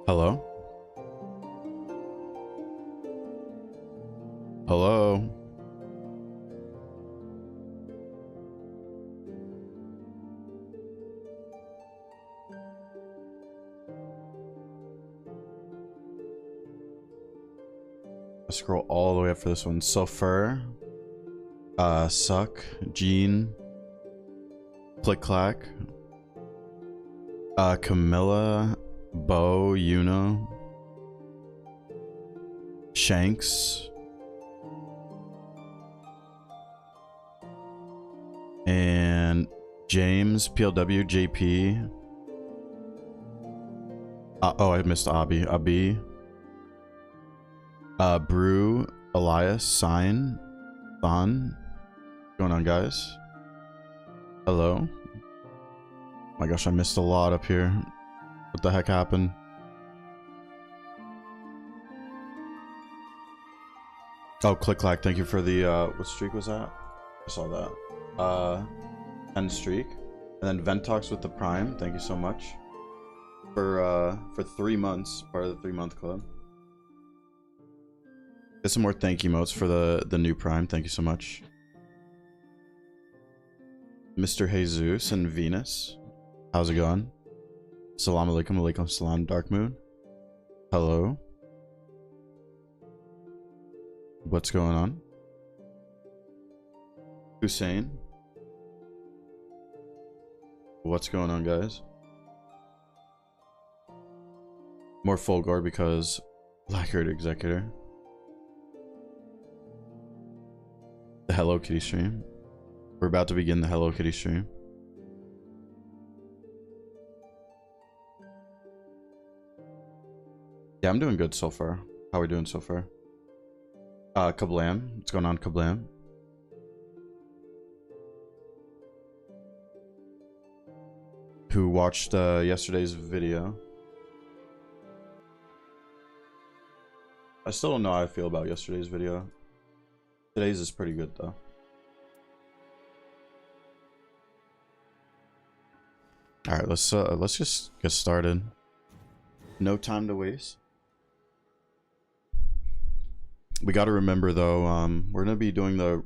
Hello? Hello? I scroll all the way up for this one. Sulfur. Suck. Gene. Click Clack. Camilla. Bo. Yuno. Shanks. And James. PLW. JP. Oh, I missed Abi. Abi. Brew. Elias. Sign. Thon. What's going on, guys? Hello. My gosh, I missed a lot up here. What the heck happened? Oh, Click Clack, thank you for the what streak was that? I saw that. 10 streak. And then Ventox with the Prime, thank you so much. For 3 months, part of the 3-month club. Get some more thank you emotes for the new Prime, thank you so much. Mr. Jesus and Venus. How's it going? Salam alaikum, alaikum salam, Dark Moon. Hello. What's going on? Hussein. What's going on, guys? More full guard because Lacquered Executor. The Hello Kitty stream. We're about to begin the Hello Kitty stream. Yeah, I'm doing good so far. How are we doing so far? Kablam. What's going on, Kablam? Who watched yesterday's video? I still don't know how I feel about yesterday's video. Today's is pretty good though. All right, let's just get started. No time to waste. We got to remember though, we're gonna be doing the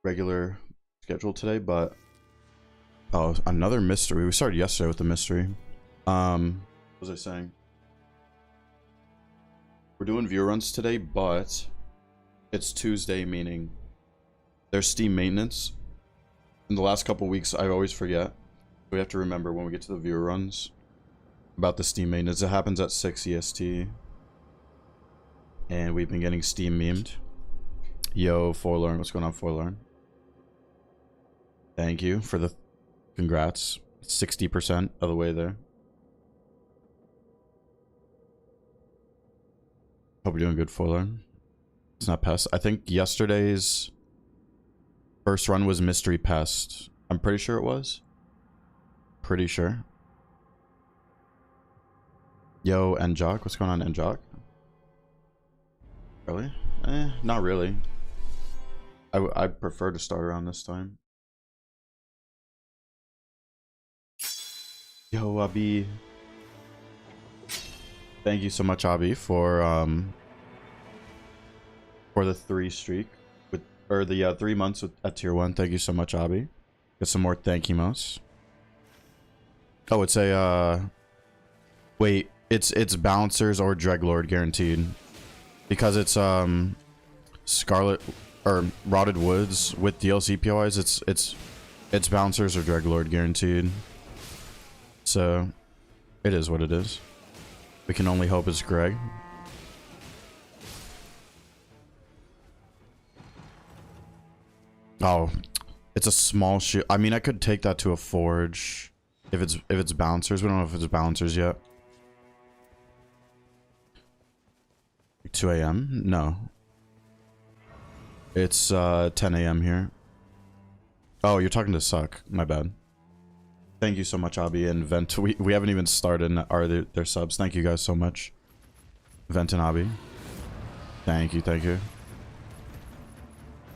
regular schedule today, but oh, another mystery. We started yesterday with the mystery. What was I saying? We're doing view runs today, but it's Tuesday, meaning there's Steam maintenance. In the last couple weeks, I always forget. We have to remember when we get to the viewer runs about the Steam maintenance. It happens at 6 EST. And we've been getting Steam memed. Yo, Forlorn. What's going on, Forlorn? Thank you for the congrats. 60% of the way there. Hope you're doing good, Forlorn. It's not Pest. I think yesterday's first run was Mystery Pest. I'm pretty sure it was. Pretty sure. Yo, Enjock. What's going on, Enjock? Really? Not really. I prefer to start around this time. Yo, Abi. Thank you so much, Abi, for the 3 streak with, or the 3 months with, at tier 1. Thank you so much, Abi. Get some more thank you most. Oh, it's a wait, it's bouncers or Dreglord guaranteed. Because it's Scarlet or Rotted Woods with DLC POIs, it's bouncers or Dreglord guaranteed. So it is what it is. We can only hope it's Greg. Oh, it's a small shield. I mean, I could take that to a forge if it's bouncers. We don't know if it's bouncers yet. 2 a.m. No. It's 10 a.m. here. Oh, you're talking to Suck. My bad. Thank you so much, Abby and Vent. We haven't even started their subs. Thank you guys so much. Vent and Abby. Thank you, thank you.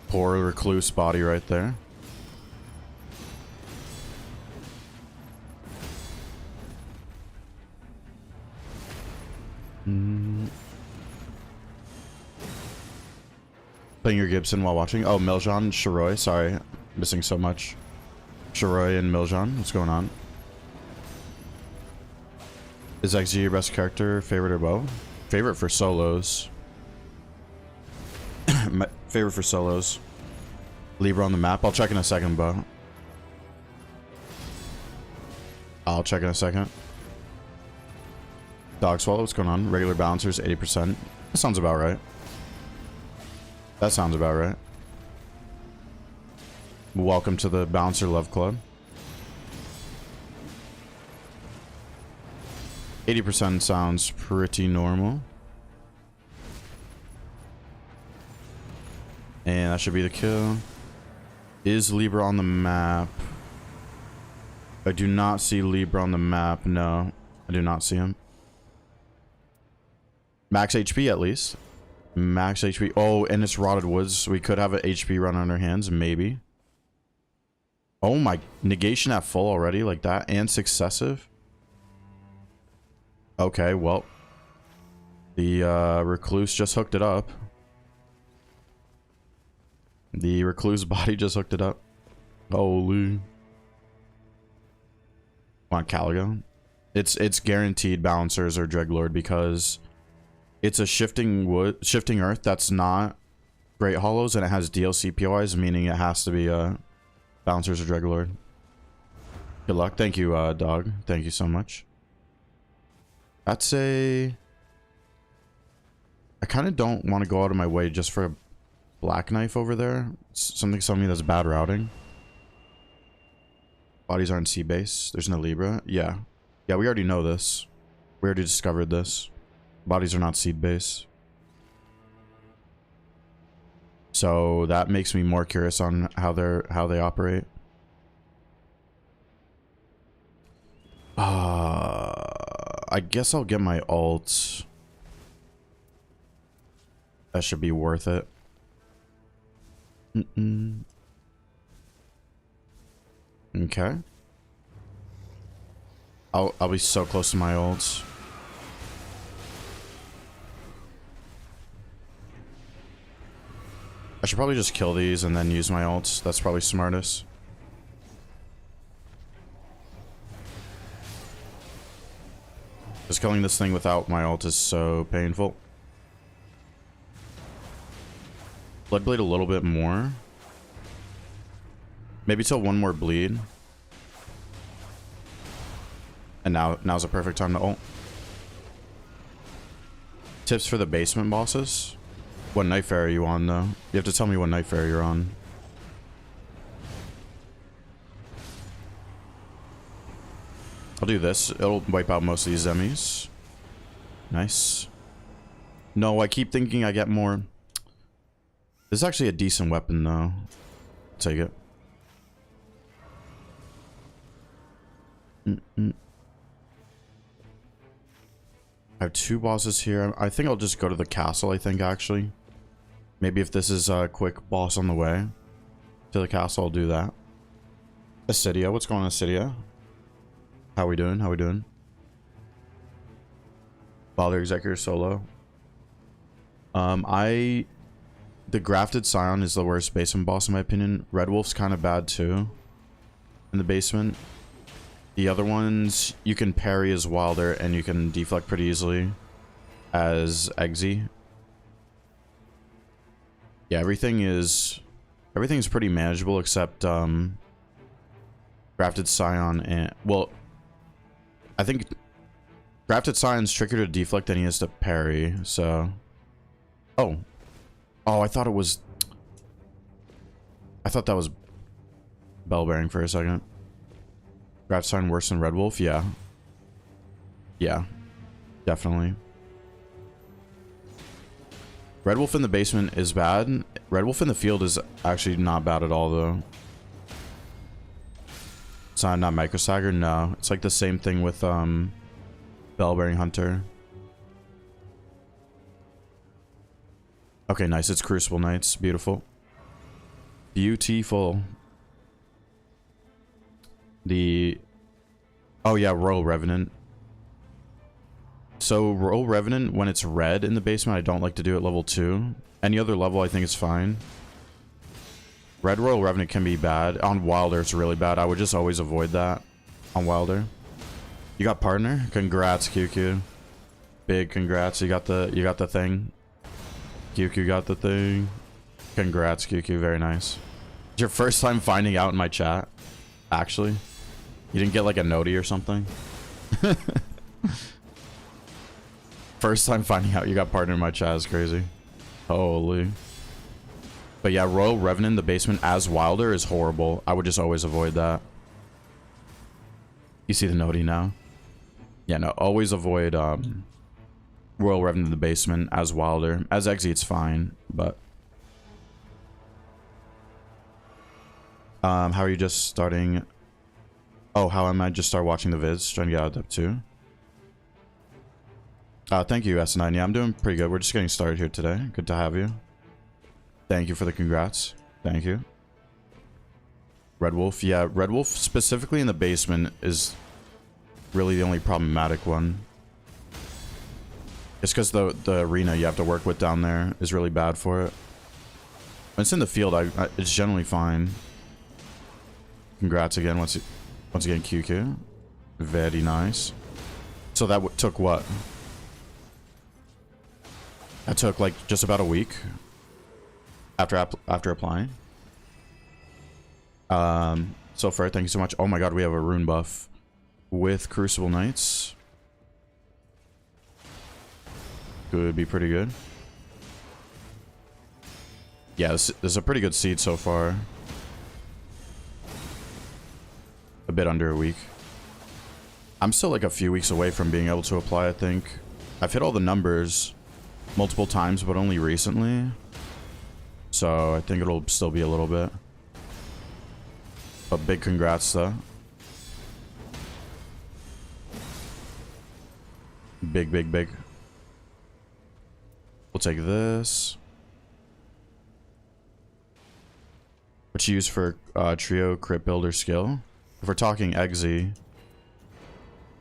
Poor recluse body right there. Playing your Gibson while watching. Oh, Miljan, Shiroy. Sorry, missing so much. Shiroy and Miljan, what's going on? Is XG your best character, favorite or bow? Favorite for solos. My favorite for solos. Libra on the map. I'll check in a second, Bo. I'll check in a second. Dog Swallow, what's going on? Regular bouncers, 80%. That sounds about right. That sounds about right. Welcome to the Bouncer Love Club. 80% sounds pretty normal. And that should be the kill. Is Libra on the map? I do not see Libra on the map. No, I do not see him. Max HP at least. Max HP. Oh, and it's Rotted Woods. So we could have an HP run on our hands. Maybe. Oh my. Negation at full already like that. And successive. Okay, well. The Recluse just hooked it up. The Recluse body just hooked it up. Holy. Come on, Caligo. It's guaranteed bouncers or Dreadlord because it's a shifting earth that's not Great Hollows and it has DLC POIs, meaning it has to be bouncers or Dreadlord. Good luck. Thank you, dog. Thank you so much. That's a... I kind of don't want to go out of my way just for a Black Knife over there. Something telling me that's bad routing. Bodies aren't C-base. There's no Libra. Yeah. Yeah, we already know this. We already discovered this. Bodies are not seed base. So that makes me more curious on how they operate. I guess I'll get my ult. That should be worth it. Okay. I'll be so close to my ults. I should probably just kill these and then use my ults. That's probably smartest. Just killing this thing without my ult is so painful. Bloodblade a little bit more. Maybe till one more bleed. And now's a perfect time to ult. Tips for the basement bosses? What Nightfare are you on, though? You have to tell me what Nightfare you're on. I'll do this. It'll wipe out most of these Zemis. Nice. No, I keep thinking I get more. This is actually a decent weapon, though. Take it. I have two bosses here. I think I'll just go to the castle, I think, actually. Maybe if this is a quick boss on the way to the castle, I'll do that. Acidia, what's going on, Acidia? How we doing? How we doing? Father Executor solo. The Grafted Scion is the worst basement boss in my opinion. Red Wolf's kind of bad too. In the basement. The other ones, you can parry as Wilder and you can deflect pretty easily as Eggsy. Yeah, everything's pretty manageable except Grafted Scion and, well, I think Grafted Scion's trickier to deflect than he is to parry, so. Oh, I thought it was I thought that was bell bearing for a second. Graft sign worse than Red Wolf? Yeah. Yeah. Definitely. Red Wolf in the basement is bad. Red Wolf in the field is actually not bad at all, though. It's not Microsagger? No. It's like the same thing with Bell-bearing Hunter. Okay, nice. It's Crucible Knights. Beautiful. Beautiful. Oh yeah, Royal Revenant. So Royal Revenant, when it's red in the basement, I don't like to do it level 2. Any other level I think is fine. Red Royal Revenant can be bad. On Wilder it's really bad. I would just always avoid that on Wilder. You got partner? Congrats, QQ. Big congrats. You got the thing. QQ got the thing. Congrats, QQ. Very nice. It's your first time finding out in my chat, actually. You didn't get like a noti or something? First time finding out you got partner in my chat is crazy. Holy. But yeah, Royal Revenant in the basement as Wilder is horrible. I would just always avoid that. You see the noti now? Yeah, no, always avoid Royal Revenant in the basement as Wilder. As Exy, it's fine, but... how are you just starting... Oh, how am I just start watching the vids? Trying to get out of too. Thank you, S9. Yeah, I'm doing pretty good. We're just getting started here today. Good to have you. Thank you for the congrats. Thank you. Red Wolf. Yeah, Red Wolf specifically in the basement is really the only problematic one. It's because the arena you have to work with down there is really bad for it. When it's in the field, it's generally fine. Congrats again. Once again, QQ. Very nice. So that took what? That took like just about a week after applying. So far, thank you so much. Oh my god, we have a rune buff with Crucible Knights. Could be pretty good. Yeah, this is a pretty good seed so far. A bit under a week. I'm still like a few weeks away from being able to apply, I think. I've hit all the numbers multiple times, but only recently. So I think it'll still be a little bit. But big congrats though. Big, big, big. We'll take this. What you use for trio, crit builder skill? If we're talking Exy,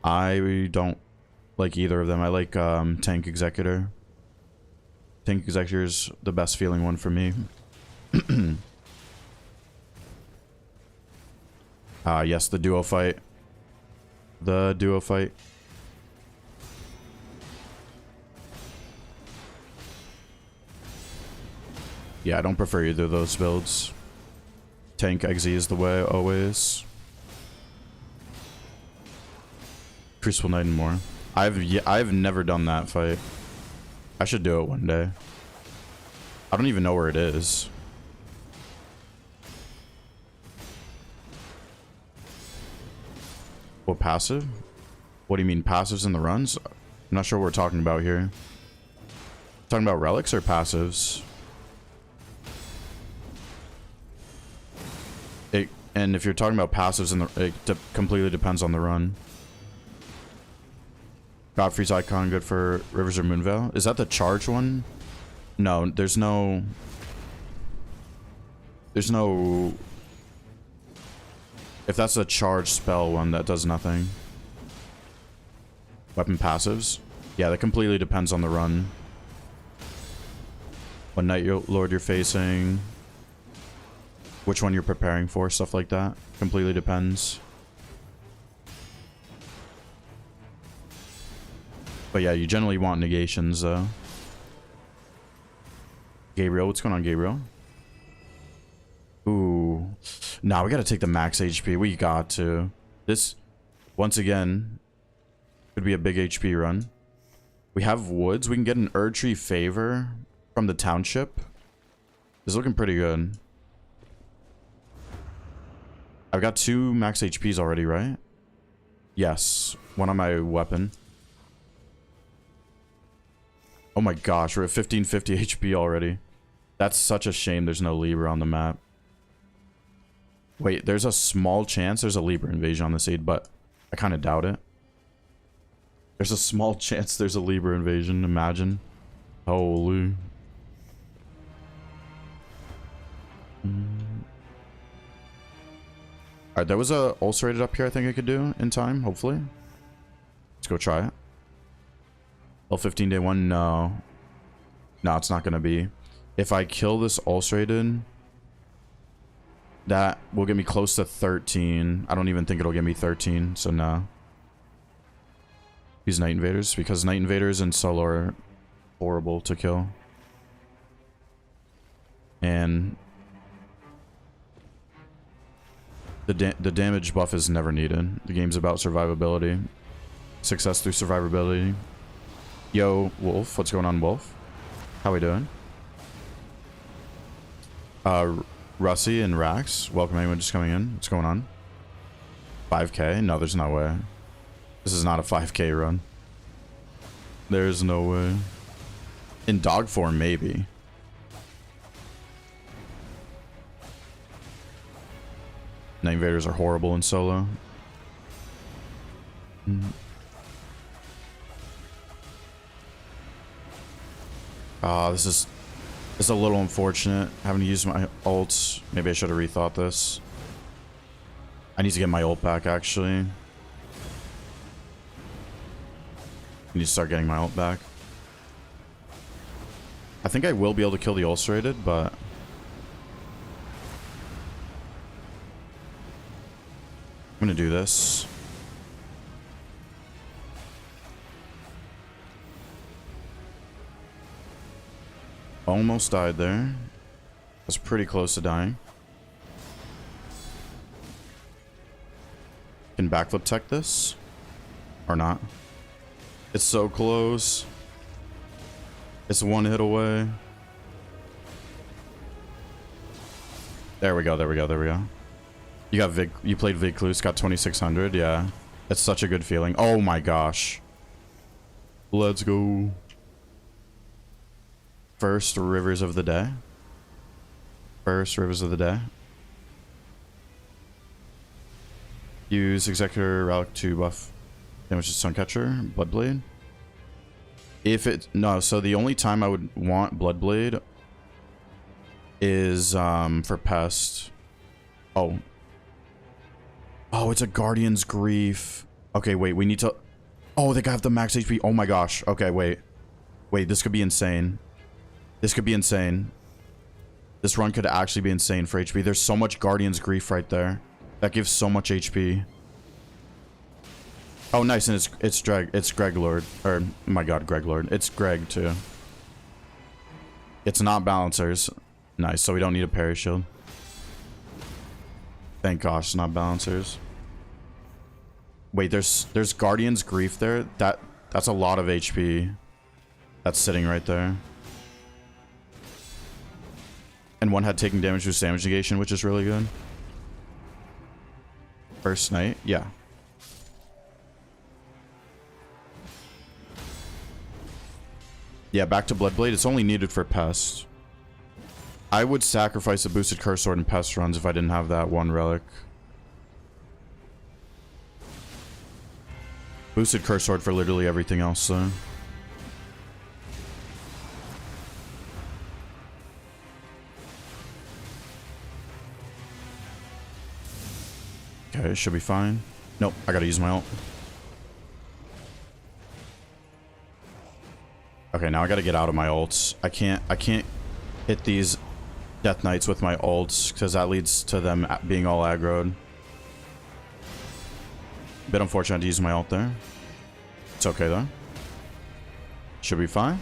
I don't like either of them. I like Tank Executor. Tank Executor is the best feeling one for me. Yes, the duo fight. The duo fight. Yeah, I don't prefer either of those builds. Tank Exy is the way, always. Crucible Knight and more. I've never done that fight. I should do it one day. I don't even know where it is. What passive? What do you mean, passives in the runs? I'm not sure what we're talking about here. Talking about relics or passives? And if you're talking about passives in the, it completely depends on the run. Godfrey's icon good for Rivers or Moonveil. Is that the charge one? No, there's no. There's no. If that's a charge spell one, that does nothing. Weapon passives? Yeah, that completely depends on the run. What Night Lord you're facing. Which one you're preparing for, stuff like that. Completely depends. But yeah, you generally want negations, though. Gabriel, what's going on, Gabriel? Ooh. Nah, we gotta take the max HP. We got to. This, once again, could be a big HP run. We have woods. We can get an Erdtree favor from the township. This is looking pretty good. I've got 2 max HPs already, right? Yes. 1 on my weapon. Oh my gosh, we're at 1550 HP already. That's such a shame there's no Libra on the map. Wait, there's a small chance there's a Libra invasion on this aid, but I kind of doubt it. There's a small chance there's a Libra invasion, imagine. Holy. Alright, there was a ulcerated up here I think I could do in time, hopefully. Let's go try it. L15 day 1, no. No, it's not going to be. If I kill this ulcerated, that will get me close to 13. I don't even think it'll get me 13, so no. These Night Invaders, because Night Invaders and solo are horrible to kill. And the damage buff is never needed. The game's about survivability. Success through survivability. Yo, Wolf. What's going on, Wolf? How we doing? Russie and Rax. Welcome anyone just coming in. What's going on? 5k? No, there's no way. This is not a 5k run. There's no way. In dog form, maybe. Night Invaders are horrible in solo. This is a little unfortunate. Having to use my ults. Maybe I should have rethought this. I need to get my ult back, actually. I need to start getting my ult back. I think I will be able to kill the ulcerated, but I'm gonna do this. Almost died there. I was pretty close to dying. Can backflip tech this? Or not? It's so close. It's 1 hit away. There we go, there we go, there we go. You got Vig, you played Vigcluse, got 2600, yeah. That's such a good feeling. Oh my gosh. Let's go. First Rivers of the day. First Rivers of the day. Use Executor Relic to buff damage to Suncatcher, Bloodblade. If it no, so the only time I would want Bloodblade is for Pest. Oh. Oh, it's a Guardian's Grief. Okay, wait, we need to. Oh, they have the max HP. Oh my gosh. Okay, wait. Wait, this could be insane. This could be insane. This run could actually be insane for HP. There's so much Guardian's Grief right there. That gives so much HP. Oh, nice, and it's Greg Lord. Or, oh my god, Greg Lord. It's Greg, too. It's not Balancers. Nice, so we don't need a parry shield. Thank gosh, it's not Balancers. Wait, there's Guardian's Grief there? That's a lot of HP. That's sitting right there. And one had taken damage with damage negation, which is really good. First night, yeah. Yeah, back to Bloodblade. It's only needed for Pest. I would sacrifice a boosted Curse Sword in Pest runs if I didn't have that one relic. Boosted Curse Sword for literally everything else, though. Okay, should be fine. Nope, I gotta use my ult. Okay, now I gotta get out of my ults. I can't hit these Death Knights with my ults, because that leads to them being all aggroed. Bit unfortunate to use my ult there. It's okay, though. Should be fine.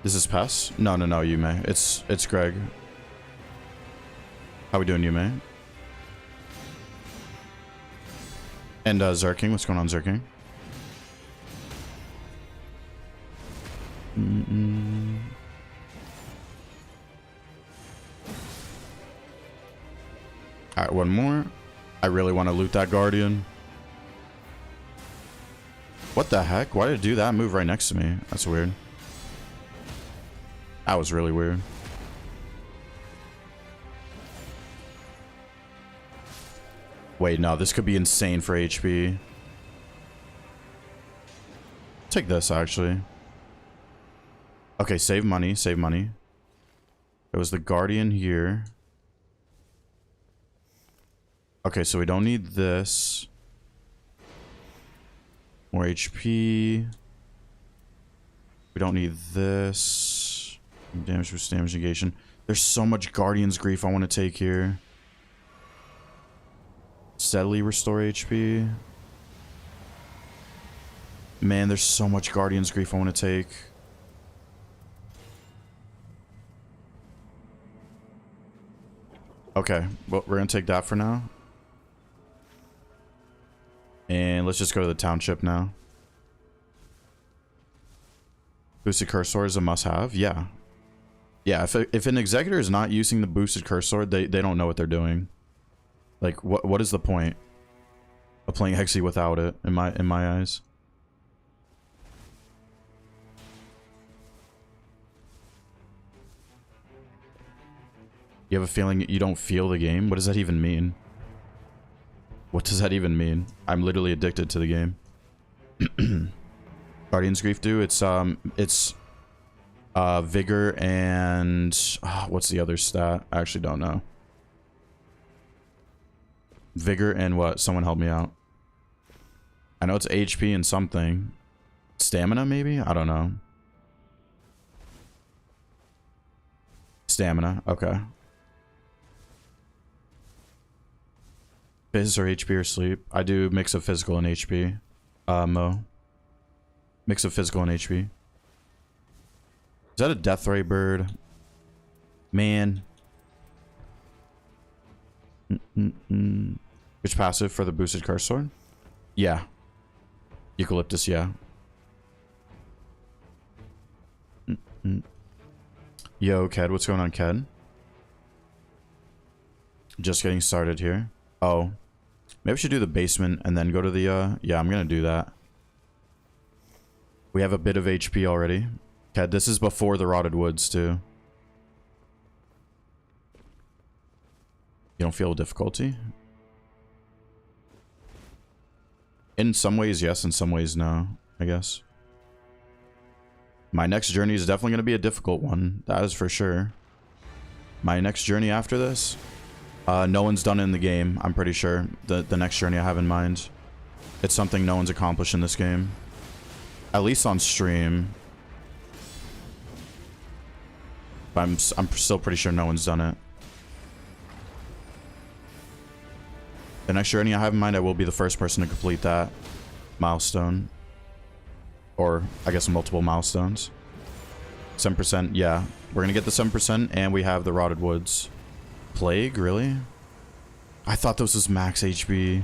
This is Pest? No, Yume. It's Greg. How we doing, Yume? And Zerking. What's going on, Zerking? Alright, one more. I really want to loot that Guardian. What the heck? Why did it do that move right next to me? That's weird. That was really weird. Wait, no, this could be insane for HP. Take this, actually. Okay, save money, save money. There was the Guardian here. Okay, so we don't need this. More HP. We don't need this. Damage versus damage negation. There's so much Guardian's Grief I want to take here. Steadily restore HP. Man, there's so much Guardian's Grief I want to take. Okay, well, we're gonna take that for now. And let's just go to the township now. Boosted Curse Sword is a must-have. Yeah. Yeah, if an executor is not using the boosted Curse Sword, they don't know what they're doing. Like, what is the point of playing Hexy without it, in my eyes? You have a feeling you don't feel the game? What does that even mean? What does that even mean? I'm literally addicted to the game. Guardian's Grief do? It's Vigor and... what's the other stat? I actually don't know. Vigor and what? Someone help me out. I know it's HP and something. Stamina, maybe? I don't know. Stamina. Okay. Phys or HP or sleep? I do mix of physical and HP. Mo. Mix of physical and HP. Is that a Deathray bird? Man. Which passive for the boosted Curse Sword? Yeah. Eucalyptus, yeah. Yo, Ked, what's going on, Ked? Just getting started here. Oh. Maybe we should do the basement and then go to the, yeah, I'm gonna do that. We have a bit of HP already. Ked, this is before the Rotted Woods, too. You don't feel difficulty? In some ways, yes. In some ways, no, I guess. My next journey is definitely going to be a difficult one. That is for sure. My next journey after this, no one's done it in the game, I'm pretty sure. The next journey I have in mind. It's something no one's accomplished in this game. At least on stream. But I'm still pretty sure no one's done it. The next journey I have in mind, I will be the first person to complete that milestone. Or, I guess, multiple milestones. 7%, yeah. We're gonna get the 7%, and we have the Rotted Woods. Plague, really? I thought this was max HP.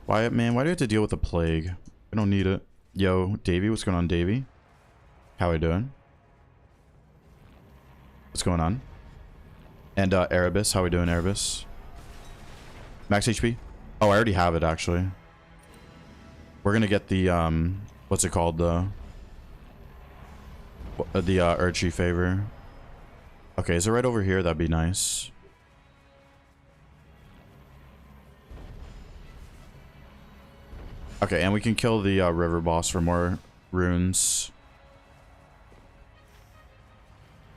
Why, man, why do I have to deal with the Plague? I don't need it. Yo, Davey, what's going on, Davey? How are you doing? What's going on? And, Erebus, how are we doing, Erebus? Max HP? Oh, I already have it, actually. We're gonna get the, what's it called, the Urchi favor. Okay, is it right over here? That'd be nice. Okay, and we can kill the river boss for more runes.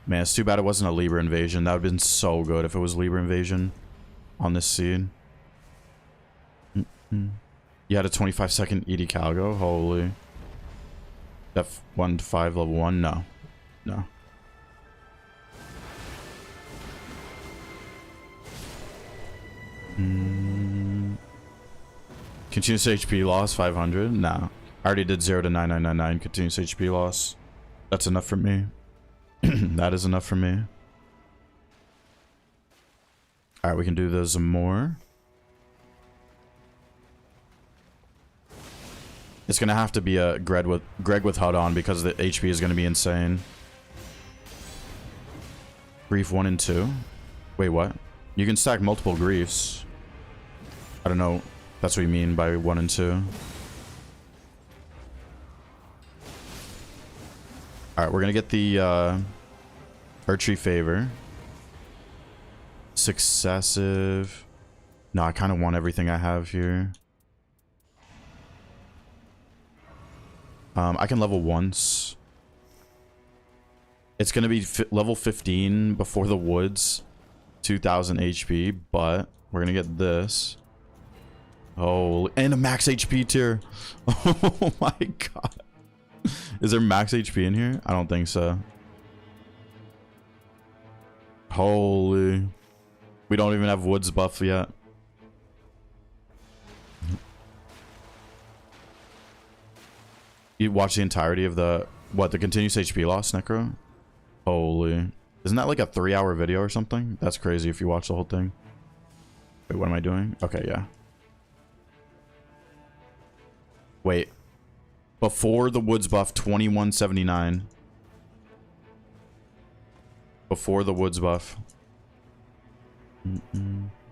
Man, it's too bad it wasn't a Libra invasion. That would have been so good if it was Libra invasion on this seed. You had a 25-second ED Calgo? Holy. Def 1 to 5, level 1? No. No. Continuous HP loss, 500? Nah. I already did 0 to 9999 continuous HP loss. That's enough for me. That is enough for me. Alright, we can do those more. It's gonna have to be a Greg with HUD on because the HP is gonna be insane. Grief 1 and 2. Wait, what? You can stack multiple griefs. I don't know. That's what you mean by 1 and 2. Alright, we're gonna get the Erdtree Favor. Successive. No, I kind of want everything I have here. I can level once. It's gonna be level 15 before the woods. 2000 HP, but we're gonna get this. Oh, and a max HP tier. Oh my god. Is there max HP in here? I don't think so. Holy. We don't even have woods buff yet. You watch the entirety of the the continuous HP loss, Necro? Holy. Isn't that like a 3-hour video or something? That's crazy if you watch the whole thing. Wait, what am I doing? Okay, yeah. Wait. Before the woods buff, 2179. Before the woods buff.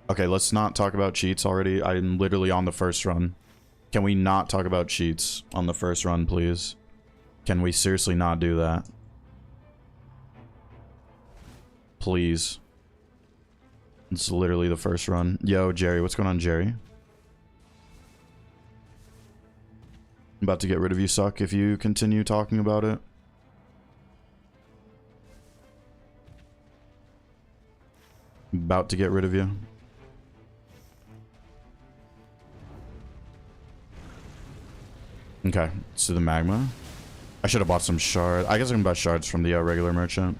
Okay, let's not talk about cheats already. I'm literally on the first run. Can we not talk about cheats on the first run, please? Can we seriously not do that? Please. It's literally the first run. Yo, Jerry. What's going on, Jerry? I'm about to get rid of you, Suck, if you continue talking about it. I'm about to get rid of you. Okay, let's do the magma. I should have bought some shards. I guess I can buy shards from the regular merchant.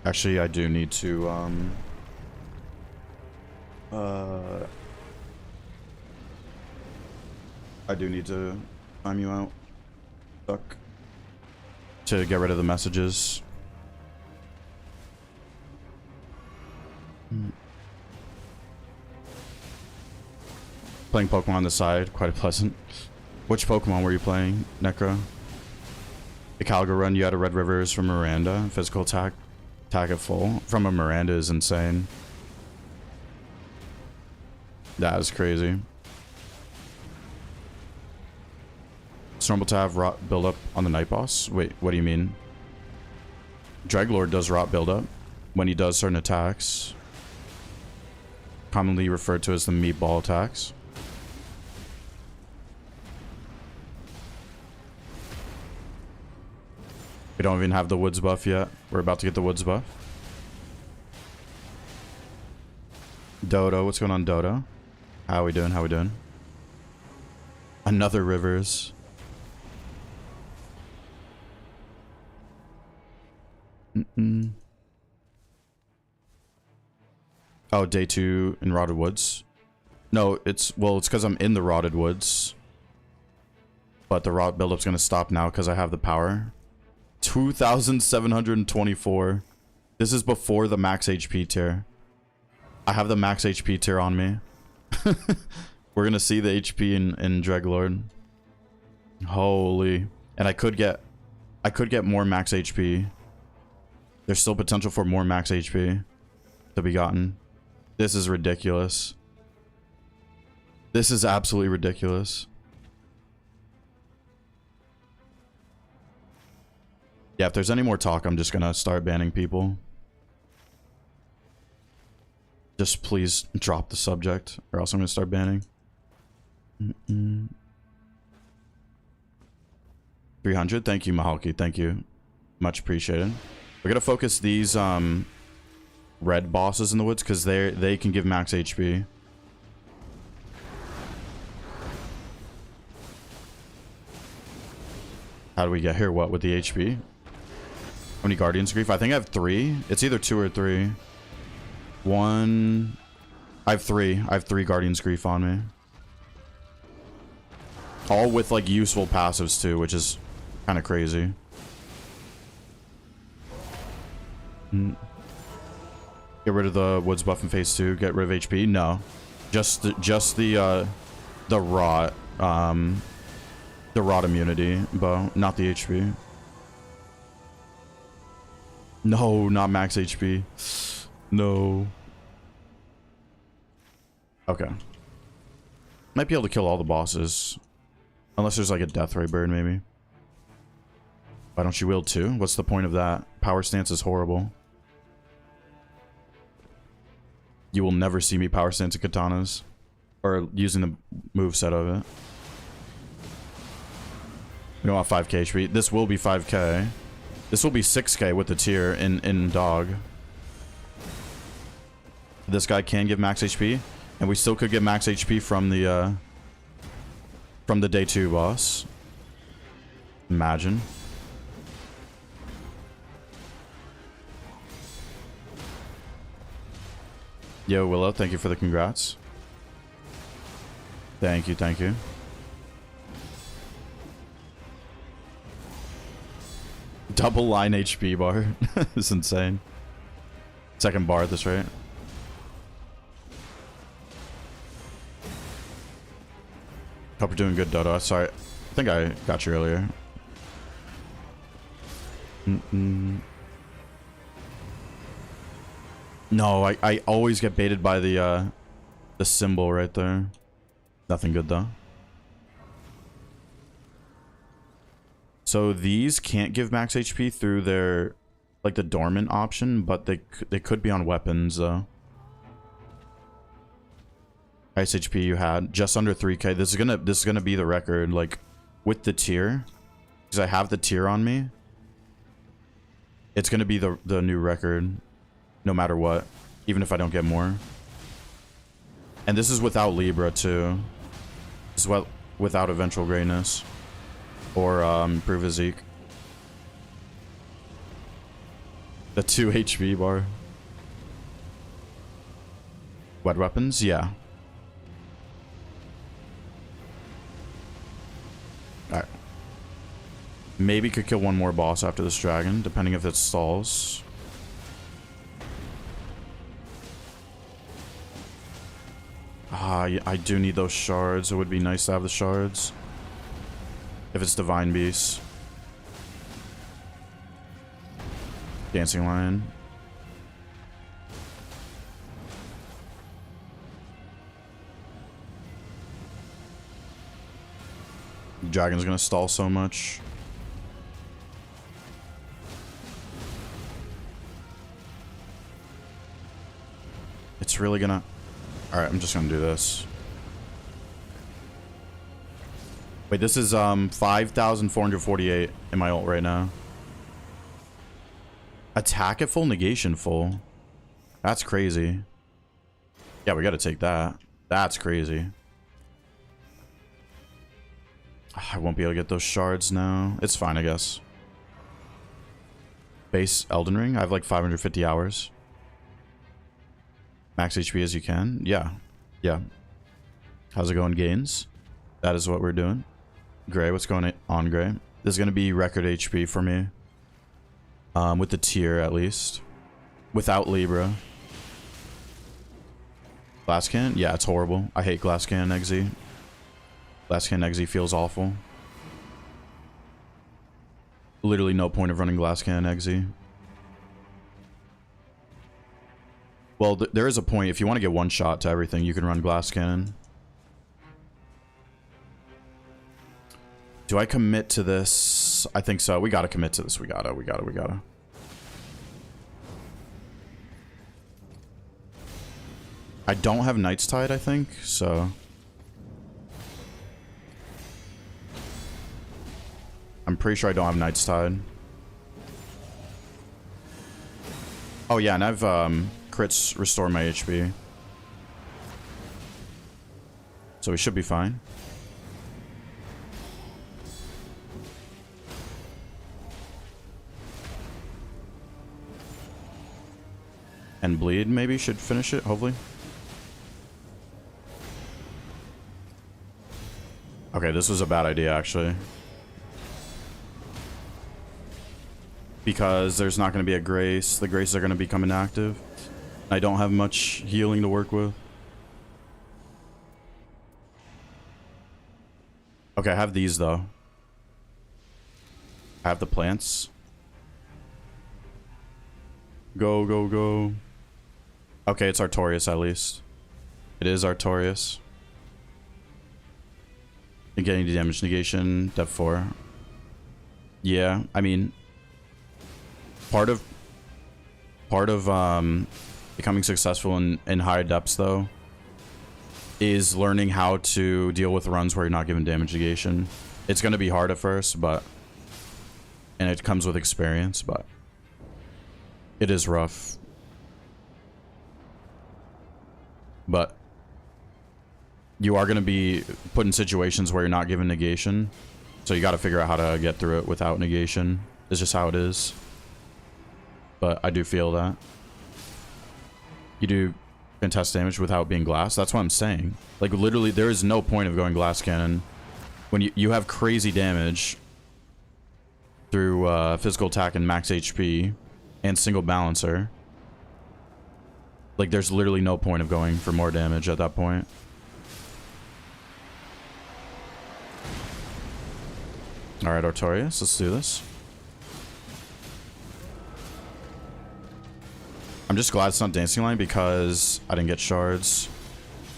Actually, I do need to, I do need to time you out. Suck. To get rid of the messages. Playing Pokemon on the side, quite pleasant. Which Pokemon were you playing, Necro? The Calgar run, you had a Red Rivers from Miranda. Physical attack at full. From a Miranda is insane. That is crazy. It's normal to have rot build up on the Night Boss? Wait, what do you mean? Dreglord does rot build up when he does certain attacks. Commonly referred to as the meatball attacks. We don't even have the woods buff yet. We're about to get the woods buff. Dodo, what's going on, Dodo? How we doing? How we doing? Another Rivers. Oh, day 2 in Rotted Woods. No, it's because I'm in the Rotted Woods. But the rot buildup's gonna stop now because I have the power. 2,724. This is before the max HP tier. I have the max HP tier on me. We're gonna see the HP in Dreglord. Holy. And I could get more max HP. There's still potential for more max HP to be gotten. This is ridiculous. This is absolutely ridiculous. Yeah, if there's any more talk, I'm just gonna start banning people. Just please drop the subject, or else I'm gonna start banning. 300, thank you, Mahalki, thank you. Much appreciated. We're gonna focus these red bosses in the woods because they can give max HP. How do we get here? What with the HP? How many Guardian's Grief? I think I have 3. It's either 2 or 3. 1. I have 3. I have 3 Guardian's Grief on me. All with like useful passives too, which is kind of crazy. Get rid of the woods buff in phase 2. Get rid of HP. No, just the rot. The rot immunity bow, not the HP. No, not max HP. No. Okay. Might be able to kill all the bosses. Unless there's like a death ray bird, maybe. Why don't you wield two? What's the point of that? Power stance is horrible. You will never see me power stance katanas. Or using the moveset of it. We don't want 5k HP. This will be 5k. This will be 6k with the tier in dog. This guy can give max HP. And we still could get max HP from the day 2 boss. Imagine. Yo, Willow, thank you for the congrats. Thank you, thank you. Double line HP bar. It's insane. Second bar at this rate. Hope you're doing good, Dodo. Sorry. I think I got you earlier. No, I always get baited by the symbol right there. Nothing good though. So these can't give max HP through their like the dormant option, but they could be on weapons though. Highest HP you had just under 3k. This is gonna be the record like with the tier because I have the tier on me. It's gonna be the new record. No matter what, even if I don't get more. And this is without Libra too. This is without eventual greatness or improve physique. The 2 HP bar. Wet weapons, yeah. All right. Maybe could kill one more boss after this dragon, depending if it stalls. I do need those shards. It would be nice to have the shards. If it's Divine Beast. Dancing Lion. Dragon's gonna stall so much. It's really gonna... Alright, I'm just gonna do this. Wait, this is 5,448 in my ult right now. Attack at full, negation full. That's crazy. Yeah, we gotta take that. That's crazy. I won't be able to get those shards now. It's fine, I guess. Base Elden Ring? I have like 550 hours. Max HP as you can. Yeah. Yeah. How's it going, Gains? That is what we're doing. Gray, what's going on, Gray? This is going to be record HP for me. With the tier, at least. Without Libra. Glass Cannon? Yeah, it's horrible. I hate Glass Cannon XZ. Glass Cannon XZ feels awful. Literally no point of running Glass Cannon XZ. Well, there is a point. If you want to get one shot to everything, you can run Glass Cannon. Do I commit to this? I think so. We gotta commit to this. We gotta. I don't have Knight's Tide, I think, so... I'm pretty sure I don't have Knight's Tide. Oh yeah, and I've crits restore my HP. So we should be fine. And bleed maybe should finish it, hopefully. Okay, this was a bad idea actually. Because there's not going to be a Grace. The Graces are going to become inactive. I don't have much healing to work with. Okay, I have these though. I have the plants. Go, go, go. Okay, it's Artorias at least. It is Artorias. And getting the damage negation, depth 4. Yeah, I mean, part of becoming successful in higher depths though is learning how to deal with runs where you're not given damage negation. It's going to be hard at first, and it comes with experience, but it is rough. But you are going to be put in situations where you're not given negation. So you got to figure out how to get through it without negation. It's just how it is. But I do feel that. You do fantastic damage without being glass. That's what I'm saying. Like, literally, there is no point of going glass cannon. When you have crazy damage through physical attack and max HP and single balancer. Like, there's literally no point of going for more damage at that point. Alright, Artorias, let's do this. I'm just glad it's not Dancing Line because I didn't get shards.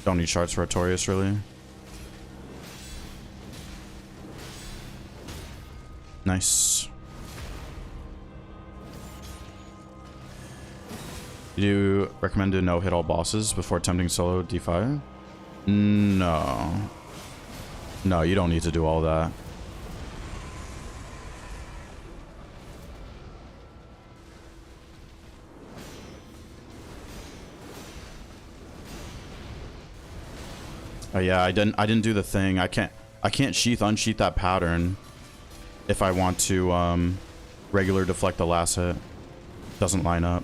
Don't need shards for Artorias, really. Nice. You do recommend to no-hit all bosses before attempting solo D5? No. No, you don't need to do all that. Oh yeah, I didn't do the thing. I can't unsheath that pattern if I want to regular deflect the last hit. Doesn't line up.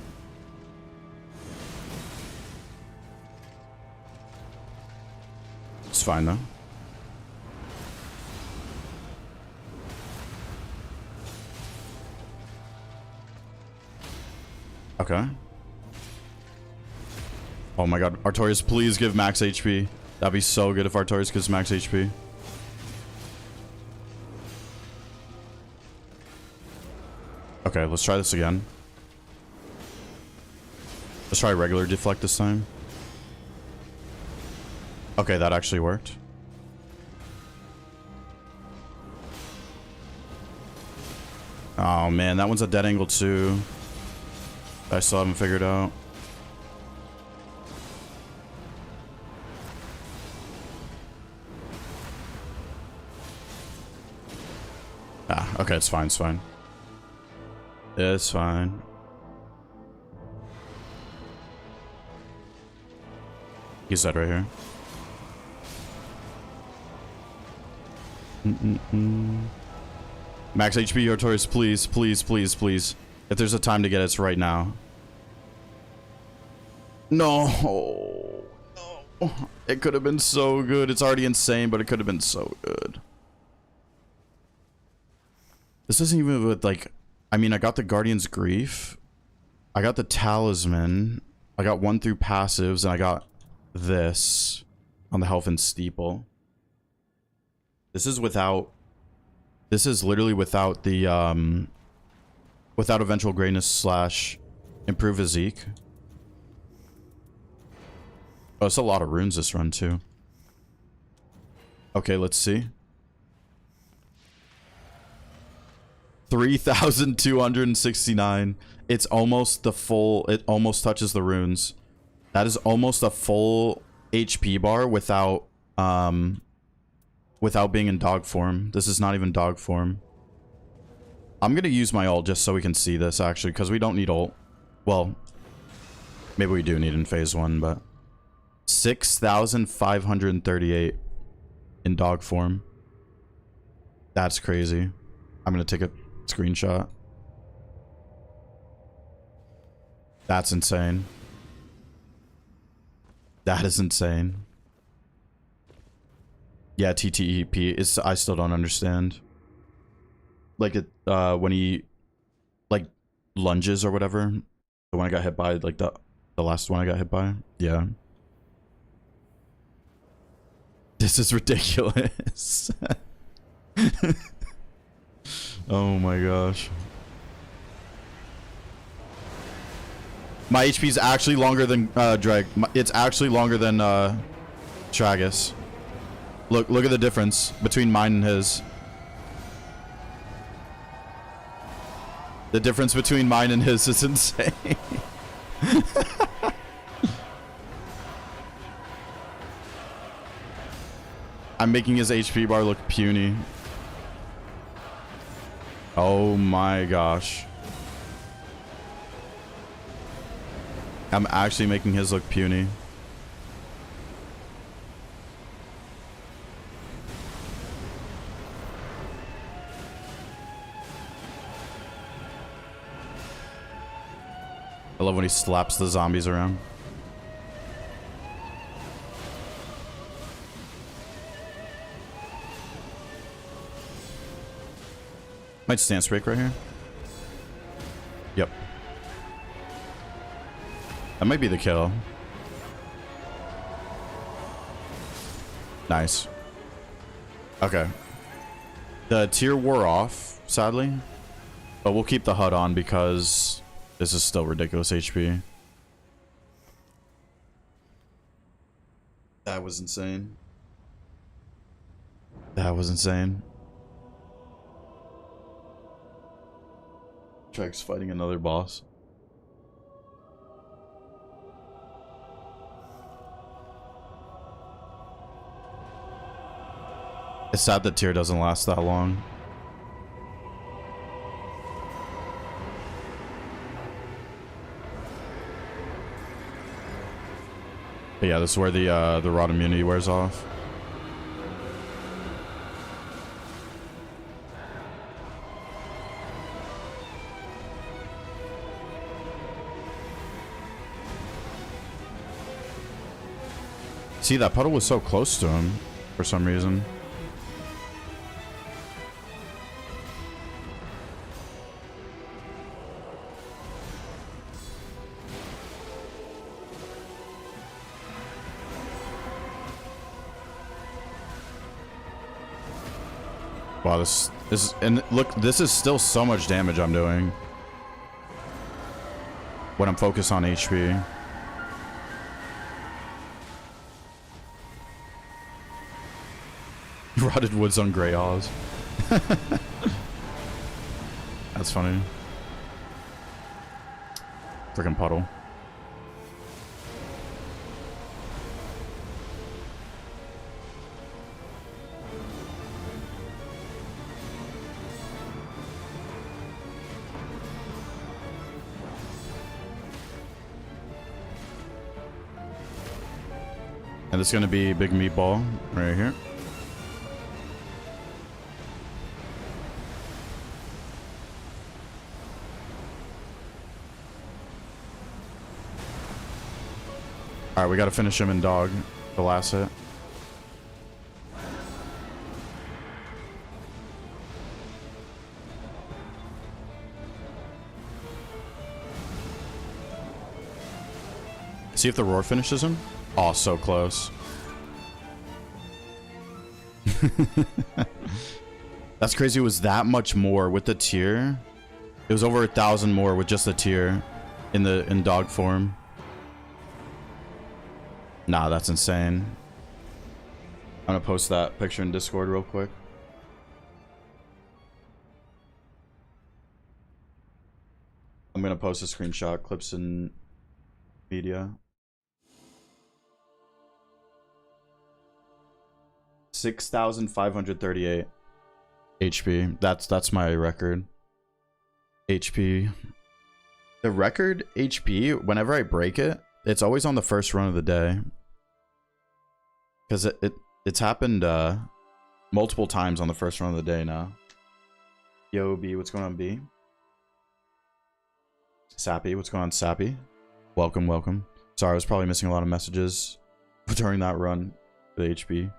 It's fine though. Okay. Oh my god, Artorias, please give max HP. That'd be so good if Artorias gives max HP. Okay, let's try this again. Let's try regular deflect this time. Okay, that actually worked. Oh man, that one's a dead angle too. I still haven't figured out. Ah, okay, it's fine, it's fine. It's fine. He's dead right here. Max HP, Artorias, please, please, please, please. If there's a time to get it, it's right now. No. No. It could have been so good. It's already insane, but it could have been so good. This isn't even with, like... I mean, I got the Guardian's Grief. I got the Talisman. I got 1 through passives, and I got this on the Health and Steeple. This is without... This is literally without the, without Eventual Greatness / Improve Physique. Oh, it's a lot of runes this run, too. Okay, let's see. 3,269. It's almost the full... It almost touches the runes. That is almost a full HP bar without... without being in dog form. This is not even dog form. I'm gonna use my ult just so we can see this, actually, because we don't need ult. Well, maybe we do need in phase 1, but... 6,538 in dog form. That's crazy. I'm gonna take a screenshot. That's insane. That is insane. Yeah, TTEP is... I still don't understand. Like, it, when he, like, lunges or whatever. The one I got hit by, like, the last one I got hit by. Yeah. This is ridiculous. Oh my gosh. My HP is actually longer than Drake. It's actually longer than Tragus. Look at the difference between mine and his. The difference between mine and his is insane. I'm making his HP bar look puny. Oh my gosh. I'm actually making his look puny. I love when he slaps the zombies around. Might stance break right here. Yep. That might be the kill. Nice. Okay. The tier wore off, sadly. But we'll keep the HUD on because this is still ridiculous HP. That was insane. That was insane. Trek's fighting another boss. It's sad that tier doesn't last that long. But yeah, this is where the rod immunity wears off. See, that puddle was so close to him for some reason. Wow, this is, and look, this is still so much damage I'm doing when I'm focused on HP. Rotted woods on Grey Oz. That's funny. Freaking puddle. And it's gonna be big meatball right here. Alright, we gotta finish him in dog. The last hit. See if the roar finishes him. Oh, so close. That's crazy. It was that much more with the tier. It was over 1,000 more with just the tier in dog form. Nah, that's insane. I'm gonna post that picture in Discord real quick. I'm gonna post a screenshot, clips in media. 6,538 HP. That's my record. HP. The record HP, whenever I break it, it's always on the first run of the day. Because it's happened multiple times on the first run of the day now. Yo, B, what's going on, B? Sappy, what's going on, Sappy? Welcome, welcome. Sorry, I was probably missing a lot of messages during that run for the HP.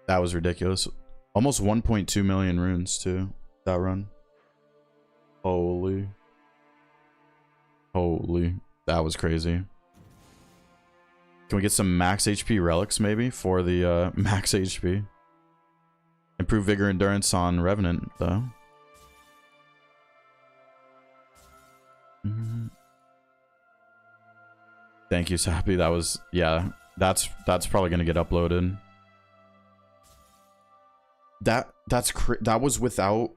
That was ridiculous. Almost 1.2 million runes, too, that run. Holy. Holy. That was crazy. Can we get some max HP relics, maybe, for the max HP? improve vigor endurance on Revenant though. Thank you, Sappy. That was, yeah, that's probably gonna get uploaded. That was without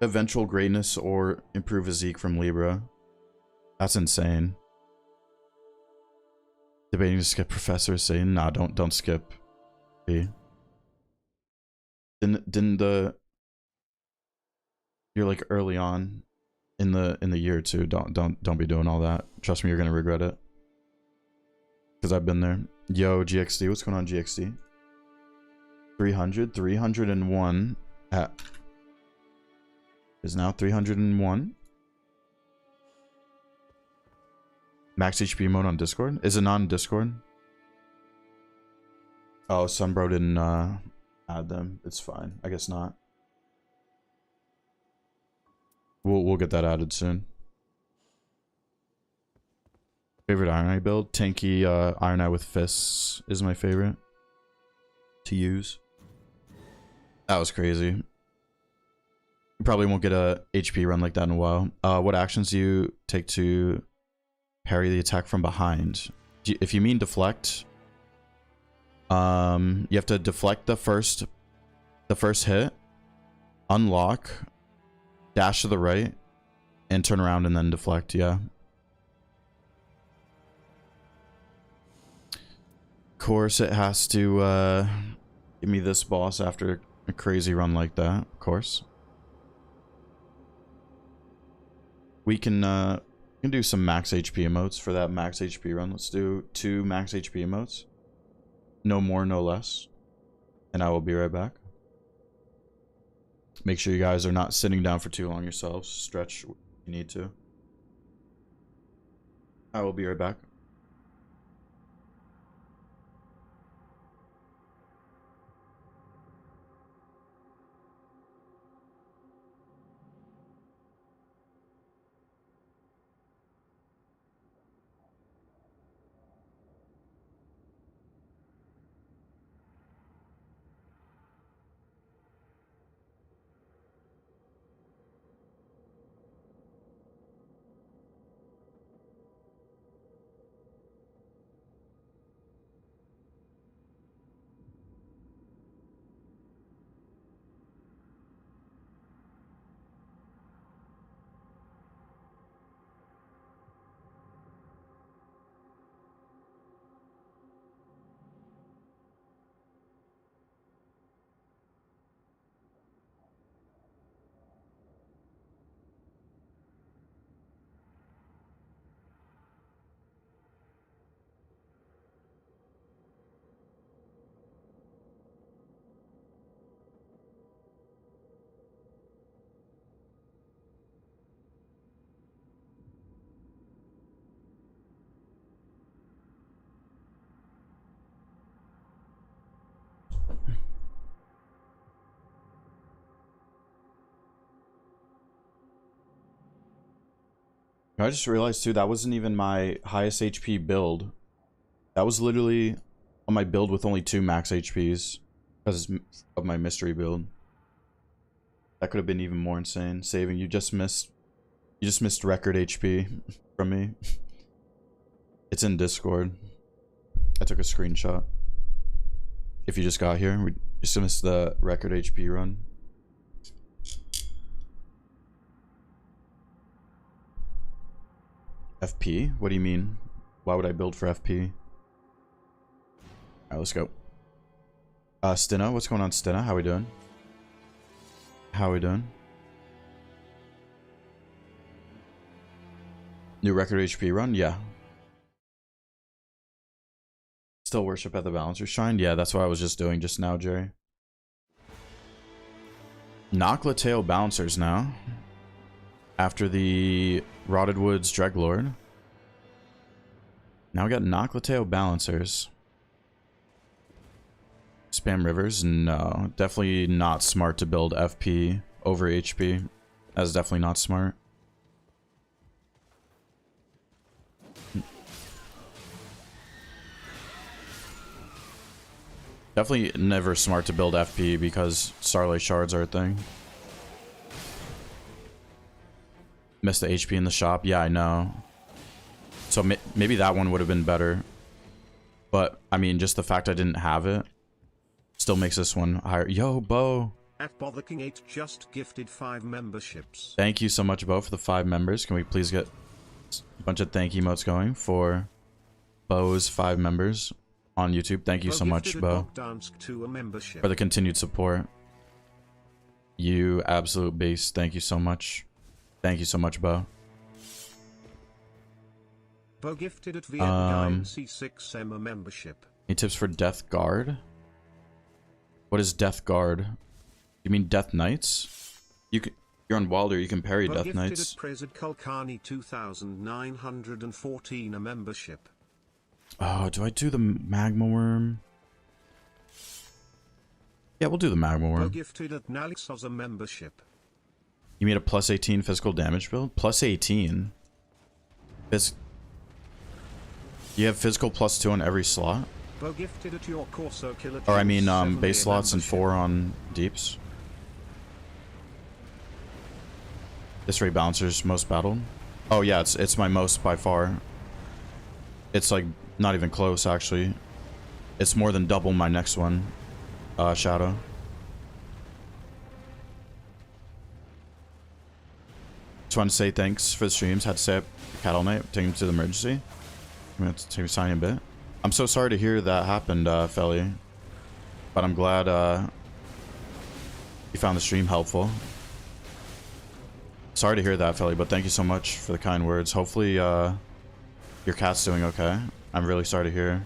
eventual greatness or improve physique from Libra. That's insane. Debating to skip Professor, saying nah, don't skip. Didn't the, you're like early on in the year too. Don't be doing all that. Trust me, you're gonna regret it. Because I've been there. Yo, GXD, what's going on, GXD? 301 is now 301. Max HP mode on Discord? Is it on Discord? Oh, Sunbro didn't add them. It's fine. I guess not. We'll get that added soon. Favorite Iron Eye build? Tanky Iron Eye with fists is my favorite to use. That was crazy. You probably won't get a HP run like that in a while. What actions do you take to parry the attack from behind? If you mean deflect, you have to deflect the first hit, unlock, dash to the right, and turn around and then deflect. Yeah. Of course, it has to give me this boss after a crazy run like that. Of course, we can do some max HP emotes for that max HP run. Let's do 2 max HP emotes. No more, no less. And I will be right back. Make sure you guys are not sitting down for too long yourselves. Stretch if you need to. I will be right back. I just realized too, that wasn't even my highest HP build. That was literally on my build with only 2 max HPs because of my mystery build. That could have been even more insane. Saving, you just missed record HP from me. It's in Discord. I took a screenshot. If you just got here, we just missed the record HP run. FP? What do you mean? Why would I build for FP? Alright, let's go. Stina, what's going on, Stina? How we doing? How we doing? New record HP run? Yeah. Still worship at the Balancer Shrine? Yeah, that's what I was just doing just now, Jerry. Nocklateo Balancers now. After the Rotted Woods Dreglord. Now we got Nocklateo Balancers. Spam Rivers? No. Definitely not smart to build FP over HP. That's definitely not smart. Definitely never smart to build FP because Starlight Shards are a thing. Missed the HP in the shop. Yeah, I know. So maybe that one would have been better. But, I mean, just the fact I didn't have it still makes this one higher. Yo, Bo. At Bother King 8 just gifted 5 memberships. Thank you so much, Bo, for the 5 members. Can we please get a bunch of thank you emotes going for Bo's 5 members on YouTube? Thank you so much, Bo, for the continued support. You absolute beast. Thank you so much. Thank you so much, Bo. Bo gifted at VNC6M a membership. Any tips for Death Guard? What is Death Guard? You mean Death Knights? You're on Wilder, you can parry Death Knights. At Prezid Kulkarni 2914 a membership. Oh, do I do the Magma Worm? Yeah, we'll do the Magma Worm. Bo gifted at Nalixos a membership. You made a plus 18 physical damage build? Plus 18? You have physical plus 2 on every slot? Bo gifted at your Corso Killer. Or I mean, base slots and 4 on deeps. This Ray Bouncer's most battled. Oh yeah, it's my most by far. It's like not even close actually. It's more than double my next one. Shadow. Just want to say thanks for the streams. Had to say Cattle Knight, take him to the emergency. I'm gonna have to take a sign a bit. I'm so sorry to hear that happened, Felly. But I'm glad you found the stream helpful. Sorry to hear that, Felly, but thank you so much for the kind words. Hopefully, your cat's doing okay. I'm really sorry to hear.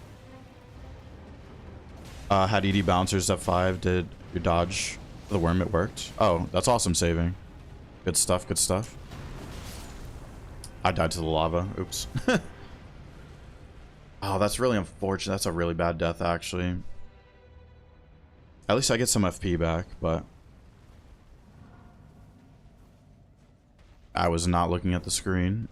Had ED bouncers at 5. Did your dodge the worm? It worked. Oh, that's awesome saving. Good stuff, good stuff. I died to the lava. Oops. Oh, that's really unfortunate. That's a really bad death, actually. At least I get some FP back, but... I was not looking at the screen.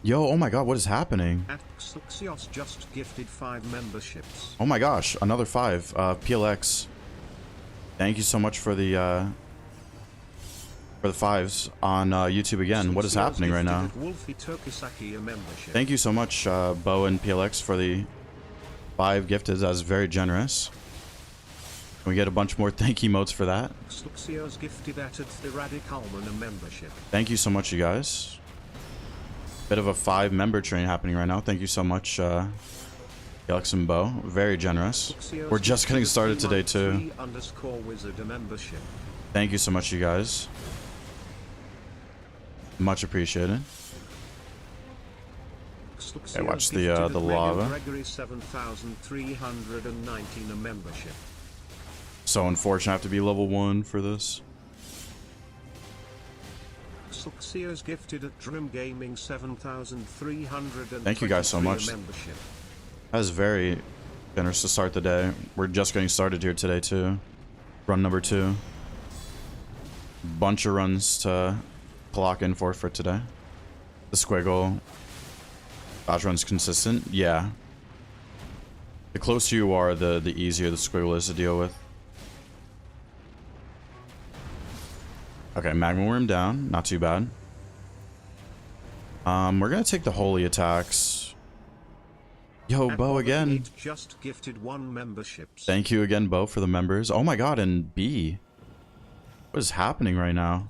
Yo, oh my god, what is happening? Xuxios just gifted 5 memberships. Oh my gosh, another 5. PLX. Thank you so much for the 5s on YouTube again. What is happening right now? Thank you so much, Bo and PLX, for the 5 gifted. That was very generous. Can we get a bunch more thank you emotes for that? Thank you so much, you guys. Bit of a 5 member train happening right now. Thank you so much, Alex and Bo. Very generous. We're just getting started today, too. Thank you so much, you guys. Much appreciated. Okay, watch the lava. So unfortunate I have to be level 1 for this. Gifted at Drum Gaming 7,300. Thank you guys so much. That was very generous to start the day. We're just getting started here today too. Run number 2. Bunch of runs to clock in for today. The squiggle. Dodge run's consistent. Yeah. The closer you are, the easier the squiggle is to deal with. Okay, Magma Worm down. Not too bad. We're gonna take the holy attacks. Yo, Bo again. Just gifted 1 membership. Thank you again, Bo, for the members. Oh my god, and B. What is happening right now?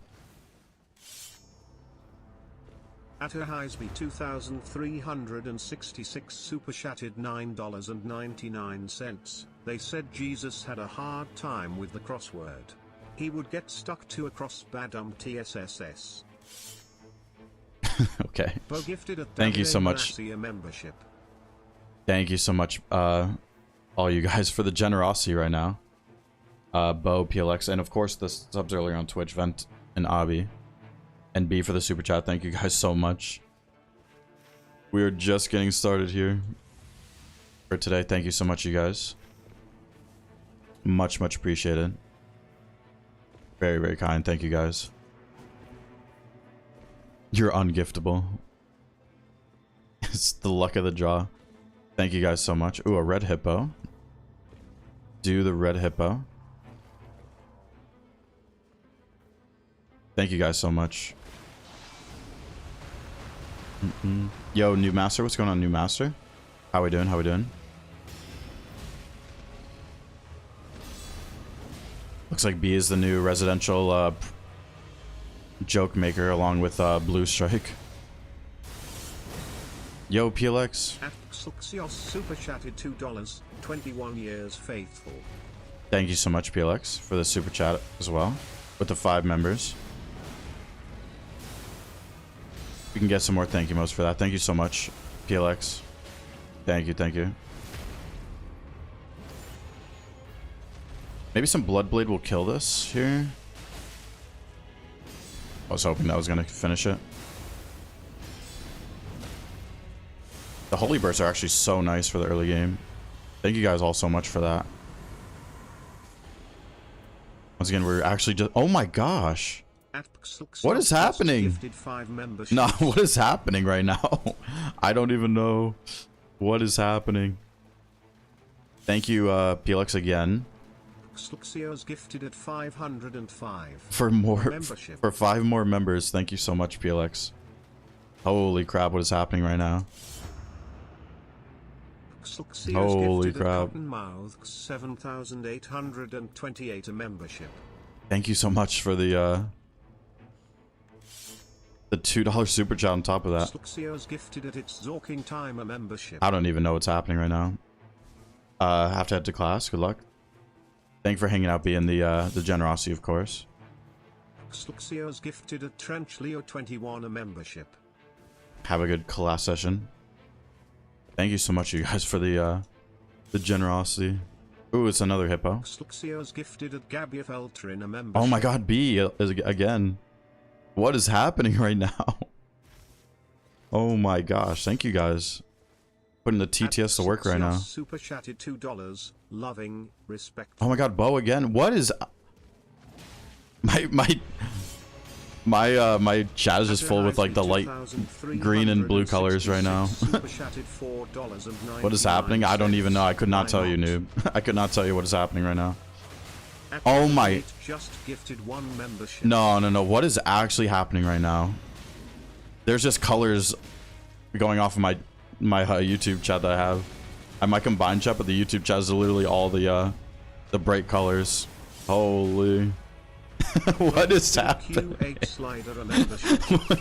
At Heisby 2,366 super chatted $9.99. They said Jesus had a hard time with the crossword. He would get stuck to a crossbadum TSSS. Okay. Bo gifted at Thank you so much. Membership. Thank you so much, all you guys, for the generosity right now. Bo, PLX, and of course the subs earlier on Twitch, Vent and Abi. And B for the super chat. Thank you guys so much. We are just getting started here for today. Thank you so much, you guys. Much appreciated. Very, very kind. Thank you, guys. You're ungiftable. It's the luck of the draw. Thank you guys so much. Ooh, a red hippo. Do the red hippo. Thank you guys so much. Yo, new master. What's going on, new master? How we doing? How we doing? Looks like B is the new residential joke maker along with Blue Strike. Yo, PLX. Suxios super chatted $2. 21 years faithful. Thank you so much, PLX, for the super chat as well. With the 5 members. We can get some more thank you modes for that. Thank you so much, PLX. Thank you, thank you. Maybe some Bloodblade will kill this here. I was hoping that was going to finish it. The Holy Bursts are actually so nice for the early game. Thank you guys all so much for that. Once again, we're actually just... Oh my gosh. What is happening? No, what is happening right now? I don't even know what is happening. Thank you, PLX again. Sluxio's gifted at 505 for more membership. For 5 more members. Thank you so much, PLX. Holy crap, what is happening right now? Sluxio's holy gifted crap. at Cottonmouth 7,828 a membership. Thank you so much for the $2 super chat on top of that. Sluxio's gifted at its Zorking Time a membership. I don't even know what's happening right now. Have to head to class. Good luck. Thank you for hanging out, being the generosity, of course. Sluxio's gifted at Trench Leo 21 a membership. Have a good class session. Thank you so much, you guys, for the generosity. Ooh, it's another hippo. Sluxio's gifted at Gabia Feltrin a membership. Oh my god, B is again. What is happening right now? Oh my gosh, thank you guys. Putting the TTS to work right now. Super chatted $2. Loving, respect. Oh my god, Bo again. What is my chat is just full with like the light green and blue colors right now. What is happening? I don't even know. I could not tell you, noob. I could not tell you what is happening right now. Oh my. Just gifted 1 membership. No. What is actually happening right now? There's just colors going off of my YouTube chat that I have. My combined chat, but the YouTube chat is literally all the bright colors. Holy. What is happening? What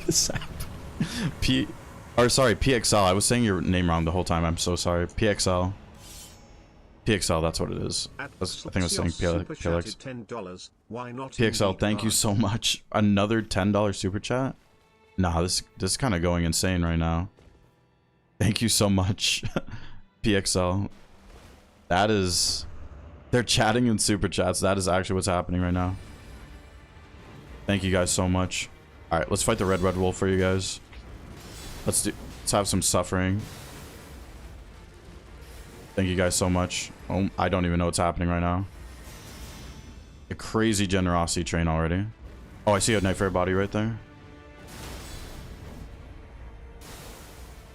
is happening? PXL. I was saying your name wrong the whole time. I'm so sorry. PXL. PXL, that's what it is. I think I was saying PLX. PXL, thank you so much. Another $10 super chat? Nah, this is kind of going insane right now. Thank you so much, PXL. That is... They're chatting in super chats. That is actually what's happening right now. Thank you guys so much. Alright, let's fight the red wolf for you guys. Let's have some suffering. Thank you guys so much. Oh, I don't even know what's happening right now. A crazy generosity train already. Oh, I see a Nightfare body right there.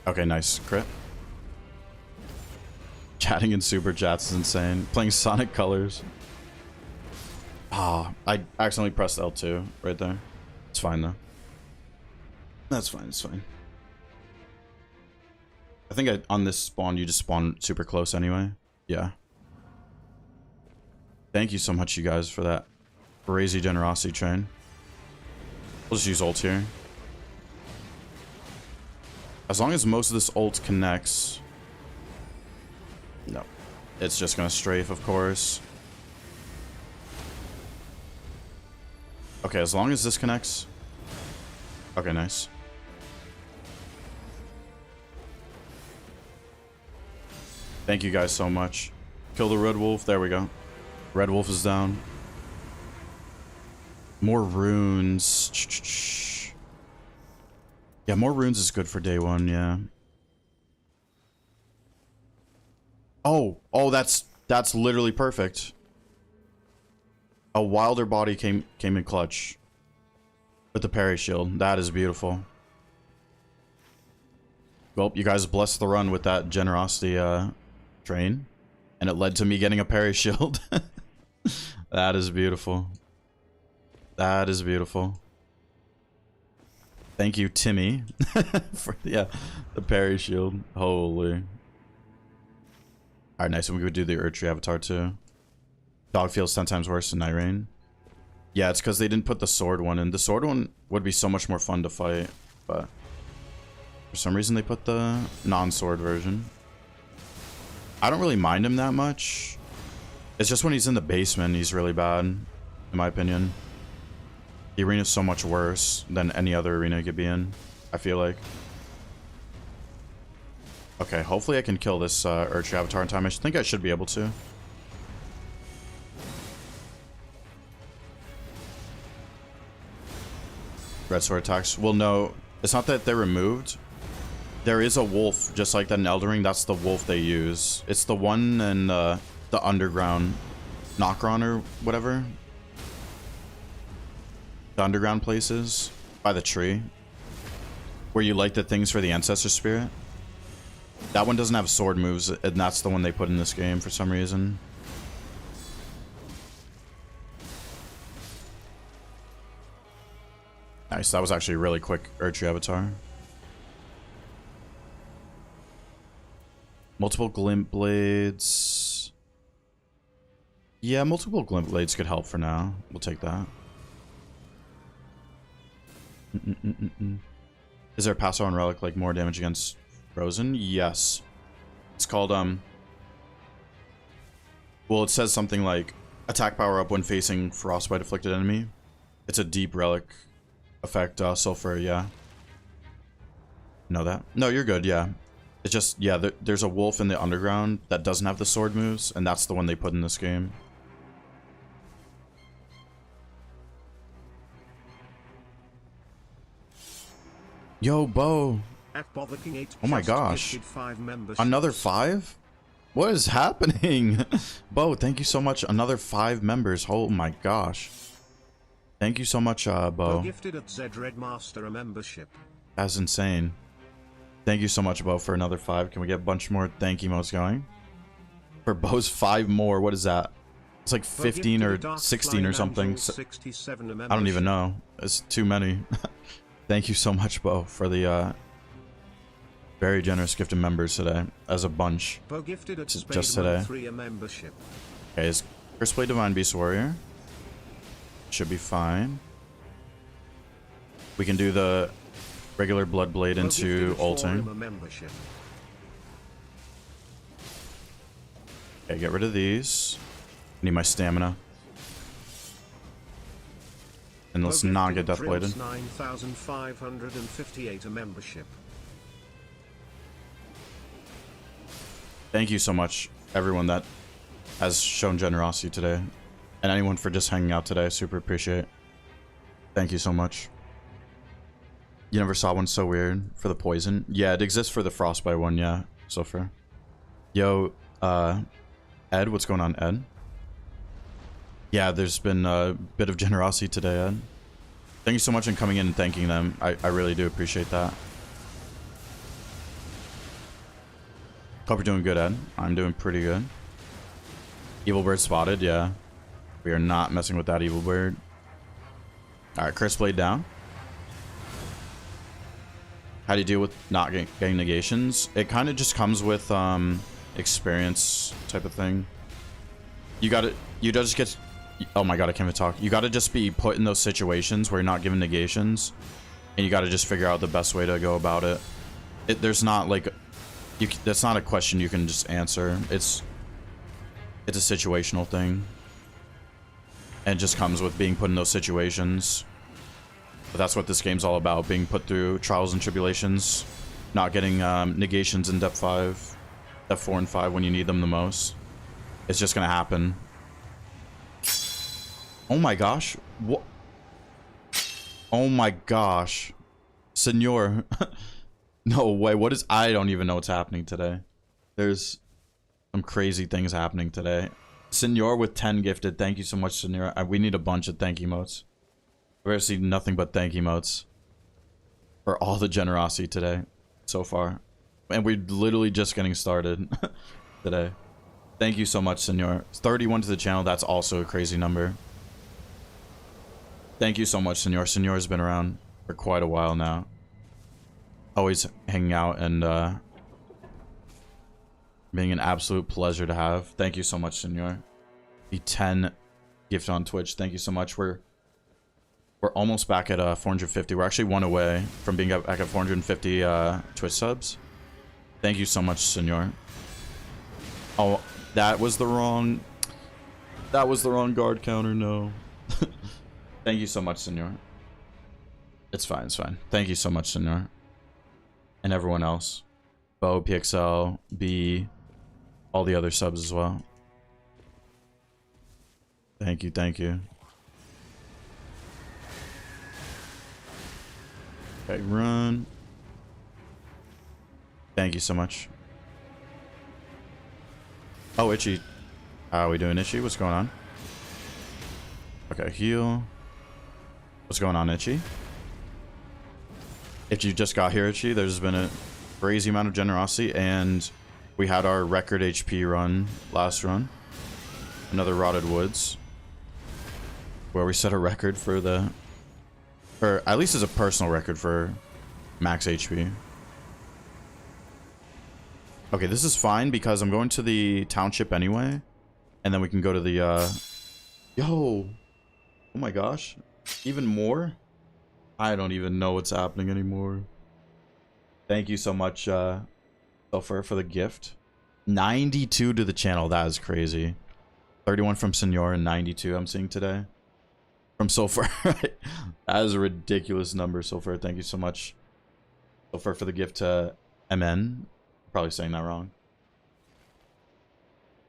Okay, nice. Crit. Chatting in super chats is insane. Playing Sonic Colors. Ah, I accidentally pressed L2 right there. It's fine though. That's fine, it's fine. I think on this spawn, you just spawn super close anyway. Yeah. Thank you so much, you guys, for that crazy generosity train. We'll just use ult here. As long as most of this ult connects... No. It's just gonna strafe, of course. Okay, as long as this connects... Okay, nice. Thank you guys so much. Kill the red wolf. There we go. Red wolf is down. More runes. Yeah, more runes is good for day 1, yeah. Oh, that's literally perfect. A wilder body came in clutch with the parry shield. That is beautiful. Well, you guys blessed the run with that generosity train. And it led to me getting a parry shield. That is beautiful. That is beautiful. Thank you, Timmy, for the parry shield. Holy. Alright, nice. And we would do the Erdtree avatar too. Dog feels 10 times worse than Night Rain. Yeah, it's because they didn't put the sword one in. The sword one would be so much more fun to fight, but for some reason they put the non-sword version. I don't really mind him that much. It's just when he's in the basement, he's really bad, in my opinion. The arena's so much worse than any other arena he could be in, I feel like. Okay, hopefully I can kill this Erdtree avatar in time. I think I should be able to. Red sword attacks. Well, no, it's not that they're removed. There is a wolf, just like that in Elden Ring. That's the wolf they use. It's the one in the underground Nokron or whatever. The underground places by the tree. Where you light the things for the Ancestor Spirit. That one doesn't have sword moves, and that's the one they put in this game for some reason. Nice, that was actually a really quick Erdtree avatar. Multiple glint blades. Yeah, multiple glint blades could help for now. We'll take that. Is there a pass on relic like more damage against frozen? Yes. It's called well, it says something like attack power up when facing frostbite afflicted enemy. It's a deep relic effect, sulfur, yeah. Know that? No, you're good, yeah. It's just, yeah, there's a wolf in the underground that doesn't have the sword moves, and that's the one they put in this game. Yo, Bo. Oh my gosh. Another 5? What is happening? Bo, thank you so much. Another 5 members. Oh my gosh. Thank you so much, Bo. Gifted at Zed Master a membership. That's insane. Thank you so much, Bo, for another 5. Can we get a bunch more thank you emotes going? For Bo's 5 more, what is that? It's like 15 or 16 or something. I don't even know. It's too many. Thank you so much, Bo, for the very generous gift of members today. As a bunch. Bo gifted at just today. A membership. Okay, is Curseblade Divine Beast Warrior. Should be fine. We can do the regular Bloodblade into ulting. Okay, get rid of these. Need my stamina. And let's not get Deathbladed. 9,558 a membership. Thank you so much, everyone that has shown generosity today. And anyone for just hanging out today. I super appreciate. Thank you so much. You never saw one so weird for the poison? Yeah, it exists for the frostbite one, yeah. So far. Yo, Ed, what's going on, Ed? Yeah, there's been a bit of generosity today, Ed. Thank you so much for coming in and thanking them. I really do appreciate that. Hope you're doing good, Ed. I'm doing pretty good. Evil Bird spotted, yeah. We are not messing with that Evil Bird. Alright, Curse Blade down. How do you deal with not getting negations? It kind of just comes with experience type of thing. You just get, oh my god, I can't even talk. You gotta just be put in those situations where you're not given negations, and you gotta just figure out the best way to go about it. There's not like, that's not a question you can just answer. It's a situational thing. And it just comes with being put in those situations. But that's what this game's all about, being put through trials and tribulations, not getting negations in Depth 5, Depth 4 and 5 when you need them the most. It's just gonna happen. Oh my gosh. What? Oh my gosh. Senor. No way. What is... I don't even know what's happening today. There's some crazy things happening today. Senor with 10 gifted. Thank you so much, Senor. We need a bunch of thank emotes. We're gonna see nothing but thank emotes for all the generosity today so far. And we're literally just getting started today. Thank you so much, Senor. 31 to the channel. That's also a crazy number. Thank you so much, Senor. Senor's been around for quite a while now. Always hanging out and being an absolute pleasure to have. Thank you so much, Senor. The 10 gift on Twitch. Thank you so much. We're almost back at 450. We're actually one away from being back at 450 Twitch subs. Thank you so much, Senor. Oh, that was the wrong guard counter. No. Thank you so much, Senor. It's fine, it's fine. Thank you so much, Senor. And everyone else. Bo, PXL, B, all the other subs as well. Thank you, thank you. Okay, run. Thank you so much. Oh, Itchy. How are we doing, Itchy? What's going on? Okay, heal. What's going on, Itchy? If you just got here, Itchy, there's been a crazy amount of generosity, and we had our record HP run last run. Another Rotted Woods, where we set a record for the... or at least as a personal record for max HP. Okay, this is fine because I'm going to the township anyway. And then we can go to the, Yo! Oh my gosh. Even more? I don't even know what's happening anymore. Thank you so much, Sulfur, for the gift. 92 to the channel. That is crazy. 31 from Senor and 92 I'm seeing today. From Sulfur. That is a ridiculous number, Sulfur. Thank you so much, Sulfur, for the gift to MN. Probably saying that wrong.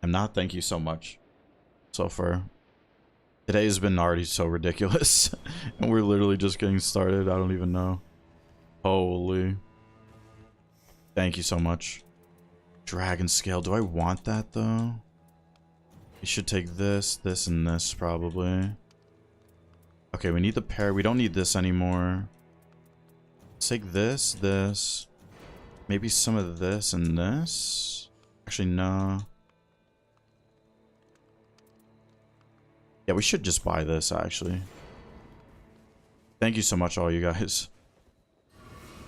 I'm not. Thank you so much, Sulfur. Today has been already so ridiculous. And we're literally just getting started. I don't even know. Holy. Thank you so much. Dragon Scale. Do I want that, though? We should take this, this, and this, probably. Okay, we need the pair. We don't need this anymore. Let's take this, this. Maybe some of this and this. Actually, no. Yeah, we should just buy this, actually. Thank you so much, all you guys.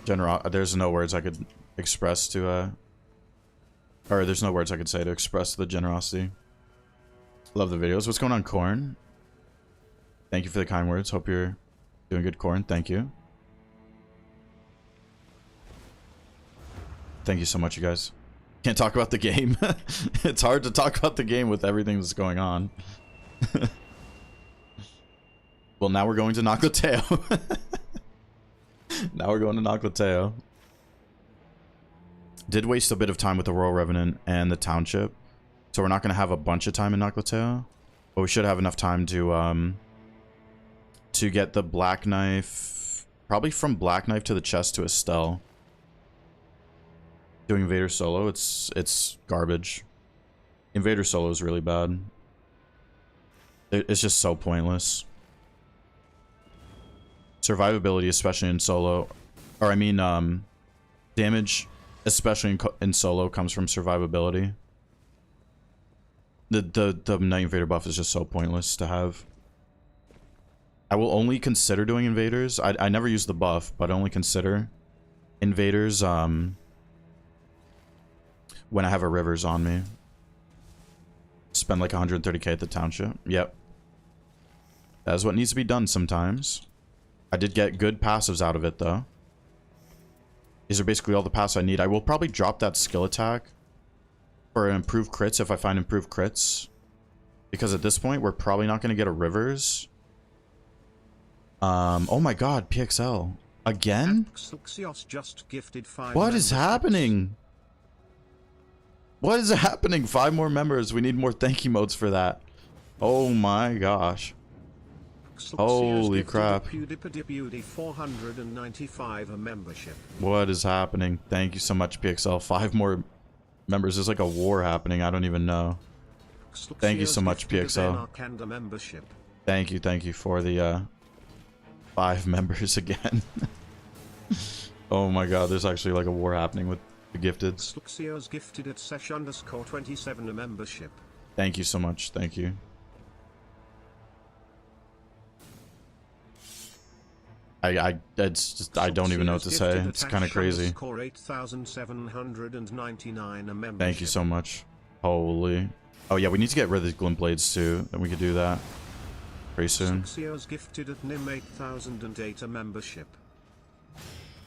There's no words I could express to, or there's no words I could say to express the generosity. Love the videos. What's going on, Corn? Thank you for the kind words. Hope you're doing good, Corn. Thank you. Thank you so much, you guys. Can't talk about the game. It's hard to talk about the game with everything that's going on. Well, now we're going to Noclateo. Now we're going to Noclateo. Did waste a bit of time with the Royal Revenant and the Township. So we're not going to have a bunch of time in Noclateo. But we should have enough time to get the Black Knife. Probably from Black Knife to the chest to Estelle. Doing Invader solo, it's garbage. Invader solo is really bad. It's just so pointless. Survivability, especially in solo, or I mean, damage, especially in solo, comes from survivability. The Night Invader buff is just so pointless to have. I will only consider doing invaders. I never use the buff, but I only consider invaders when I have a Rivers on me. Spend like 130k at the township. Yep. That is what needs to be done sometimes. I did get good passives out of it, though. These are basically all the passives I need. I will probably drop that skill attack for improved crits if I find improved crits. Because at this point, we're probably not going to get a Rivers. Oh my god, PXL. Again? Just gifted 5 what is happening? What is happening? 5 more members. We need more thank you modes for that. Oh my gosh. Holy crap. 495 a membership. What is happening? Thank you so much, PXL. 5 more members. There's like a war happening. I don't even know. Thank you so much, PXL. Thank you for the 5 members again. Oh my god, there's actually like a war happening with The gifted. Sluxio's gifted at sesh_27 a membership. Thank you so much. Thank you. It's just, I don't even know what to say. It's kind of crazy. Thank you so much. Holy. Oh yeah, we need to get rid of these glint blades too. Then we could do that pretty soon. Sluxio's gifted at Nim 8008 a membership.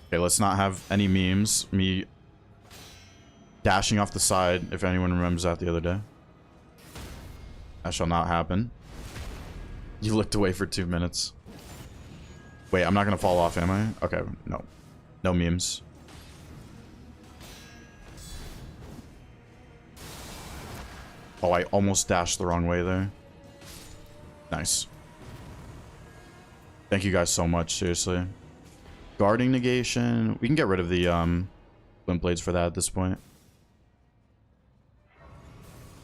Okay, let's not have any memes. Me dashing off the side, if anyone remembers that the other day. That shall not happen. You looked away for 2 minutes. Wait, I'm not gonna fall off, am I? Okay, no. No memes. Oh, I almost dashed the wrong way there. Nice. Thank you guys so much, seriously. Guarding negation. We can get rid of the glint blades for that at this point.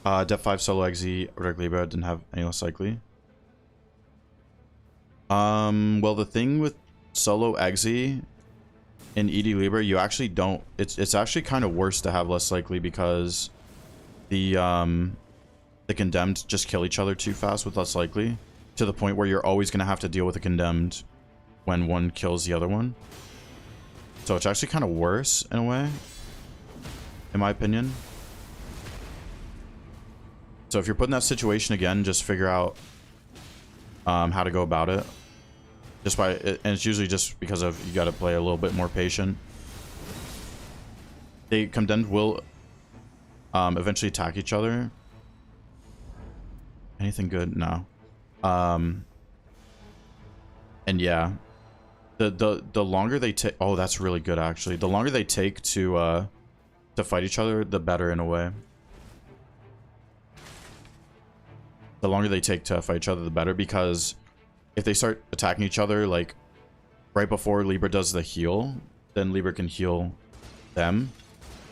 Depth 5 solo Exe, Riddick Libra didn't have any less likely. Well, the thing with solo Exe in ED Libra, you actually don't. It's actually kind of worse to have less likely because the condemned just kill each other too fast with less likely, to the point where you're always gonna have to deal with a condemned when one kills the other one. So it's actually kind of worse in a way, in my opinion. So if you're put in that situation again, just figure out how to go about it. Just by it, and it's usually just because of you got to play a little bit more patient. They condemned will eventually attack each other. Anything good? No. And yeah, the longer they take. Oh, that's really good actually. The longer they take to fight each other, the better in a way. The longer they take to fight each other, the better, because if they start attacking each other like right before Libra does the heal, then Libra can heal them,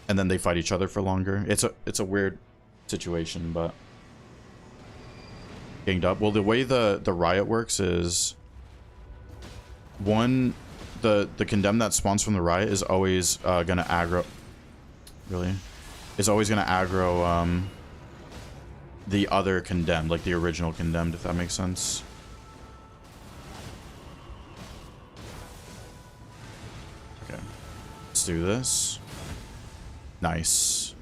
and then they fight each other for longer. It's a weird situation, but ganged up. Well, the way the riot works is one, the condemned that spawns from the riot is always gonna aggro. Really, is always gonna aggro the other condemned, like the original condemned, if that makes sense. Okay, let's do this. Nice.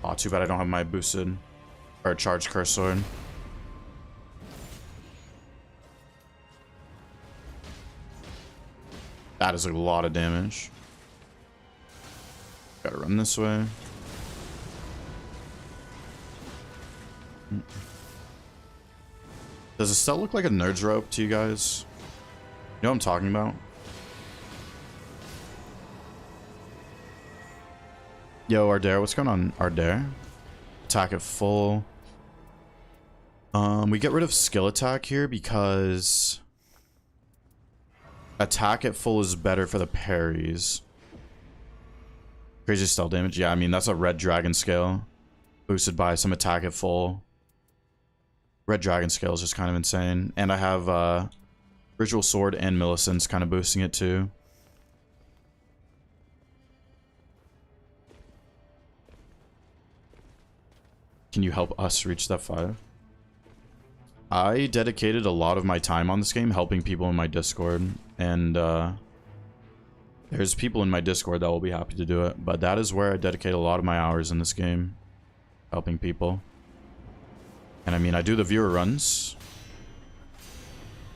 Oh, too bad I don't have my boosted or charged curse sword. That is a lot of damage. Gotta run this way. Does Estelle look like a nerd's rope to you guys? You know what I'm talking about? Yo, Ardare, what's going on, Ardare? Attack at full. We get rid of skill attack here because attack at full is better for the parries. Crazy stealth damage. Yeah, I mean, that's a red dragon scale boosted by some attack at full. Red dragon scale is just kind of insane. And I have Ritual Sword and Millicent's kind of boosting it too. Can you help us reach step 5? I dedicated a lot of my time on this game helping people in my Discord, and there's people in my Discord that will be happy to do it, but that is where I dedicate a lot of my hours in this game, helping people. And I mean, I do the viewer runs.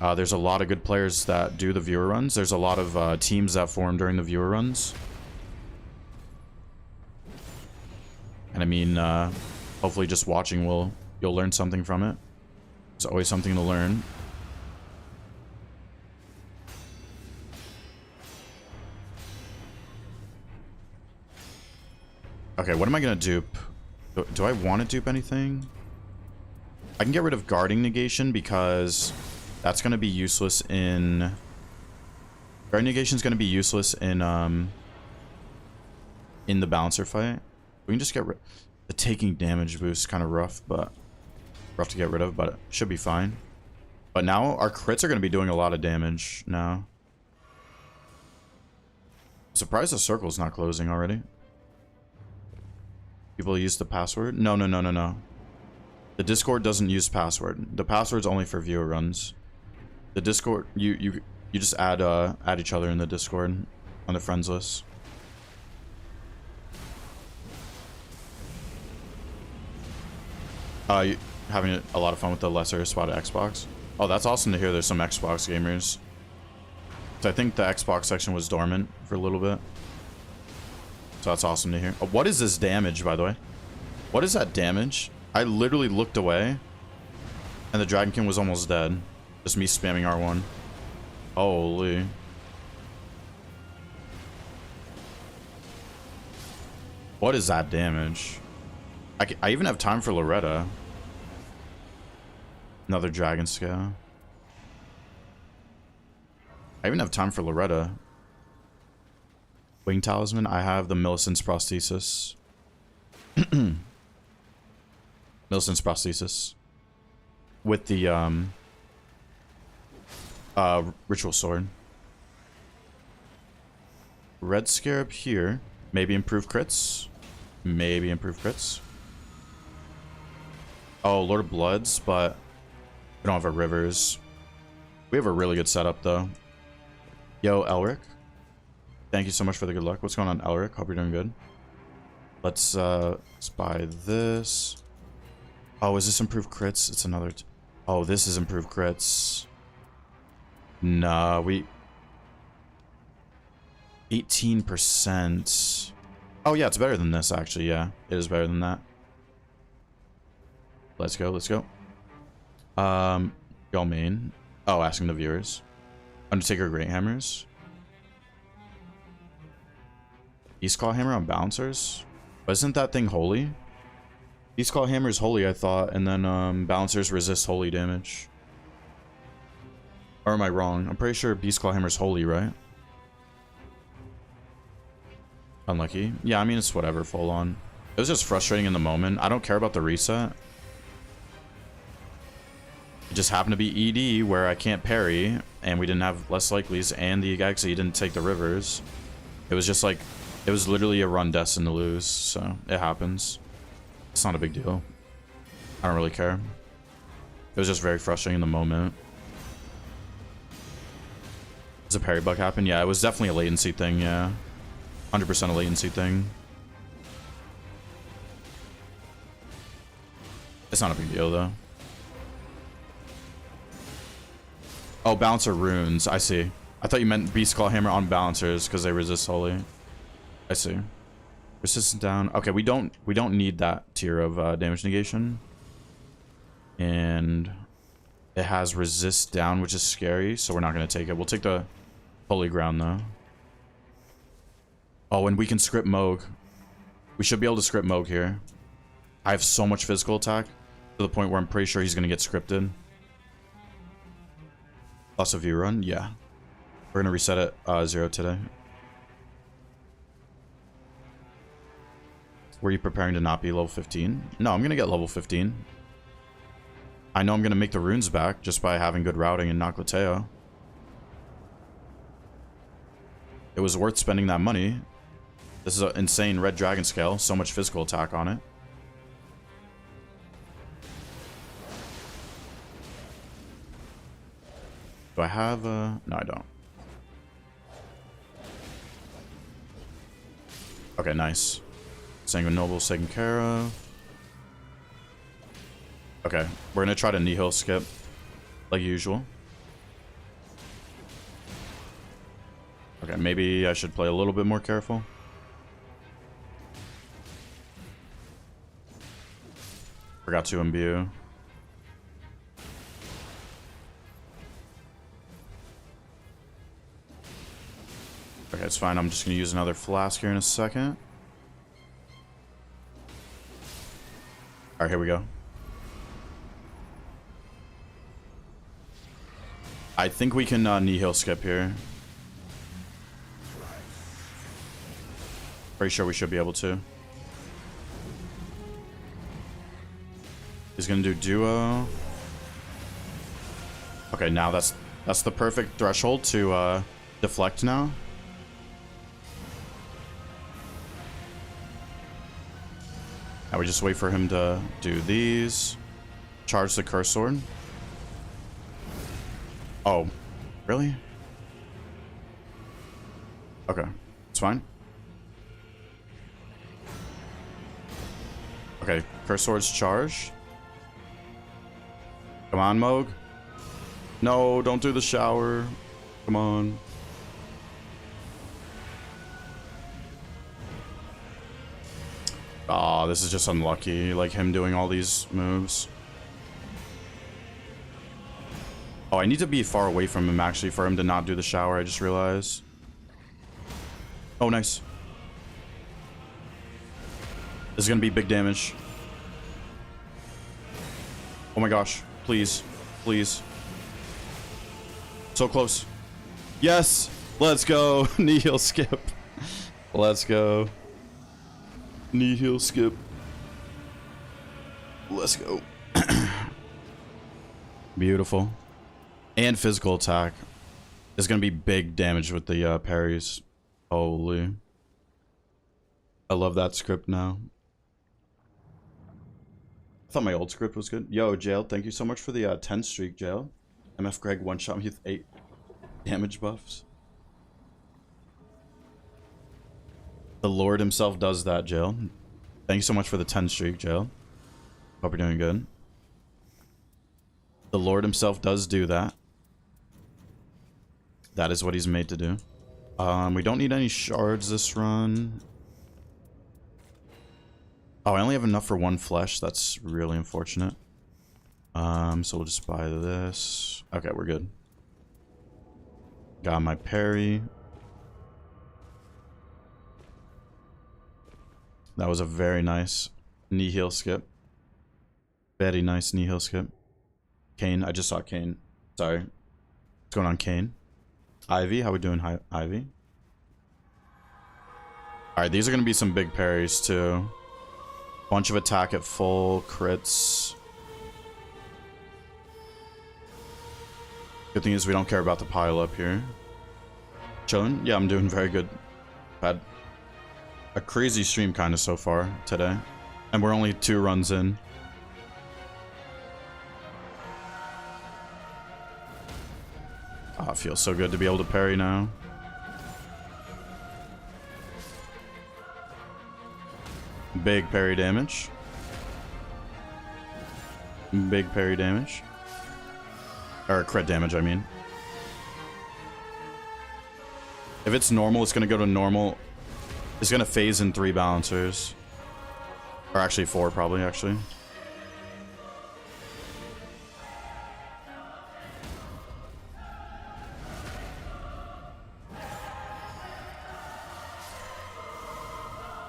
There's a lot of good players that do the viewer runs. There's a lot of teams that form during the viewer runs. And I mean, hopefully just watching you'll learn something from it. There's always something to learn. Okay, what am I gonna dupe? Do I want to dupe anything? I can get rid of guarding negation because that's gonna be useless in... Guarding negation is gonna be useless in the balancer fight. We can just get rid... The taking damage boost is kind of rough, but... Rough to get rid of, but it should be fine. But now our crits are going to be doing a lot of damage now. Surprised the circle's not closing already. People use the password? No, no, no, no, no. The Discord doesn't use password. The password's only for viewer runs. The Discord, you just add each other in the Discord on the friends list. You having a lot of fun with the lesser spotted Xbox? Oh, that's awesome to hear. There's some Xbox gamers. So I think the Xbox section was dormant for a little bit. So that's awesome to hear. Oh, what is this damage, by the way? What is that damage? I literally looked away, and the Dragon King was almost dead. Just me spamming R1. Holy. What is that damage? I even have time for Loretta. Another Dragon Scale. I even have time for Loretta. Wing Talisman. I have the Millicent's Prosthesis. Millicent's Prosthesis. With the, Ritual Sword. Red Scarab here. Maybe improve crits. Maybe improve crits. Oh, Lord of Bloods, but we don't have our rivers. We have a really good setup, though. Yo, Elric. Thank you so much for the good luck. What's going on, Elric? Hope you're doing good. Let's buy this. Oh, is this improved crits? It's another... Oh, this is improved crits. Nah, we... 18%. Oh, yeah, it's better than this, actually. Yeah, it is better than that. Let's go, let's go. Go main. Oh, asking the viewers. Undertaker Great Hammers. Beastclaw Hammer on balancers? Wasn't that thing holy? Beastclaw Hammer is holy, I thought, and then balancers resist holy damage. Or am I wrong? I'm pretty sure Beastclaw Hammer is holy, right? Unlucky. Yeah, I mean, it's whatever, full on. It was just frustrating in the moment. I don't care about the reset. It just happened to be ED where I can't parry, and we didn't have less likelies, and the Galaxy didn't take the rivers. It was just like, it was literally a run destined to lose, so it happens. It's not a big deal. I don't really care. It was just very frustrating in the moment. Does a parry bug happen? Yeah, it was definitely a latency thing, yeah. 100% a latency thing. It's not a big deal, though. Oh, balancer runes. I see. I thought you meant Beastclaw Hammer on balancers because they resist holy. I see. Resistance down. Okay, we don't need that tier of damage negation. And it has resist down, which is scary, so we're not going to take it. We'll take the holy ground, though. Oh, and we can script Moog. We should be able to script Moog here. I have so much physical attack to the point where I'm pretty sure he's going to get scripted. Plus a view run? Yeah. We're going to reset at 0 today. Were you preparing to not be level 15? No, I'm going to get level 15. I know I'm going to make the runes back just by having good routing in Noclateo. It was worth spending that money. This is an insane red dragon scale. So much physical attack on it. Do I have a... No, I don't. Okay, nice. Sanguine Noble's taken care of. Okay, we're gonna try to Nihil skip, like usual. Okay, maybe I should play a little bit more careful. Forgot to imbue. Okay, it's fine. I'm just gonna use another flask here in a second. Alright, here we go. I think we can Nihil skip here. Pretty sure we should be able to. He's gonna do duo. Okay, now that's the perfect threshold to deflect now. Now we just wait for him to do these. Charge the curse sword. Oh, really? Okay, it's fine. Okay, curse sword's charged. Come on, Moog. No, don't do the shower. Come on. Oh, this is just unlucky, like him doing all these moves. Oh, I need to be far away from him, actually, for him to not do the shower, I just realized. Oh, nice. This is gonna be big damage. Oh my gosh. Please. Please. So close. Yes! Let's go! Knee heel skip. Let's go. Knee heel skip. Let's go. Beautiful. And physical attack. There's gonna be big damage with the parries. Holy. I love that script now. I thought my old script was good. Yo, Jail, thank you so much for the 10 streak, Jail. MF Greg one-shot me with 8 damage buffs. The Lord himself does that, Jail. Thank you so much for the 10 streak, Jail. Hope you're doing good. The Lord himself does do that. That is what he's made to do. We don't need any shards this run. Oh, I only have enough for 1 flesh. That's really unfortunate. So we'll just buy this. Okay, we're good. Got my parry. That was a very nice knee heel skip. Very nice knee heel skip. Kane, I just saw Kane. Sorry. What's going on, Kane? Ivy, how we doing, Ivy? Alright, these are going to be some big parries, too. Bunch of attack at full, crits. Good thing is we don't care about the pile up here. Chillin'? Yeah, I'm doing very good. Had a crazy stream kind of so far today. And we're only 2 runs in. Oh, it feels so good to be able to parry now. Big parry damage. Big parry damage. Or crit damage, I mean. If it's normal, it's going to go to normal. It's going to phase in 3 balancers. Or actually 4, probably, actually.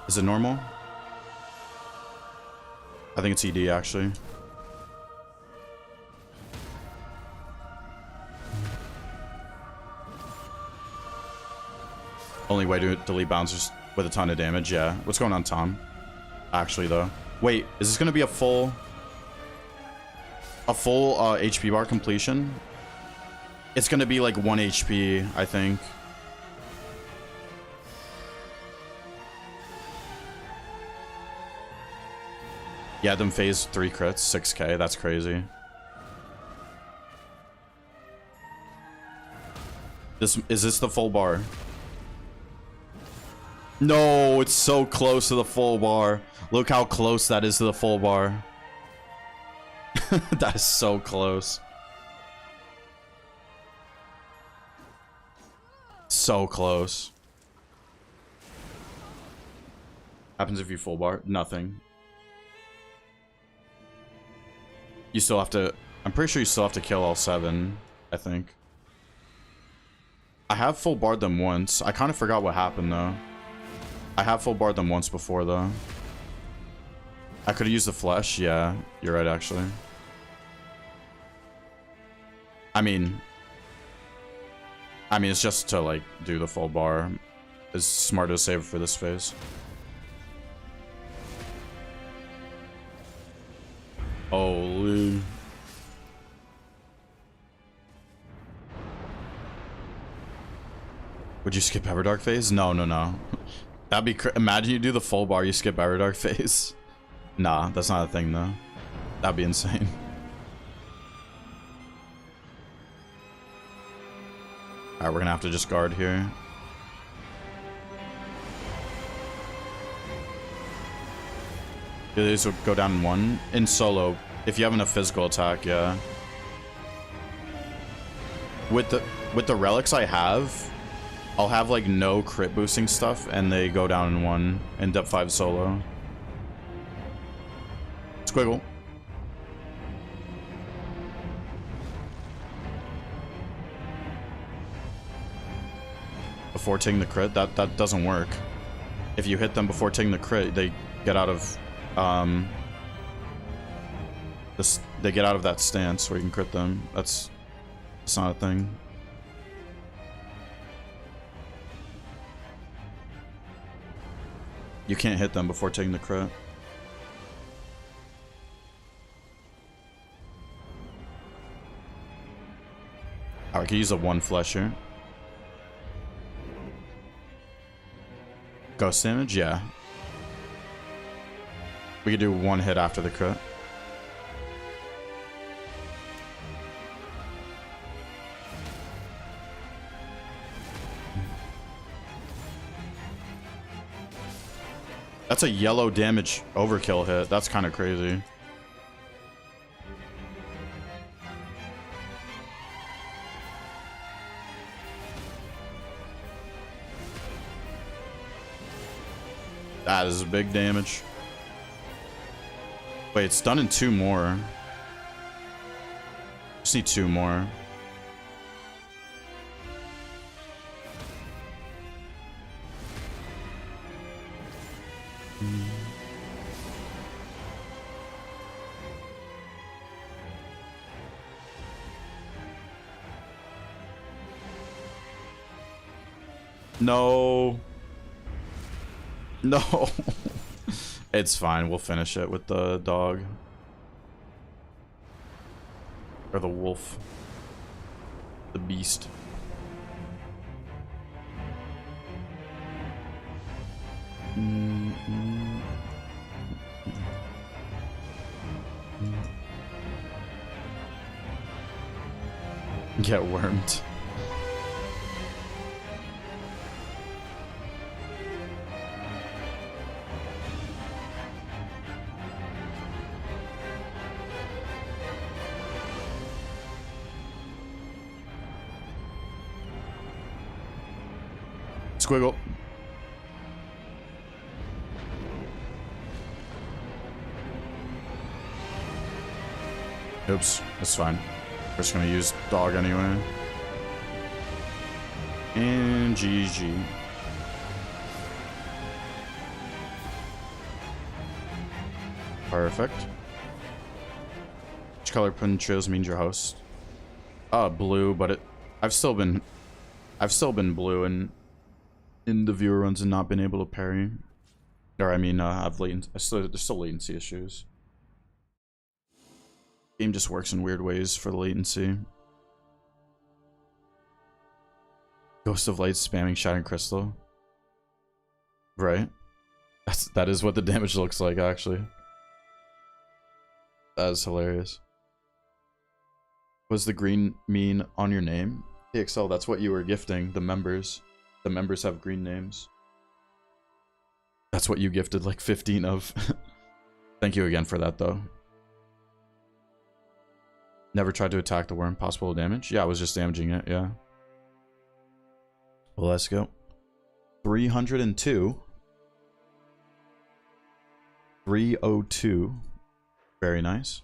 Is it normal? I think it's ED, actually. Only way to delete bouncers with a ton of damage, yeah. What's going on, Tom? Actually, though. Wait, is this going to be a full HP bar completion? It's going to be like 1 HP, I think. Yeah, them phase 3 crits, 6k, that's crazy. Is this the full bar? No, it's so close to the full bar. Look how close that is to the full bar. That is so close. So close. Happens if you full bar? Nothing. You still have to... I'm pretty sure you still have to kill all 7, I think. I have full barred them once. I kind of forgot what happened, though. I have full barred them once before, though. I could have used the flesh. Yeah, you're right, actually. I mean, it's just to, like, do the full bar. It's smart to save for this phase. Holy. Would you skip Everdark phase? No, no, no. That'd be imagine you do the full bar, you skip Everdark phase. Nah, that's not a thing though. That'd be insane. Alright, we're gonna have to just guard here. These will go down in one. In solo, if you have enough physical attack, yeah. With the relics I have, I'll have like no crit boosting stuff and they go down in one in depth 5 solo. Squiggle. Before taking the crit, that doesn't work. If you hit them before taking the crit, they get out of they get out of that stance where you can crit them. That's not a thing. You can't hit them before taking the crit. I could use a 1 flesh here. Ghost damage? Yeah. We could do 1 hit after the crit. That's a yellow damage overkill hit. That's kind of crazy. That is big damage. Wait, it's done in 2 more. Just need 2 more. No. No. It's fine. We'll finish it with the dog. Or the wolf. The beast. Get wormed. Squiggle. Oops, that's fine. We're just gonna use dog anyway. And GG. Perfect. Which color ponchos means your host? Blue, but I've still been blue in the viewer runs and not been able to parry. Or I mean, have latency. There's still latency issues. Game just works in weird ways for the latency. Ghost of Light spamming Shattering Crystal. Right? That is what the damage looks like, actually. That is hilarious. What does the green mean on your name? TXL, that's what you were gifting the members. The members have green names. That's what you gifted like 15 of. Thank you again for that, though. Never tried to attack the worm. Possible damage? Yeah, I was just damaging it, yeah. Well, let's go. 302. 302. Very nice.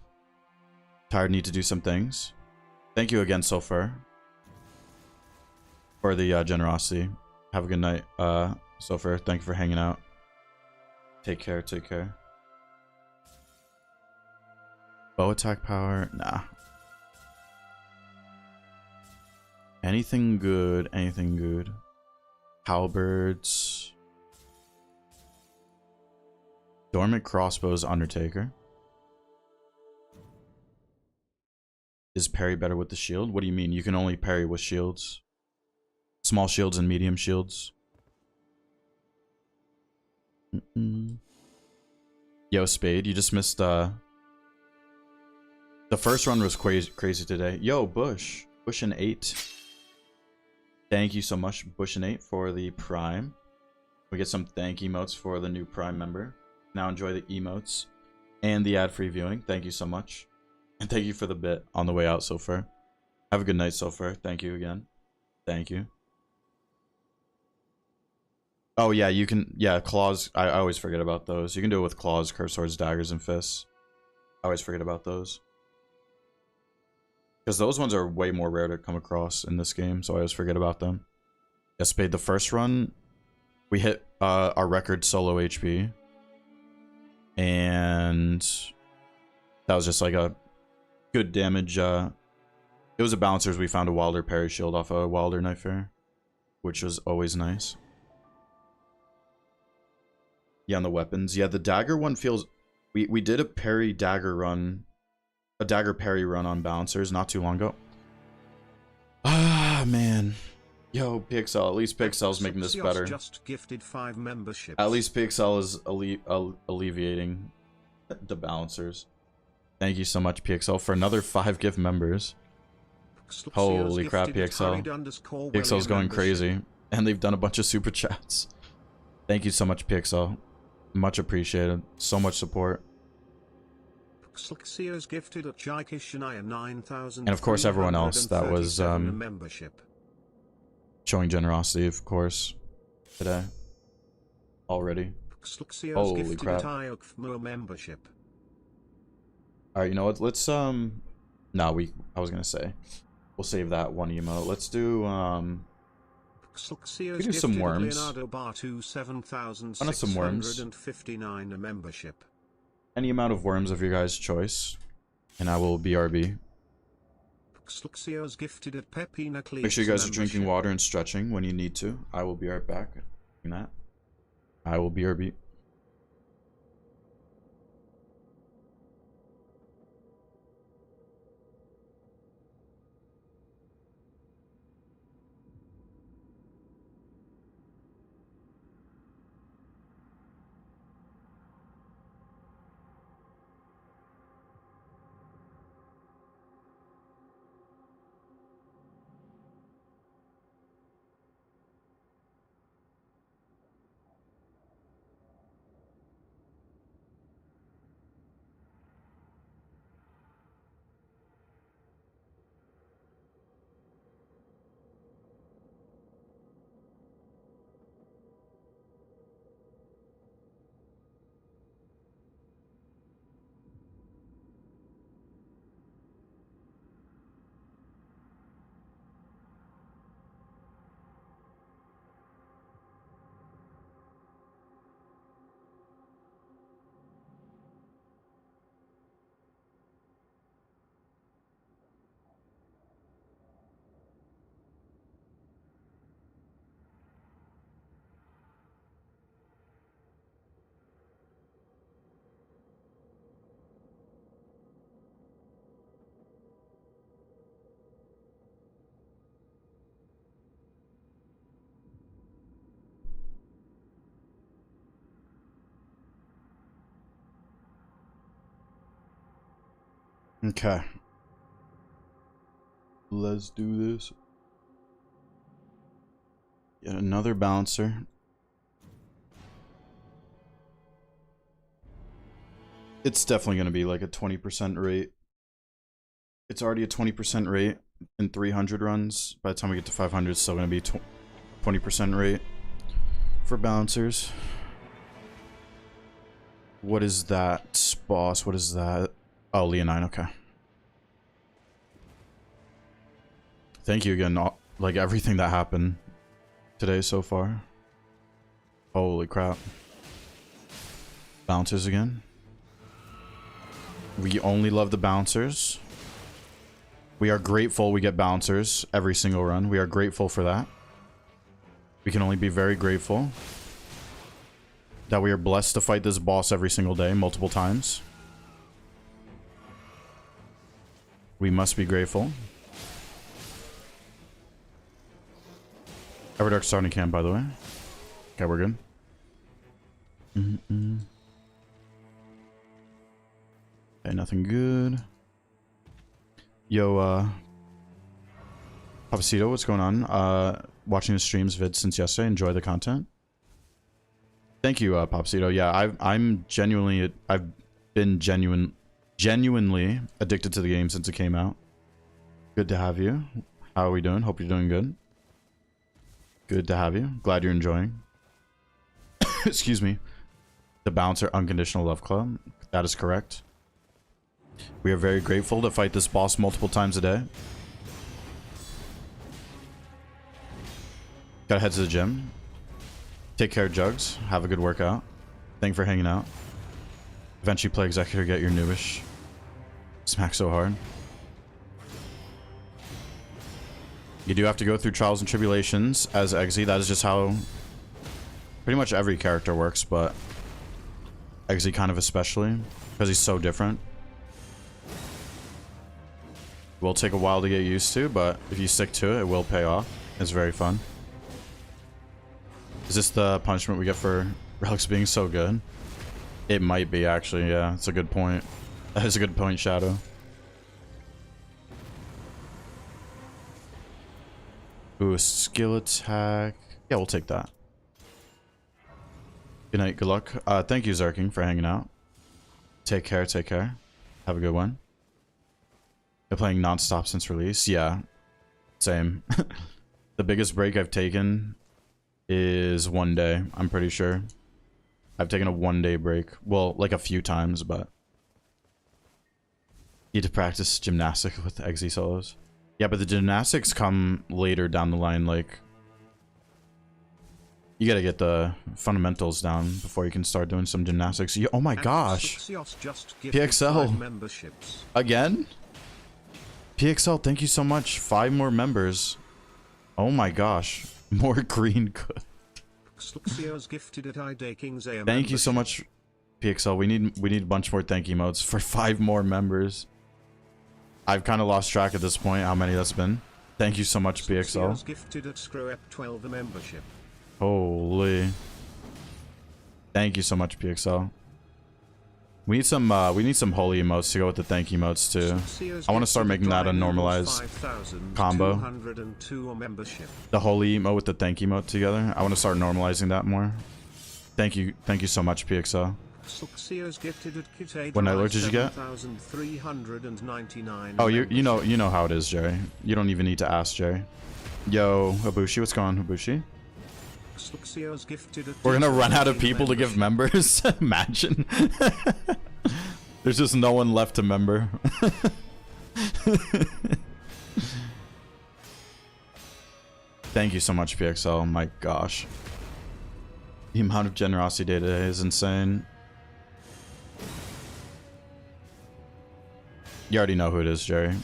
Tired, need to do some things. Thank you again, Sulfur, for the generosity. Have a good night, Sulfur. Thank you for hanging out. Take care, take care. Bow attack power? Nah. Anything good, anything good. Halberds. Dormant crossbows, Undertaker. Is parry better with the shield? What do you mean? You can only parry with shields. Small shields and medium shields. Yo, Spade, you just missed, the first run was crazy today. Yo, Bush. Bush and 8. Thank you so much, Bush and 8, for the Prime. We get some thank emotes for the new Prime member. Now enjoy the emotes and the ad-free viewing. Thank you so much. And thank you for the bit on the way out so far. Have a good night so far. Thank you again. Thank you. Oh, yeah, you can... Yeah, claws. I always forget about those. You can do it with claws, curved swords, daggers, and fists. I always forget about those. Because those ones are way more rare to come across in this game, so I always forget about them. Yeah, Spade, the first run, we hit our record solo HP. And that was just like a good damage. It was a Balancers. We found a Wilder parry shield off a Wilder Knife Fair, which was always nice. Yeah, on the weapons. Yeah, the dagger one feels... We did a parry dagger run, a dagger parry run on Balancers not too long ago. Ah, man. Yo, PXL. At least PXL's making this better. Just gifted 5 memberships. At least PXL is alleviating the Balancers. Thank you so much, PXL, for another 5 gift members. Holy crap, PXL. PXL's going crazy. And they've done a bunch of super chats. Thank you so much, PXL. Much appreciated. So much support. Gifted at and of course everyone else that was showing generosity, of course, today. Already. Holy crap. Alright, you know what? Let's I was gonna say we'll save that one emote. Let's do we do some worms. I want some worms. Any amount of worms of your guys' choice, and I will BRB. Make sure you guys are drinking water and stretching when you need to. I will be right back. That I will BRB. Okay. Let's do this. Yet another Balancer. It's definitely going to be like a 20% rate. It's already a 20% rate in 300 runs. By the time we get to 500, it's still going to be 20% rate for Balancers. What is that, boss? What is that? Oh, Leonine, okay. Thank you again, like everything that happened today so far. Holy crap. Bouncers again. We only love the Bouncers. We are grateful we get Bouncers every single run. We are grateful for that. We can only be very grateful that we are blessed to fight this boss every single day, multiple times. We must be grateful. Everdark starting camp, by the way. Okay, we're good. Okay, nothing good. Yo, Papacito, what's going on? Watching the streams vid since yesterday. Enjoy the content. Thank you, Papacito. Yeah, I've been genuinely addicted to the game since it came out. Good to have you. How are we doing? Hope you're doing good. Good to have you. Glad you're enjoying. Excuse me. The Bouncer Unconditional Love Club. That is correct. We are very grateful to fight this boss multiple times a day. Gotta head to the gym. Take care, Jugs. Have a good workout. Thank you for hanging out. Eventually play Executor, get your noobish. Smack so hard. You do have to go through trials and tribulations as Eggsy. That is just how pretty much every character works, but Eggsy kind of especially, because he's so different. It will take a while to get used to, but if you stick to it, it will pay off. It's very fun. Is this the punishment we get for Relics being so good? It might be, actually, yeah. It's a good point. That is a good point, Shadow. Ooh, a skill attack. Yeah, we'll take that. Good night, good luck. Thank you, Zerking, for hanging out. Take care, take care. Have a good one. Been playing non-stop since release? Yeah. Same. The biggest break I've taken is 1 day, I'm pretty sure. I've taken a 1 day break. Well, like a few times, but... Need to practice gymnastics with Eggsy solos. Yeah, but the gymnastics come later down the line, like... You gotta get the fundamentals down before you can start doing some gymnastics. Oh my gosh! PXL! Again? PXL, thank you so much. 5 more members. Oh my gosh. More green good. Thank you so much, PXL. We need a bunch more thank you emotes for 5 more members. I've kind of lost track at this point how many that's been. Thank you so much, PXL. Holy. Thank you so much, PXL. We need some holy emotes to go with the thank you emotes too. I want to start making that a normalized combo. The holy emote with the thank you emote together. I want to start normalizing that more. Thank you so much, PXL. What Night did you get? Oh, you know how it is, Jerry. You don't even need to ask, Jerry. Yo, Habushi, what's going on, Habushi? We're gonna run out of people to give members. Imagine. There's just no one left to member. Thank you so much, PXL. My gosh. The amount of generosity day today is insane. You already know who it is, Jerry.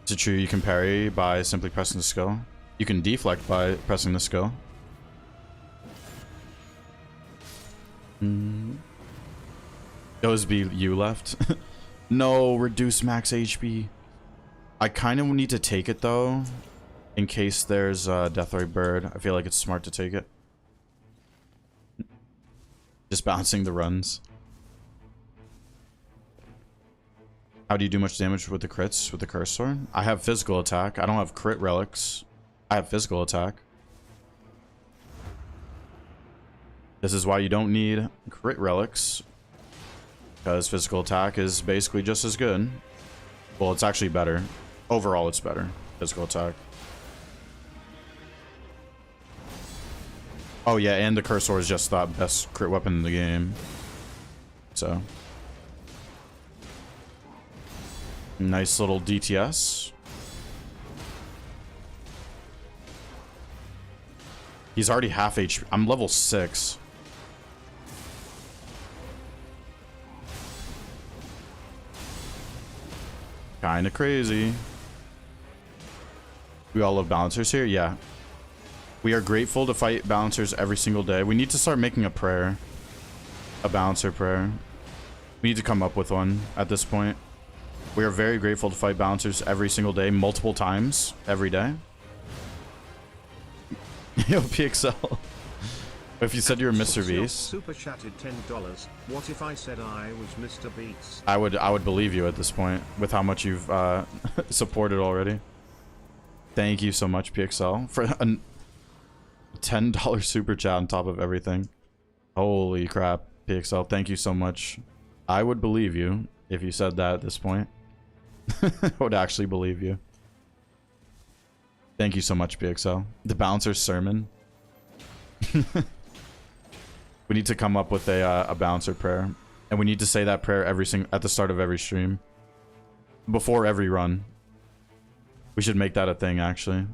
Is it true you can parry by simply pressing the skill? You can deflect by pressing the skill. Those be you left. No, reduce max HP. I kind of need to take it though, in case there's a Deathray Bird. I feel like it's smart to take it. Just bouncing the runs. How do you do much damage with the crits with the Curse Sword? I have physical attack. I don't have crit relics. I have physical attack. This is why you don't need crit relics, because physical attack is basically just as good. Well, it's actually better. Overall, it's better. Physical attack. Oh yeah, and the Curse Sword is just the best crit weapon in the game. So... Nice little DTS. He's already half HP. I'm level 6. Kinda crazy. We all love balancers here? Yeah. We are grateful to fight balancers every single day. We need to start making a prayer. A balancer prayer. We need to come up with one at this point. We are very grateful to fight balancers every single day, multiple times, every day. Yo, PXL. If you said you were Mr. Beast, Super chatted $10. What if I said I was Mr. Beast? I would believe you at this point with how much you've supported already. Thank you so much, PXL, for a $10 super chat on top of everything. Holy crap, PXL, thank you so much. I would believe you if you said that at this point. I would actually believe you. Thank you so much, PXL. The bouncer's sermon. We need to come up with a bouncer prayer, and we need to say that prayer at the start of every stream, before every run. We should make that a thing, actually.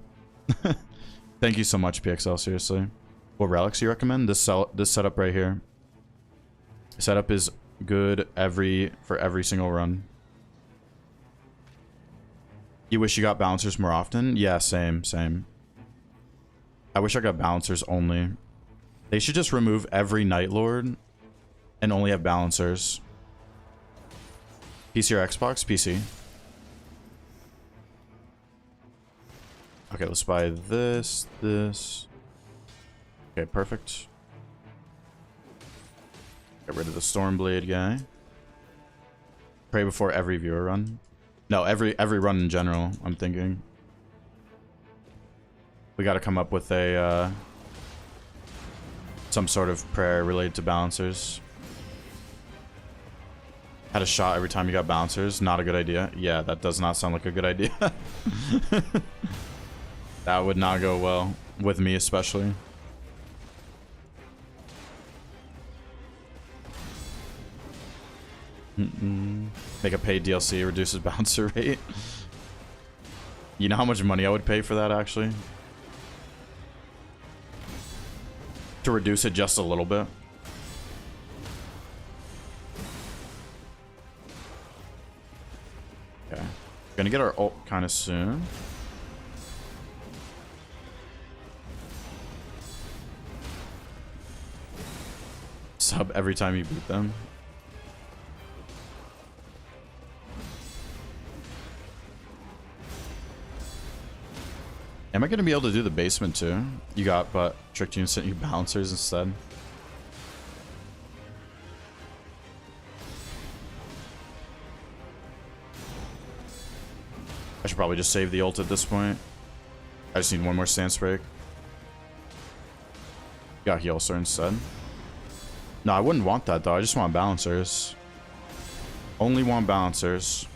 Thank you so much, PXL. Seriously, what relics you recommend? This setup right here. Setup is good for every single run. You wish you got bouncers more often? Yeah, same. I wish I got bouncers only. They should just remove every Night Lord and only have balancers. PC or Xbox? PC. Okay, let's buy this. Okay, perfect. Get rid of the Stormblade guy. Pray before every viewer run. No, every run in general, I'm thinking. We gotta come up with a some sort of prayer related to balancers. Had a shot every time you got bouncers. Not a good idea. Yeah, that does not sound like a good idea. That would not go well. With me especially. Make a paid DLC, reduces bouncer rate. You know how much money I would pay for that, actually? To reduce it just a little bit. Okay. Gonna get our ult kind of soon. Sub every time you beat them. Am I going to be able to do the basement too? You got, but tricked you and sent you bouncers instead. I should probably just save the ult at this point. I just need one more stance break. Got heal sir instead. No, I wouldn't want that though. I just want balancers. Only want balancers.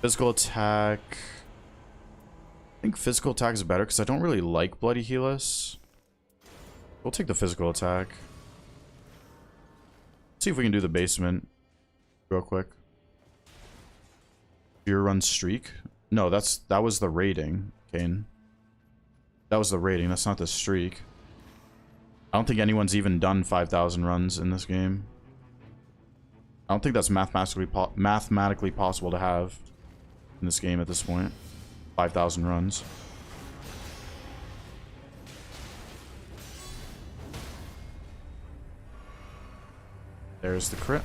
Physical attack. I think physical attack is better because I don't really like Bloody Healus. We'll take the physical attack. See if we can do the basement real quick. Fear run streak? No, that was the rating, Kane. That was the rating. That's not the streak. I don't think anyone's even done 5,000 runs in this game. I don't think that's mathematically possible to have in this game at this point. 5,000 runs. There's the crit.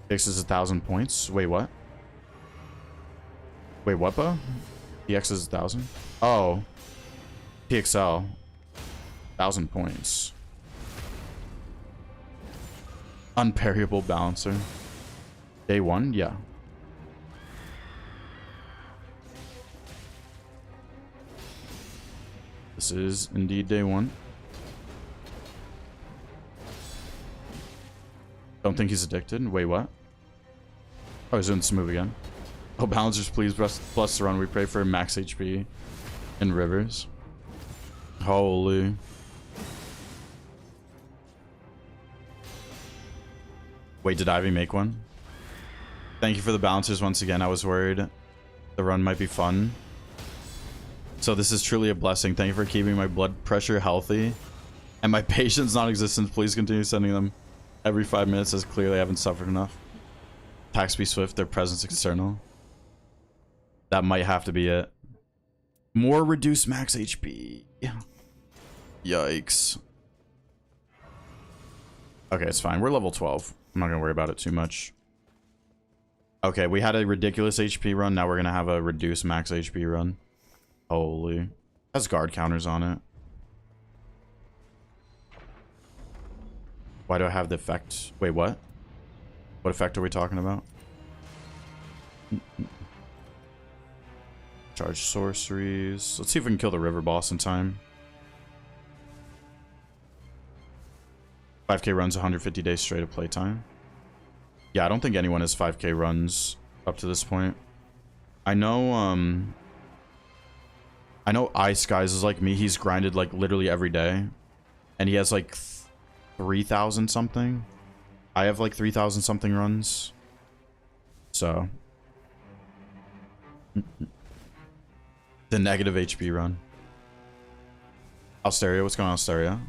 Fixes 1,000 points. Wait, what? Wait, what, Bo? PX is 1,000? Oh. PXL. 1,000 points. Unparryable balancer. Day 1? Yeah. This is indeed day 1. Don't think he's addicted. Wait, what? Oh, he's doing this move again. Oh, balancers, please bless the run. We pray for max HP in rivers. Holy. Wait, did Ivy make one? Thank you for the balancers once again. I was worried the run might be fun. So this is truly a blessing. Thank you for keeping my blood pressure healthy and my patience non-existent. Please continue sending them every 5 minutes, as clearly I haven't suffered enough. Attacks be swift, their presence external. That might have to be it. More reduced max HP. Yikes. Okay, it's fine. We're level 12. I'm not gonna worry about it too much. Okay, we had a ridiculous HP run. Now we're gonna have a reduced max HP run. Holy. Has guard counters on it. Why do I have the effect? Wait, what? What effect are we talking about? Charge sorceries. Let's see if we can kill the river boss in time. 5k runs 150 days straight of playtime. Yeah, I don't think anyone has 5k runs up to this point. I know Ice Guys is like me. He's grinded like literally every day. And he has like 3,000 something. I have like 3,000 something runs. So. The negative HP run. Alsteria, what's going on, Alsteria?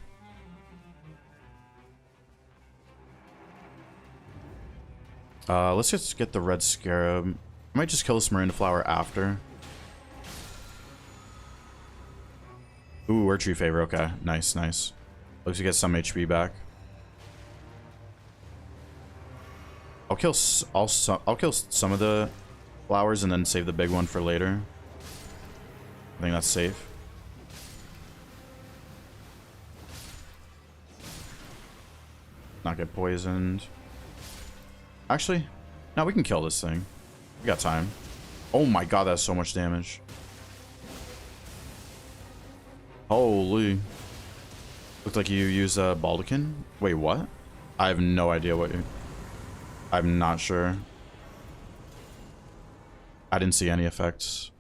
Let's just get the red scarab. I might just kill this Miranda flower after. Ooh, we're tree favor. Okay, nice, nice. Looks like we get some HP back. I'll kill some of the flowers and then save the big one for later. I think that's safe. Not get poisoned. Actually, no, we can kill this thing. We got time. Oh my god, that's so much damage. Holy. Looked like you use a Baldakin. Wait, what? I have no idea what you... I'm not sure. I didn't see any effects.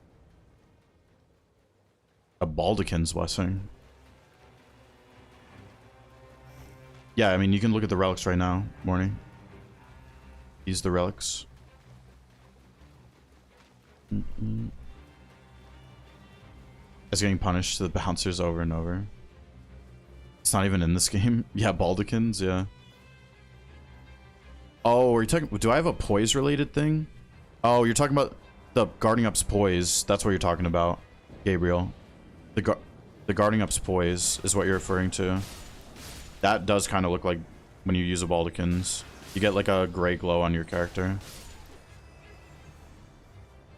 A Baldakin's blessing. Yeah, I mean, you can look at the relics right now, Morning. Use the relics. It's getting punished to the bouncers over and over. It's not even in this game. Yeah, Baldakins, yeah. Oh, are you talking... Do I have a poise related thing? Oh, you're talking about the guarding up's poise. That's what you're talking about, Gabriel. The guarding up's poise is what you're referring to. That does kind of look like when you use a Baldakins. You get like a gray glow on your character.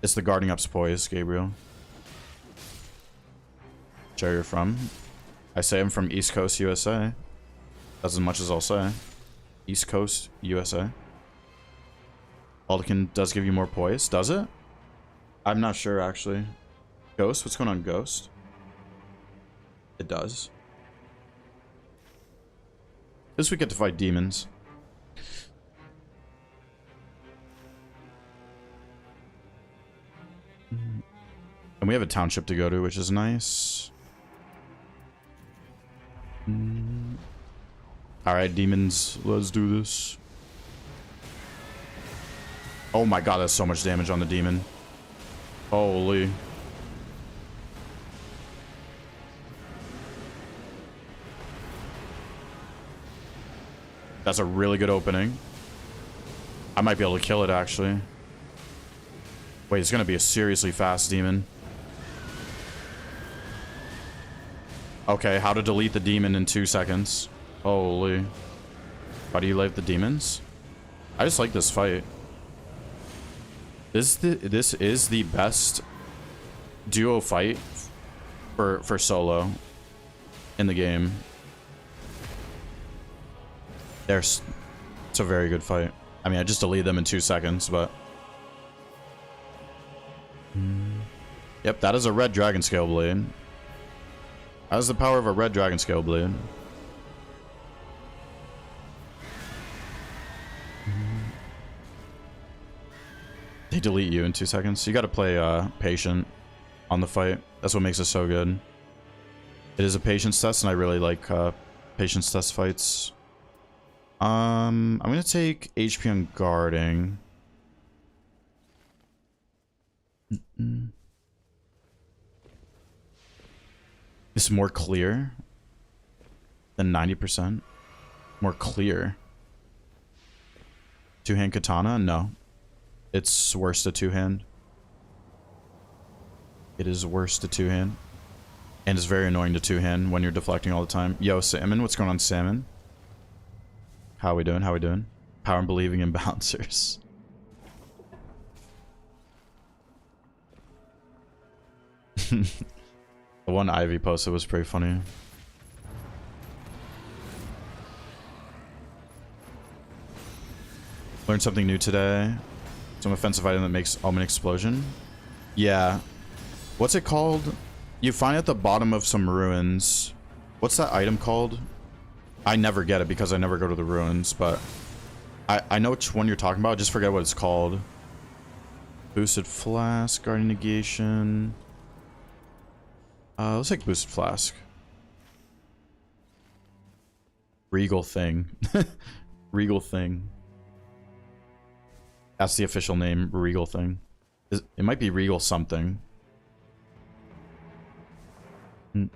It's the guarding up's poise, Gabriel. Where you're from? I say I'm from East Coast, USA. That's as much as I'll say. East Coast, USA. Baldakin does give you more poise, does it? I'm not sure, actually. Ghost? What's going on, Ghost? It does. At least we get to fight demons. And we have a township to go to, which is nice. Alright, demons, let's do this. Oh my god, that's so much damage on the demon. Holy. That's a really good opening. I might be able to kill it, actually. Wait, it's gonna be a seriously fast demon. Okay, how to delete the demon in 2 seconds. Holy. How do you leave the demons? I just like this fight. This is the best duo fight for solo in the game. It's a very good fight. I mean, I just deleted them in 2 seconds, but... Yep, that is a red dragon scale blade. That is the power of a red dragon scale blade. They delete you in 2 seconds. You gotta play patient on the fight. That's what makes it so good. It is a patience test, and I really like patience test fights. I'm gonna take HP on guarding. It's more clear than 90%. More clear. Two-hand katana? No. It's worse to two-hand. It is worse to two-hand. And it's very annoying to two-hand when you're deflecting all the time. Yo, Salmon, what's going on, Salmon? How we doing? How we doing? Power and believing in bouncers. The one Ivy posted was pretty funny. Learned something new today. Some offensive item that makes Omen Explosion. Yeah. What's it called? You find it at the bottom of some ruins. What's that item called? I never get it because I never go to the ruins, but I know which one you're talking about. I just forget what it's called. Boosted Flask, Guardian Negation. Let's take Boosted Flask. Regal Thing. Regal Thing. That's the official name, Regal Thing. It might be Regal something. On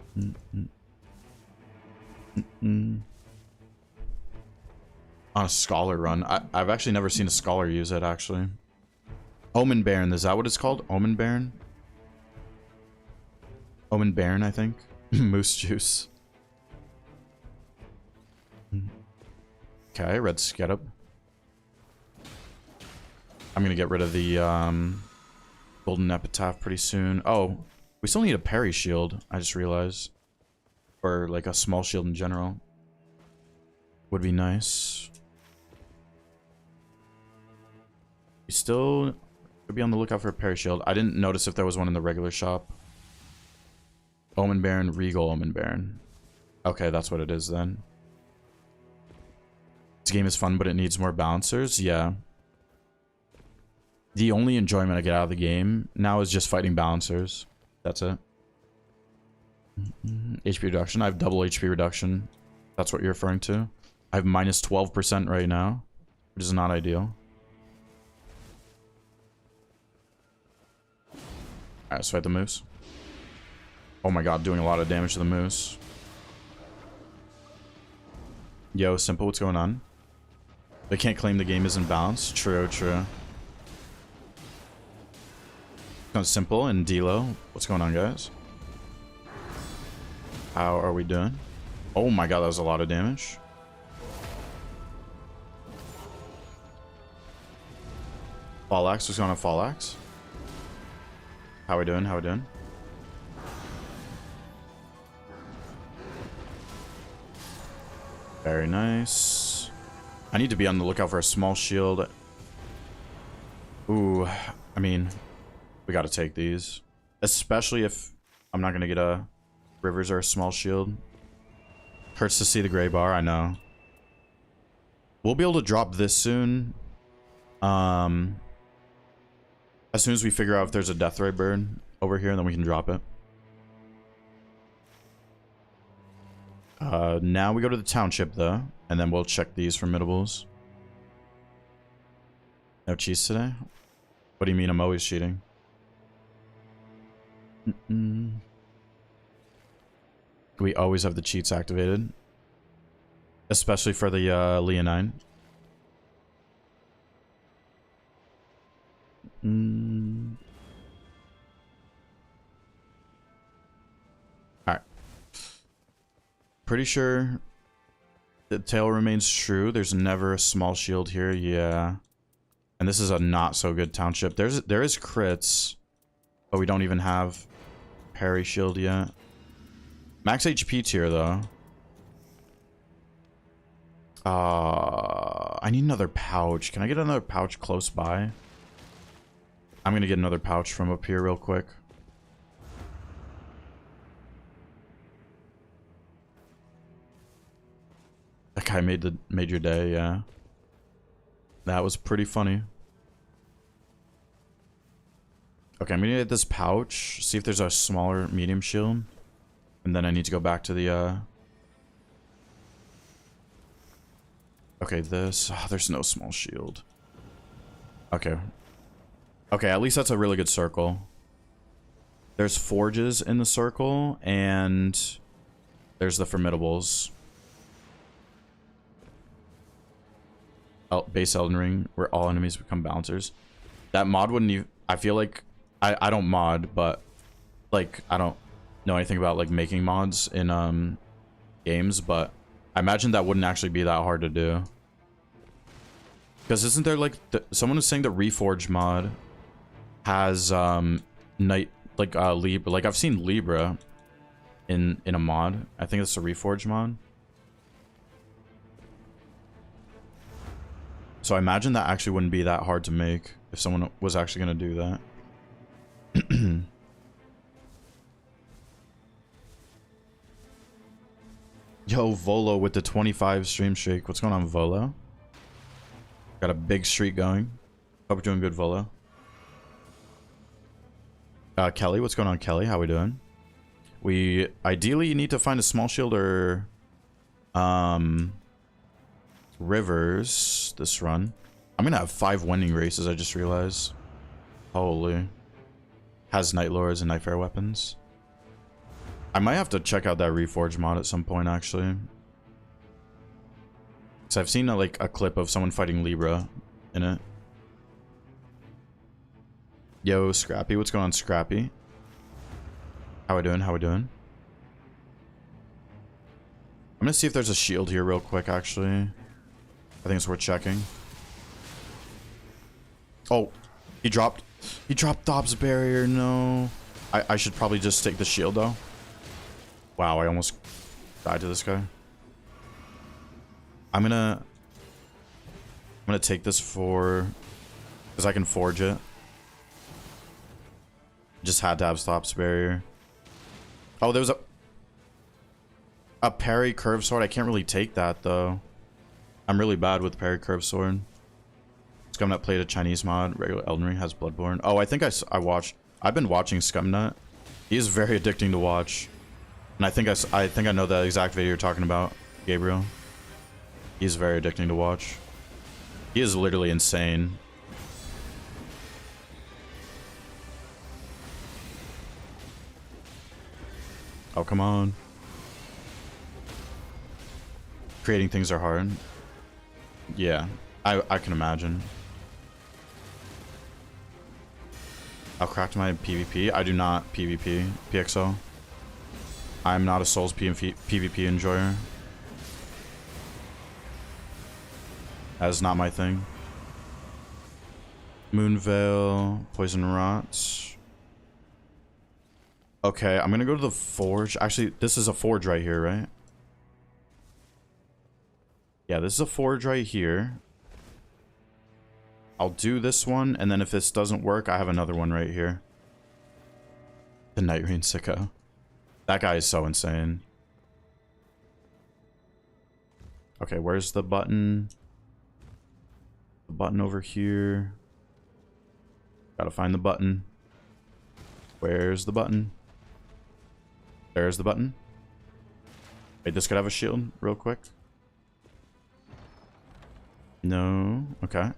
a Scholar run. I've actually never seen a Scholar use it, actually. Omen Baron, is that what it's called? Omen Baron? Omen Baron, I think. Moose Juice. Okay, Red Sketup. I'm gonna get rid of the Golden Epitaph pretty soon. Oh, we still need a parry shield, I just realized. Or like a small shield in general. Would be nice. We still could be on the lookout for a parry shield. I didn't notice if there was one in the regular shop. Omen Baron, Regal Omen Baron. Okay, that's what it is then. This game is fun, but it needs more balancers. Yeah. The only enjoyment I get out of the game now is just fighting balancers. That's it. HP reduction. I have double HP reduction. That's what you're referring to. I have minus 12% right now, which is not ideal. Alright, let's fight the moose. Oh my god, doing a lot of damage to the moose. Yo, Simple, what's going on? They can't claim the game isn't balanced. True, true. Simple and D-Lo. What's going on, guys? How are we doing? Oh my god, that was a lot of damage. Fall Axe, what's going on, Fall Axe? How we doing? How we doing? Very nice. I need to be on the lookout for a small shield. Ooh, I mean, we gotta take these. Especially if I'm not gonna get a Rivers or a small shield. Hurts to see the gray bar, I know. We'll be able to drop this soon. As soon as we figure out if there's a Deathray bird over here, then we can drop it. Now we go to the township though, and then we'll check these formidables. No cheese today? What do you mean I'm always cheating? We always have the cheats activated. Especially for the Leonine. Alright. Pretty sure the tail remains true. There's never a small shield here. Yeah. And this is a not so good township. There is crits, but we don't even have parry shield yet. Max HP tier though. I need another pouch. Can I get another pouch close by? I'm gonna get another pouch from up here real quick. That guy made your day, yeah. That was pretty funny. Okay, I'm gonna get this pouch, see if there's a smaller medium shield. And then I need to go back to the okay, this there's no small shield. Okay. Okay, at least that's a really good circle. There's forges in the circle, and there's the formidables. Base Elden Ring, where all enemies become bouncers. That mod wouldn't even... I feel like... I don't mod, but... Like, I don't know anything about, like, making mods in, games, but... I imagine that wouldn't actually be that hard to do. Because isn't there, like... someone was saying the Reforge mod has, night Like Libra. Like I've seen Libra in a mod. I think it's a Reforged mod. So I imagine that actually wouldn't be that hard to make if someone was actually going to do that. Yo, Volo with the 25 stream streak. What's going on, Volo? Got a big streak going. Hope you're doing good, Volo. Kelly, what's going on, Kelly? How we doing? We ideally need to find a small shield or rivers this run. I'm gonna have 5 winning races, I just realized. Holy. Has Night Lords and Nightfare weapons. I might have to check out that Reforged mod at some point, actually. Because I've seen like a clip of someone fighting Libra in it. Yo, Scrappy, what's going on, Scrappy? How we doing? How we doing? I'm gonna see if there's a shield here real quick, actually. I think it's worth checking. Oh, he dropped Dobbs barrier. No. I should probably just take the shield, though. Wow, I almost died to this guy. I'm gonna take this for... because I can forge it. Just had to have Dobbs barrier. Oh, there was a parry curve sword. I can't really take that, though. I'm really bad with parry curve sword. Scumnut played a Chinese mod. Regular Elden Ring has Bloodborne. Oh, I think I watched... I've been watching Scumnut. He is very addicting to watch. And I think I know the exact video you're talking about, Gabriel. He's very addicting to watch. He is literally insane. Oh, come on. Creating things are hard. Yeah, I can imagine. I'll crack my PvP. I do not PvP, PXO. I'm not a Souls PvP enjoyer. That is not my thing. Moonveil, Poison Rots. Okay, I'm gonna go to the Forge. Actually, this is a Forge right here, right? Yeah, this is a Forge right here. I'll do this one, and then if this doesn't work, I have another one right here. The Night Rain Sicko. That guy is so insane. Okay, where's the button? The button over here. Gotta find the button. Where's the button? There's the button. Wait, this could have a shield real quick. No. Okay.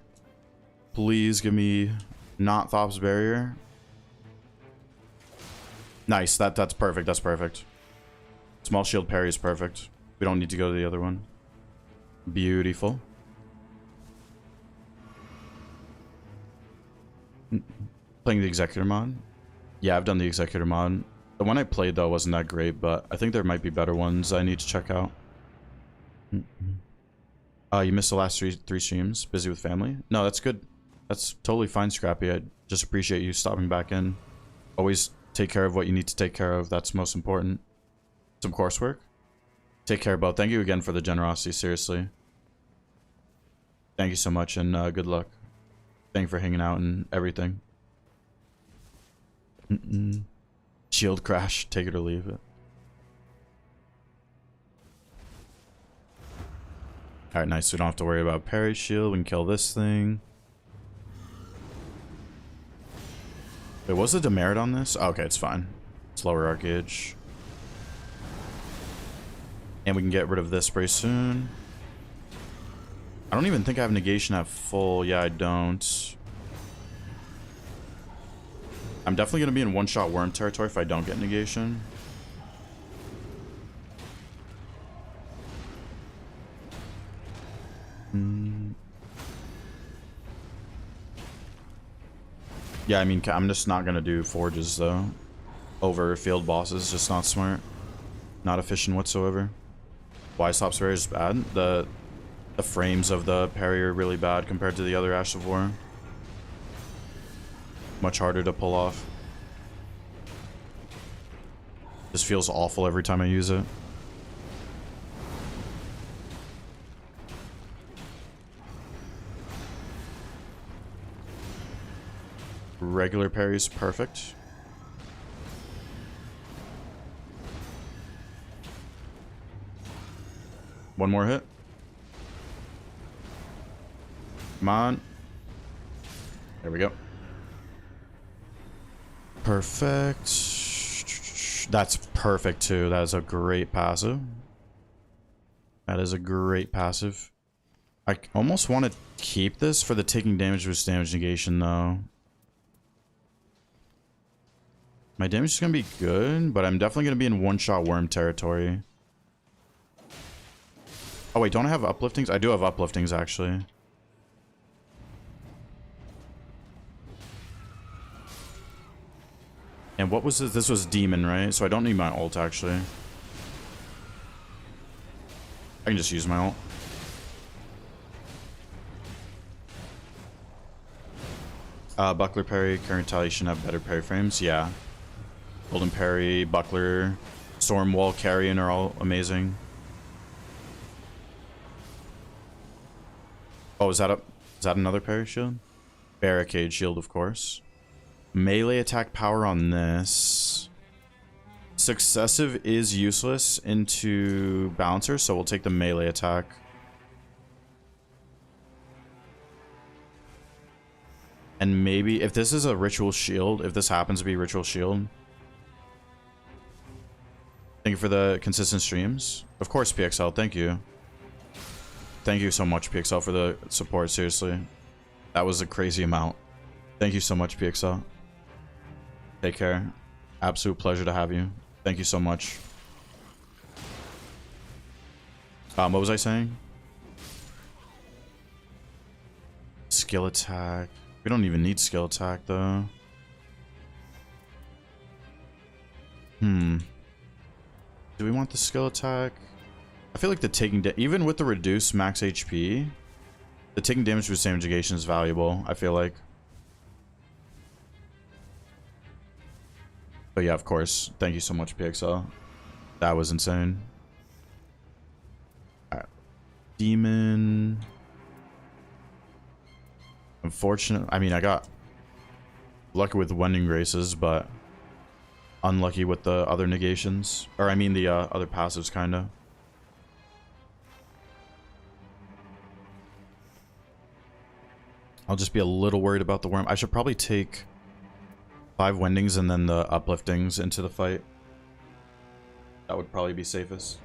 Please give me not Thops barrier. Nice. That's perfect. That's perfect. Small shield parry is perfect. We don't need to go to the other one. Beautiful. Playing the Executor mod. Yeah, I've done the Executor mod. The one I played, though, wasn't that great, but I think there might be better ones I need to check out. You missed the last three streams. Busy with family? No, that's good. That's totally fine, Scrappy. I just appreciate you stopping back in. Always take care of what you need to take care of. That's most important. Some coursework? Take care, Bo. Thank you again for the generosity, seriously. Thank you so much, and good luck. Thank you for hanging out and everything. Shield crash. Take it or leave it. Alright, nice. We don't have to worry about parry shield. We can kill this thing. Wait, was the demerit on this? Oh, okay, it's fine. It's lower arc gauge. And we can get rid of this pretty soon. I don't even think I have negation at full. Yeah, I don't. I'm definitely going to be in one-shot worm territory if I don't get negation. Yeah, I mean, I'm just not going to do forges, though. Over field bosses. Just not smart. Not efficient whatsoever. Why Stops Barrier is bad? The frames of the parry are really bad compared to the other Ash of War. Much harder to pull off. Just feels awful every time I use it. Regular parry's perfect. One more hit. Come on. There we go. Perfect. That's perfect too. That is a great passive. That is a great passive. I almost want to keep this for the taking damage with damage negation though. My damage is going to be good, but I'm definitely going to be in one-shot worm territory. Oh wait, don't I have upliftings? I do have upliftings actually. And what was this? This was demon, right? So I don't need my ult actually. I can just use my ult. Buckler parry, current retaliation have better parry frames. Yeah. Golden parry, buckler, storm wall, carrion are all amazing. Oh, is that another parry shield? Barricade shield, of course. Melee attack power on this. Successive is useless into Bouncer, so we'll take the melee attack. And maybe, if this is a ritual shield, if this happens to be ritual shield. Thank you for the consistent streams. Of course, PXL, thank you. Thank you so much, PXL, for the support, seriously. That was a crazy amount. Thank you so much, PXL. Take care. Absolute pleasure to have you. Thank you so much. What was I saying? Skill attack. We don't even need skill attack, though. Do we want the skill attack? I feel like the taking even with the reduced max HP, the taking damage with damage negation is valuable, I feel like. But yeah, of course. Thank you so much, PXL. That was insane. Alright. Demon. Unfortunate. I mean, I got lucky with Wending Graces, but unlucky with the other negations. Or I mean the other passives, kinda. I'll just be a little worried about the worm. I should probably take 5 Wendings and then the upliftings into the fight. That would probably be safest.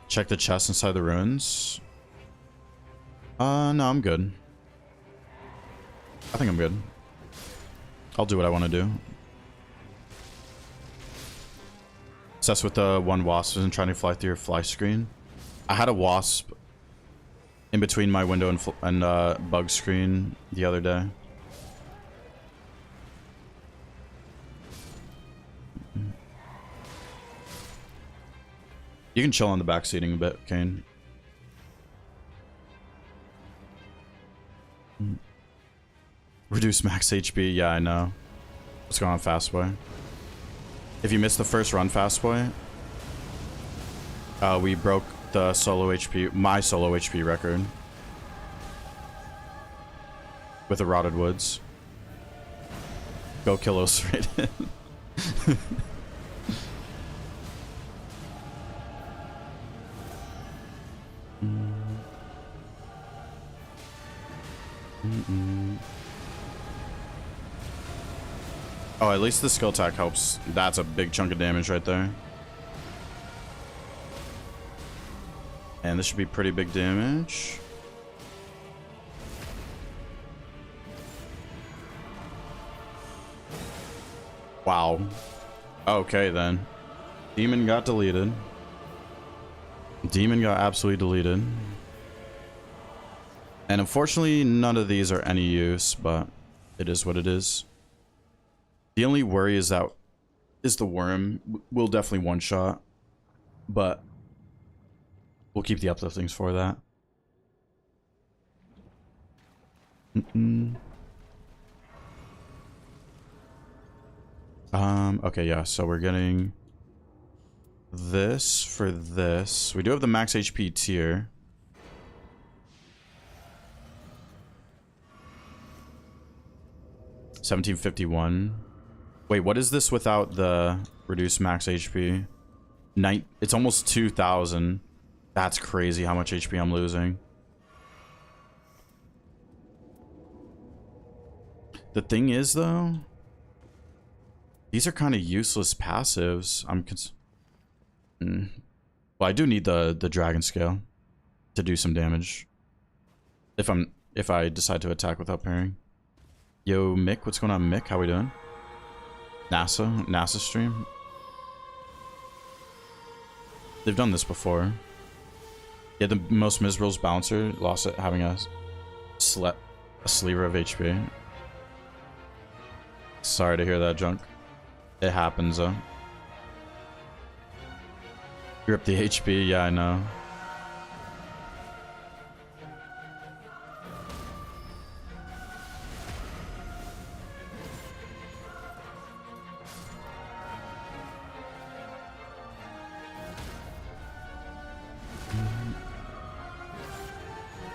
Check the chest inside the ruins. No, I'm good. I think I'm good. I'll do what I want to do. Obsessed with the one wasp and trying to fly through your fly screen. I had a wasp in between my window and bug screen the other day. You can chill on the back seating a bit, Kane. Reduce max HP, yeah, I know. What's going on, Fastboy? If you missed the first run, Fastboy, we broke the solo HP, my solo HP record. With the Rotted Woods. Go kill Osiris. Oh, at least the skill attack helps. That's a big chunk of damage right there. And this should be pretty big damage. Wow. Okay, then. Demon got deleted. Demon got absolutely deleted. And unfortunately, none of these are any use, but it is what it is. The only worry is that is the worm. We'll definitely one shot, but we'll keep the upliftings for that. Okay, yeah, so we're getting this for this. We do have the max HP tier. $1751. Wait, what is this without the reduced max HP? It's almost 2,000. That's crazy how much HP I'm losing. The thing is, though, these are kind of useless passives. Well, I do need the dragon scale to do some damage. If I decide to attack without parrying. Yo, Mick, what's going on, Mick? How we doing? NASA stream. They've done this before. Yeah, the most miserable bouncer lost it having a sliver of HP. Sorry to hear that, Junk. It happens, though. You're up the HP, yeah, I know.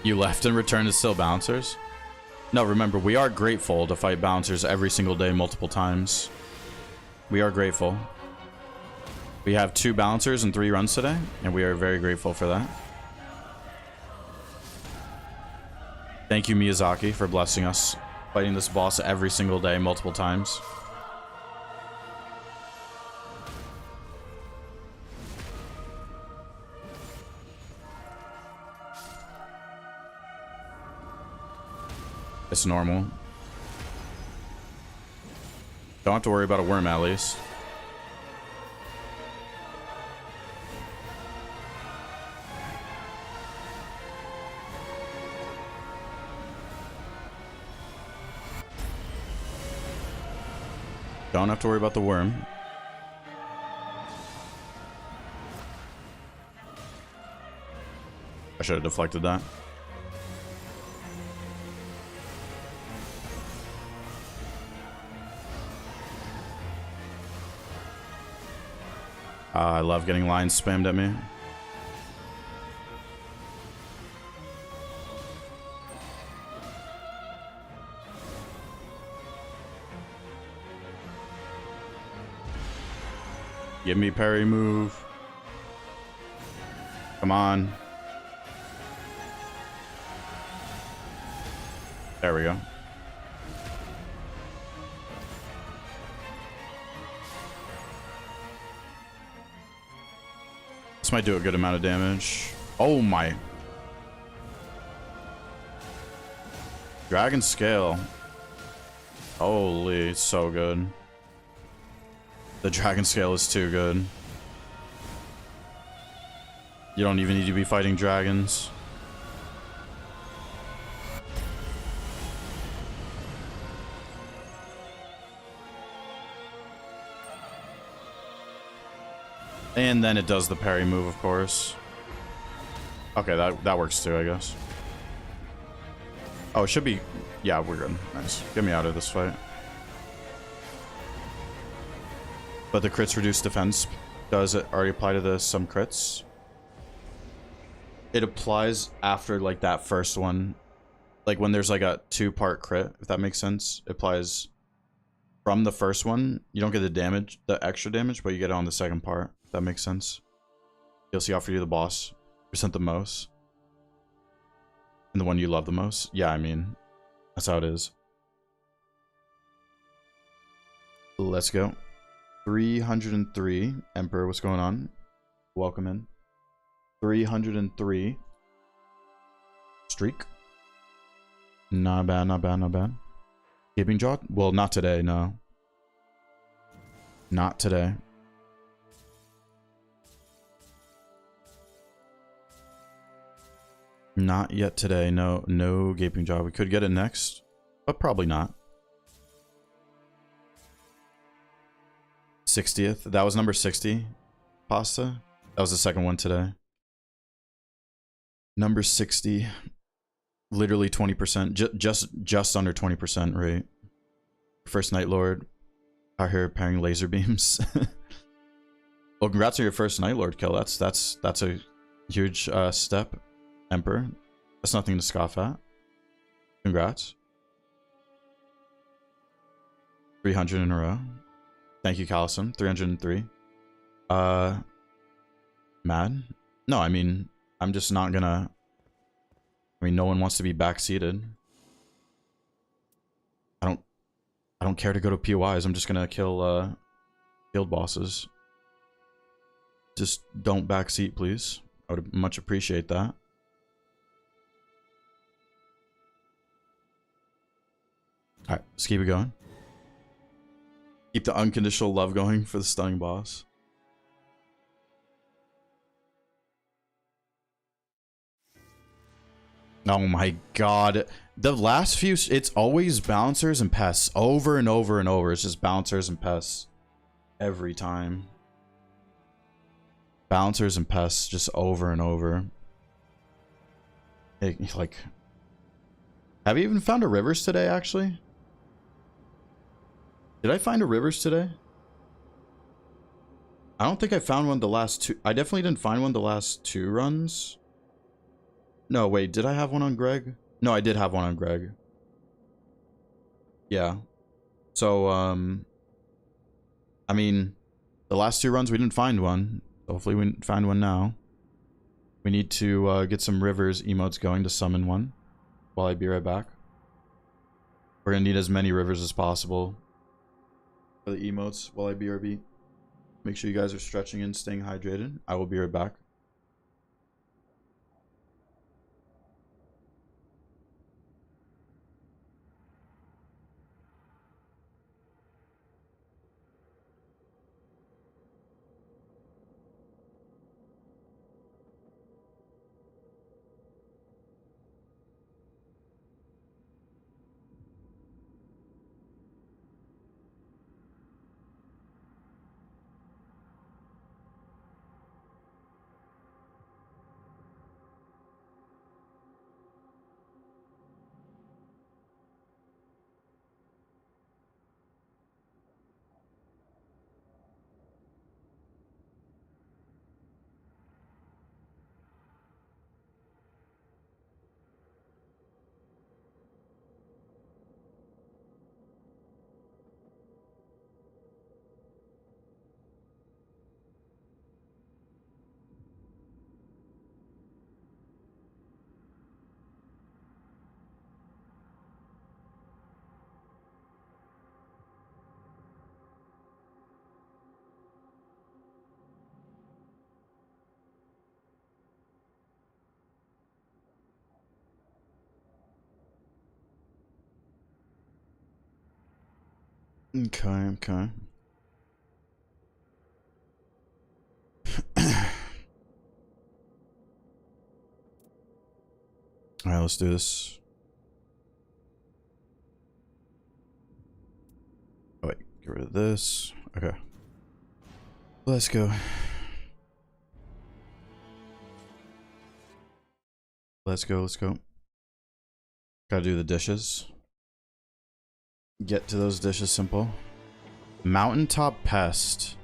You left and returned to still bouncers? No, remember, we are grateful to fight bouncers every single day, multiple times. We are grateful. We have 2 bouncers and 3 runs today, and we are very grateful for that. Thank you, Miyazaki, for blessing us fighting this boss every single day, multiple times. It's normal. Don't have to worry about a worm, at least. Don't have to worry about the worm. I should have deflected that. I love getting lines spammed at me. Give me parry move. Come on. There we go. This might do a good amount of damage. Oh my. Dragon scale. Holy, it's so good. The dragon scale is too good. You don't even need to be fighting dragons. And then it does the parry move, of course. Okay, that works too, I guess. Oh, it should be... Yeah, we're good. Nice. Get me out of this fight. But the crits reduce defense. Does it already apply to some crits? It applies after, like, that first one. Like, when there's, like, a 2-part crit, if that makes sense. It applies from the first one. You don't get the damage, the extra damage, but you get it on the second part. If that makes sense. You'll see offer you the boss. Percent the most. And the one you love the most. Yeah, I mean, that's how it is. Let's go. 303. Emperor, what's going on? Welcome in. 303. Streak. Not bad, not bad, not bad. Gaping Jaw? Well, not today, no. Not today. Not yet today. No, no Gaping Jaw. We could get it next, but probably not. 60th. That was number 60. Pasta. That was the second one today. Number 60. Literally 20%. Just under 20% rate. First Night Lord. Out here pairing laser beams. Well, congrats on your first Night Lord kill. That's a huge step, Emperor. That's nothing to scoff at. Congrats. 300 in a row. Thank you, Callison. 303. Mad? No, I mean, I'm just not gonna... I mean, no one wants to be backseated. I don't care to go to POIs. I'm just gonna kill field bosses. Just don't backseat, please. I would much appreciate that. Alright, let's keep it going. Keep the unconditional love going for the stunning boss. Oh my god. The last few, it's always bouncers and pests. Over and over and over. It's just bouncers and pests. Every time. Bouncers and pests just over and over. Like... Have you even found a Rivers today, actually? Did I find a Rivers today? I don't think I found one the last two. I definitely didn't find one the last two runs. No, wait, did I have one on Greg? No, I did have one on Greg. Yeah. So, I mean, the last two runs we didn't find one. Hopefully we find one now. We need to get some Rivers emotes going to summon one. While I be right back. We're gonna need as many Rivers as possible for the emotes while I BRB. Make sure you guys are stretching and staying hydrated. I will be right back. Okay, okay. Alright, let's do this. Oh wait, get rid of this. Okay. Let's go. Let's go, let's go. Gotta do the dishes. Get to those dishes simple. Mountaintop Pest.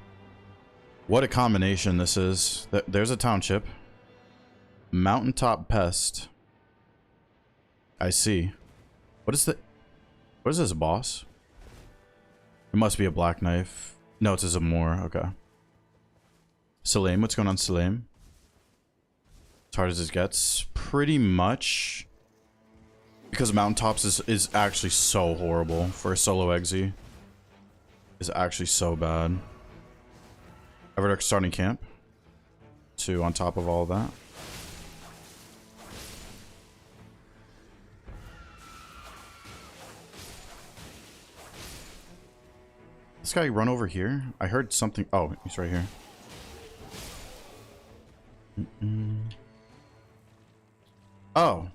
What a combination this is. There's a township. Mountaintop Pest. I see. What is this, boss? It must be a black knife. No, it's a Zamor. Okay. Salim, what's going on, Salim? As hard as it gets. Pretty much. Because Mountaintops is actually so horrible for a solo exi. Is actually so bad. Everdark starting camp. 2 on top of all of that. This guy run over here? I heard something. Oh, he's right here. Oh.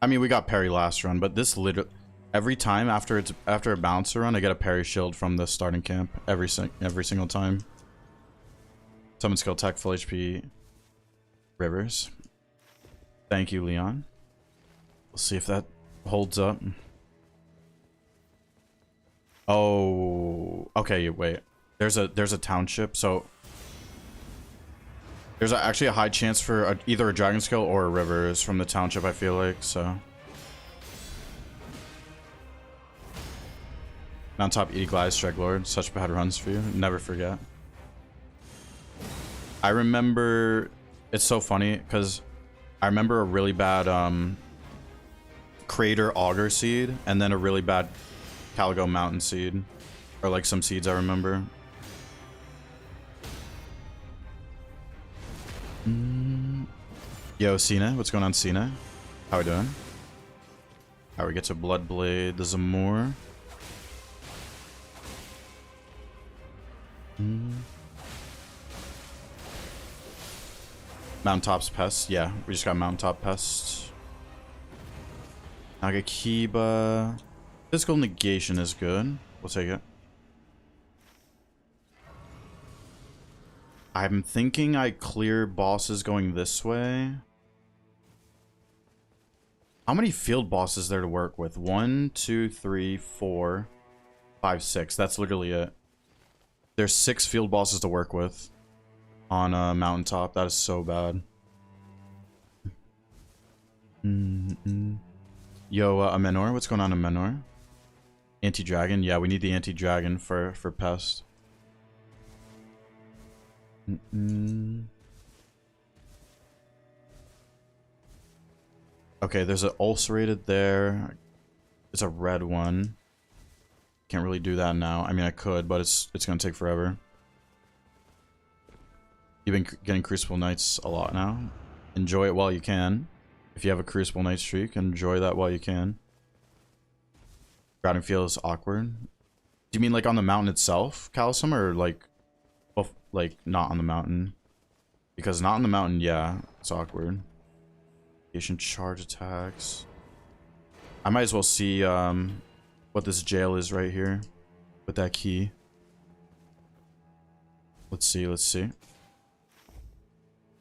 I mean, we got parry last run, but this literally... Every time after a bouncer run, I get a parry shield from the starting camp. Every single time. Summon skill tech, full HP. Rivers. Thank you, Leon. We'll see if that holds up. Oh, okay. Wait. There's a township, so there's actually a high chance for either a dragon skill or a rivers from the township. I feel like so. Mount top, Edie Glyde, Strike Lord. Such bad runs for you. Never forget. I remember. It's so funny because I remember a really bad Crater Augur seed and then a really bad Caligo Mountain seed, or like some seeds I remember. Yo, Cena, what's going on, Cena? How we doing? How we get to Bloodblade, the Zamor. Mountaintop's Pest. Yeah, we just got Mountaintop Pest. Nagakiba. Physical negation is good. We'll take it. I'm thinking I clear bosses going this way. How many field bosses there to work with? 1, 2, 3, 4, 5, 6. That's literally it. There's 6 field bosses to work with on Mountaintop. That is so bad. Yo, Amenor, what's going on, Amenor? Anti-dragon? Yeah, we need the anti-dragon for Pest. Okay, there's an ulcerated there. It's a red one. Can't really do that now. I mean, I could, but it's gonna take forever. You've been getting Crucible Knights a lot now. Enjoy it while you can. If you have a Crucible Knight streak, enjoy that while you can. Grounding Field is awkward. Do you mean like on the mountain itself, Calisum, or like, well, like not on the mountain? Because not on the mountain, yeah, it's awkward. Patient charge attacks. I might as well see what this jail is right here with that key. Let's see, let's see.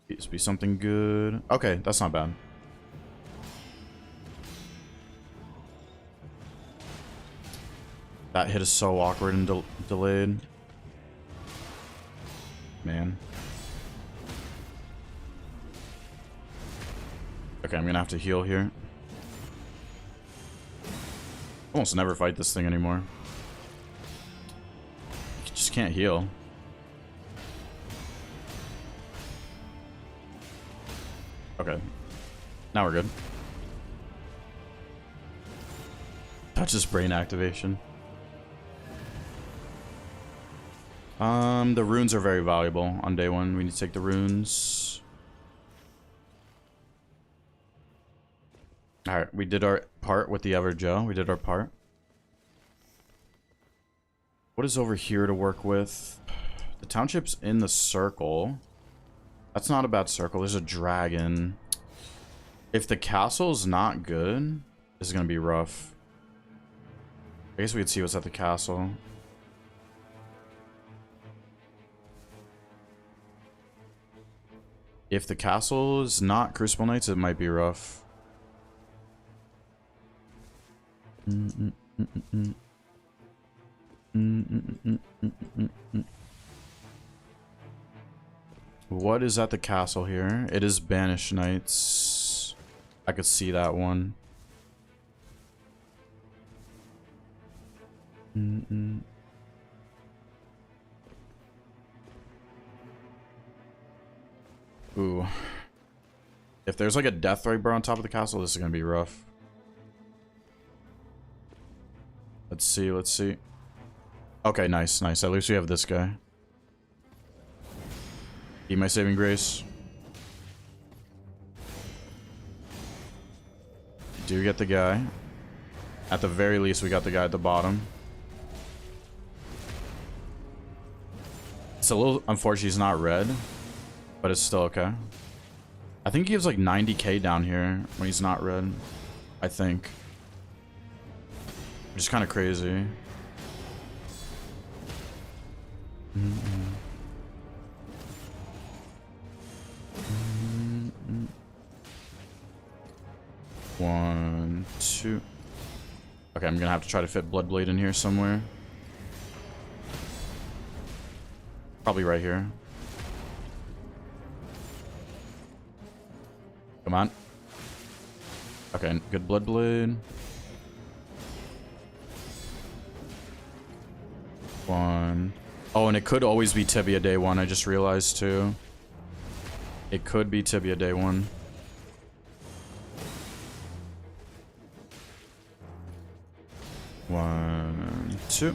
Please be something good. Okay, that's not bad. That hit is so awkward and delayed. Man. Okay, I'm gonna have to heal here. Almost never fight this thing anymore. You just can't heal. Okay. Now we're good. That's just brain activation. The runes are very valuable on day 1. We need to take the runes. Alright, we did our part with the Everjoe. We did our part. What is over here to work with? The township's in the circle. That's not a bad circle. There's a dragon. If the castle's not good, this is going to be rough. I guess we could see what's at the castle. If the castle is not Crucible Knights, it might be rough. What is at the castle here? It is Banished Knights. I could see that one. Ooh. If there's like a Death Viper on top of the castle, this is gonna be rough. Let's see, let's see. Okay, nice, nice. At least we have this guy. Be my saving grace. Do get the guy. At the very least, we got the guy at the bottom. It's a little unfortunate he's not red, but it's still okay. I think he gives like 90k down here when he's not red. I think. Which is kind of crazy. One, two. Okay, I'm gonna have to try to fit Bloodblade in here somewhere. Probably right here. Come on. Okay, good Bloodblade. One. Oh, and it could always be Tibia day one, I just realized too. It could be Tibia day one. One, two.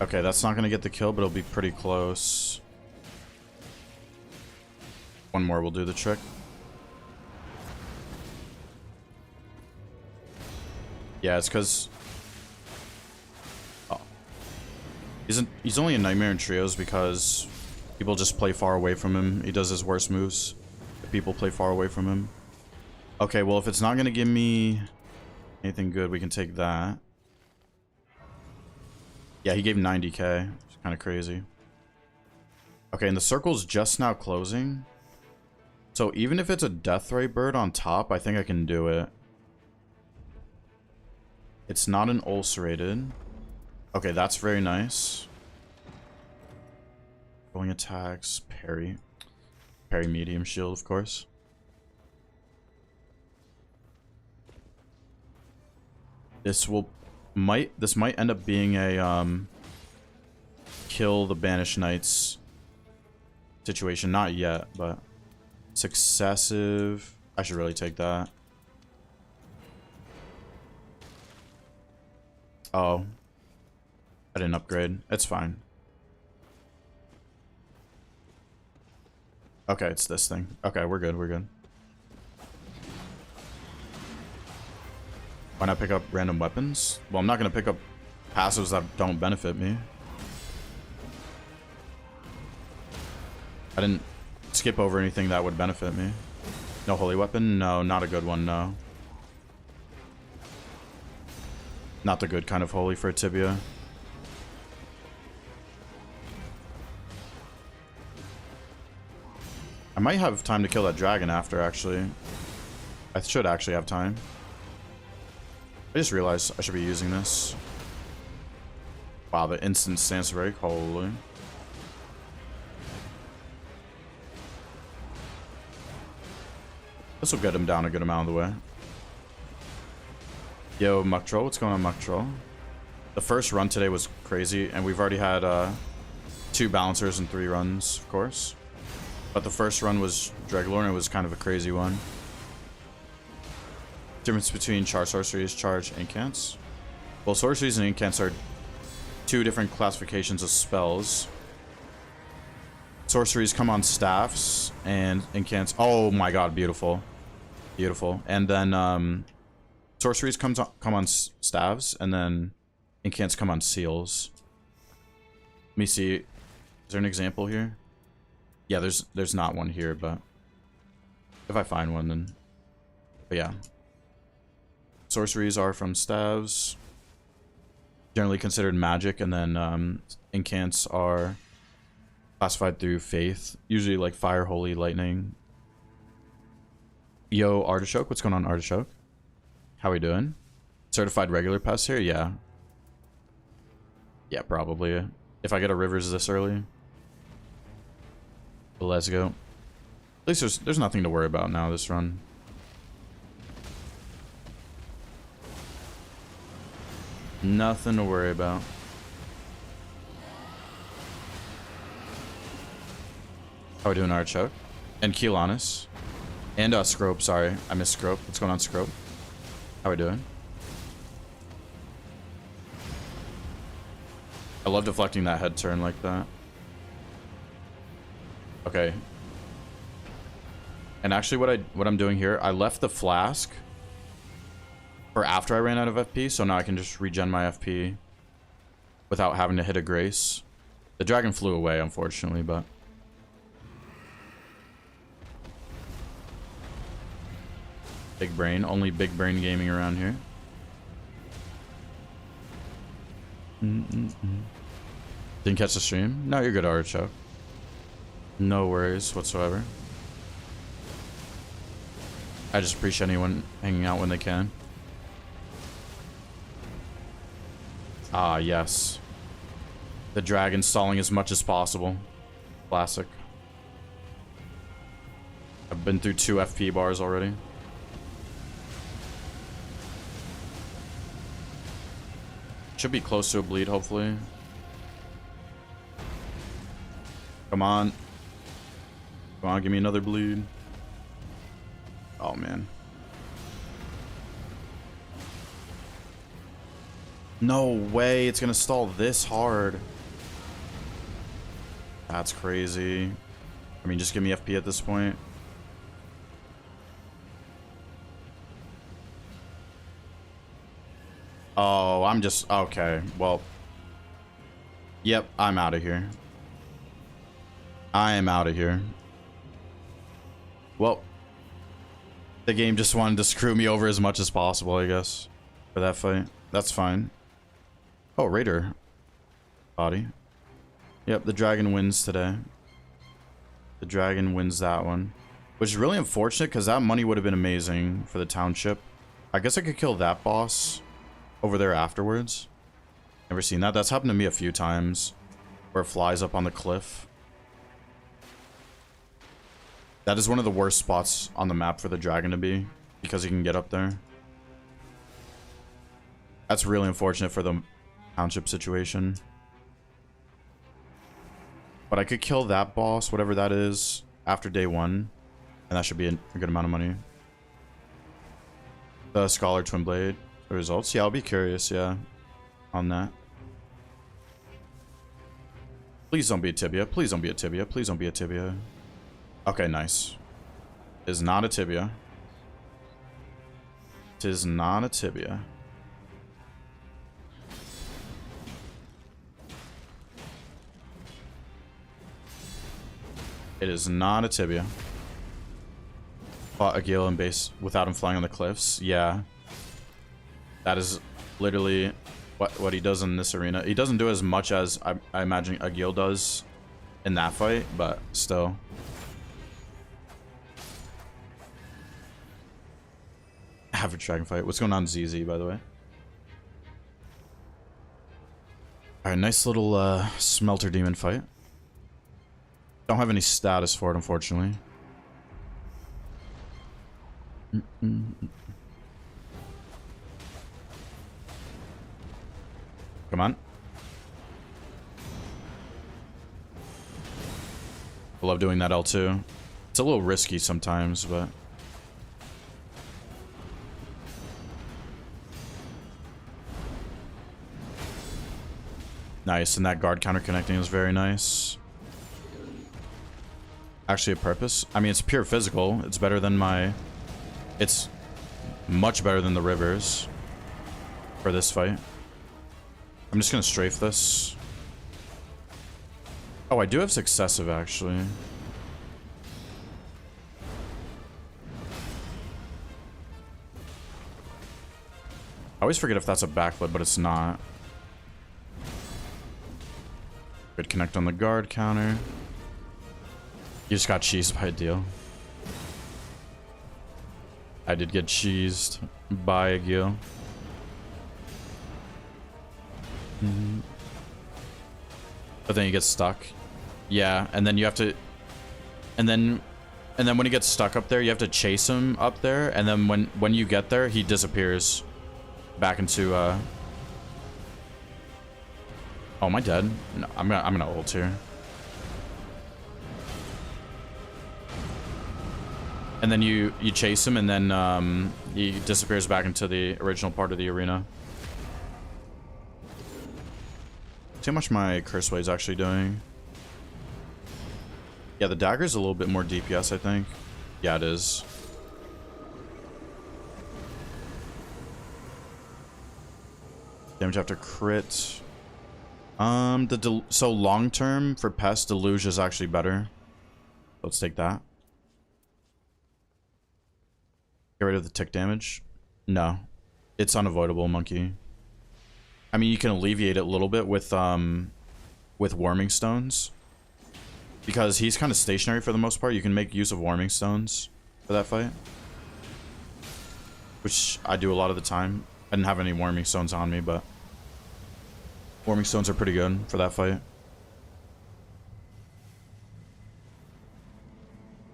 Okay, that's not gonna get the kill, but it'll be pretty close. One more will do the trick. Yeah, it's because... Oh. He's only a Nightmare in trios because people just play far away from him. He does his worst moves if people play far away from him. Okay, well, if it's not going to give me anything good, we can take that. Yeah, he gave 90k. It's kind of crazy. Okay, and the circle's just now closing. So even if it's a Deathray bird on top, I think I can do it. It's not an ulcerated. Okay, that's very nice. Rolling attacks, parry. Parry medium shield, of course. This might end up being a kill the Banished Knights situation. Not yet, but successive. I should really take that. Oh. I didn't upgrade. It's fine. Okay, it's this thing. Okay, we're good, we're good. Why not pick up random weapons? Well, I'm not going to pick up passives that don't benefit me. I didn't skip over anything that would benefit me. No holy weapon? No, not a good one, no. Not the good kind of holy for a Tibia. I might have time to kill that dragon after, actually. I should actually have time. I just realized I should be using this. Wow, the instant stance break, holy. This will get him down a good amount of the way. Yo, Muck Troll, what's going on, Muck Troll? The first run today was crazy, and we've already had 2 balancers and 3 runs, of course. But the first run was Dreglord, and it was kind of a crazy one. Difference between charge sorceries, charge incants. Well, sorceries and incants are 2 different classifications of spells. Sorceries come on staffs, and incants... Oh my god, beautiful. Beautiful. And then, sorceries come on staves, and then incants come on seals. Let me see. Is there an example here? Yeah, there's not one here, but if I find one, then... But yeah. Sorceries are from staves. Generally considered magic, and then incants are classified through faith. Usually like fire, holy, lightning. Yo, Artichoke. What's going on, Artichoke? How we doing? Certified regular pass here? Yeah. Yeah, probably. If I get a Rivers this early. But let's go. At least there's nothing to worry about now this run. Nothing to worry about. How are we doing, Artichoke? And Keelonis. And Scrope, sorry. I missed Scrope. What's going on, Scrope? How are we doing? I love deflecting that head turn like that. Okay. And actually what I'm doing here, I left the flask for after I ran out of FP, so now I can just regen my FP without having to hit a Grace. The dragon flew away, unfortunately, but... Big brain. Only big brain gaming around here. Didn't catch the stream? No, you're good, Artichoke. No worries whatsoever. I just appreciate anyone hanging out when they can. Ah, yes. The dragon stalling as much as possible. Classic. I've been through 2 FP bars already. Should be close to a bleed, hopefully. Come on. Come on, give me another bleed. Oh, man. No way it's gonna stall this hard. That's crazy. I mean, just give me FP at this point. Oh, I'm just... Okay, well... Yep, I'm out of here. I am out of here. Well... The game just wanted to screw me over as much as possible, I guess. For that fight. That's fine. Oh, Raider. Body. Yep, the dragon wins today. The dragon wins that one. Which is really unfortunate, because that money would have been amazing for the township. I guess I could kill that boss over there afterwards. Never seen that. That's happened to me a few times. Where it flies up on the cliff. That is one of the worst spots on the map for the dragon to be. Because he can get up there. That's really unfortunate for the township situation. But I could kill that boss, whatever that is, after day 1. And that should be a good amount of money. The Scholar Twin Blade. The results? Yeah, I'll be curious, yeah. On that. Please don't be a tibia. Please don't be a tibia. Please don't be a tibia. Okay, nice. Is not a tibia. It is not a tibia. It is not a tibia. Fought Agil in base without him flying on the cliffs. Yeah. That is literally what he does in this arena. He doesn't do as much as I imagine Agil does in that fight, but still. Average dragon fight. What's going on, ZZ, by the way? Alright, nice little smelter demon fight. Don't have any status for it, unfortunately. Come on. I love doing that L2. It's a little risky sometimes, but... Nice, and that guard counter connecting is very nice. Actually a purpose. I mean, it's pure physical. It's better than my... It's much better than the rivers for this fight. I'm just gonna strafe this. Oh, I do have successive, actually. I always forget if that's a backflip, but it's not. Good connect on the guard counter. You just got cheesed by a deal. I did get cheesed by a deal. But then you get stuck. Yeah, and then you have to... And then when he gets stuck up there, you have to chase him up there. And then when you get there, he disappears back into... Oh, am I dead? No, I'm gonna ult here. And then you chase him, and then he disappears back into the original part of the arena. See how much my Curse Wade's actually doing. Yeah, the dagger's a little bit more DPS, I think. Yeah, it is. Damage after crit. So long term for Pest, Deluge is actually better. Let's take that. Get rid of the tick damage? No. It's unavoidable, monkey. I mean, you can alleviate it a little bit with warming stones. Because he's kind of stationary for the most part. You can make use of warming stones for that fight. Which I do a lot of the time. I didn't have any warming stones on me, but warming stones are pretty good for that fight.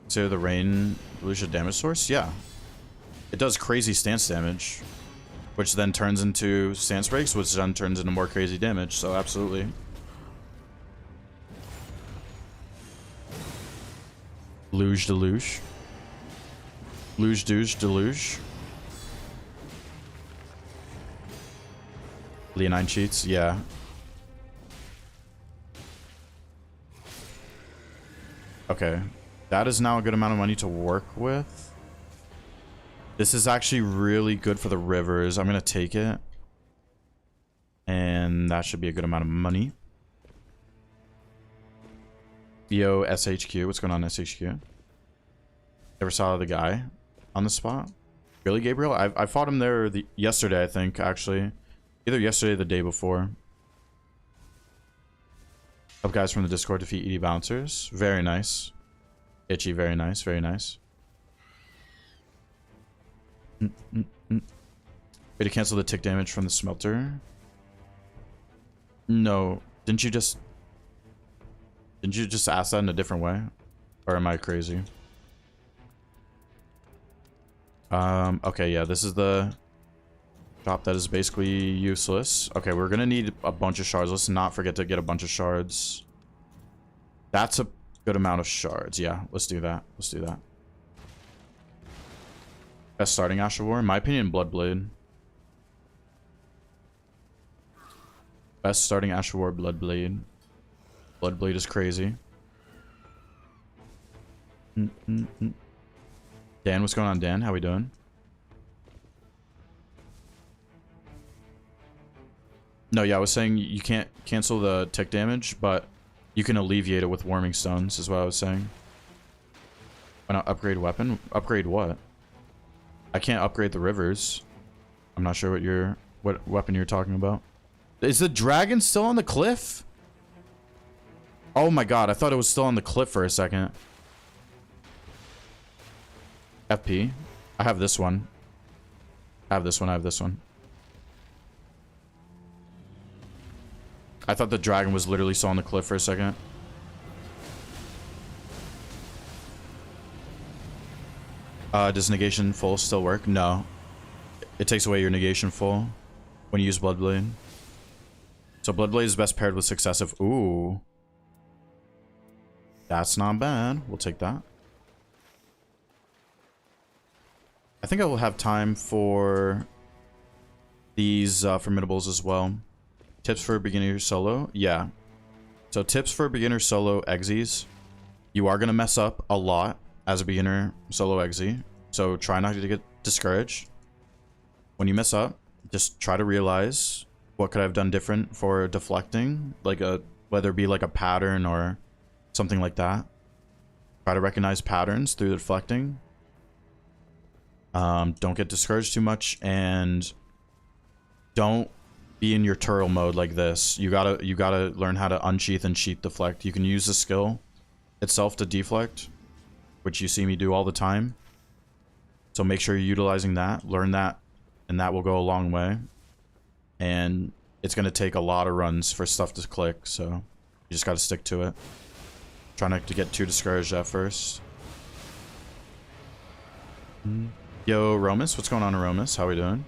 Consider the rain Lucia damage source? Yeah. It does crazy stance damage, which then turns into stance breaks, which then turns into more crazy damage, so absolutely. Luge deluge. Luge douche deluge. Leonine cheats, yeah. Okay. That is now a good amount of money to work with. This is actually really good for the rivers. I'm going to take it. And that should be a good amount of money. Yo, SHQ. What's going on, SHQ? Never saw the guy on the spot. Really, Gabriel? I fought him there yesterday, I think, actually. Either yesterday or the day before. Up guys from the Discord defeat ED bouncers. Very nice. Itchy, very nice, very nice. Way to cancel the tick damage from the smelter. No. Didn't you just ask that in a different way? Or am I crazy? Okay, yeah, this is the shop that is basically useless. Okay, we're gonna need a bunch of shards. Let's not forget to get a bunch of shards. That's a good amount of shards. Yeah, let's do that. Let's do that. Best starting Ash of War? In my opinion, Bloodblade. Best starting Ash of War, Bloodblade. Bloodblade is crazy. Dan, what's going on, Dan? How we doing? No, yeah, I was saying you can't cancel the tick damage, but you can alleviate it with warming stones, is what I was saying. Why not upgrade weapon? Upgrade what? I can't upgrade the rivers. I'm not sure what weapon you're talking about. Is the dragon still on the cliff? Oh my god, I thought it was still on the cliff for a second. FP. I have this one. I have this one, I have this one. I thought the dragon was literally still on the cliff for a second. Does negation full still work? No. It takes away your negation full when you use Bloodblade. So Bloodblade is best paired with successive. Ooh. That's not bad. We'll take that. I think I will have time for these formidables as well. Tips for beginner solo? Yeah. So tips for beginner solo exes. You are going to mess up a lot as a beginner solo exe. So try not to get discouraged. When you mess up, just try to realize what could I have done different for deflecting. Like whether it be like a pattern or something like that. Try to recognize patterns through the deflecting. Don't get discouraged too much, and don't be in your turtle mode like this. You gotta learn how to unsheath and sheath deflect. You can use the skill itself to deflect, which you see me do all the time. So make sure you're utilizing that, learn that, and that will go a long way. And it's gonna take a lot of runs for stuff to click, so you just gotta stick to it. Try not to get too discouraged at first. Yo, Romus, what's going on, Romus? How we doing?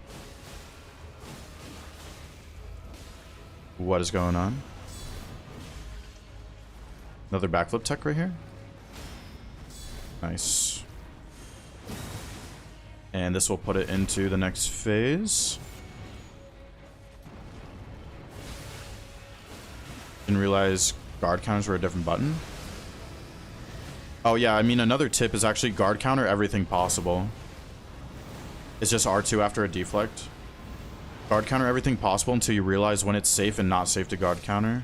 What is going on? Another backflip tech right here. Nice. And this will put it into the next phase. Didn't realize guard counters were a different button. Oh yeah, I mean another tip is actually guard counter everything possible. It's just R2 after a deflect. Guard counter everything possible until you realize when it's safe and not safe to guard counter.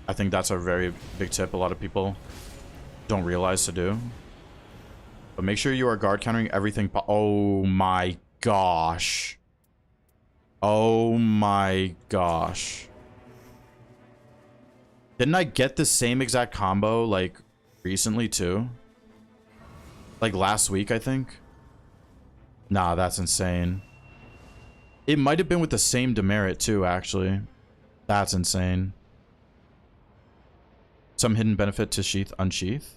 I think that's a very big tip a lot of people don't realize to do. But make sure you are guard countering everything. Oh my gosh. Oh my gosh. Didn't I get the same exact combo, like, recently, too? Like, last week, I think? Nah, that's insane. It might have been with the same demerit, too, actually. That's insane. Some hidden benefit to sheath, unsheath?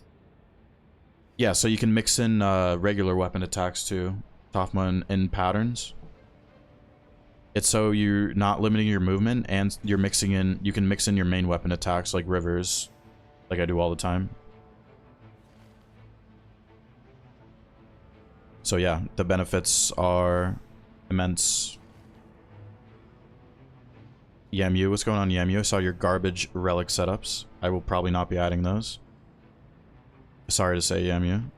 Yeah, so you can mix in regular weapon attacks, too. Tofma in patterns. It's so you're not limiting your movement, and you're mixing in. You can mix in your main weapon attacks like rivers, like I do all the time. So yeah, the benefits are immense. Yemu, what's going on, Yemu? I saw your garbage relic setups. I will probably not be adding those. Sorry to say, Yemu.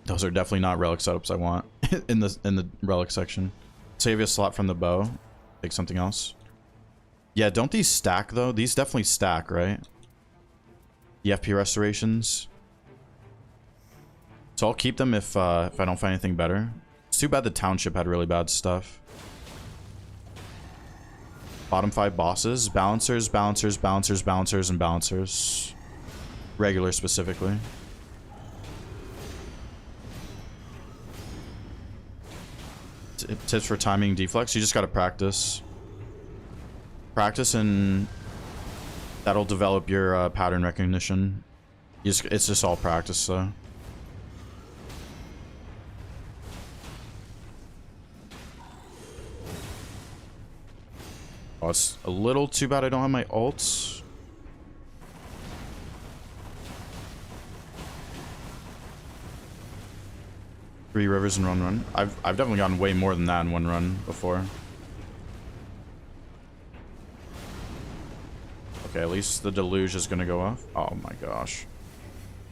Those are definitely not relic setups I want in the relic section. Save a slot from the bow. Take something else. Yeah, don't these stack though? These definitely stack, right? The FP restorations. So I'll keep them if I don't find anything better. It's too bad the township had really bad stuff. Bottom 5 bosses. Balancers, balancers, balancers, balancers, and balancers. Regular specifically. Tips for timing deflex. You just gotta practice. Practice and that'll develop your pattern recognition. It's just all practice, so. Oh, it's a little too bad I don't have my ults. Three rivers in one run. I've definitely gotten way more than that in one run before. Okay, at least the deluge is gonna go off. Oh my gosh.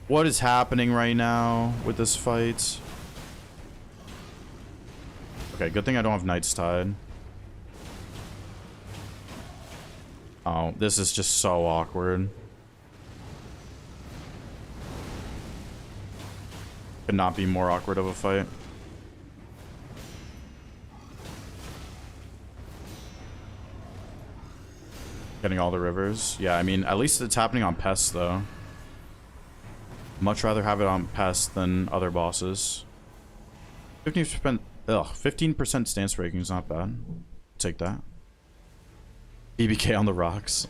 What is happening right now with this fight? Okay, good thing I don't have Knight's Tide. Oh, this is just so awkward. Could not be more awkward of a fight. Getting all the rivers. Yeah, I mean, at least it's happening on Pest, though. Much rather have it on Pest than other bosses. 15%, 15% stance breaking is not bad. Take that. BBK on the rocks.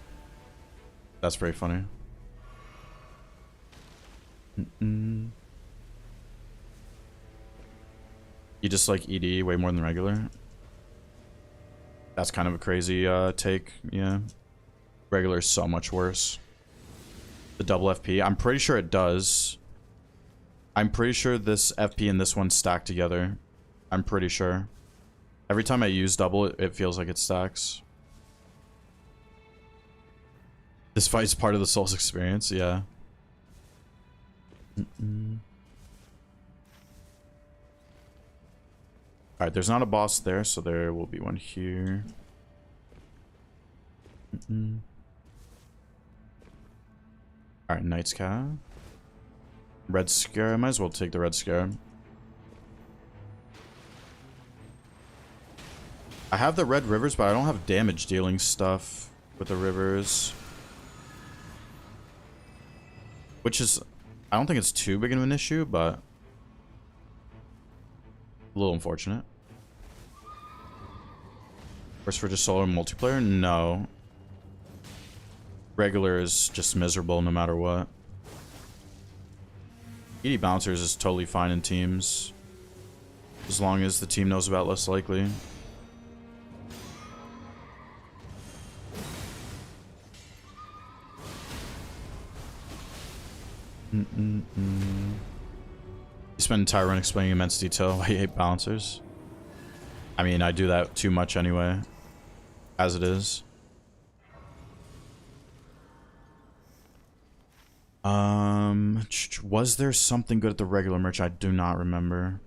That's very funny. You just like ED way more than regular? That's kind of a crazy take, yeah. Regular is so much worse. The double FP, I'm pretty sure it does. I'm pretty sure this FP and this one stack together. I'm pretty sure. Every time I use double, it feels like it stacks. This fight's part of the Souls experience, yeah. Alright, there's not a boss there, so there will be one here. Alright, Knight's Cav. Red Scare, I might as well take the Red Scare. I have the red rivers, but I don't have damage dealing stuff with the rivers. Which is, I don't think it's too big of an issue, but a little unfortunate. Worse for just solo multiplayer? No. Regular is just miserable no matter what. ED Bouncers is totally fine in teams. As long as the team knows about less likely. You spend an entire run explaining in immense detail why you hate balancers. I mean, I do that too much anyway. As it is. Was there something good at the regular merch? I do not remember.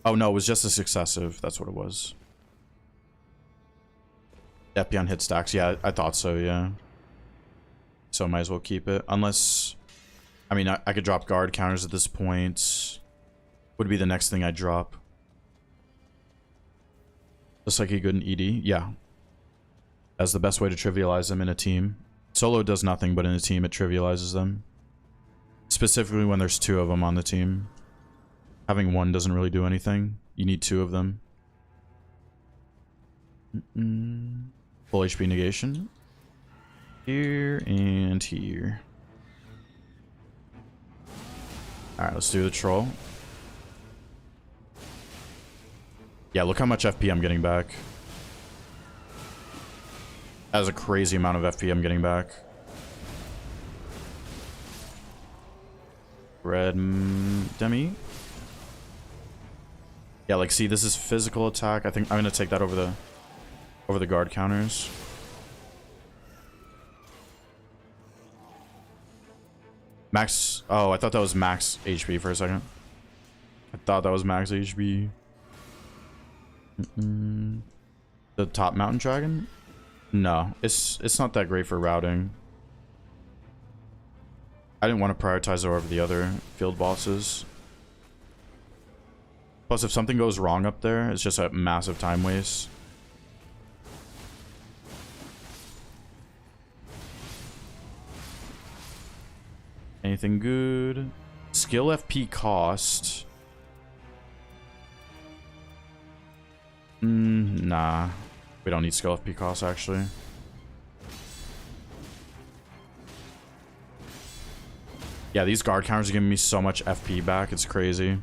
Oh no, it was just a successive. That's what it was. FP on hit stacks. Yeah, I thought so, yeah. so I might as well keep it. Unless, I mean, I could drop guard counters at this point. Would be the next thing I drop. Just like a good ED. Yeah. That's the best way to trivialize them in a team. Solo does nothing, but in a team it trivializes them. Specifically when there's 2 of them on the team. Having 1 doesn't really do anything. You need 2 of them. Full HP negation. Here and here. Alright, let's do the troll. Yeah, look how much FP I'm getting back. That is a crazy amount of FP I'm getting back. Red Demi. Yeah, like, see, this is physical attack. I think I'm gonna take that over the guard counters. Max. Oh, I thought that was max HP for a second. I thought that was max HP. The top mountain dragon? No, it's not that great for routing. I didn't want to prioritize it over the other field bosses. Plus, if something goes wrong up there, it's just a massive time waste. Anything good? Skill FP cost. Nah. We don't need skill FP cost, actually. Yeah, these guard counters are giving me so much FP back. It's crazy.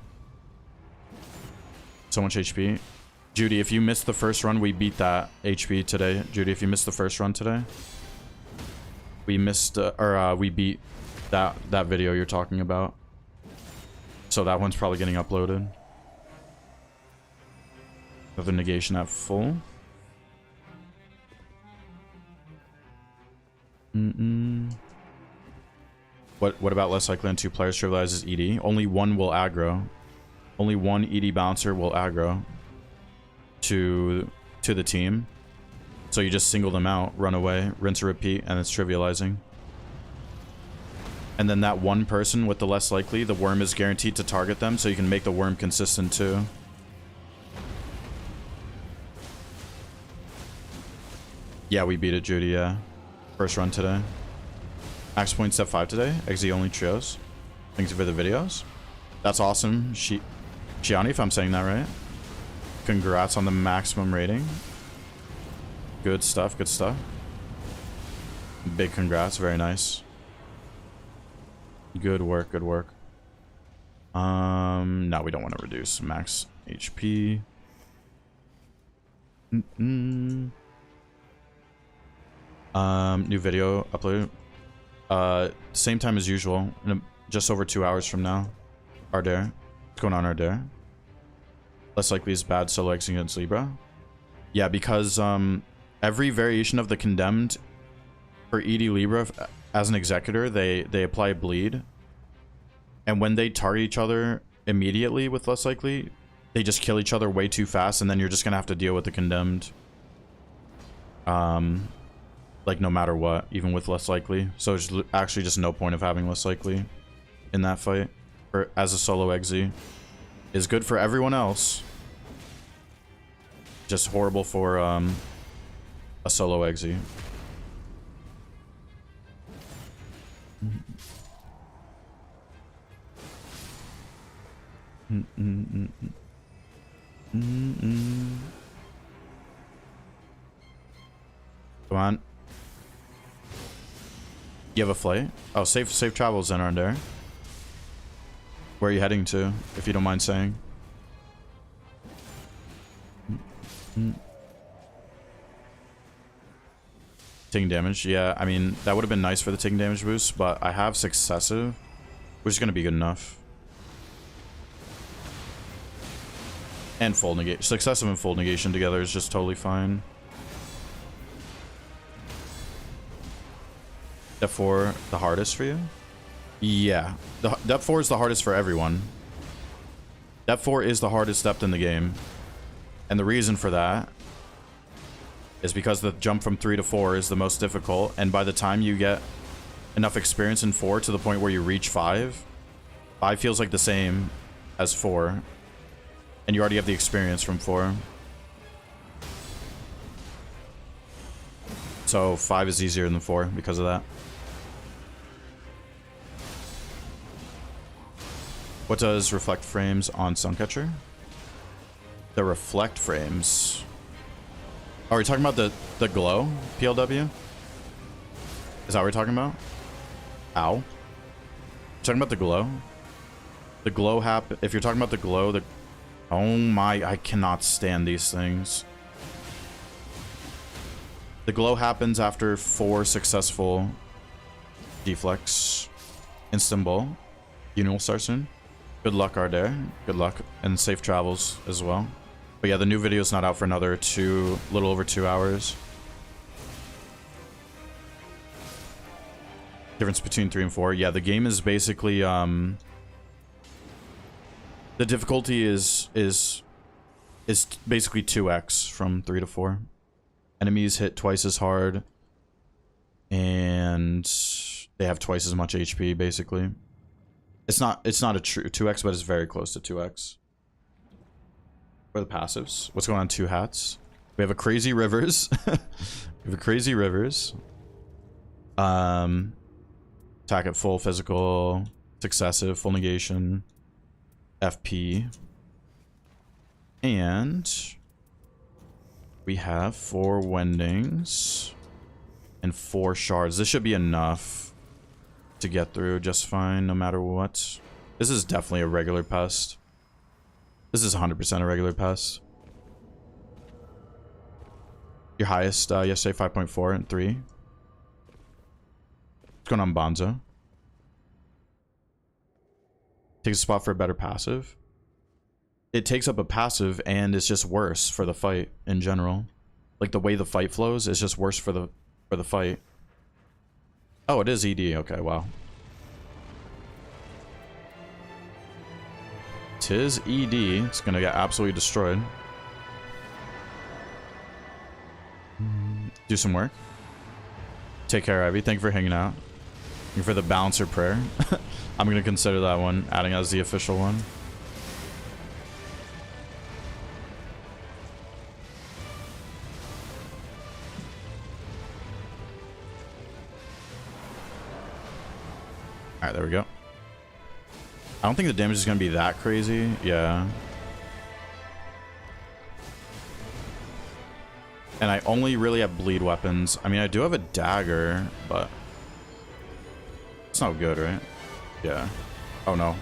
So much HP. Judy, if you missed the first run, we beat that HP today. Judy, if you missed the first run today, we missed, we beat that video you're talking about. So that one's probably getting uploaded. Another negation at full. What about less likely on 2 players trivializes ED? Only 1 will aggro. Only 1 ED bouncer will aggro to the team. So you just single them out, run away, rinse and repeat, and it's trivializing. And then that 1 person with the less likely, the worm is guaranteed to target them, so you can make the worm consistent too. Yeah, we beat it, Judy, yeah. First run today. Max point step 5 today. XZ only trios. Thanks for the videos. That's awesome. Shiani, if I'm saying that right. Congrats on the maximum rating. Good stuff, good stuff. Big congrats, very nice. Good work, good work. No, we don't want to reduce max HP. New video upload. Same time as usual. Just over 2 hours from now. Ardare. What's going on, Ardare? Less likely is bad solo X against Libra. Yeah, because every variation of the condemned for ED Libra as an executor, they apply bleed. And when they target each other immediately with less likely, they just kill each other way too fast, and then you're just gonna have to deal with the condemned. Like no matter what, even with less likely. So there's actually just no point of having less likely in that fight. Or as a solo XZ. Is good for everyone else. Just horrible for a solo XZ. Come on. You have a flight? Oh, safe travels then, aren't there? Where are you heading to, if you don't mind saying? Taking damage? Yeah, I mean, that would have been nice for the taking damage boost, but I have successive, which is going to be good enough. And full negation. Successive and full negation together is just totally fine. Step 4, the hardest for you? Yeah. Step 4 is the hardest for everyone. Step 4 is the hardest step in the game. And the reason for that is because the jump from 3 to 4 is the most difficult. And by the time you get enough experience in 4 to the point where you reach 5. 5 feels like the same as 4. And you already have the experience from 4. So 5 is easier than 4 because of that. What does reflect frames on Suncatcher? The reflect frames. Are we talking about the glow PLW? Is that what we're talking about? Ow. Talking about the glow? The glow if you're talking about the glow, oh my, I cannot stand these things. The glow happens after 4 successful deflects. Istanbul. Unit will start soon. Good luck, Ardare. Good luck. And safe travels as well. But yeah, the new video is not out for another little over 2 hours. Difference between 3 and 4. Yeah, the game is basically, the difficulty is basically 2x from 3 to 4. Enemies hit twice as hard. And they have twice as much HP, basically. It's not a true 2x, but it's very close to 2x. For the passives. What's going on 2 hats? We have a Crazy Rivers. We have a Crazy Rivers. Attack at full physical, successive, full negation, FP. And we have 4 Wendings and 4 shards. This should be enough to get through just fine no matter what. This is definitely a regular pest. This is 100% a regular pest. Your highest yesterday, 5.4 and 3. What's going on, Bonzo? Takes a spot for a better passive. It takes up a passive and it's just worse for the fight in general. Like the way the fight flows is just worse for the fight. Oh, it is ED. Okay, wow. Tis ED. It's gonna get absolutely destroyed. Do some work. Take care, Ivy. Thank you for hanging out. Thank you for the balancer prayer. I'm gonna consider that one, adding as the official one. Alright, there we go. I don't think the damage is going to be that crazy. Yeah. And I only really have bleed weapons. I mean, I do have a dagger, but it's not good, right? Yeah. Oh, no.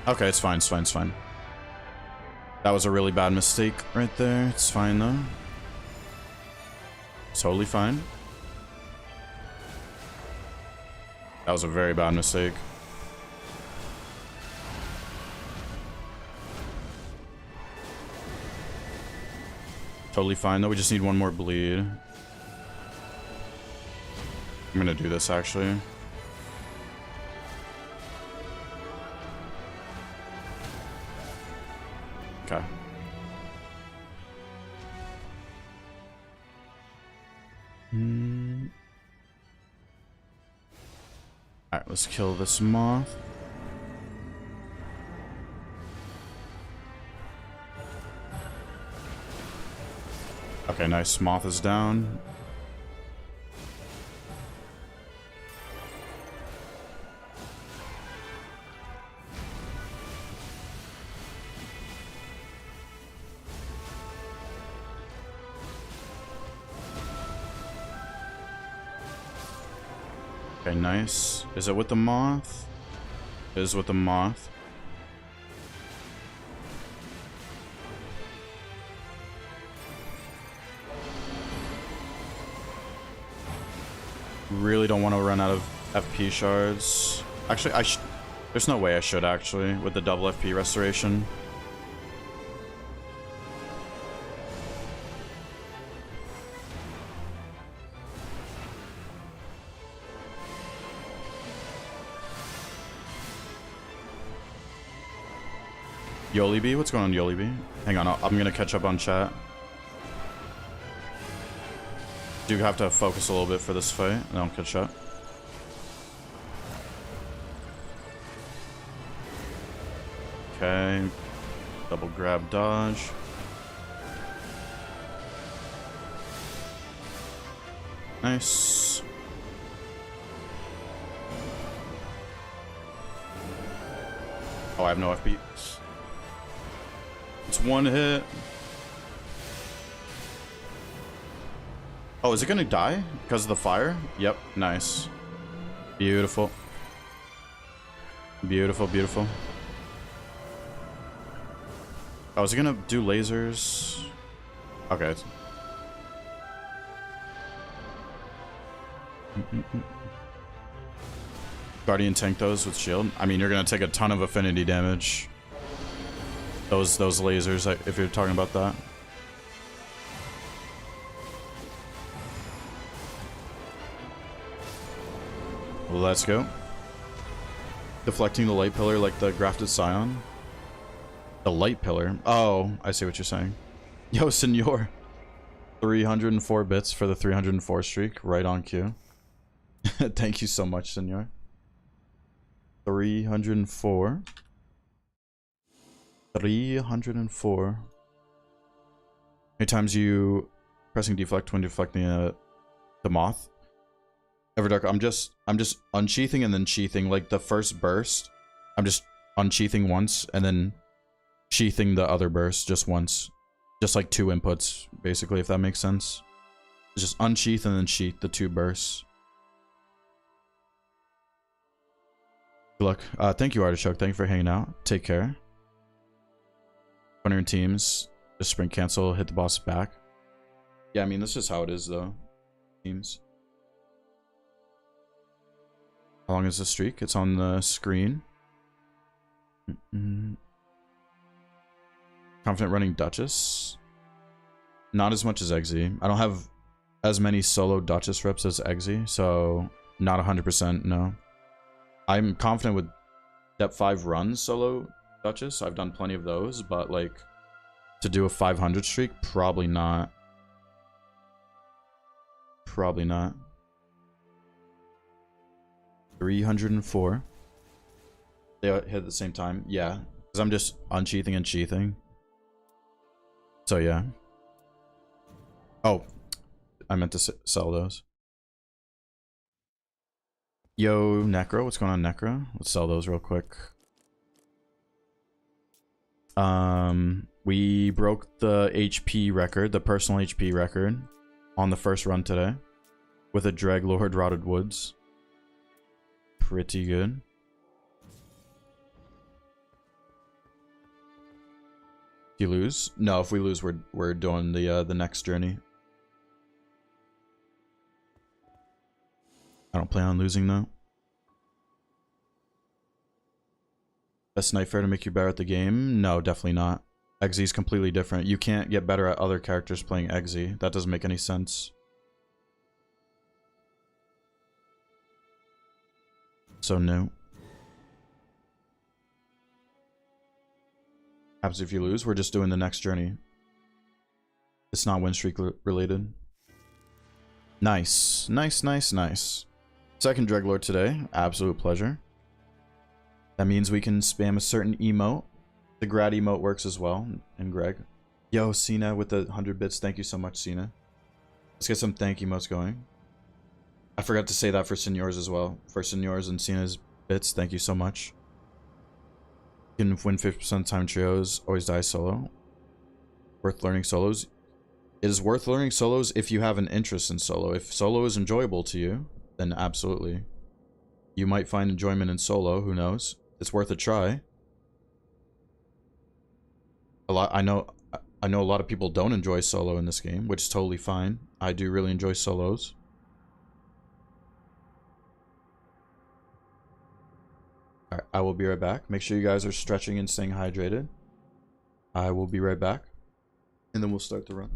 Okay, it's fine, it's fine, it's fine. That was a really bad mistake right there. It's fine, though. It's totally fine. That was a very bad mistake. Totally fine, though. We just need one more bleed. I'm gonna do this, actually. Okay. Alright, let's kill this moth. Okay, nice. Moth is down. Okay, nice. Is it with the moth? It is with the moth. Really don't want to run out of FP shards. Actually, there's no way I should, actually, with the double FP restoration. Yolibi? What's going on, Yolibi? Hang on, I'm gonna catch up on chat. Do have to focus a little bit for this fight, and then I'll catch up. Okay. Double grab dodge. Nice. Oh, I have no FP. It's one hit. Oh, is it gonna die because of the fire? Yep, nice. Beautiful. Beautiful, beautiful. Oh, is it gonna do lasers? Okay. Guardian tank those with shield. I mean, you're gonna take a ton of affinity damage. Those lasers, if you're talking about that. Let's go. Deflecting the light pillar like the grafted scion. The light pillar. Oh, I see what you're saying. Yo, senor. 304 bits for the 304 streak. Right on cue. Thank you so much, senor. 304. 304. How many times you pressing deflect when deflecting the moth? Everdark, I'm just unsheathing and then sheathing. Like the first burst, I'm just unsheathing once and then sheathing the other burst just once. Just like two inputs, basically, if that makes sense. Just unsheath and then sheath the two bursts. Good luck. Thank you, Artichoke. Thank you for hanging out. Take care. 100 teams. Just sprint cancel, hit the boss back. Yeah, I mean, this is how it is, though. Teams. How long is the streak? It's on the screen. Confident running Duchess. Not as much as Eggsy. I don't have as many solo Duchess reps as Eggsy, so not 100%, no. I'm confident with Step 5 runs solo Duchess. I've done plenty of those, but like to do a 500 streak, probably not. Probably not. 304. They hit at the same time. Yeah, because I'm just unsheathing and sheathing. So yeah. Oh, I meant to sell those. Yo, Necro. What's going on, Necro? Let's sell those real quick. We broke the HP record, the personal HP record, on the first run today with a Dreglord Rotted Woods. Pretty good. If you lose? No, if we lose, we're doing the next journey. I don't plan on losing though. Best knife fair to make you better at the game? No, definitely not. Eggsy's completely different. You can't get better at other characters playing Eggsy. That doesn't make any sense. So no. Happens if you lose, we're just doing the next journey. It's not win streak related. Nice. Nice, nice, nice. Second Dreglord today. Absolute pleasure. That means we can spam a certain emote. The grad emote works as well. And Greg. Yo, Cena with the 100 bits. Thank you so much, Cena. Let's get some thank emotes going. I forgot to say that for Senors as well. For Senors and Cena's bits, thank you so much. You can win 50% of time trios. Always die solo. Worth learning solos. It is worth learning solos if you have an interest in solo. If solo is enjoyable to you, then absolutely. You might find enjoyment in solo, who knows? It's worth a try. I know a lot of people don't enjoy solo in this game, which is totally fine. I do really enjoy solos. Alright, I will be right back. Make sure you guys are stretching and staying hydrated. I will be right back. And then we'll start the run.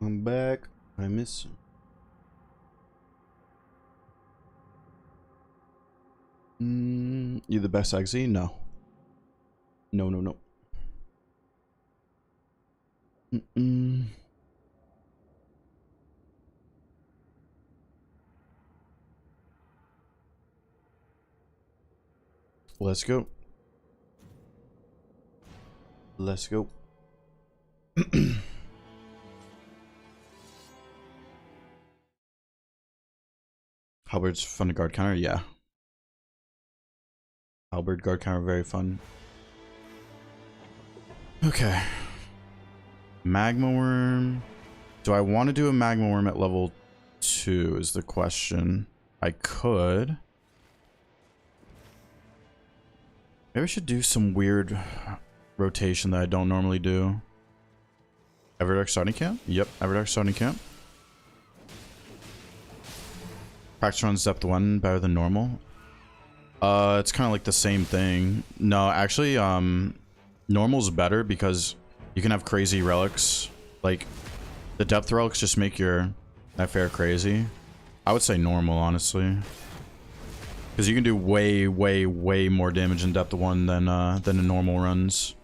I'm back. I miss you. You the best XZ? No. No, no, no. Let's go. Let's go. Halberd's fun to guard counter? Yeah. Halberd guard counter, very fun. Okay. Magma Worm. Do I want to do a Magma Worm at level 2 is the question. I could. Maybe I should do some weird rotation that I don't normally do. Everdark starting camp? Yep, Everdark starting camp. Practice runs depth 1 better than normal. It's kind of like the same thing. No, actually, normal's better because you can have crazy relics. Like, the depth relics just make your FR crazy. I would say normal, honestly. Because you can do way, way, way more damage in depth 1 than the normal runs.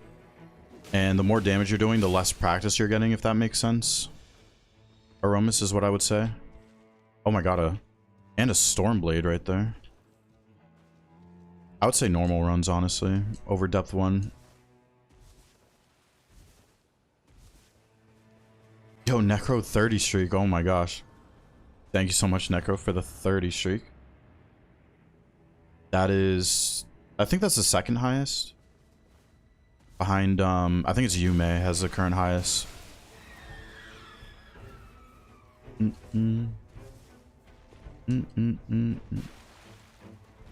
And the more damage you're doing, the less practice you're getting, if that makes sense. Aromas is what I would say. Oh my god, and a Stormblade right there. I would say normal runs, honestly, over depth 1. Yo, Necro 30 streak. Oh my gosh. Thank you so much, Necro, for the 30 streak. That is... I think that's the second highest. Behind, I think it's Yume has the current highest.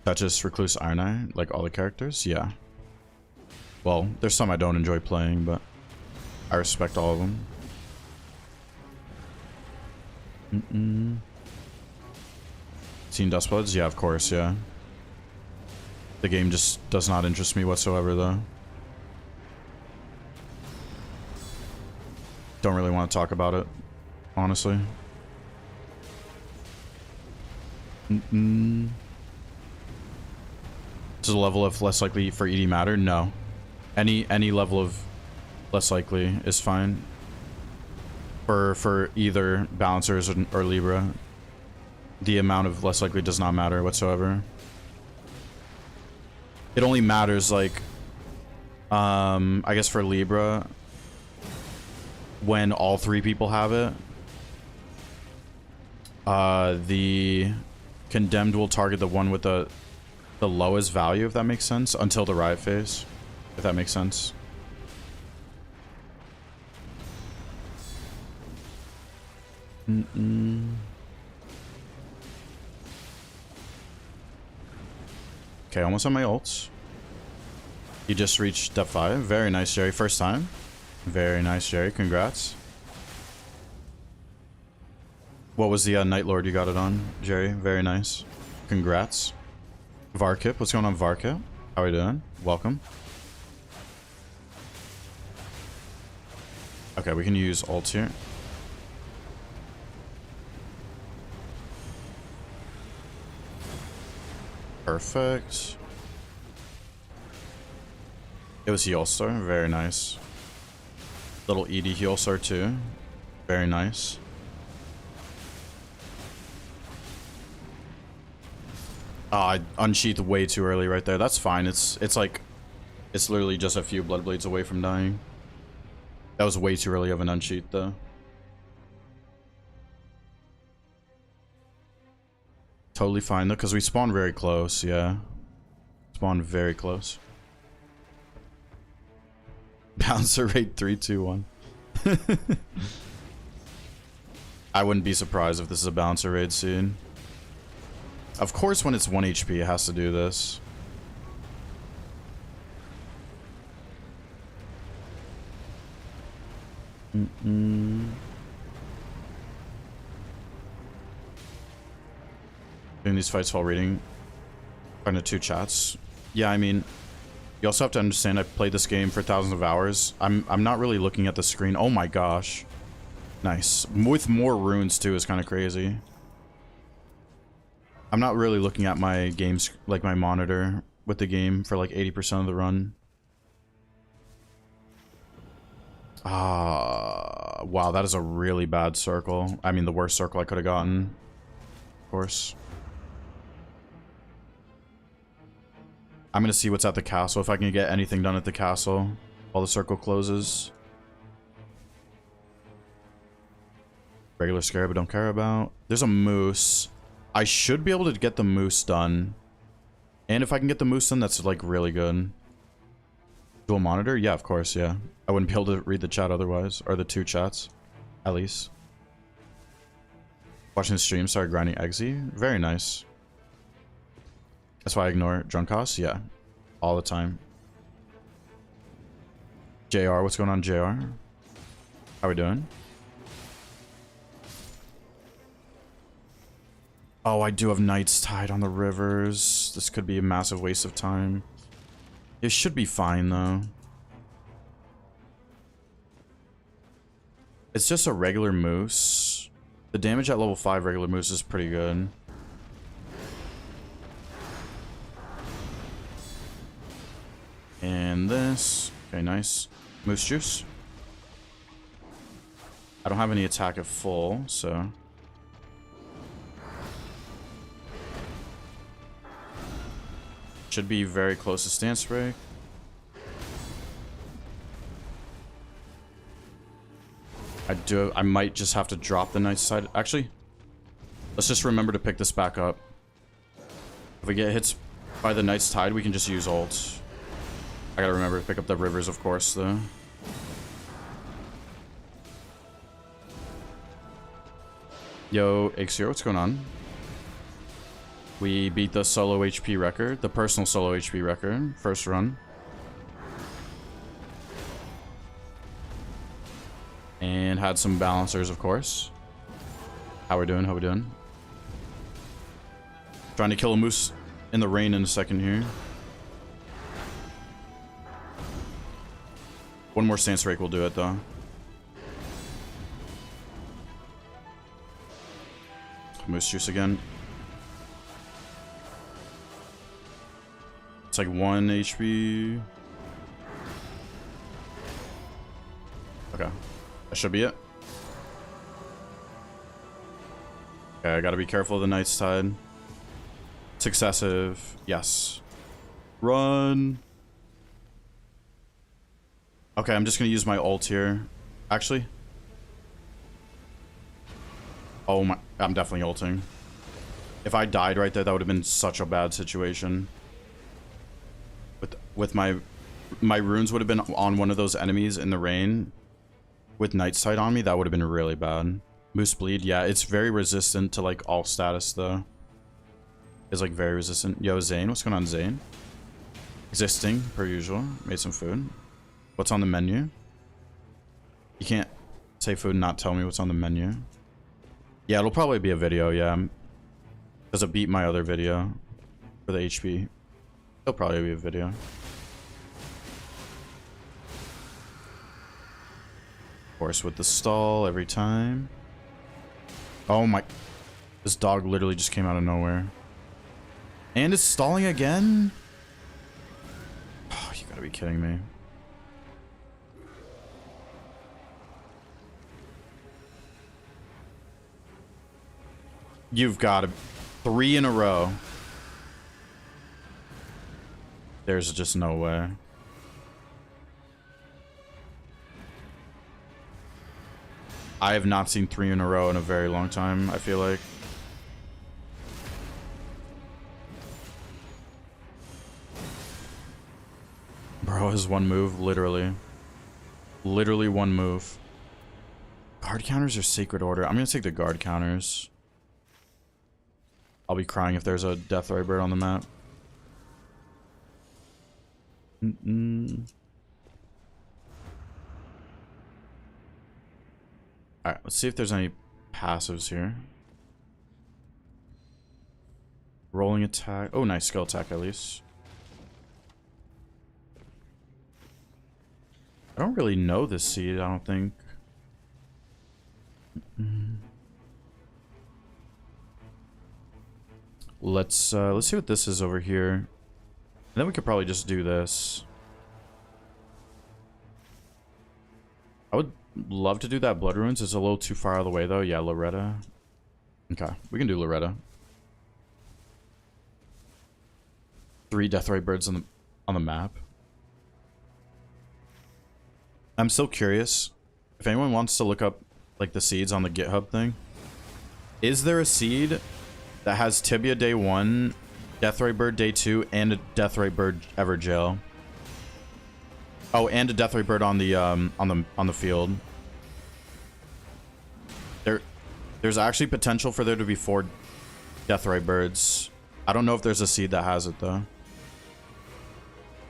Touches Recluse Iron Eye, like all the characters? Yeah. Well, there's some I don't enjoy playing, but I respect all of them. Seen Dustbloods? Yeah, of course, yeah. The game just does not interest me whatsoever, though. Don't really want to talk about it, honestly. Does the level of less likely for ED matter? No. Any level of less likely is fine. For either balancers or Libra. The amount of less likely does not matter whatsoever. It only matters, like, I guess for Libra, when all 3 people have it, the condemned will target the one with the lowest value, if that makes sense, until the riot phase, if that makes sense. Okay, almost on my ults. You just reached depth 5. Very nice, Jerry. First time. Very nice, Jerry. Congrats. What was the Night Lord you got it on, Jerry? Very nice. Congrats. Varkip. What's going on, Varkip? How are you doing? Welcome. Okay, we can use ults here. Perfect. It was Heal Star. Very nice. Little ED Heal Star too. Very nice. I unsheathed way too early right there. That's fine. It's like... It's literally just a few Blood Blades away from dying. That was way too early of an unsheath though. Totally fine though, because we spawned very close, yeah. Spawned very close. Bouncer rate 3, 2, 1. I wouldn't be surprised if this is a bouncer raid scene. Of course, when it's 1 HP, it has to do this. Doing these fights while reading kind of 2 chats. Yeah, I mean, you also have to understand I played this game for thousands of hours. I'm not really looking at the screen. Oh my gosh. Nice. With more runes too is kind of crazy. I'm not really looking at my games, like my monitor with the game for like 80% of the run. Wow, that is a really bad circle. I mean, the worst circle I could have gotten. Of course. I'm gonna see what's at the castle, if I can get anything done at the castle while the circle closes. Regular scarab I don't care about. There's a moose. I should be able to get the moose done. And if I can get the moose done, that's like really good. Dual monitor? Yeah, of course, yeah. I wouldn't be able to read the chat otherwise. Or the two chats, at least. Watching the stream, started grinding Eggsy. Very nice. That's why I ignore Drunkos? Yeah. All the time. JR, what's going on, JR? How we doing? Oh, I do have Knight's Tide on the rivers. This could be a massive waste of time. It should be fine, though. It's just a regular moose. The damage at level 5 regular moose is pretty good. And this. Okay, nice. Moose juice. I don't have any attack at full, so... Should be very close to stance break. I might just have to drop the Knight's Tide. Actually, let's just remember to pick this back up. If we get hits by the Knight's Tide, we can just use ult. I gotta remember to pick up the rivers, of course, though. Yo, Ixir, what's going on? We beat the solo HP record, the personal solo HP record, first run. And had some balancers, of course. How we doing? How we doing? Trying to kill a moose in the rain in a second here. One more stance break will do it, though. Moose juice again. It's like 1 HP. Okay. That should be it. Okay, I gotta be careful of the Knight's Tide. It's excessive. Yes. Run. Okay, I'm just gonna use my ult here. Actually. Oh my, I'm definitely ulting. If I died right there, that would have been such a bad situation. With my runes would have been on one of those enemies in the rain. With Knight's Tide on me, that would have been really bad. Moose Bleed, yeah, it's very resistant to like all status though. It's like very resistant. Yo, Zane, what's going on, Zane? Existing, per usual. Made some food. What's on the menu? You can't say food and not tell me what's on the menu. Yeah, it'll probably be a video, yeah. Does it beat my other video for the HP? It'll probably be a video. Of course, with the stall every time. Oh my... This dog literally just came out of nowhere. And it's stalling again? Oh, you gotta be kidding me. You've got 3 in a row. There's just no way. I have not seen 3 in a row in a very long time, I feel like. Bro, his one move, literally. Literally one move. Guard counters or Sacred Order? I'm gonna take the guard counters. I'll be crying if there's a Deathray bird on the map. Alright, let's see if there's any passives here. Rolling attack. Oh, nice skill attack at least. I don't really know this seed, I don't think. Let's see what this is over here. And then we could probably just do this. I would love to do that Blood Ruins. It's a little too far out of the way though. Yeah, Loretta. Okay, we can do Loretta. 3 Deathrite birds on the map. I'm still curious if anyone wants to look up like the seeds on the GitHub thing. Is there a seed that has Tibia day 1, Deathrite bird day 2, and a Deathrite bird Evergaol? Oh, and a Deathrite bird on the field. There's actually potential for there to be 4 Deathrite birds. I don't know if there's a seed that has it though.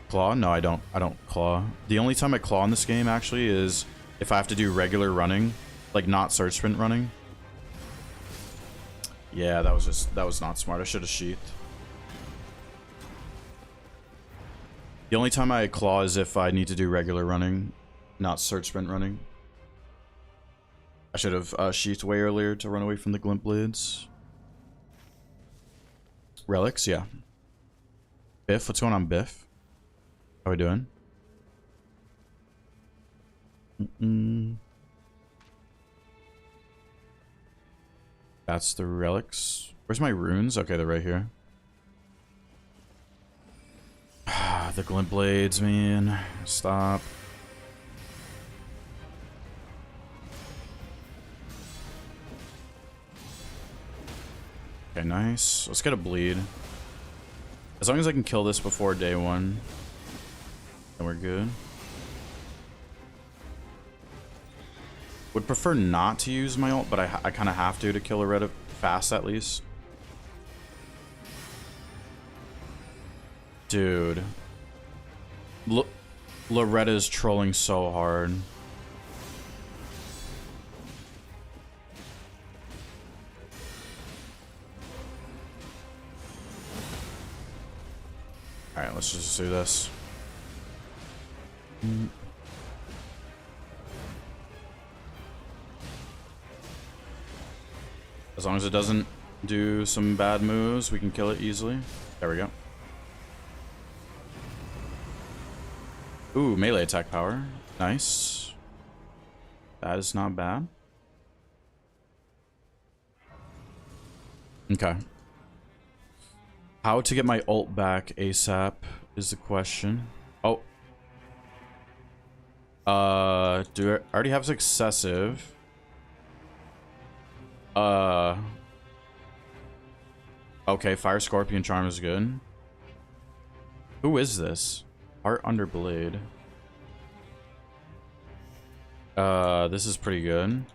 Claw? No, I don't claw. The only time I claw in this game actually is if I have to do regular running, like not surge sprint running. Yeah, that was not smart. I should have sheathed. The only time I claw is if I need to do regular running, not surge sprint running. I should have sheathed way earlier to run away from the glint blades. Relics, yeah. Biff, what's going on, Biff? How are we doing? That's the relics. Where's my runes? Okay, they're right here. The glint blades, man. Stop. Okay, nice. Let's get a bleed. As long as I can kill this before day 1, then we're good. Would prefer not to use my ult, but I kind of have to kill Loretta fast at least. Dude. Loretta's trolling so hard. Alright, let's just do this. As long as it doesn't do some bad moves, we can kill it easily. There we go. Ooh, melee attack power. Nice. That is not bad. Okay. How to get my ult back ASAP is the question. Oh. Do I already have successive? Okay, Fire Scorpion Charm is good. Who is this? Heart Underblade. This is pretty good.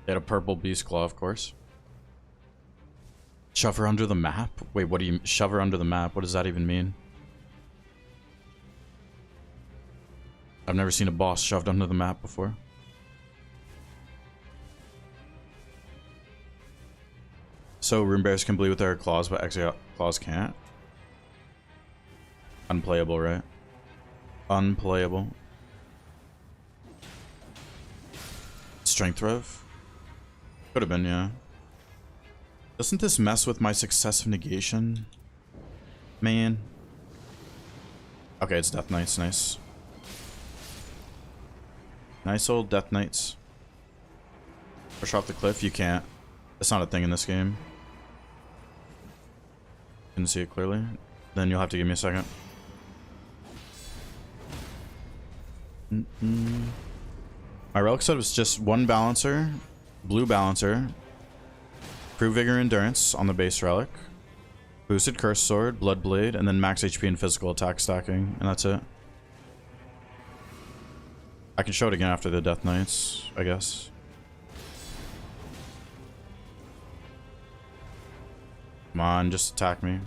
They had a purple Beast Claw, of course. Shove her under the map? Wait, what do you... Shove her under the map? What does that even mean? I've never seen a boss shoved under the map before. So Rune Bears can bleed with their claws, but Exile claws can't? Unplayable, right? Unplayable. Strength Rev? Could have been, yeah. Doesn't this mess with my successive negation? Man. Okay, it's Death Knights, nice. Nice old Death Knights. Push off the cliff, you can't. That's not a thing in this game. Couldn't see it clearly. Then you'll have to give me a second. My relic set was just 1 balancer, blue balancer, Prove Vigor Endurance on the base relic, boosted Curse Sword, Blood Blade, and then max HP and physical attack stacking, and that's it. I can show it again after the Death Knights, I guess. Come on, just attack me.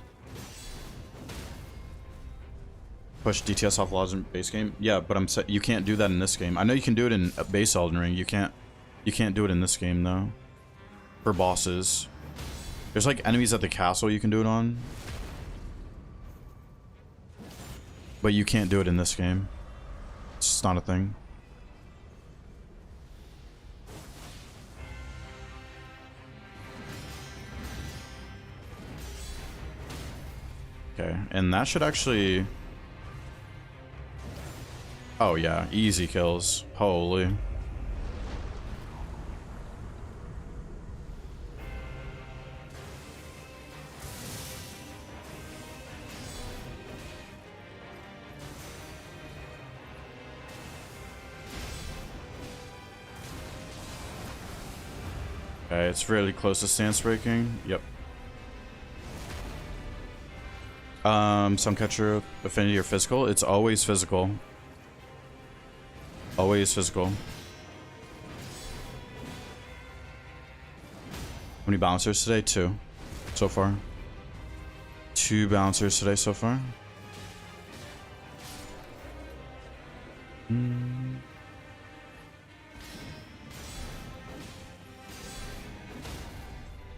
Push DTS off laws in base game. Yeah, but you can't do that in this game. I know you can do it in base Elden Ring. You can't do it in this game though. For bosses. There's like enemies at the castle you can do it on. But you can't do it in this game. It's just not a thing. Okay, and that should actually... Oh yeah, easy kills. Holy. Okay, it's really close to stance breaking. Yep. Suncatcher, affinity or physical? It's always physical. Always physical. How many bouncers today? 2. So far. 2 bouncers today so far.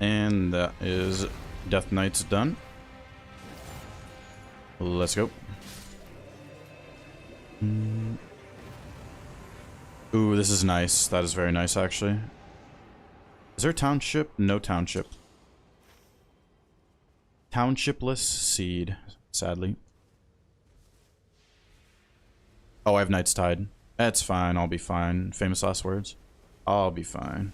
And that is Death Knight's done. Let's go. Ooh, this is nice. That is very nice, actually. Is there a township? No township. Townshipless seed, sadly. Oh, I have Knight's Tide. That's fine. I'll be fine. Famous last words. I'll be fine.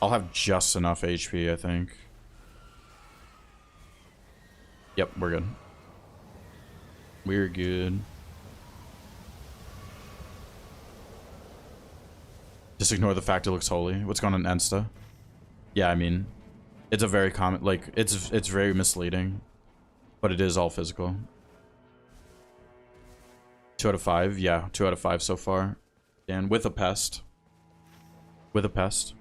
I'll have just enough HP, I think. Yep, we're good. We're good. Just ignore the fact it looks holy. What's going on Insta? Yeah, I mean, it's a very common, like, it's very misleading, but it is all physical. 2 out of 5, yeah, 2 out of 5 so far. And with a pest. With a pest.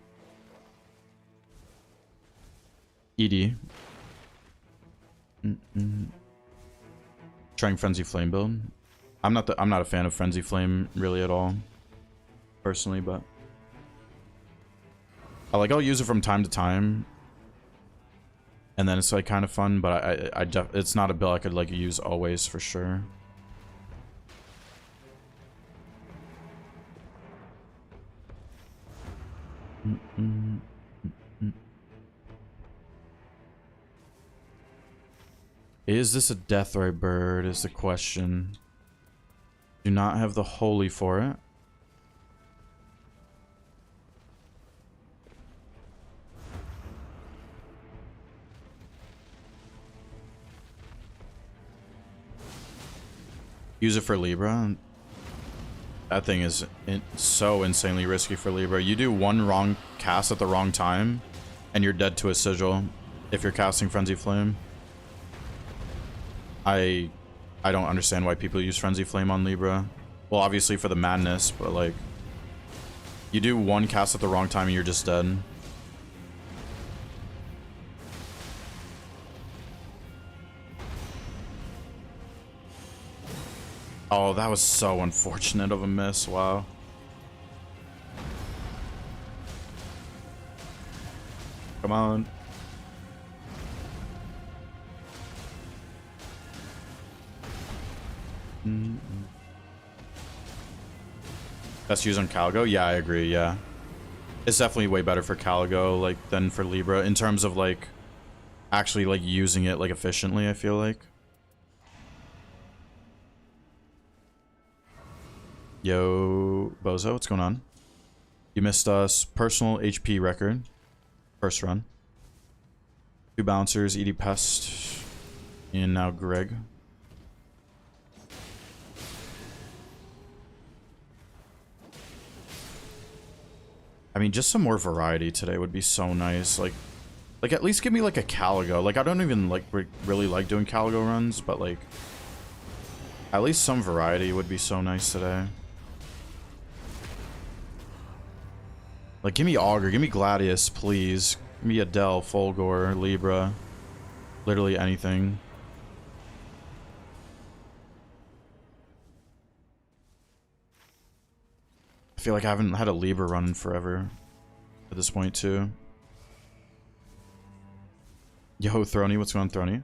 ED. Trying Frenzy Flame build. I'm not a fan of Frenzy Flame really at all, personally, but I'll use it from time to time, and then it's like kind of fun. But it's not a build I could like use always for sure. Is this a Deathray bird is the question. Do not have the holy for it. Use it for Libra. That thing is so insanely risky for Libra. You do one wrong cast at the wrong time, and you're dead to a sigil if you're casting Frenzy Flame. I don't understand why people use Frenzy Flame on Libra. Well, obviously for the madness, but like, you do one cast at the wrong time and you're just dead. Oh, that was so unfortunate of a miss. Wow. Come on. Best use on Caligo? Yeah, I agree, yeah. It's definitely way better for Caligo, like, than for Libra, in terms of, like, actually, like, using it, like, efficiently, I feel like. Yo, Bozo, what's going on? You missed us. Personal HP record. First run. 2 bouncers, ED Pest, and now Greg. I mean, just some more variety today would be so nice. Like at least give me like a Caligo. Like, I don't even like really like doing Caligo runs, but like at least some variety would be so nice today. Like, give me Augur, give me Gladius, please. Give me Adele, Fulgor, Libra, literally anything. I feel like I haven't had a Libra run in forever at this point, too. Yo, Throny, what's going on, Throny?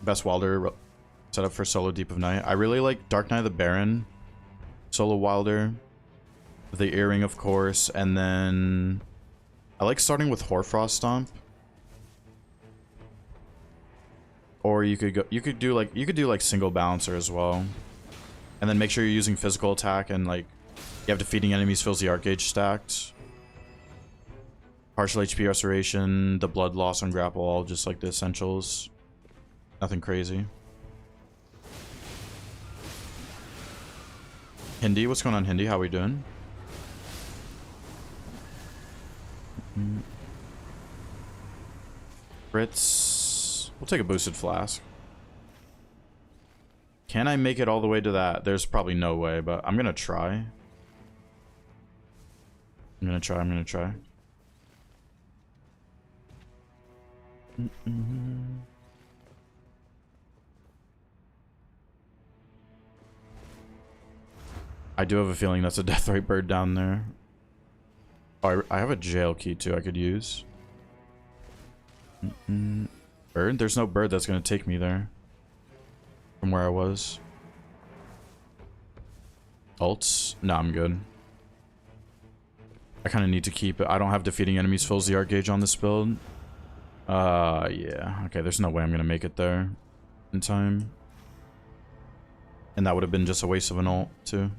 Best Wilder setup for solo Deep of Night. I really like Dark Knight of the Baron, solo Wilder, the Earring, of course, and then I like starting with Hoarfrost Stomp. Or you could do like single balancer as well. And then make sure you're using physical attack and like you have defeating enemies fills the arc gauge stacked. Partial HP restoration, the blood loss on grapple, all just like the essentials. Nothing crazy. Hindi, what's going on, Hindi? How we doing? Fritz. We'll take a boosted flask. Can I make it all the way to that? There's probably no way, but I'm gonna try. I'm gonna try. I do have a feeling that's a Deathrite bird down there. Oh, I have a jail key too I could use. Bird? There's no bird that's gonna take me there. From where I was. Ults? No, I'm good. I kind of need to keep it. I don't have defeating enemies fills the arc gauge on this build. Yeah. Okay, there's no way I'm gonna make it there in time. And that would have been just a waste of an ult, too.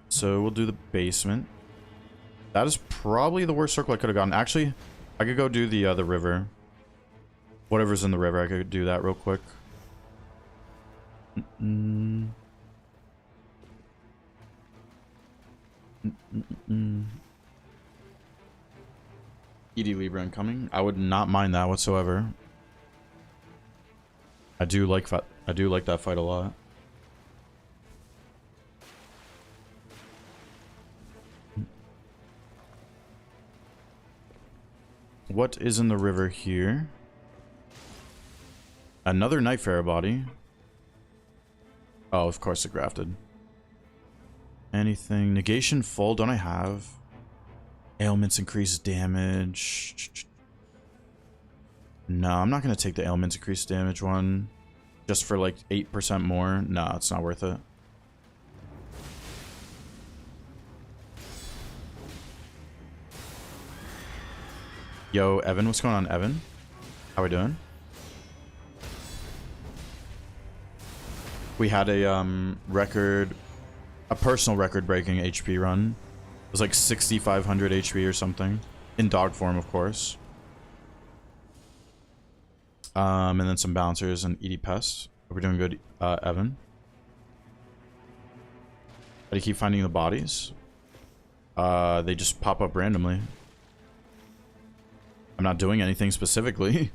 So we'll do the basement. That is probably the worst circle I could have gotten. Actually, I could go do the river. Whatever's in the river, I could do that real quick. ED Libra incoming. I would not mind that whatsoever. I do like that fight a lot. What is in the river here? Another Nightfare body. Oh, of course it grafted. Anything? Negation full, don't I have? Ailments increase damage. No, I'm not going to take the ailments increase damage one. Just for like 8% more. No, it's not worth it. Yo, Evan, what's going on, Evan? How we doing? We had a personal record-breaking HP run. It was like 6,500 HP or something. In dog form, of course. And then some bouncers and ED Pest. We're doing good, Evan. How do you keep finding the bodies? They just pop up randomly. I'm not doing anything specifically.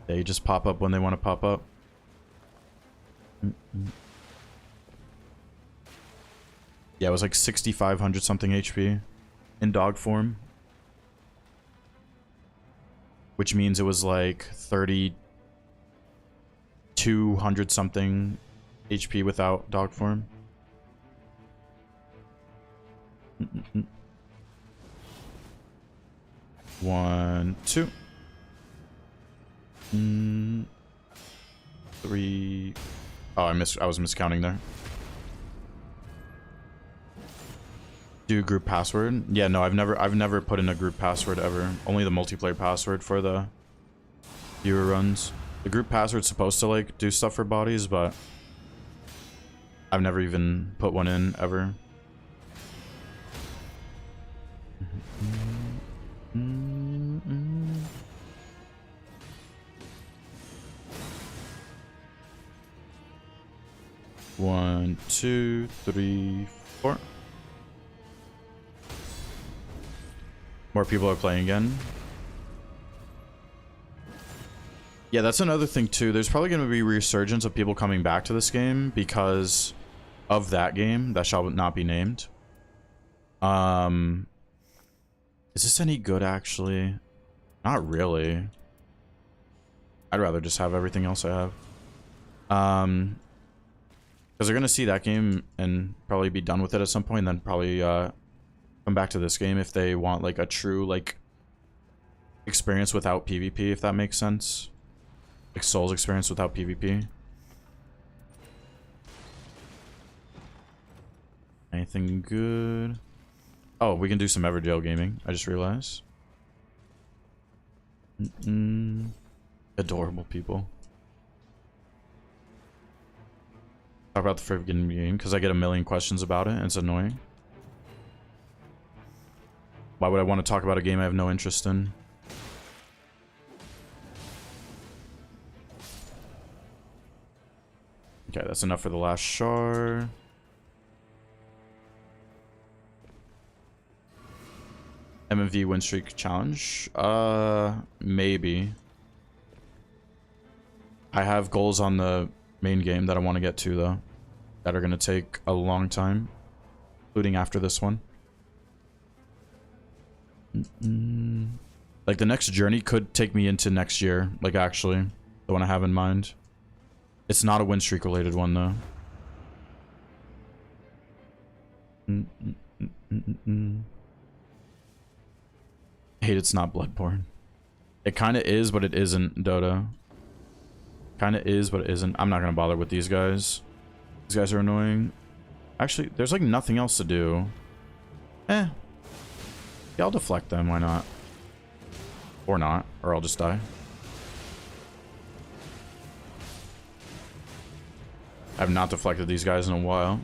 They just pop up when they want to pop up. Yeah, it was like 6,500 something HP in dog form. Which means it was like 3,200 something HP without dog form. 1, 2. 3. Oh, I was miscounting there. Do group password? Yeah, no, I've never put in a group password ever. Only the multiplayer password for the viewer runs. The group password's supposed to like do stuff for bodies, but I've never even put one in ever. One, 2, 3, 4. More people are playing again. Yeah, that's another thing too. There's probably going to be a resurgence of people coming back to this game because of that game that shall not be named. Is this any good actually? Not really. I'd rather just have everything else I have. Because they're going to see that game and probably be done with it at some point, and then probably come back to this game if they want like a true like experience without PvP, if that makes sense. Like Souls experience without PvP. Anything good? Oh, we can do some Everjail gaming. I just realized. Adorable people. Talk about the friggin' game because I get a million questions about it and it's annoying. Why would I want to talk about a game I have no interest in? Okay, that's enough for the last shard. MMV win streak challenge? Maybe. I have goals on the main game that I want to get to, though. That are going to take a long time. Including after this one. Like, the next journey could take me into next year. Like, actually. The one I have in mind. It's not a win streak related one, though. Hate it's not Bloodborne. It kind of is, but it isn't, Dodo. Kind of is, but it isn't. I'm not going to bother with these guys. These guys are annoying. Actually, there's like nothing else to do. Yeah, I'll deflect them. Why not? Or not. Or I'll just die. I have not deflected these guys in a while.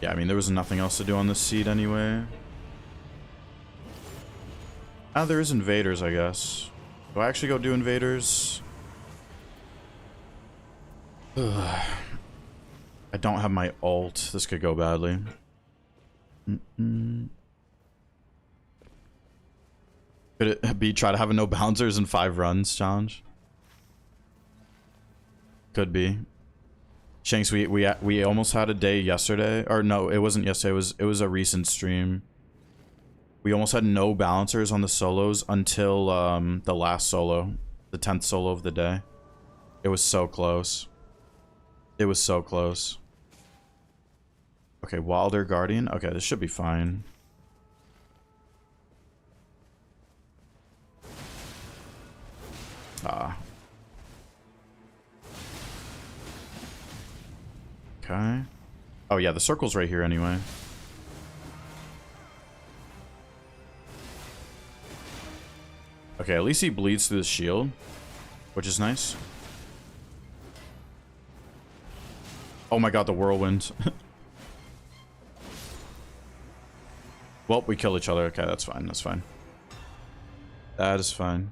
Yeah, I mean, there was nothing else to do on this seed anyway. Ah, there is invaders, I guess. Do I actually go do invaders? Ugh. I don't have my ult. This could go badly. Could it be try to have a no bouncers in 5 runs challenge? Could be. Shanks, we almost had a day yesterday, or no, it wasn't yesterday. It was a recent stream. We almost had no balancers on the solos until the last solo, the 10th solo of the day. It was so close. It was so close. Okay, Wilder Guardian. Okay, this should be fine. Ah. Okay. Oh yeah, the circle's right here anyway. Okay, at least he bleeds through the shield, which is nice. Oh my god, the whirlwind. Well, we kill each other. Okay, that's fine. That's fine. That is fine.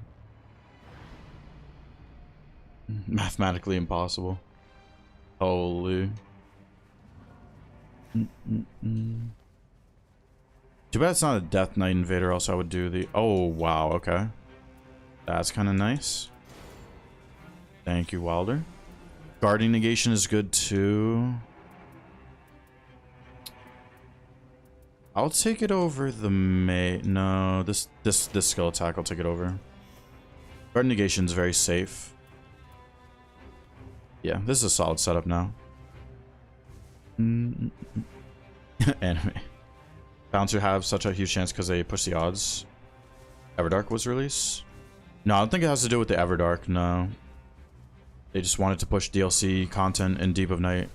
Mathematically impossible. Holy. Too bad it's not a Death Knight Invader, else I would do the... Oh, wow, okay. That's kind of nice. Thank you, Wilder. Guardian Negation is good, too. I'll take it over the No, this skill attack, I'll take it over. Guardian Negation is very safe. Yeah, this is a solid setup now. Anime. Bouncer have such a huge chance because they push the odds. Everdark was released? No, I don't think it has to do with the Everdark, no. They just wanted to push DLC content in Deep of Night.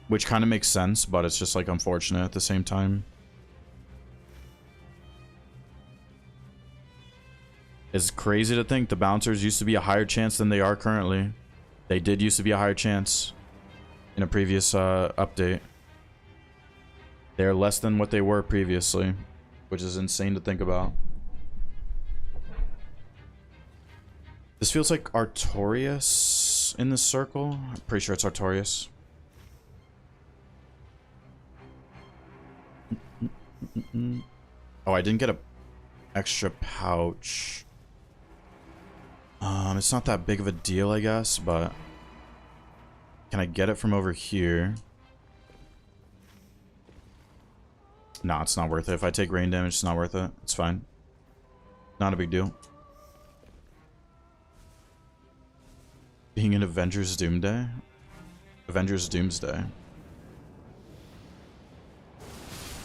Which kind of makes sense, but it's just like unfortunate at the same time. It's crazy to think the Bouncers used to be a higher chance than they are currently. They did used to be a higher chance in a previous update. They're less than what they were previously, which is insane to think about. This feels like Artorias in this circle. I'm pretty sure it's Artorias. Oh, I didn't get a extra pouch. It's not that big of a deal, I guess, but can I get it from over here? No, it's not worth it. If I take rain damage, it's not worth it. It's fine. Not a big deal. Being in Avengers Doomsday? Avengers Doomsday.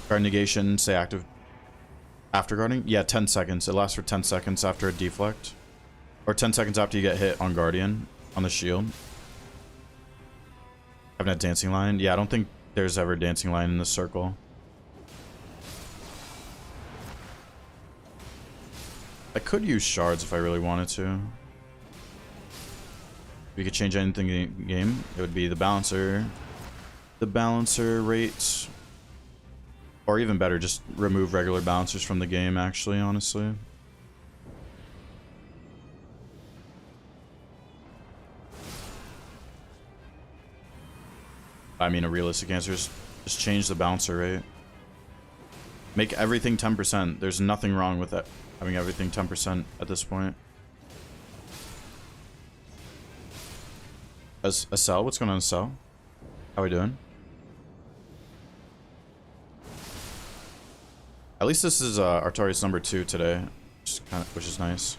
Guard negation, stay active after guarding. Yeah, 10 seconds. It lasts for 10 seconds after a deflect. Or 10 seconds after you get hit on Guardian, on the shield. Haven't had Dancing Line. Yeah, I don't think there's ever Dancing Line in this circle. I could use shards if I really wanted to. If we could change anything in the game, it would be the balancer rate. Or even better, just remove regular balancers from the game, actually, honestly. I mean, a realistic answer is just change the bouncer rate. Make everything 10%. There's nothing wrong with that. Having everything 10% at this point. As a cell, what's going on, cell? How we doing? At least this is Artorias number 2 today, which is nice.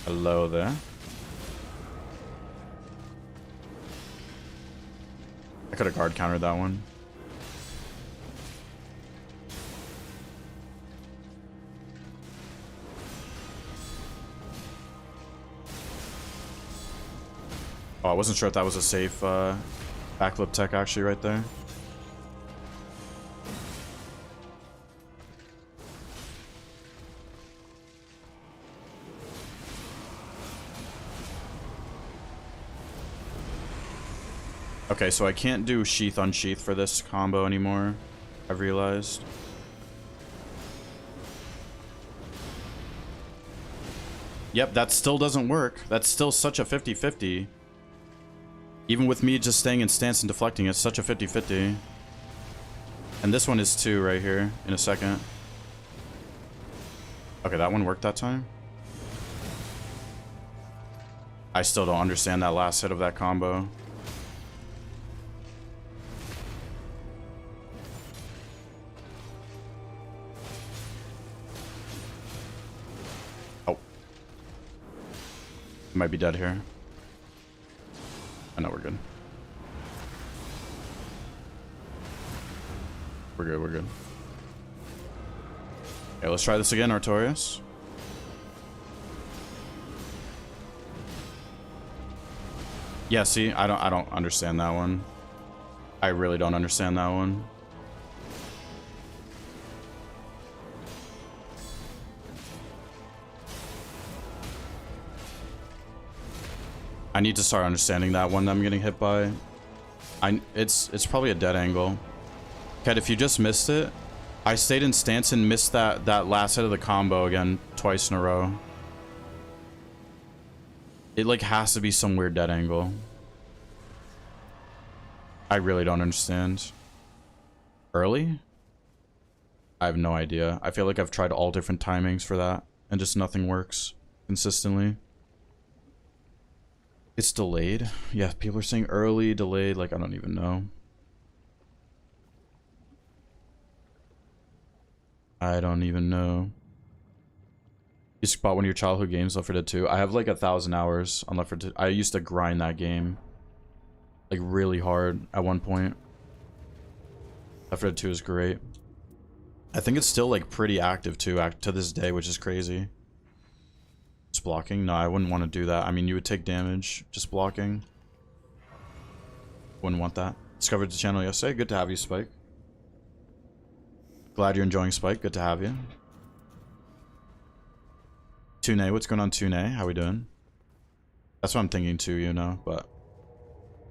Hello there. I could have guard countered that one. Oh, I wasn't sure if that was a safe backflip tech actually right there. Okay, so I can't do sheath unsheath for this combo anymore, I've realized. Yep, that still doesn't work. That's still such a 50-50. Even with me just staying in stance and deflecting, it's such a 50-50. And this one is too right here in a second. Okay, that one worked that time. I still don't understand that last hit of that combo. Oh. Might be dead here. I know we're good. We're good, we're good. Okay, let's try this again, Artorias. Yeah, see, I don't understand that one. I really don't understand that one. I need to start understanding that one that I'm getting hit by. It's probably a dead angle. Kat, if you just missed it, I stayed in stance and missed that last hit of the combo again twice in a row. It like has to be some weird dead angle. I really don't understand. Early? I have no idea. I feel like I've tried all different timings for that and just nothing works consistently. It's delayed. Yeah, people are saying early, delayed, like I don't even know. I don't even know. You spot one of your childhood games, Left 4 Dead 2. I have like 1,000 hours on Left 4 Dead. I used to grind that game like really hard at one point. Left 4 Dead 2 is great. I think it's still like pretty active too, to this day, which is crazy. Just blocking? No, I wouldn't want to do that. I mean, you would take damage just blocking. Wouldn't want that. Discovered the channel yesterday. Good to have you, Spike. Glad you're enjoying Spike. Good to have you. Tune, what's going on, Tune? How we doing? That's what I'm thinking too, you know, but...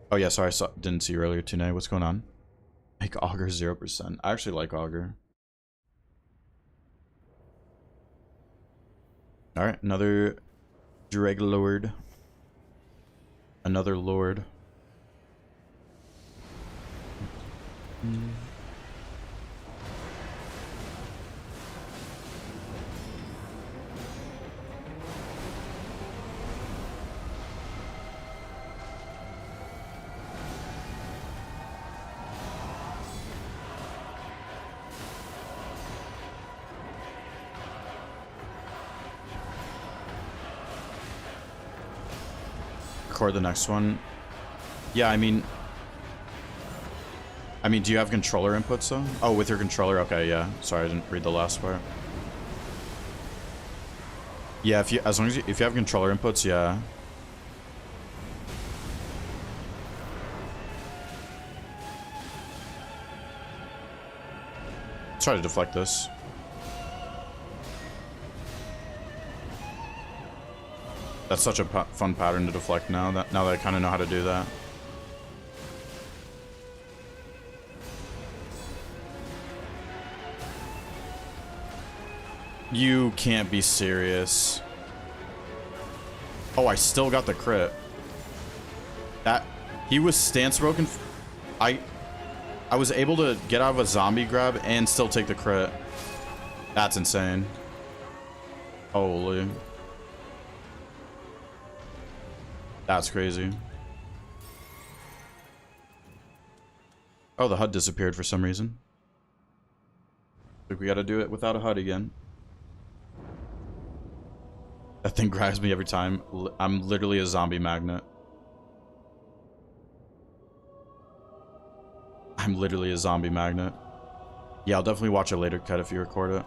Oh yeah, sorry, didn't see you earlier, Tune. What's going on? Make Augur 0%. I actually like Augur. Alright, another Dreg Lord. Another Lord. Record the next one. Yeah, I mean, do you have controller inputs though? Oh, with your controller? Okay, yeah. Sorry, I didn't read the last part. Yeah, as long as if you have controller inputs, yeah. Let's try to deflect this. That's such a fun pattern to deflect now that I kind of know how to do that. You can't be serious. Oh, I still got the crit. That he was stance broken. I was able to get out of a zombie grab and still take the crit. That's insane. Holy. That's crazy. Oh, the HUD disappeared for some reason. Like we gotta do it without a HUD again. That thing grabs me every time. I'm literally a zombie magnet. I'm literally a zombie magnet. Yeah, I'll definitely watch a later cut if you record it.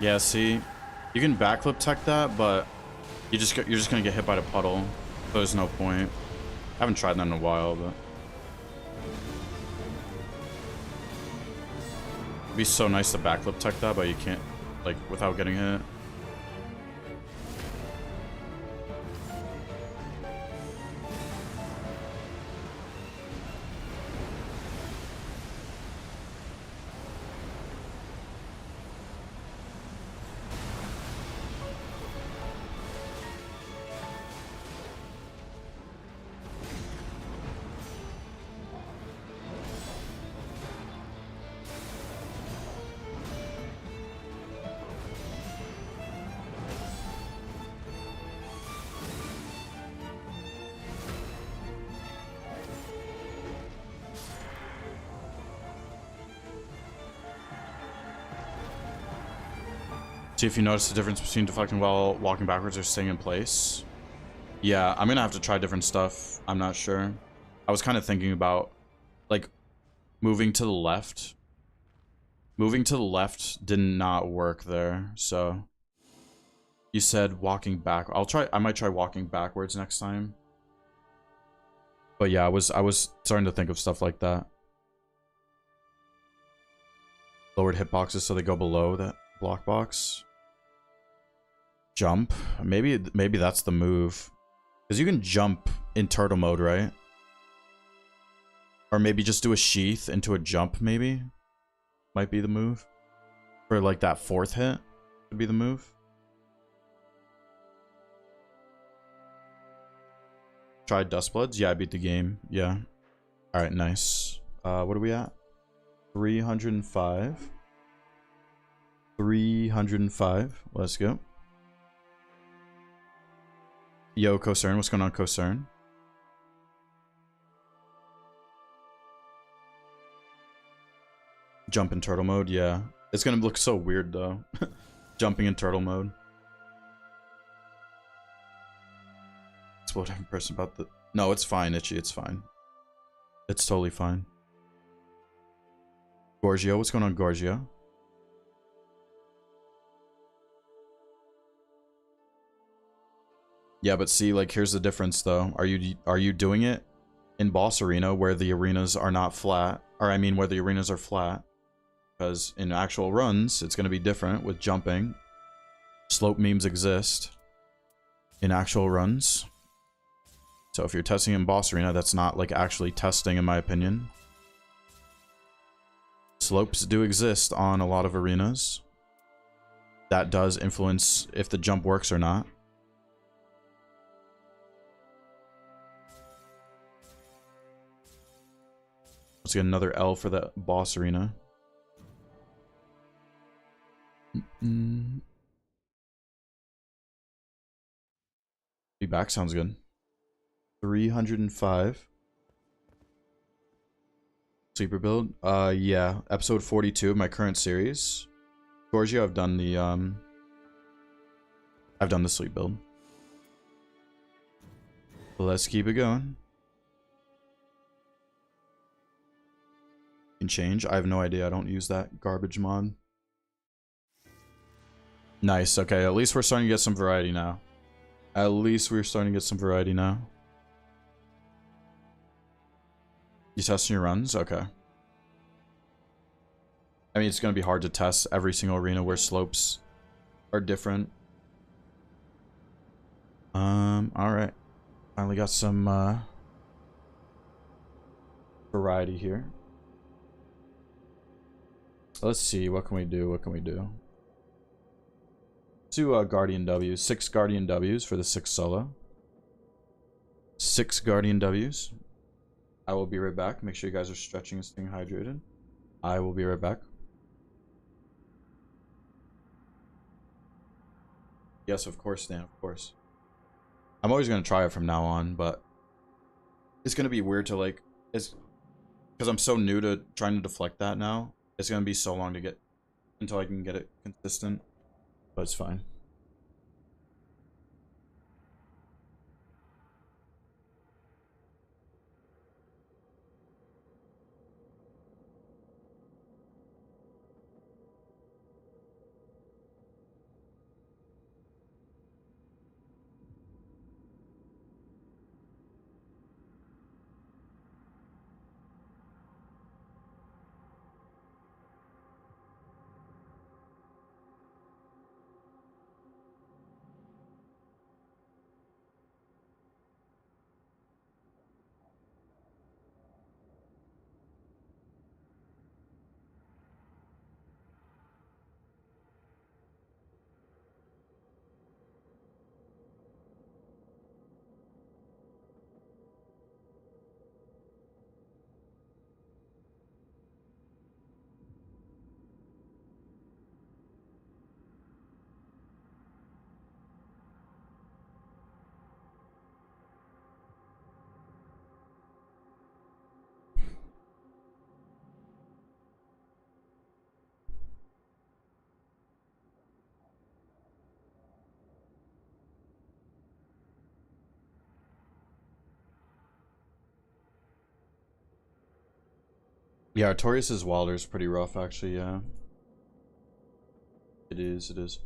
Yeah, see, you can backflip tech that, but you're just gonna get hit by the puddle. So there's no point. I haven't tried that in a while, but it'd be so nice to backflip tech that, but you can't, like, without getting hit. See if you notice the difference between deflecting while walking backwards or staying in place. Yeah, I'm gonna have to try different stuff. I'm not sure. I was kind of thinking about, like, moving to the left. Moving to the left did not work there, so... You said walking back. I might try walking backwards next time. But yeah, I was starting to think of stuff like that. Lowered hitboxes so they go below that block box. Jump. Maybe that's the move. Because you can jump in turtle mode, right? Or maybe just do a sheath into a jump, maybe? Might be the move. For like that fourth hit. Could be the move. Tried Dustbloods? Yeah, I beat the game. Yeah. Alright, nice. What are we at? 305. 305. Let's go. Yo, Cocern, what's going on, Cocern? Jump in turtle mode, yeah. It's gonna look so weird though. Jumping in turtle mode. Explode every person about the... No, it's fine, Itchy, it's fine. It's totally fine. Gorgio, what's going on, Gorgio? Yeah, but see, like, here's the difference though. Are you doing it in Boss Arena where the arenas are not flat? Or I mean where the arenas are flat? Because in actual runs, it's going to be different with jumping. Slope memes exist in actual runs. So if you're testing in Boss Arena, that's not like actually testing in my opinion. Slopes do exist on a lot of arenas. That does influence if the jump works or not. Let's get another L for the Boss Arena. Be back sounds good. 305. Sleeper build? Yeah. Episode 42 of my current series. Gorgio, I've done the sleep build. Let's keep it going. Can change. I have no idea. I don't use that garbage mod. Nice. Okay, at least we're starting to get some variety now. At least we're starting to get some variety now. You testing your runs? Okay. I mean, it's going to be hard to test every single arena where slopes are different. Alright. Finally got some, variety here. Let's see, what can we do? What can we do? Let's do Guardian W's. 6 Guardian W's for the 6 solo. 6 Guardian W's. I will be right back. Make sure you guys are stretching and staying hydrated. I will be right back. Yes, of course, Dan, of course. I'm always going to try it from now on, but it's going to be weird to like, it's because I'm so new to trying to deflect that now. It's going to be so long to get until I can get it consistent, but it's fine. Yeah, Artorias' Wilder's pretty rough, actually, yeah. It is, it is.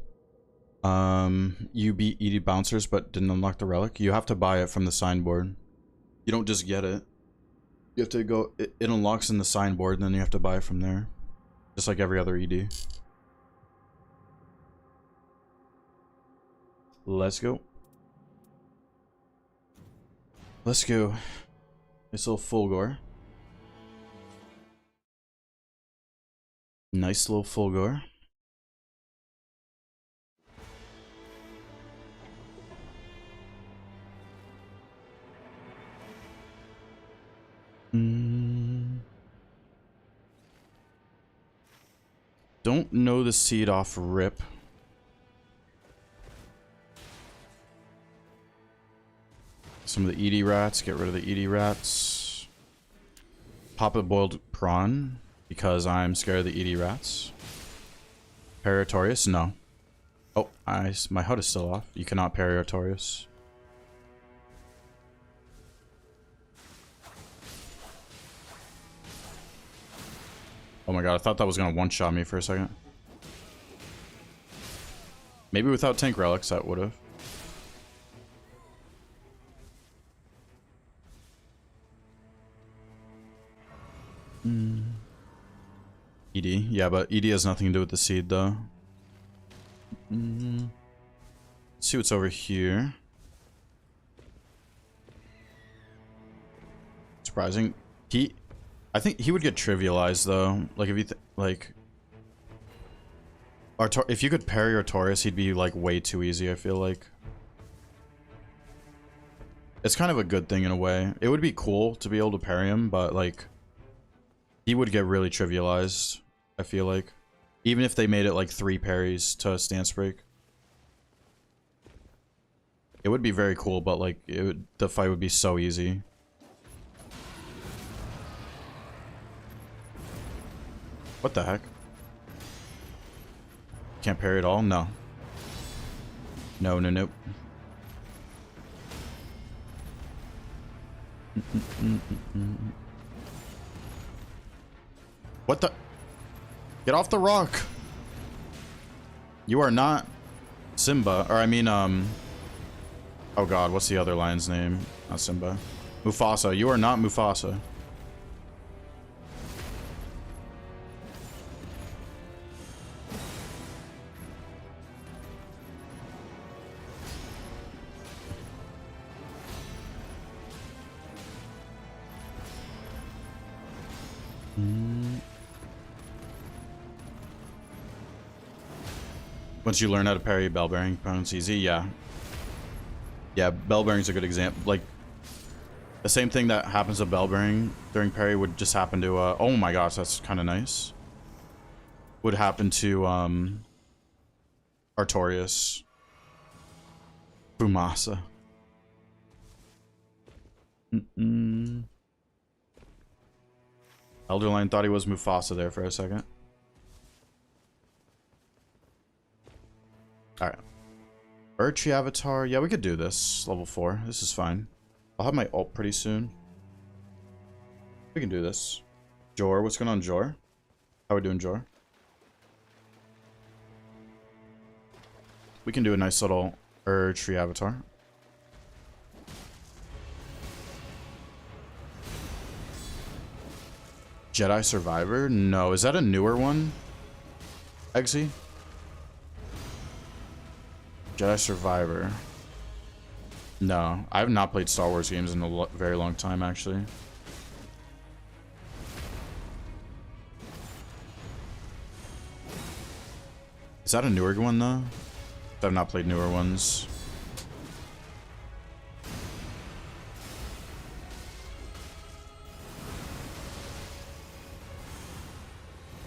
You beat ED Bouncers but didn't unlock the relic. You have to buy it from the signboard. You don't just get it. You have to go, it unlocks in the signboard, and then you have to buy it from there. Just like every other ED. Let's go. Let's go. Nice little Fulgore. Nice little Fulgore. Don't know the seed off rip. Some of the ED rats. Get rid of the ED rats. Pop a boiled prawn because I'm scared of the ED rats. Paratorius? No. Oh, my HUD is still off. You cannot Paratorius. Oh my god, I thought that was gonna one-shot me for a second. Maybe without tank relics that would have. ED. Yeah, but ED has nothing to do with the seed, though. Let's see what's over here. Surprising. I think he would get trivialized, though. Like, if you like... if you could parry Artorias, he'd be, like, way too easy, I feel like. It's kind of a good thing in a way. It would be cool to be able to parry him, but, like... he would get really trivialized, I feel like. Even if they made it like 3 parries to stance break. It would be very cool, but like the fight would be so easy. What the heck? Can't parry at all? No. No, no, nope. What the? Get off the rock! You are not Simba. Or I mean, oh god, what's the other lion's name? Not Simba. Mufasa. You are not Mufasa. Once you learn how to parry bell bearing opponents easy, yeah. Yeah, bell bearing's a good example. Like, the same thing that happens to bell bearing during parry would just happen to, oh my gosh, that's kind of nice. Would happen to, Artorias. Fumasa. Elderline thought he was Mufasa there for a second. Alright. Urchi Avatar. Yeah, we could do this. Level 4. This is fine. I'll have my ult pretty soon. We can do this. Jor. What's going on, Jor? How we doing, Jor? We can do a nice little Urchi Avatar. Jedi Survivor? No. Is that a newer one? Eggsy? Jedi Survivor. No, I have not played Star Wars games in a very long time, actually. Is that a newer one, though? I've not played newer ones.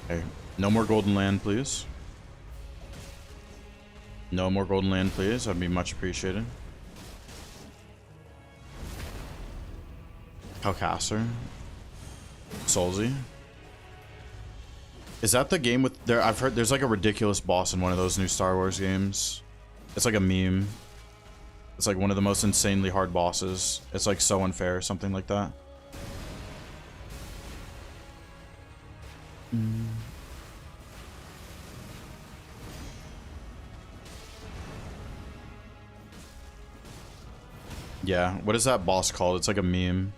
Okay, no more Golden Land, please. No more Golden Land, please. That'd be much appreciated. Calcaster. Solzy. Is that the game with there? I've heard there's like a ridiculous boss in one of those new Star Wars games. It's like a meme. It's like one of the most insanely hard bosses. It's like so unfair, something like that. Yeah, what is that boss called? It's like a meme.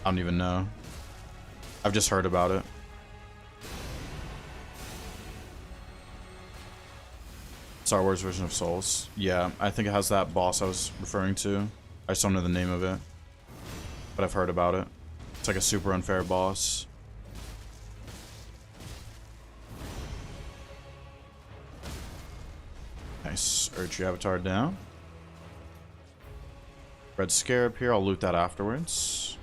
I don't even know. I've just heard about it. Star Wars version of Souls. Yeah, I think it has that boss I was referring to. I just don't know the name of it. But I've heard about it. It's like a super unfair boss. Nice. Urchi Avatar down. Red Scarab here. I'll loot that afterwards.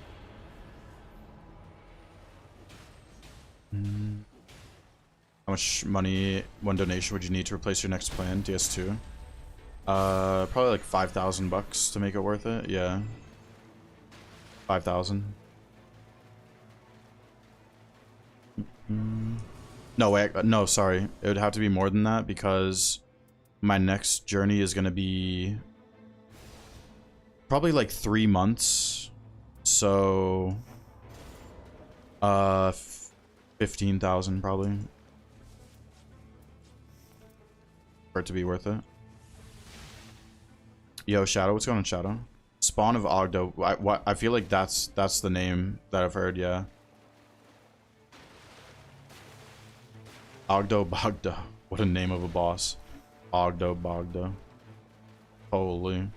How much money, one donation would you need to replace your next plan? DS2. Probably like 5,000 bucks to make it worth it. Yeah. 5,000. No, wait, no, sorry. It would have to be more than that because my next journey is going to be probably like 3 months. So, 15,000 probably for it to be worth it. Yo, Shadow, what's going on, Shadow? Spawn of Ogdo. I feel like that's the name that I've heard. Yeah. Ogdo Bogdo. What a name of a boss. Ogdo Bogdo. Holy.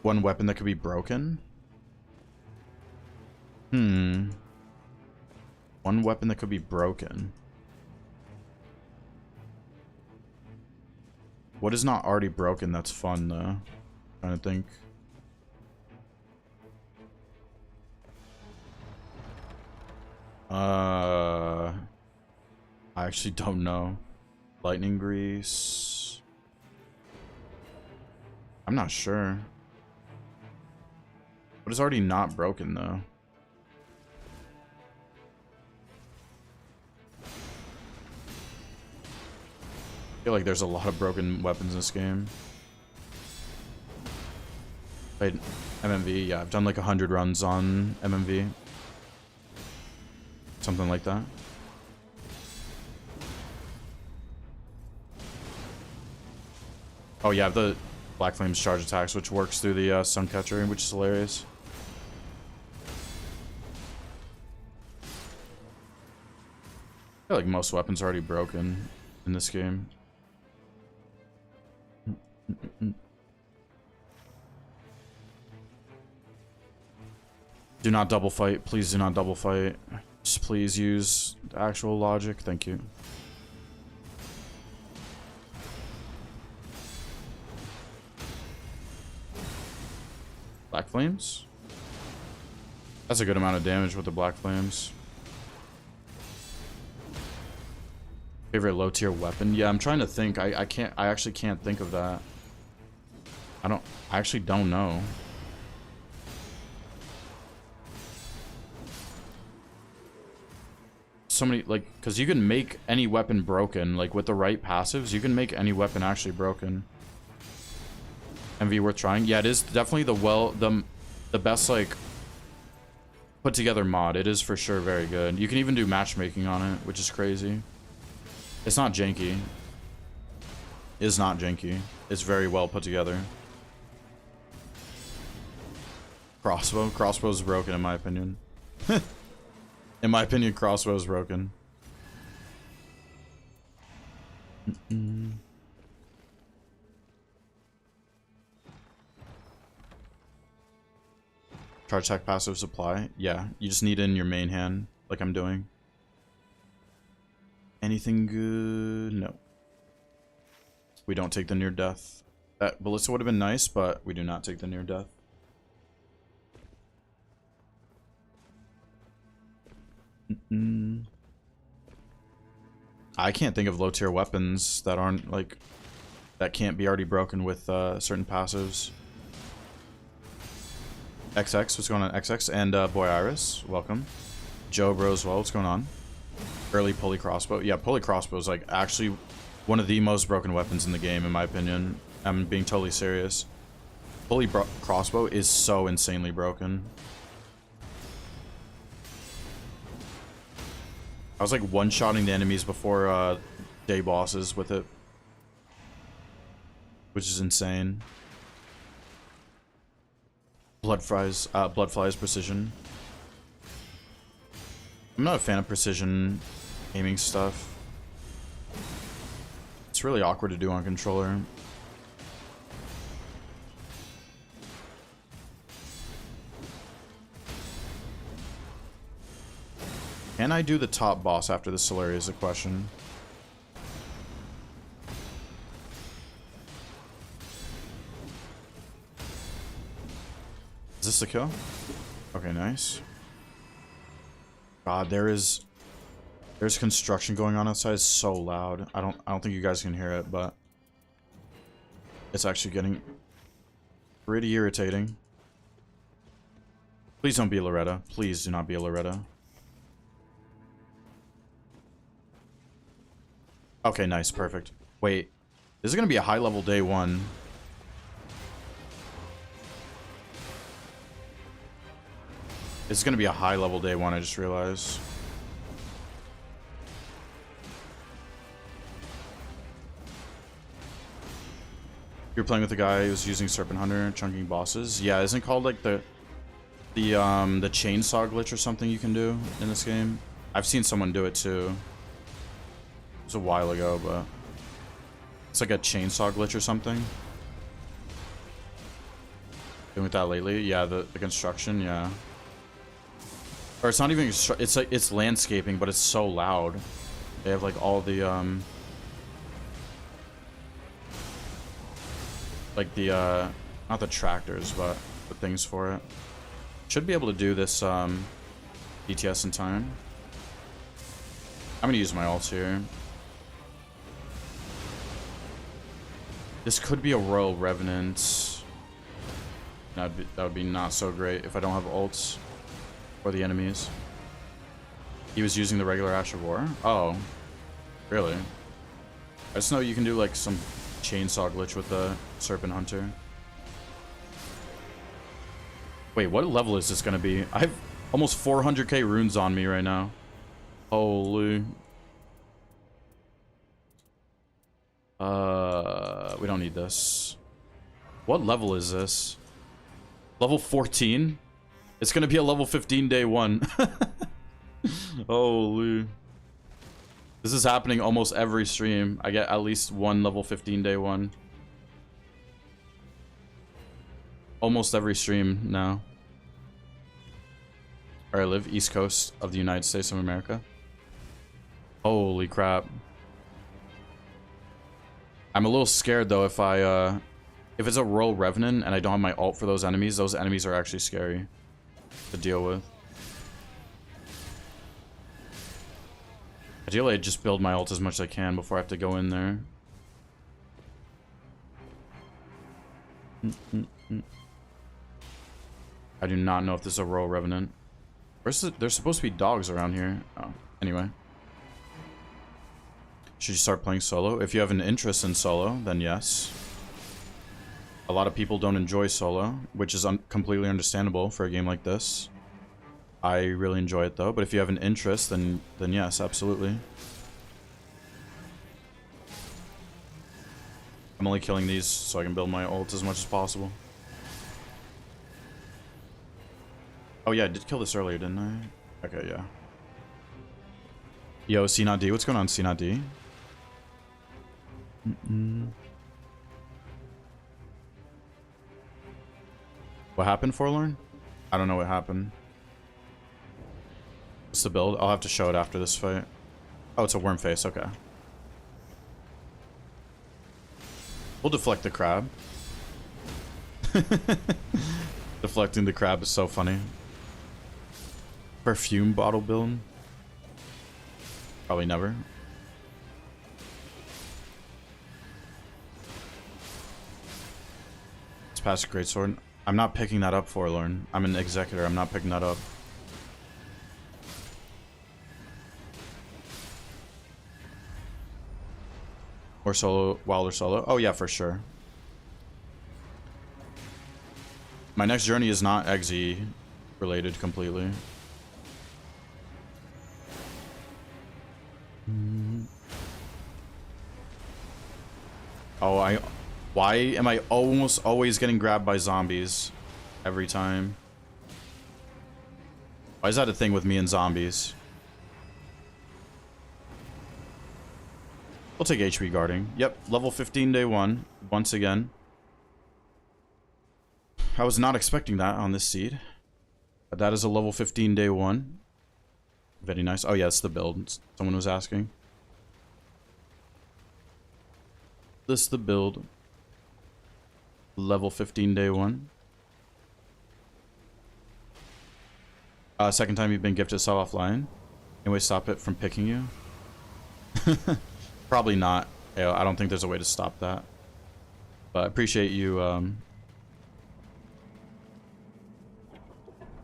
One weapon that could be broken? One weapon that could be broken. What is not already broken that's fun, though? Trying to think. I actually don't know. Lightning grease. I'm not sure. What is already not broken, though? I feel like there's a lot of broken weapons in this game. Played MMV, yeah, I've done like 100 runs on MMV. Something like that. Oh yeah, I have the Black Flame's charge attacks, which works through the Suncatcher, which is hilarious. I feel like most weapons are already broken in this game. Do not double fight. Please do not double fight. Just please use actual logic. Thank you. Black Flames? That's a good amount of damage with the Black Flames. Favorite low tier weapon? Yeah, I'm trying to think. I actually can't think of that. I actually don't know. So many, like, because you can make any weapon broken, like with the right passives, you can make any weapon actually broken. MV worth trying? Yeah, it is definitely the best, like, put together mod. It is for sure very good. You can even do matchmaking on it, which is crazy. It's not janky. It's not janky. It's very well put together. Crossbow? Crossbow's broken in my opinion. In my opinion, crossbow's broken. Charge attack passive supply? Yeah, you just need it in your main hand, like I'm doing. Anything good? No. We don't take the near death. That ballista would have been nice, but we do not take the near death. I can't think of low tier weapons that aren't like that can't be already broken with certain passives. XX, what's going on, XX? And Boy Iris, welcome. Joe Bro as well, what's going on? Early pulley crossbow. Yeah, pulley crossbow is like actually one of the most broken weapons in the game, in my opinion. I'm being totally serious. Pulley crossbow is so insanely broken. I was like one-shotting the enemies before day bosses with it, which is insane. Bloodfly's precision. I'm not a fan of precision aiming stuff. It's really awkward to do on controller. Can I do the top boss after the Solaria is a question. Is this the kill? Okay, nice. God, there is There's construction going on outside. It's so loud. I don't think you guys can hear it, but it's actually getting pretty irritating. Please don't be a Loretta. Please do not be a Loretta. Okay, nice, perfect. Wait, this is gonna be a high level day one. It's gonna be a high level day one, I just realized. You're playing with the guy who's using Serpent Hunter, chunking bosses. Yeah, isn't it called like the chainsaw glitch or something you can do in this game? I've seen someone do it too. It was a while ago, but it's like a chainsaw glitch or something. Doing with that lately? Yeah, the construction, yeah. Or it's not even it's like it's landscaping, but it's so loud. They have like all the like the not the tractors, but the things for it. Should be able to do this BTS in time. I'm gonna use my ults here. This could be a Royal Revenant. That would be not so great if I don't have ults for the enemies. He was using the regular Ash of War? Oh, really? I just know you can do like some chainsaw glitch with the Serpent Hunter. Wait, what level is this gonna be? I have almost 400k runes on me right now. Holy. We don't need this. What level is this? Level 14? It's gonna be a level 15 day one. Holy. This is happening almost every stream. I get at least one level 15 day one. Almost every stream now. Where I live, East Coast of the United States of America. Holy crap. I'm a little scared though if it's a Royal Revenant and I don't have my ult for those enemies are actually scary to deal with. Ideally, I just build my ult as much as I can before I have to go in there. I do not know if this is a Royal Revenant. There's supposed to be dogs around here. Oh, anyway. Should you start playing solo? If you have an interest in solo, then yes. A lot of people don't enjoy solo, which is completely understandable for a game like this. I really enjoy it though, but if you have an interest, then yes, absolutely. I'm only killing these so I can build my ult as much as possible. Oh yeah, I did kill this earlier, didn't I? Okay, yeah. Yo, C0D, what's going on, C0D? What happened, Forlorn? I don't know what happened. What's the build? I'll have to show it after this fight. Oh, it's a worm face, okay. We'll deflect the crab. Deflecting the crab is so funny. Perfume bottle build? Probably never. It's past a greatsword. I'm not picking that up, Forlorn. I'm an executor. I'm not picking that up. Or solo, Wilder solo. Oh yeah, for sure. My next journey is not Exe related completely. Oh, why am I almost always getting grabbed by zombies every time? Why is that a thing with me and zombies? We'll take HP guarding. Yep, level 15 day one, once again. I was not expecting that on this seed. But that is a level 15 day one. Very nice. Oh yeah, it's the build. Someone was asking. This is the build. Level 15 day one. Second time you've been gifted sell offline. Any way to stop it from picking you? Probably not. I don't think there's a way to stop that. But I appreciate you,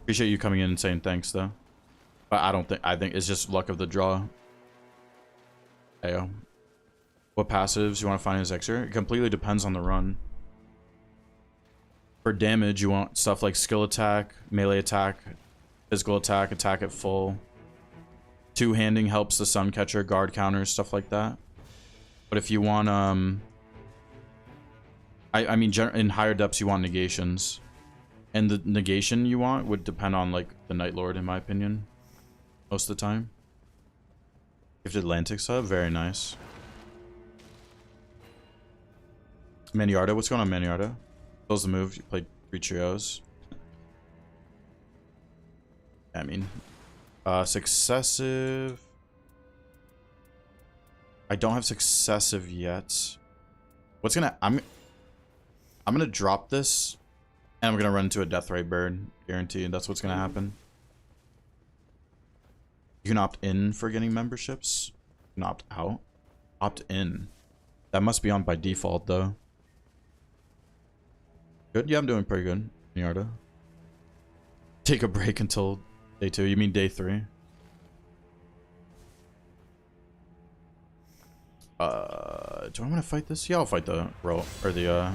appreciate you coming in and saying thanks, though. But I think it's just luck of the draw. Ayo. What passives you want to find as extra? It completely depends on the run. For damage, you want stuff like skill attack, melee attack, physical attack, attack at full. Two-handing helps the sun catcher, guard counters, stuff like that. But if you want, I mean, in higher depths, you want negations. And the negation you want would depend on, like, the Night Lord, in my opinion. Most of the time. Gifted Atlantic sub, very nice. Maniarda, what's going on, Maniarda? Close the move, you played 3 trios. I mean, successive. I don't have successive yet. What's gonna, I'm gonna drop this, and I'm gonna run into a Deathray bird, guaranteed. That's what's gonna happen. You can opt in for getting memberships. You can opt out. Opt in. That must be on by default, though. Good? Yeah, I'm doing pretty good. Niarda. Take a break until day 2. You mean day 3? Do I want to fight this? Yeah, I'll fight the roll or the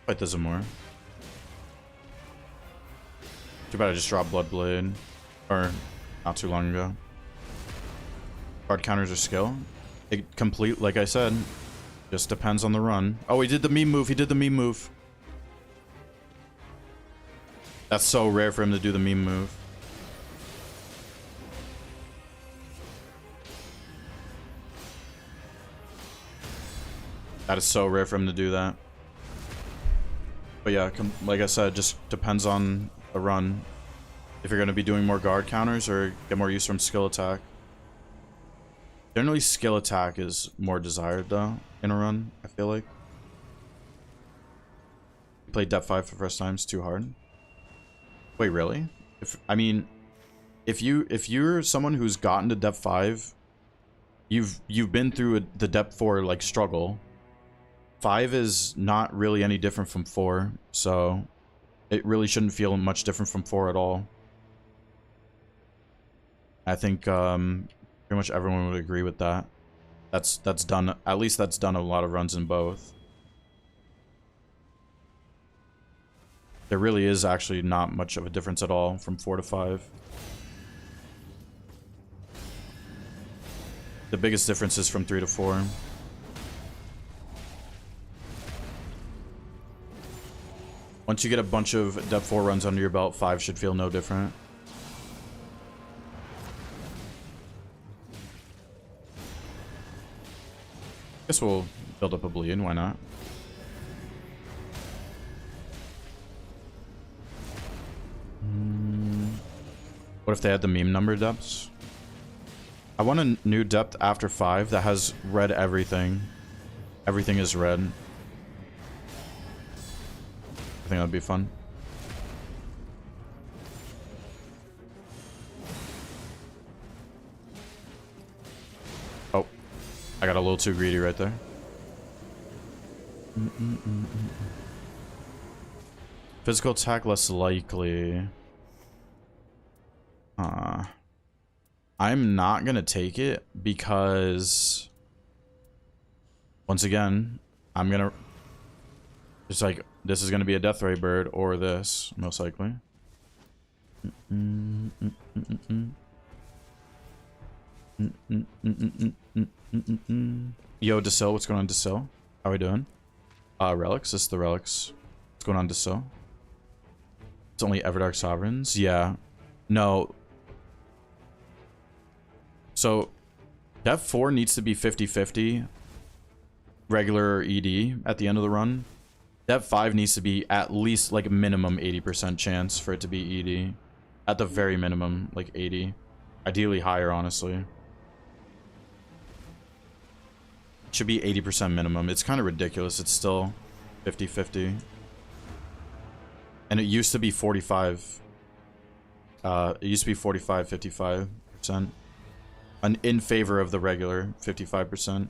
fight the Zamora. Too bad I just dropped Bloodblade, or not too long ago. Guard counters are skill. It complete, like I said, just depends on the run. Oh, he did the meme move. He did the meme move. That's so rare for him to do the meme move. That is so rare for him to do that. But yeah, like I said, just depends on the run. If you're going to be doing more guard counters or get more use from skill attack. Generally, skill attack is more desired, though, in a run, I feel like. You played Depth 5 for the first time, it's too hard. Wait, really? I mean, if you're someone who's gotten to Depth 5, you've been through the Depth 4, like, struggle. 5 is not really any different from 4, so it really shouldn't feel much different from 4 at all. I think pretty much everyone would agree with that. That's done, at least that's done a lot of runs in both. There really is actually not much of a difference at all from 4 to 5. The biggest difference is from 3 to 4. Once you get a bunch of Depth 4 runs under your belt, 5 should feel no different. Guess we'll build up a bleed, why not? What if they had the meme number depths? I want a new depth after 5 that has red everything. Everything is red. I think that'd be fun. Oh, I got a little too greedy right there. Physical attack less likely. I'm not gonna take it because once again, I'm gonna just like this is gonna be a Deathray bird or this most likely. Yo, Desil, what's going on, Desil? How are we doing? Relics, this is the Relics. What's going on, Desil? It's only Everdark Sovereigns? Yeah. No. So, Depth 4 needs to be 50-50. Regular ED at the end of the run. Depth 5 needs to be at least like a minimum 80% chance for it to be ED. At the very minimum, like 80. Ideally higher, honestly. Should be 80% minimum. It's kind of ridiculous. It's still 50-50. And it used to be 45. It used to be 45, 55%. In favor of the regular 55%.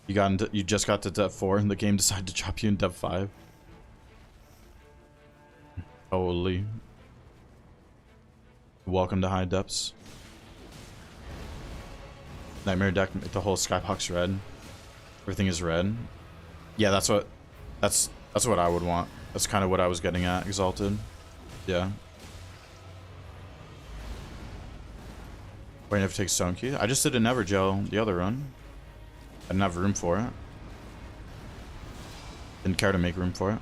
You just got to depth 4 and the game decided to drop you in depth 5. Holy. Welcome to high depths. Nightmare deck, make the whole skybox red. Everything is red. Yeah, that's what I would want. That's kind of what I was getting at, Exalted. Yeah. Wait, I have to take Stone Key? I just did a Evergel the other run. I didn't have room for it. Didn't care to make room for it.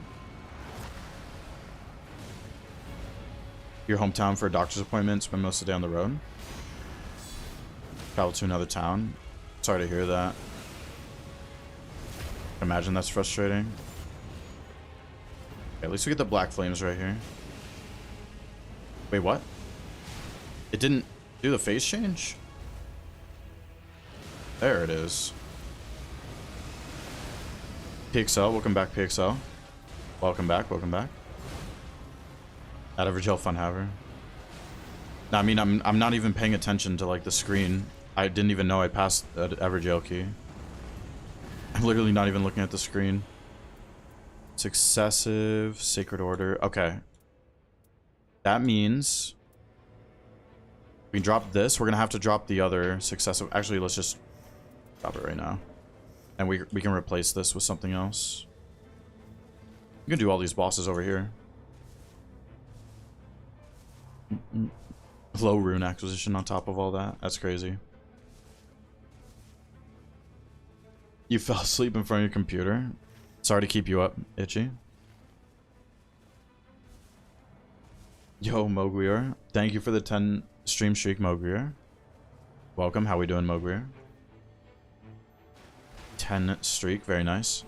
Your hometown for a doctor's appointment, spend most of the day on the road. Travel to another town. Sorry to hear that. Imagine that's frustrating. Okay, at least we get the black flames right here. Wait, what? It didn't do the phase change? There it is. PXL, welcome back, PXL. Welcome back, welcome back. At Evergel Fun Haver. No, I mean, I'm not even paying attention to like the screen. I didn't even know I passed the Evergel key. I'm literally not even looking at the screen. Successive Sacred Order. Okay. That means we can drop this. We're gonna have to drop the other successive. Actually, let's just drop it right now, and we can replace this with something else. We can do all these bosses over here. Low rune acquisition on top of all that. That's crazy. You fell asleep in front of your computer. Sorry to keep you up, Itchy. Yo, Mogweir. Thank you for the 10 stream streak, Mogweir. Welcome. How we doing, Mogweir? 10 streak. Very nice.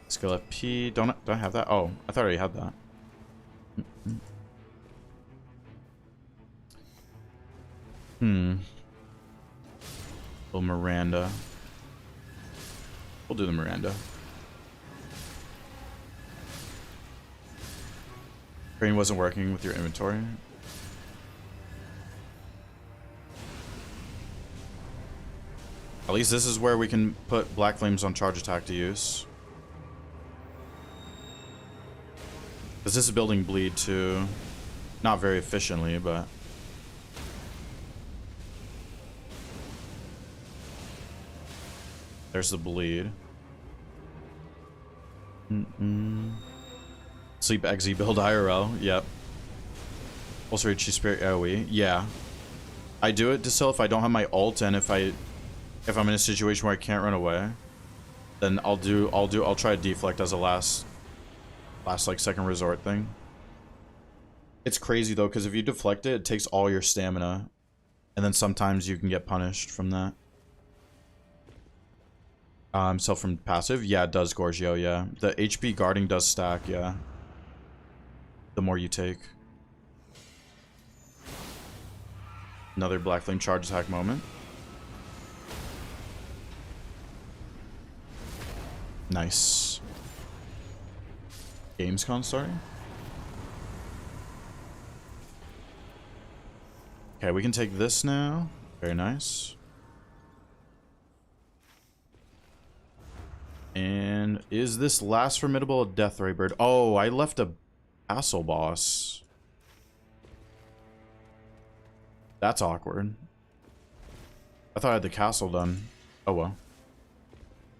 Skill FP. Don't I have that? Oh, I thought I already had that. Little Miranda. We'll do the Miranda. Brain wasn't working with your inventory. At least this is where we can put Black Flames on charge attack to use. Because this is building bleed too. Not very efficiently, but... There's the bleed. Sleep XZ build IRL. Yep. Also Richie Spirit AoE. Yeah. I do it to sell if I don't have my ult, and if I'm in a situation where I can't run away, then I'll try to deflect as a last like second resort thing. It's crazy though, because if you deflect it, it takes all your stamina, and then sometimes you can get punished from that. Self from passive? Yeah, it does, Gorgio, yeah. The HP guarding does stack, yeah. The more you take. Another Black Flame charge attack moment. Nice. Gamescom starting? Okay, we can take this now. Very nice. And is this last formidable a Deathray Bird? Oh, I left a castle boss. That's awkward. I thought I had the castle done. Oh well.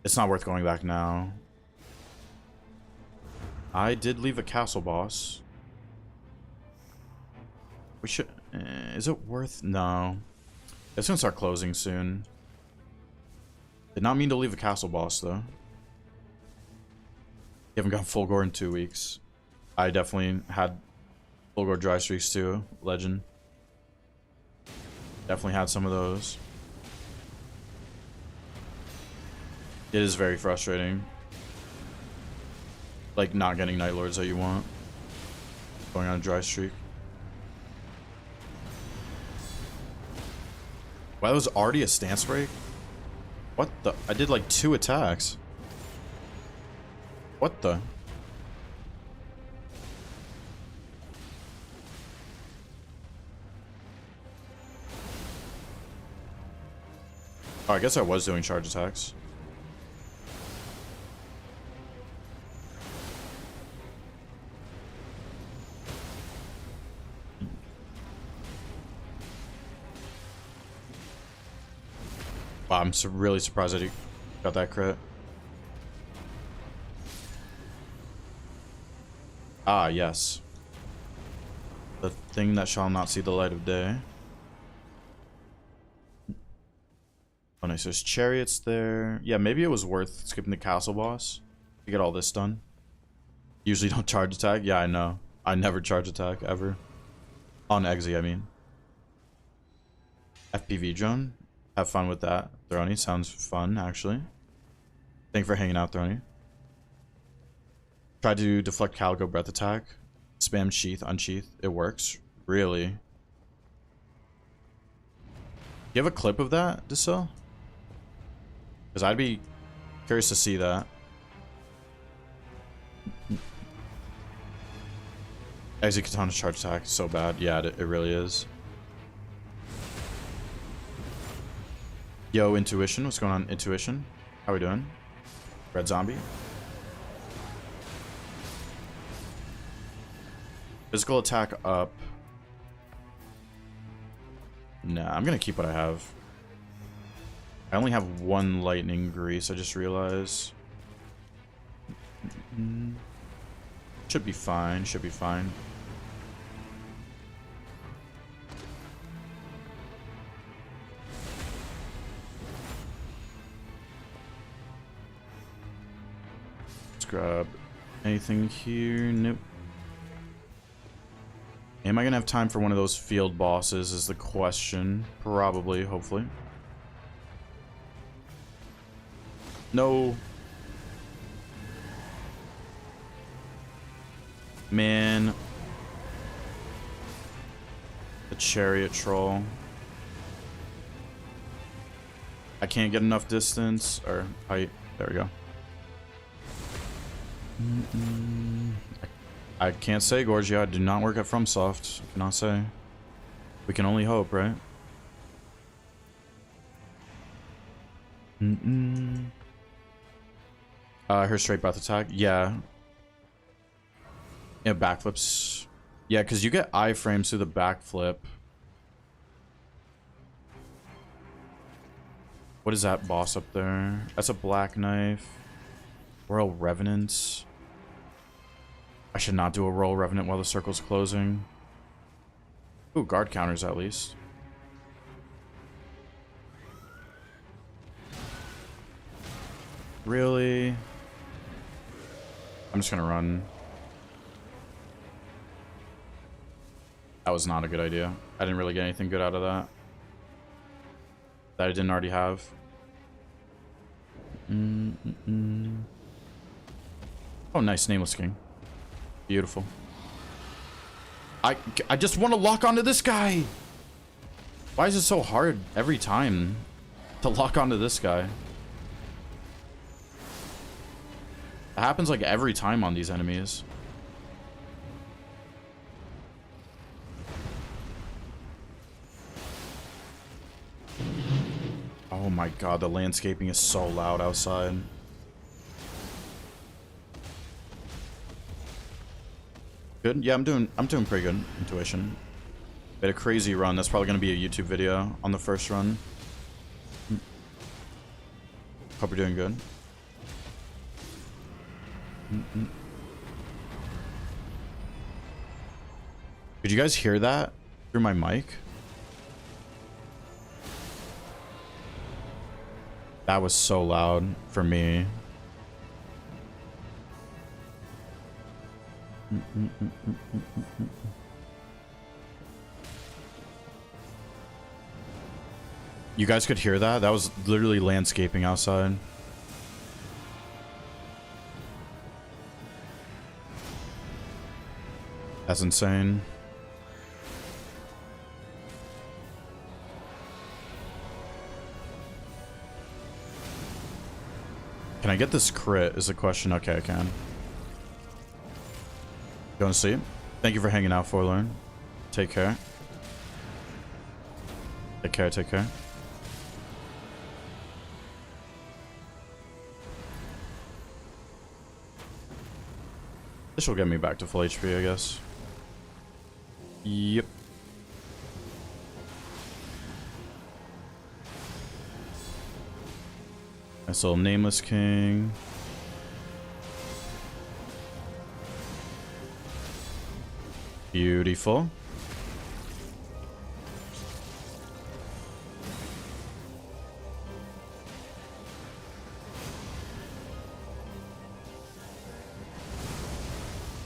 It's not worth going back now. I did leave a castle boss. We should... is it worth... No. It's gonna start closing soon. Did not mean to leave a castle boss, though. You haven't got Fulgore in 2 weeks. I definitely had Fulgore dry streaks, too. Legend. Definitely had some of those. It is very frustrating. Like, not getting Night Lords that you want. Going on a dry streak. Wow, that was already a stance break? What the? I did like 2 attacks. What the? Oh, I guess I was doing charge attacks. Wow, I'm really surprised that he got that crit. Ah, yes. The thing that shall not see the light of day. Oh, nice. There's chariots there. Yeah, maybe it was worth skipping the castle boss to get all this done. Usually don't charge attack. Yeah, I know. I never charge attack, ever. On Exi, I mean. FPV drone. Have fun with that, Throny. Sounds fun, actually. Thank you for hanging out, Throny. Try to deflect Calico breath attack. Spam sheath, unsheath. It works. Really? You have a clip of that, Disil? Because I'd be curious to see that. Exi Katana's charge attack is so bad. Yeah, it really is. Yo, Intuition. What's going on, Intuition? How we doing? Red Zombie. Physical attack up. Nah, I'm gonna keep what I have. I only have 1 lightning grease, I just realized. Should be fine, should be fine. Let's grab anything here. Nope. Am I gonna have time for one of those field bosses is the question. Probably, hopefully. No. Man. The chariot troll. I can't get enough distance or height. There we go. I can't say, Gorgia. I do not work at FromSoft. I cannot say. We can only hope, right? Her straight breath attack. Yeah. Yeah, backflips. Yeah, because you get iframes through the backflip. What is that boss up there? That's a black knife. Royal Revenant. I should not do a Royal Revenant while the circle's closing. Ooh, guard counters at least. Really? I'm just gonna run. That was not a good idea. I didn't really get anything good out of that. That I didn't already have. Oh, nice. Nameless King. Beautiful. I just want to lock onto this guy. Why is it so hard every time to lock onto this guy? It happens like every time on these enemies. Oh my god, the landscaping is so loud outside. Good? Yeah, I'm doing pretty good. Intuition. Bit of crazy run. That's probably gonna be a YouTube video on the first run. Hope you're doing good. Did you guys hear that through my mic? That was so loud for me. You guys could hear that? That was literally landscaping outside. That's insane. Can I get this crit is the question. Okay, I can. Going to sleep. Thank you for hanging out, Forlorn. Take care. Take care, take care. This will get me back to full HP, I guess. Yep. Nice little Nameless King. Beautiful.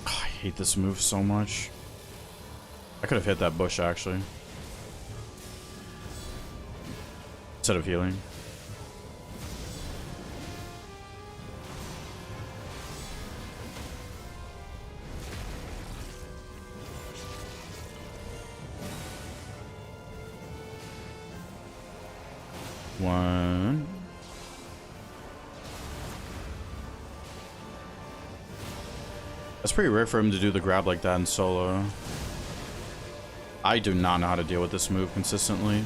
Oh, I hate this move so much. I could have hit that bush actually. Instead of healing. One. That's pretty rare for him to do the grab like that in solo. I do not know how to deal with this move consistently.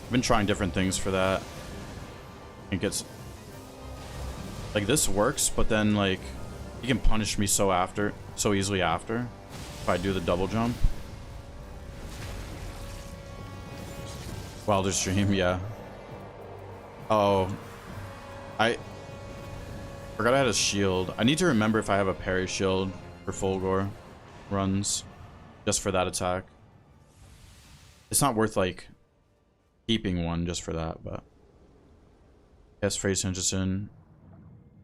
I've been trying different things for that. It gets... Like, this works, but then, like, he can punish me so easily after. If I do the double jump. Wilder's Dream, yeah. Oh. I forgot I had a shield. I need to remember if I have a parry shield for Fulgor runs. Just for that attack. It's not worth, like, keeping one just for that, but... Yes, Phrase Henderson.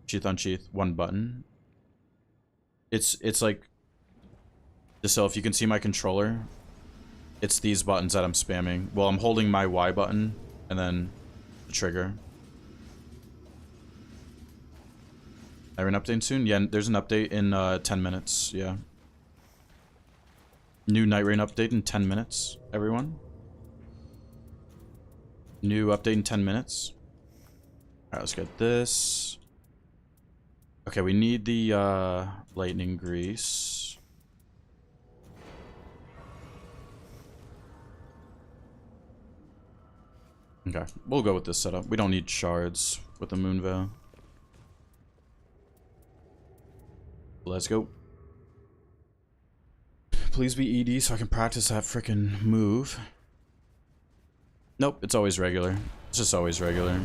Sheath Unsheath, one button. It's like... So if you can see my controller, it's these buttons that I'm spamming. Well, I'm holding my Y button and then the trigger. Are an update soon? Yeah, there's an update in 10 minutes. Yeah. New Night Rain update in 10 minutes, everyone. New update in 10 minutes. Alright, let's get this. Okay, we need the lightning grease. Okay, we'll go with this setup. We don't need shards with the Moon Veil. Let's go. Please be ED so I can practice that frickin' move. Nope, it's always regular. It's just always regular.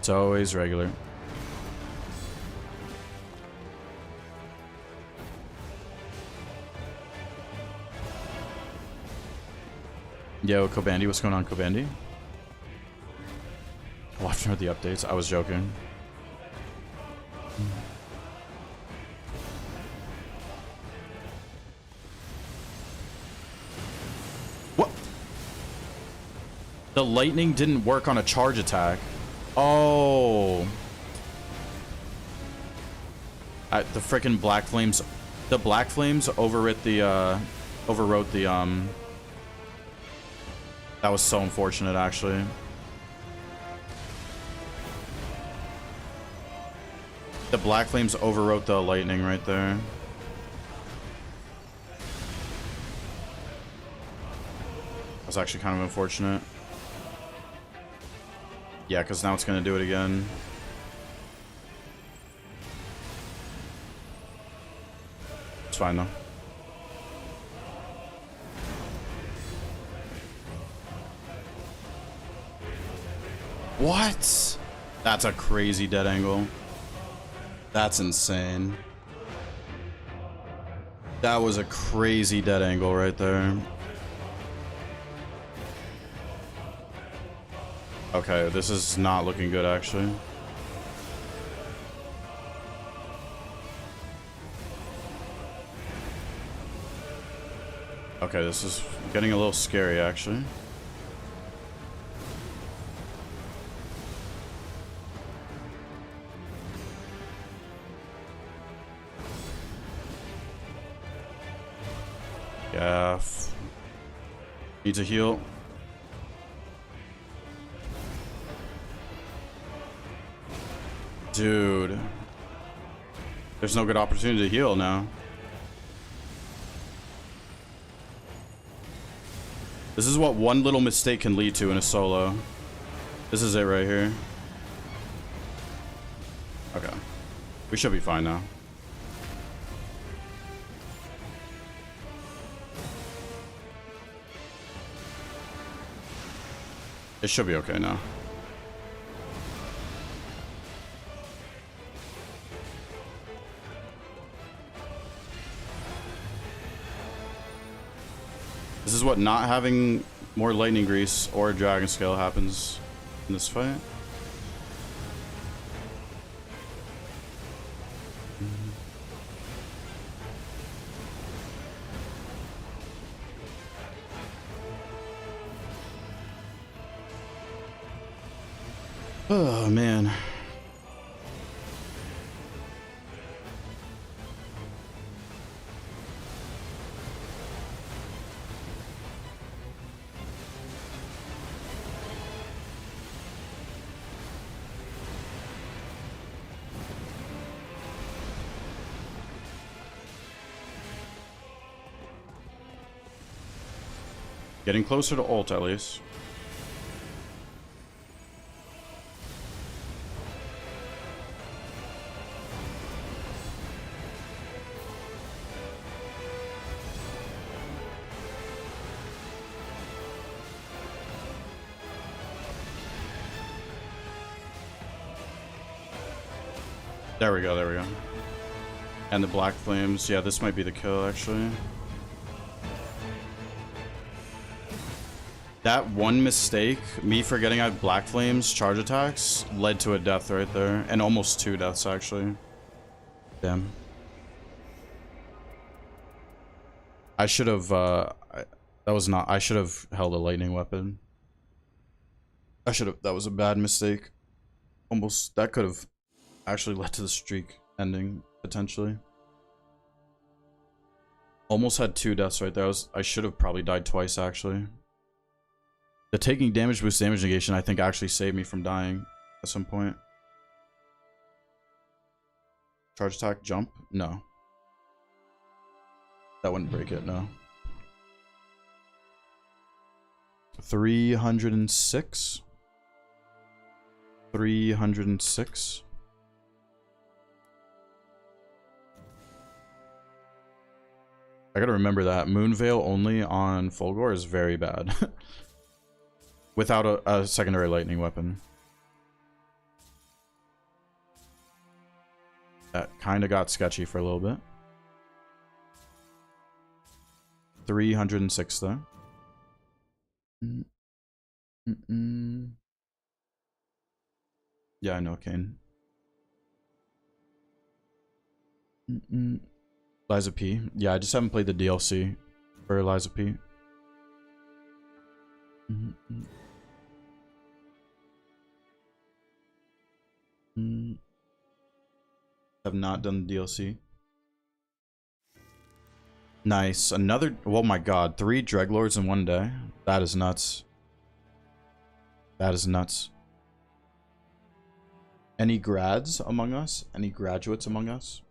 It's always regular. Yo, Kobandi, what's going on, Kobandi? Oh, I've heard the updates. I was joking. What? The lightning didn't work on a charge attack. Oh. The frickin' Black Flames. The Black Flames overwrote the, That was so unfortunate, actually. The Black Flames overwrote the lightning right there. That was actually kind of unfortunate. Yeah, because now it's going to do it again. It's fine, though. What? That's a crazy dead angle. That's insane. That was a crazy dead angle right there. Okay, this is not looking good, actually. Okay, this is getting a little scary, actually. Yeah. Needs a heal. Dude. There's no good opportunity to heal now. This is what one little mistake can lead to in a solo. This is it right here. Okay. We should be fine now. It should be okay now. This is what not having more lightning grease or dragon scale happens in this fight. Oh man. Getting closer to ult at least. There we go, there we go. And the black flames. Yeah, this might be the kill, actually. That one mistake, me forgetting I had black flames charge attacks, led to a death right there. And almost 2 deaths, actually. Damn. I should have, I should have held a lightning weapon. That was a bad mistake. Almost, that could have actually led to the streak ending, potentially. Almost had 2 deaths right there. I should have probably died twice, actually. The taking damage boost damage negation, I think, actually saved me from dying at some point. Charge attack, jump? No. That wouldn't break it, no. 306? 306? I gotta remember that. Moonveil only on Fulgor is very bad. Without a secondary lightning weapon. That kind of got sketchy for a little bit. 306 though. Yeah, I know, Kane. Liza P. Yeah, I just haven't played the DLC for Liza P. Have not done the DLC. Nice. Another. Oh my god. 3 Dreadlords in one day. That is nuts. That is nuts. Any grads among us? Any graduates among us?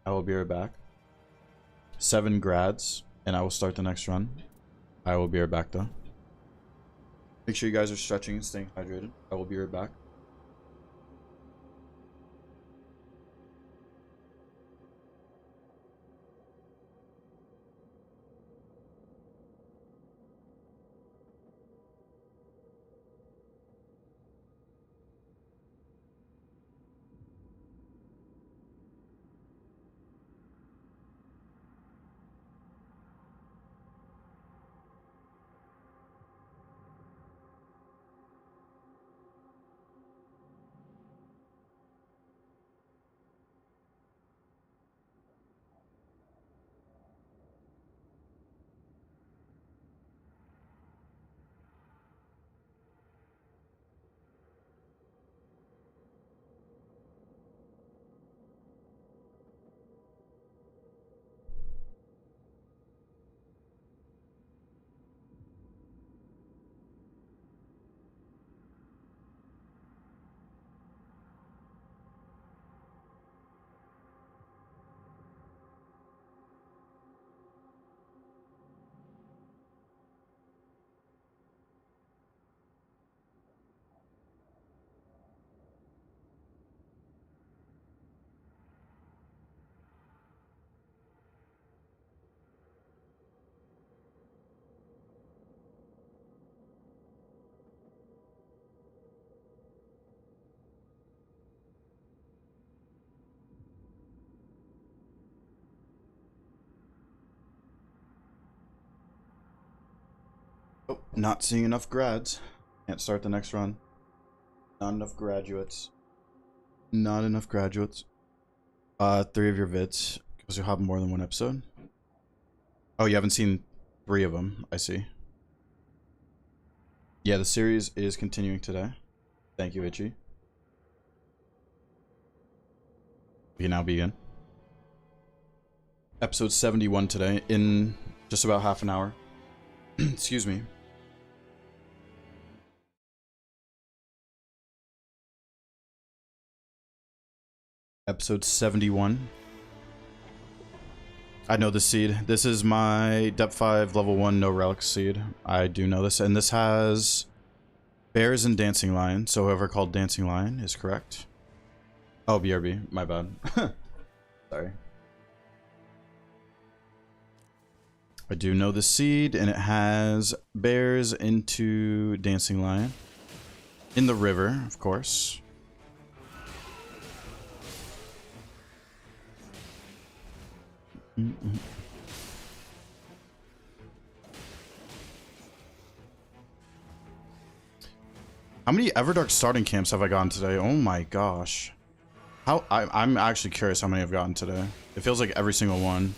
I will be right back. 7 grads, and I will start the next run. I will be right back though. Make sure you guys are stretching and staying hydrated. I will be right back. Oh, not seeing enough grads. Can't start the next run. Not enough graduates. Not enough graduates. 3 of your vids. Because you'll have more than one episode. Oh, you haven't seen 3 of them. I see. Yeah, the series is continuing today. Thank you, Itchy. We can now begin. Episode 71 today, in just about half an hour. Excuse me. Episode 71. I know the seed. This is my Depth 5 level 1 no relic seed. I do know this. And this has bears and dancing lion. So whoever called dancing lion is correct. Oh, BRB. My bad. Sorry. I do know the seed, and it has bears into dancing lion. In the river, of course. How many Everdark starting camps have I gotten today? Oh my gosh. I'm actually curious how many I've gotten today. It feels like every single one.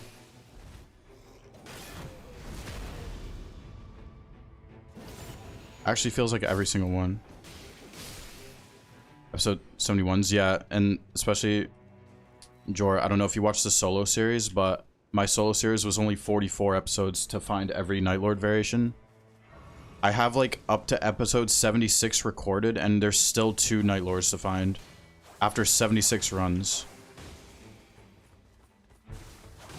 Actually feels like every single one. Episode 71's, yeah, and especially Jor, I don't know if you watched the solo series, but my solo series was only 44 episodes to find every Night Lord variation. I have like up to episode 76 recorded, and there's still 2 Night Lords to find after 76 runs.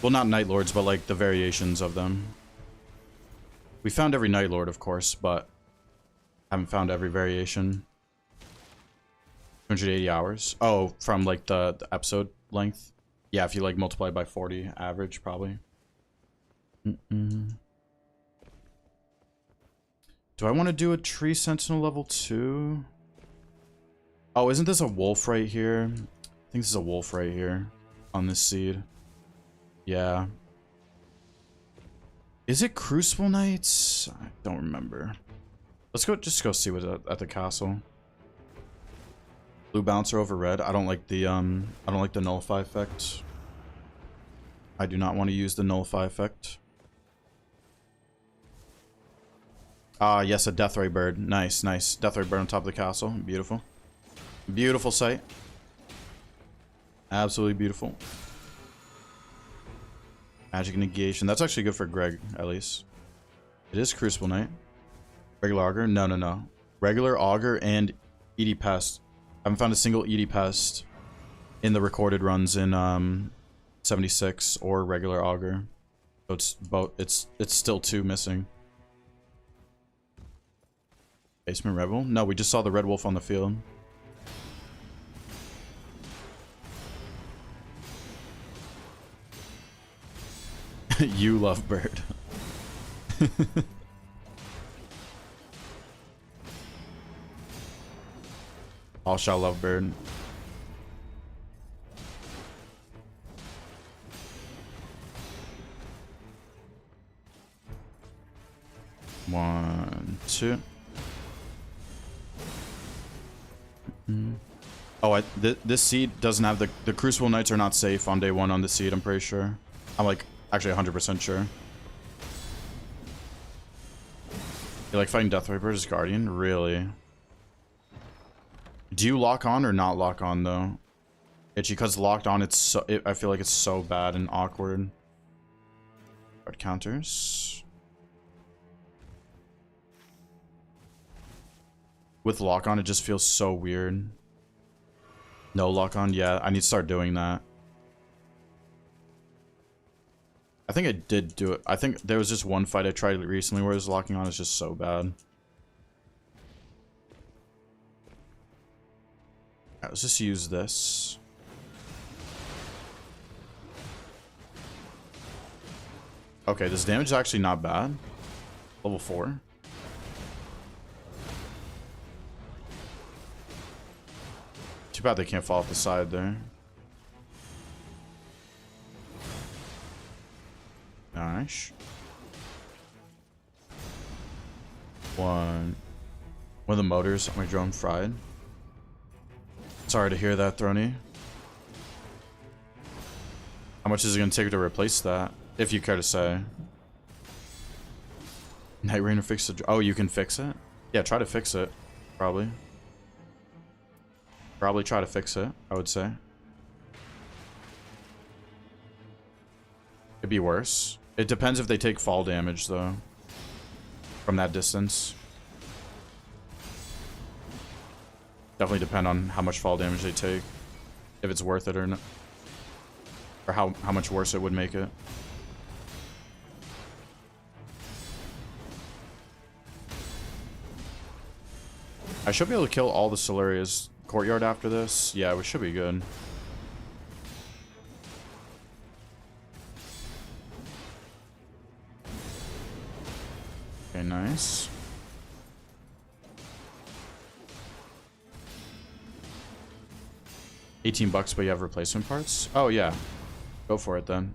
Well, not Night Lords, but like the variations of them. We found every Night Lord, of course, but haven't found every variation. 280 hours. Oh, from like the episode length. Yeah, if you like multiply by 40 average, probably. Do I want to do a tree sentinel level 2? Oh, isn't this a wolf right here? I think this is a wolf right here on this seed. Yeah. Is it Crucible Knights? I don't remember. Let's go, just go see what's at the castle. Blue bouncer over red. I don't like the nullify effect. I do not want to use the nullify effect. Ah, yes, a Deathray bird. Nice, nice. Deathray bird on top of the castle. Beautiful. Beautiful sight. Absolutely beautiful. Magic negation. That's actually good for Greg, at least. It is Crucible Knight. Regular Augur? No, no, no. Regular Augur and ED Pest. I haven't found a single ED Pest in the recorded runs in 76 or regular Augur. So it's both. It's still 2 missing. Basement Rebel? No, we just saw the Red Wolf on the field. You love bird. All shall love bird. One, 2. Oh, this seed doesn't have the Crucible Knights are not safe on day 1 on the seed, I'm pretty sure. I'm like actually 100% sure. You like fighting Deathray versus Guardian? Really? Do you lock on or not lock on though? Itchy, because locked on, I feel like it's so bad and awkward. Card counters. With lock on, it just feels so weird. No lock on, yeah, I need to start doing that. I think I did do it. I think there was just one fight I tried recently where it was locking on. It's just so bad. Alright, let's just use this. Okay, this damage is actually not bad. Level 4. Too bad they can't fall off the side there. Nice. One of the motors on my drone fried. Sorry to hear that, Throny. How much is it going to take to replace that? If you care to say. Night Rainer fix the... Oh, you can fix it? Yeah, try to fix it. Probably. Probably try to fix it, I would say. It'd be worse. It depends if they take fall damage, though. From that distance. Definitely depend on how much fall damage they take. If it's worth it or not. Or how much worse it would make it. I should be able to kill all the Solaria's courtyard after this. Yeah, we should be good. Okay, nice. $18, but you have replacement parts? Oh, yeah. Go for it, then.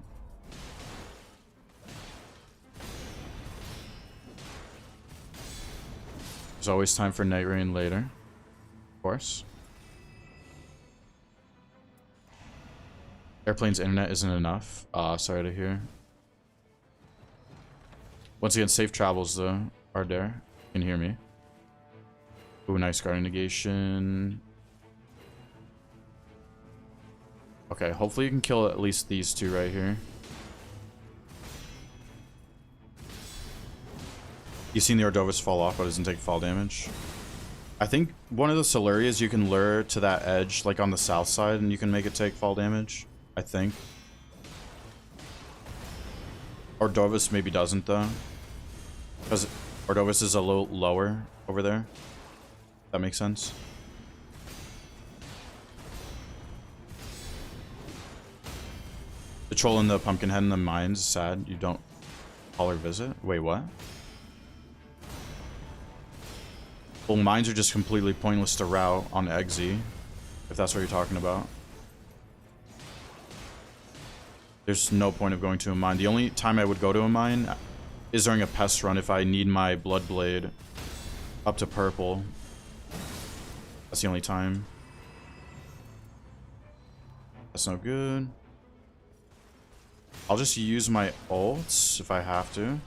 There's always time for Night Rain later. Of course. Airplane's internet isn't enough. Sorry to hear. Once again, safe travels, though. Ardare. You can hear me. Ooh, nice guarding negation. Okay, hopefully you can kill at least these two right here. You've seen the Ordovus fall off, but it doesn't take fall damage. I think one of the Solarias you can lure to that edge, like on the south side, and you can make it take fall damage. I think. Ordovus maybe doesn't, though. Because Ordovus is a little lower over there. That makes sense. The troll in the pumpkin head in the mines is sad. You don't call or visit? Wait, what? Well, mines are just completely pointless to route on Eggsy, if that's what you're talking about. There's no point of going to a mine. The only time I would go to a mine is during a pest run if I need my blood blade up to purple. That's the only time. That's no good. I'll just use my ults if I have to.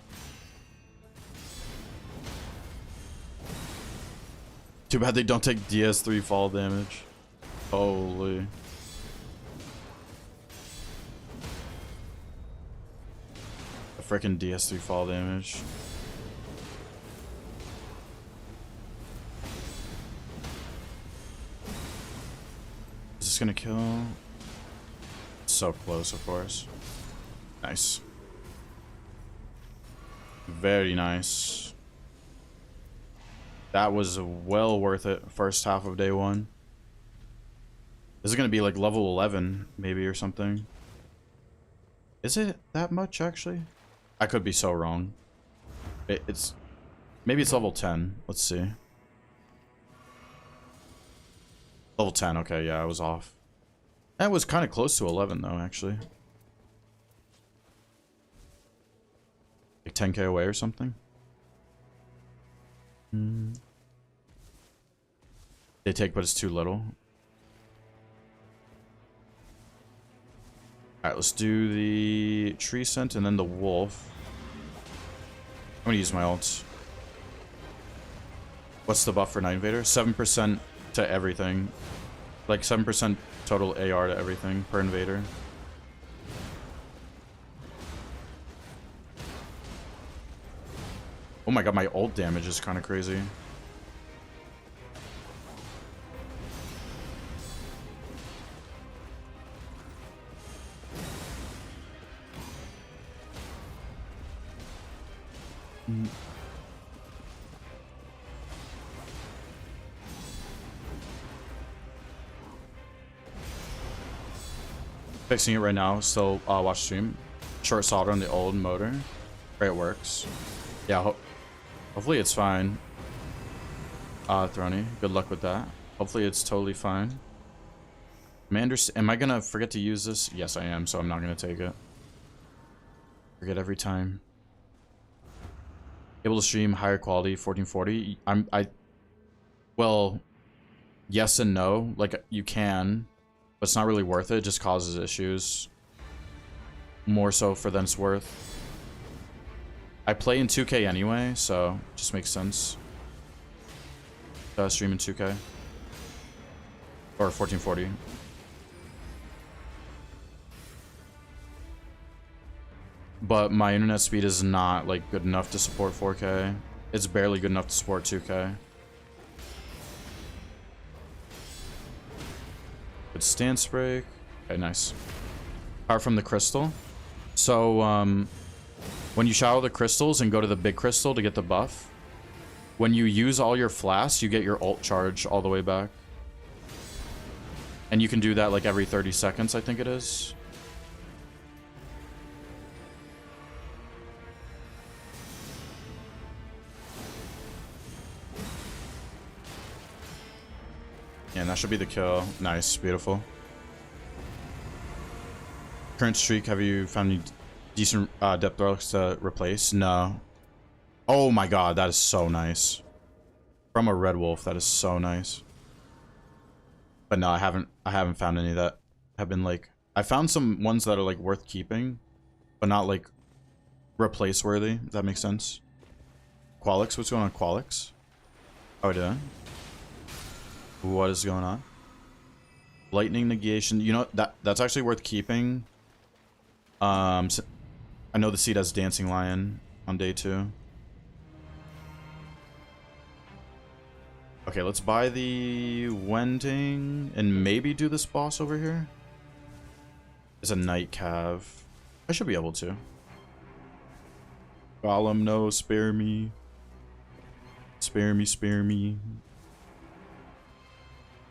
Too bad they don't take DS3 fall damage. Holy. A freaking DS3 fall damage. Is this gonna kill? So close, of course. Nice. Very nice. That was well worth it. First half of day one. This is gonna be like level 11, maybe, or something. Is it that much, actually? I could be so wrong. It's... Maybe it's level 10. Let's see. Level 10, okay, yeah, I was off. That was kind of close to 11, though, actually. Like 10k away or something? They take, but it's too little. Alright, let's do the tree scent and then the wolf. I'm gonna use my ults. What's the buff for Night Invader? 7% to everything. Like 7% total AR to everything per invader. Oh my god, my ult damage is kind of crazy. Fixing it right now, so watch stream. Short solder on the old motor. Great, it works. Yeah, hopefully it's fine. Throny, good luck with that. Hopefully it's totally fine. Am I gonna forget to use this? Yes, I am, so I'm not gonna take it. Forget every time. Able to stream higher quality 1440. Well, yes and no. Like, you can, but it's not really worth it. It just causes issues. More so for than it's worth. I play in 2K anyway, so it just makes sense. Stream in 2K. Or 1440. But my internet speed is not, like, good enough to support 4K. It's barely good enough to support 2K. Good stance break. Okay, nice. Power from the crystal. So, when you shower the crystals and go to the big crystal to get the buff, when you use all your flasks, you get your ult charge all the way back. And you can do that, like, every 30 seconds, I think it is. Yeah, and that should be the kill. Nice, beautiful. Current streak, have you found any decent depth relics to replace? No. Oh my god, that is so nice. From a red wolf, that is so nice. But no, I haven't found any that have been like, I found some ones that are like worth keeping, but not like replace worthy, if that makes sense. Qualix, what's going on, Qualix? Oh, did I? What is going on? Lightning negation. You know, that's actually worth keeping. So I know the seed has Dancing Lion on day 2. Okay, let's buy the Wending and maybe do this boss over here. It's a Night Cav. I should be able to. Golem, no, spare me. Spare me, spare me.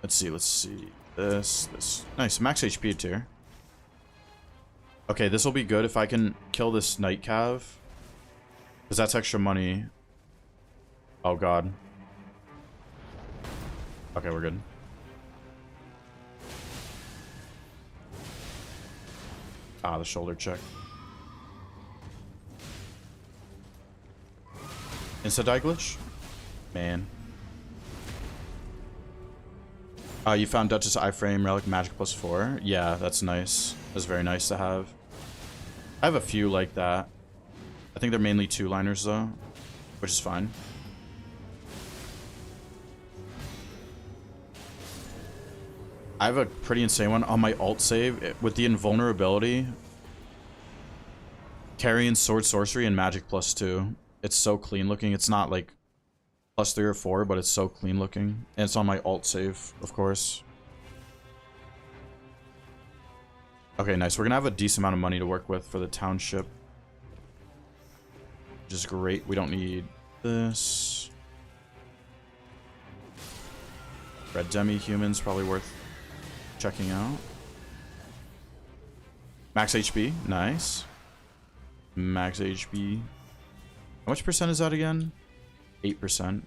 Let's see. This. Nice, max HP tier. Okay, this will be good if I can kill this Night Cav. Because that's extra money. Oh, God. Okay, we're good. Ah, the shoulder check. Insta-die glitch? Man. You found Duchess iframe relic magic +4. Yeah, that's nice. That's very nice to have. I have a few like that. I think they're mainly 2-liners though, which is fine. I have a pretty insane one on my alt save with the invulnerability. Carrying sword sorcery and magic +2. It's so clean looking. It's not like +3 or 4, but it's so clean looking. And it's on my alt save, of course. Okay, nice. We're gonna have a decent amount of money to work with for the township. Which is great. We don't need this. Red demi-humans, probably worth checking out. Max HP, nice. Max HP. How much percent is that again? 8%.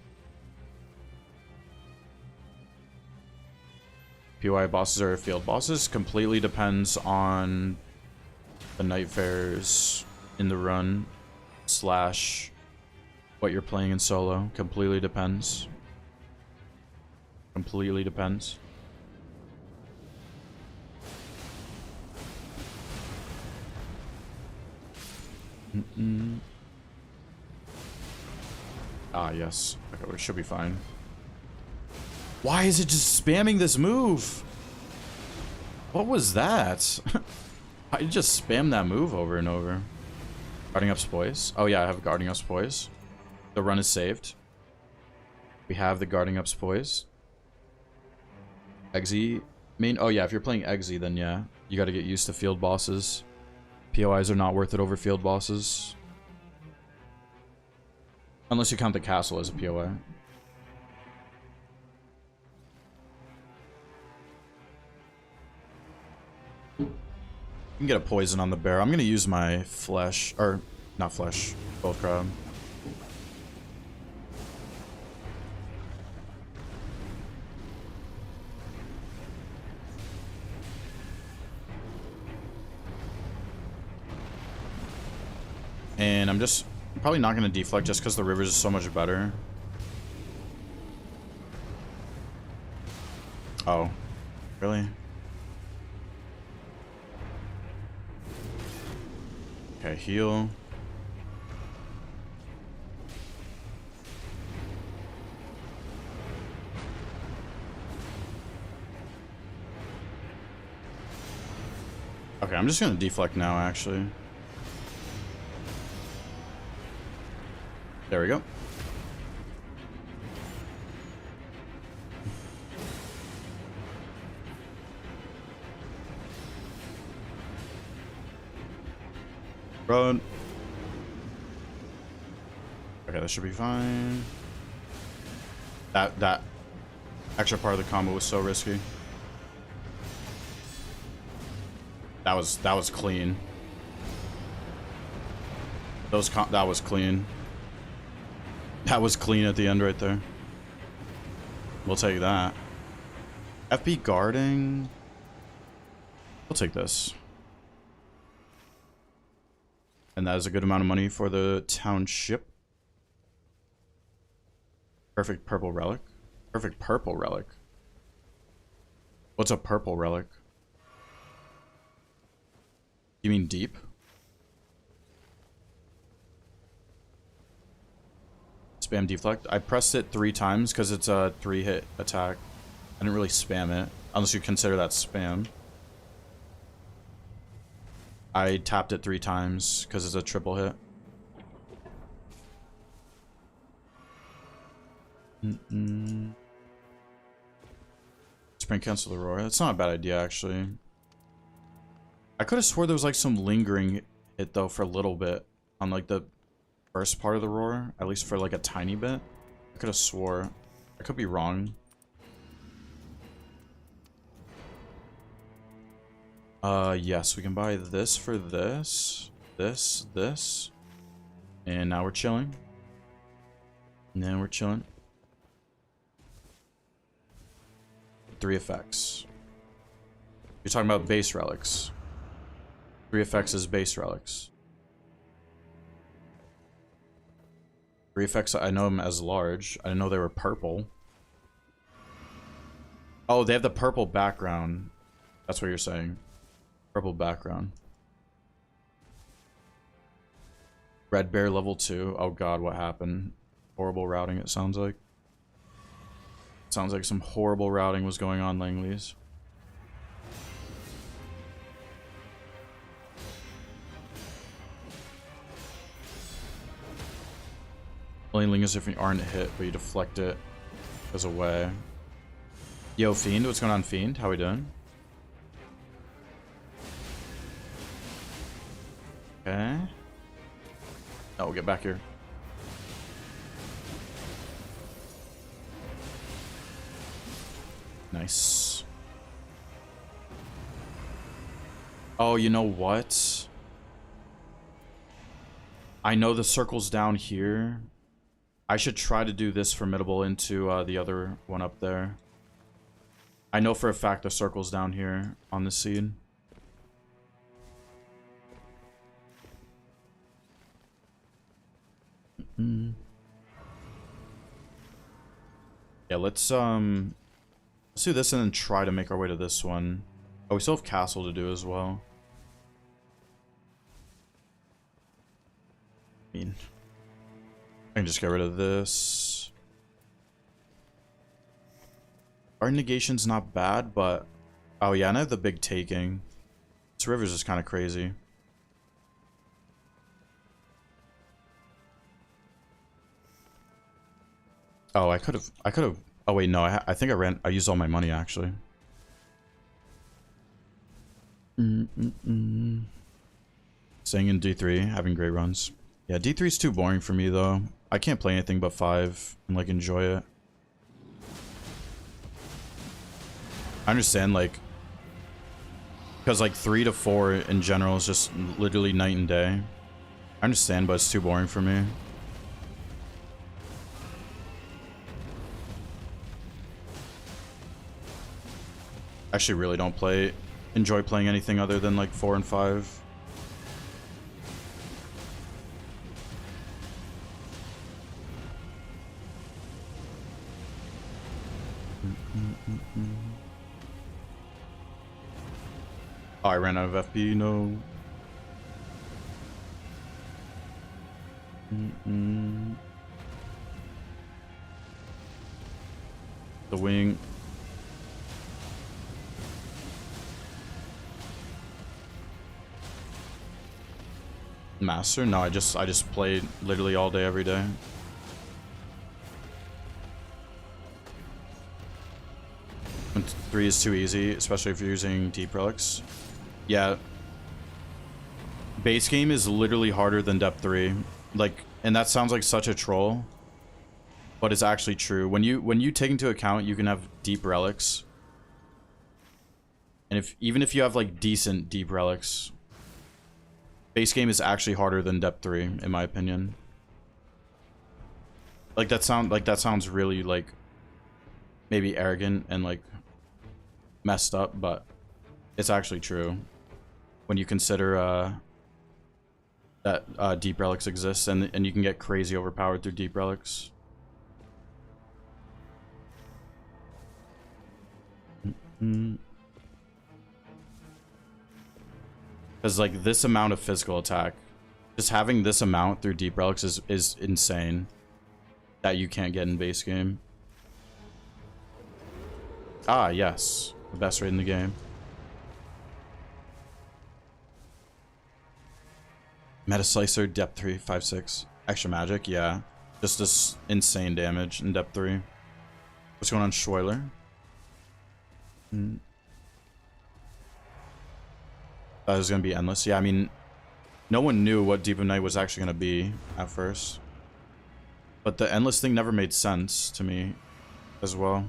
POI bosses or field bosses completely depends on the Nightfares in the run / what you're playing in solo. Completely depends. Completely depends. Ah, yes. Okay, we should be fine. Why is it just spamming this move? What was that? I just spammed that move over and over. Guarding Up's Poise. Oh yeah, I have Guarding Up's Poise. The run is saved. We have the Guarding Up's Poise. Exe main. Oh yeah, if you're playing Exe, then yeah, you got to get used to field bosses. POIs are not worth it over field bosses. Unless you count the castle as a POI. You can get a poison on the bear. I'm gonna use my flesh, or not flesh, both crab. And I'm just I'm probably not going to deflect just because the rivers is so much better. Oh, really? Okay, heal. Okay, I'm just gonna deflect now, actually. There we go. Run. Okay, that should be fine. That extra part of the combo was so risky. That was clean. That was clean. That was clean at the end right there. We'll take that. FP guarding. We'll take this. And that is a good amount of money for the township. Perfect purple relic. Perfect purple relic. What's a purple relic? You mean deep? Spam deflect. I pressed it 3 times because it's a 3-hit attack. I didn't really spam it, unless you consider that spam. I tapped it 3 times because it's a triple hit. Spring cancel the roar. That's not a bad idea, actually. I could have swore there was like some lingering hit though for a little bit on like the first part of the roar, at least for like a tiny bit. I could have swore. I could be wrong. Yes, we can buy this for this, this, and now we're chilling. Now we're chilling. 3 effects. You're talking about base relics. 3 effects is base relics. 3 effects, I know them as large. I didn't know they were purple. Oh, they have the purple background. That's what you're saying. Purple background. Red Bear level 2. Oh god, what happened? Horrible routing, it sounds like. Sounds like some horrible routing was going on, Langley's. Only lingers if you aren't hit, but you deflect it. Goes away. Yo, Fiend, what's going on, Fiend? How we doing? Okay. Oh, get back here. Nice. Oh, you know what? I know the circle's down here. I should try to do this formidable into the other one up there. I know for a fact the circle's down here on the seed. Yeah, let's do this and then try to make our way to this one. Oh, we still have castle to do as well. I mean, I can just get rid of this. Our negation's not bad, but oh yeah, and I have the big taking. This river's just kind of crazy. Oh, I could have. Oh wait, no, I think I used all my money actually. Staying in D3, having great runs. Yeah, D3 is too boring for me though. I can't play anything but 5 and like enjoy it. I understand like, because like 3 to 4 in general is just literally night and day. I understand, but it's too boring for me. I actually really don't enjoy playing anything other than like 4 and 5. Oh, I ran out of FP, no. The wing. Master? No, I just played literally all day, every day. And 3 is too easy, especially if you're using deep relics. Yeah. Base game is literally harder than depth 3. Like, and that sounds like such a troll, but it's actually true. When you take into account you can have deep relics, and even if you have like decent deep relics, base game is actually harder than depth 3, in my opinion. Like that sounds really like maybe arrogant and like messed up, but it's actually true when you consider that deep relics exist, and you can get crazy overpowered through deep relics. Because like this amount of physical attack, just having this amount through deep relics is insane. That you can't get in base game. Ah, yes. The best rate in the game. Meta Slicer, depth 3, 5, 6. Extra magic, yeah. Just this insane damage in depth 3. What's going on, Schwoiler? That was going to be endless. Yeah, I mean, no one knew what Deep of Night was actually going to be at first. But the endless thing never made sense to me as well.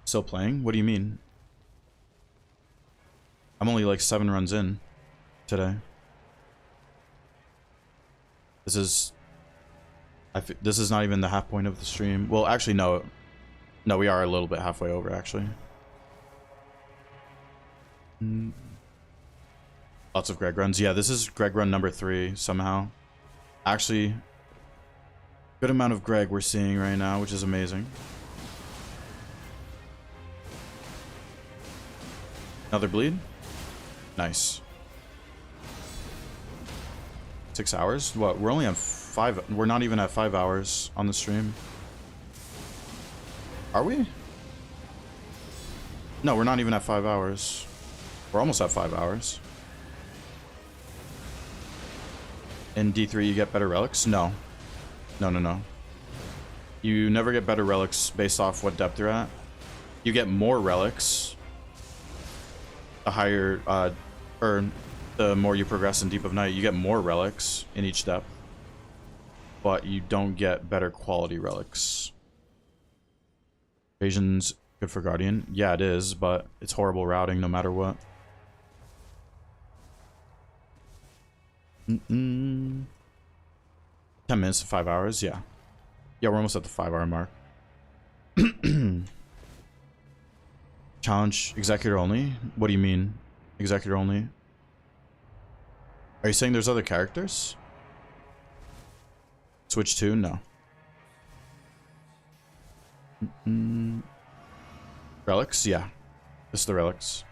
Still playing? What do you mean? I'm only like 7 runs in today. This is not even the half point of the stream. Well, actually, no. No, we are a little bit halfway over, actually. Lots of Greg runs. Yeah, this is Greg run number 3 somehow. Actually, good amount of Greg we're seeing right now, which is amazing. Another bleed? Nice. 6 hours? What? We're only on 5. We're not even at 5 hours on the stream. Are we? No, we're not even at 5 hours. We're almost at 5 hours. In D3, you get better relics? No. No. You never get better relics based off what depth you're at. You get more relics the higher, or the more you progress in Deep of Night. You get more relics in each depth, but you don't get better quality relics. Evasion's good for Guardian. Yeah, it is, but it's horrible routing no matter what. 10 minutes to 5 hours, yeah. Yeah, we're almost at the 5 hour mark. Challenge executor only? What do you mean? Executor only? Are you saying there's other characters? Switch 2? No. Relics? Yeah. This is the relics.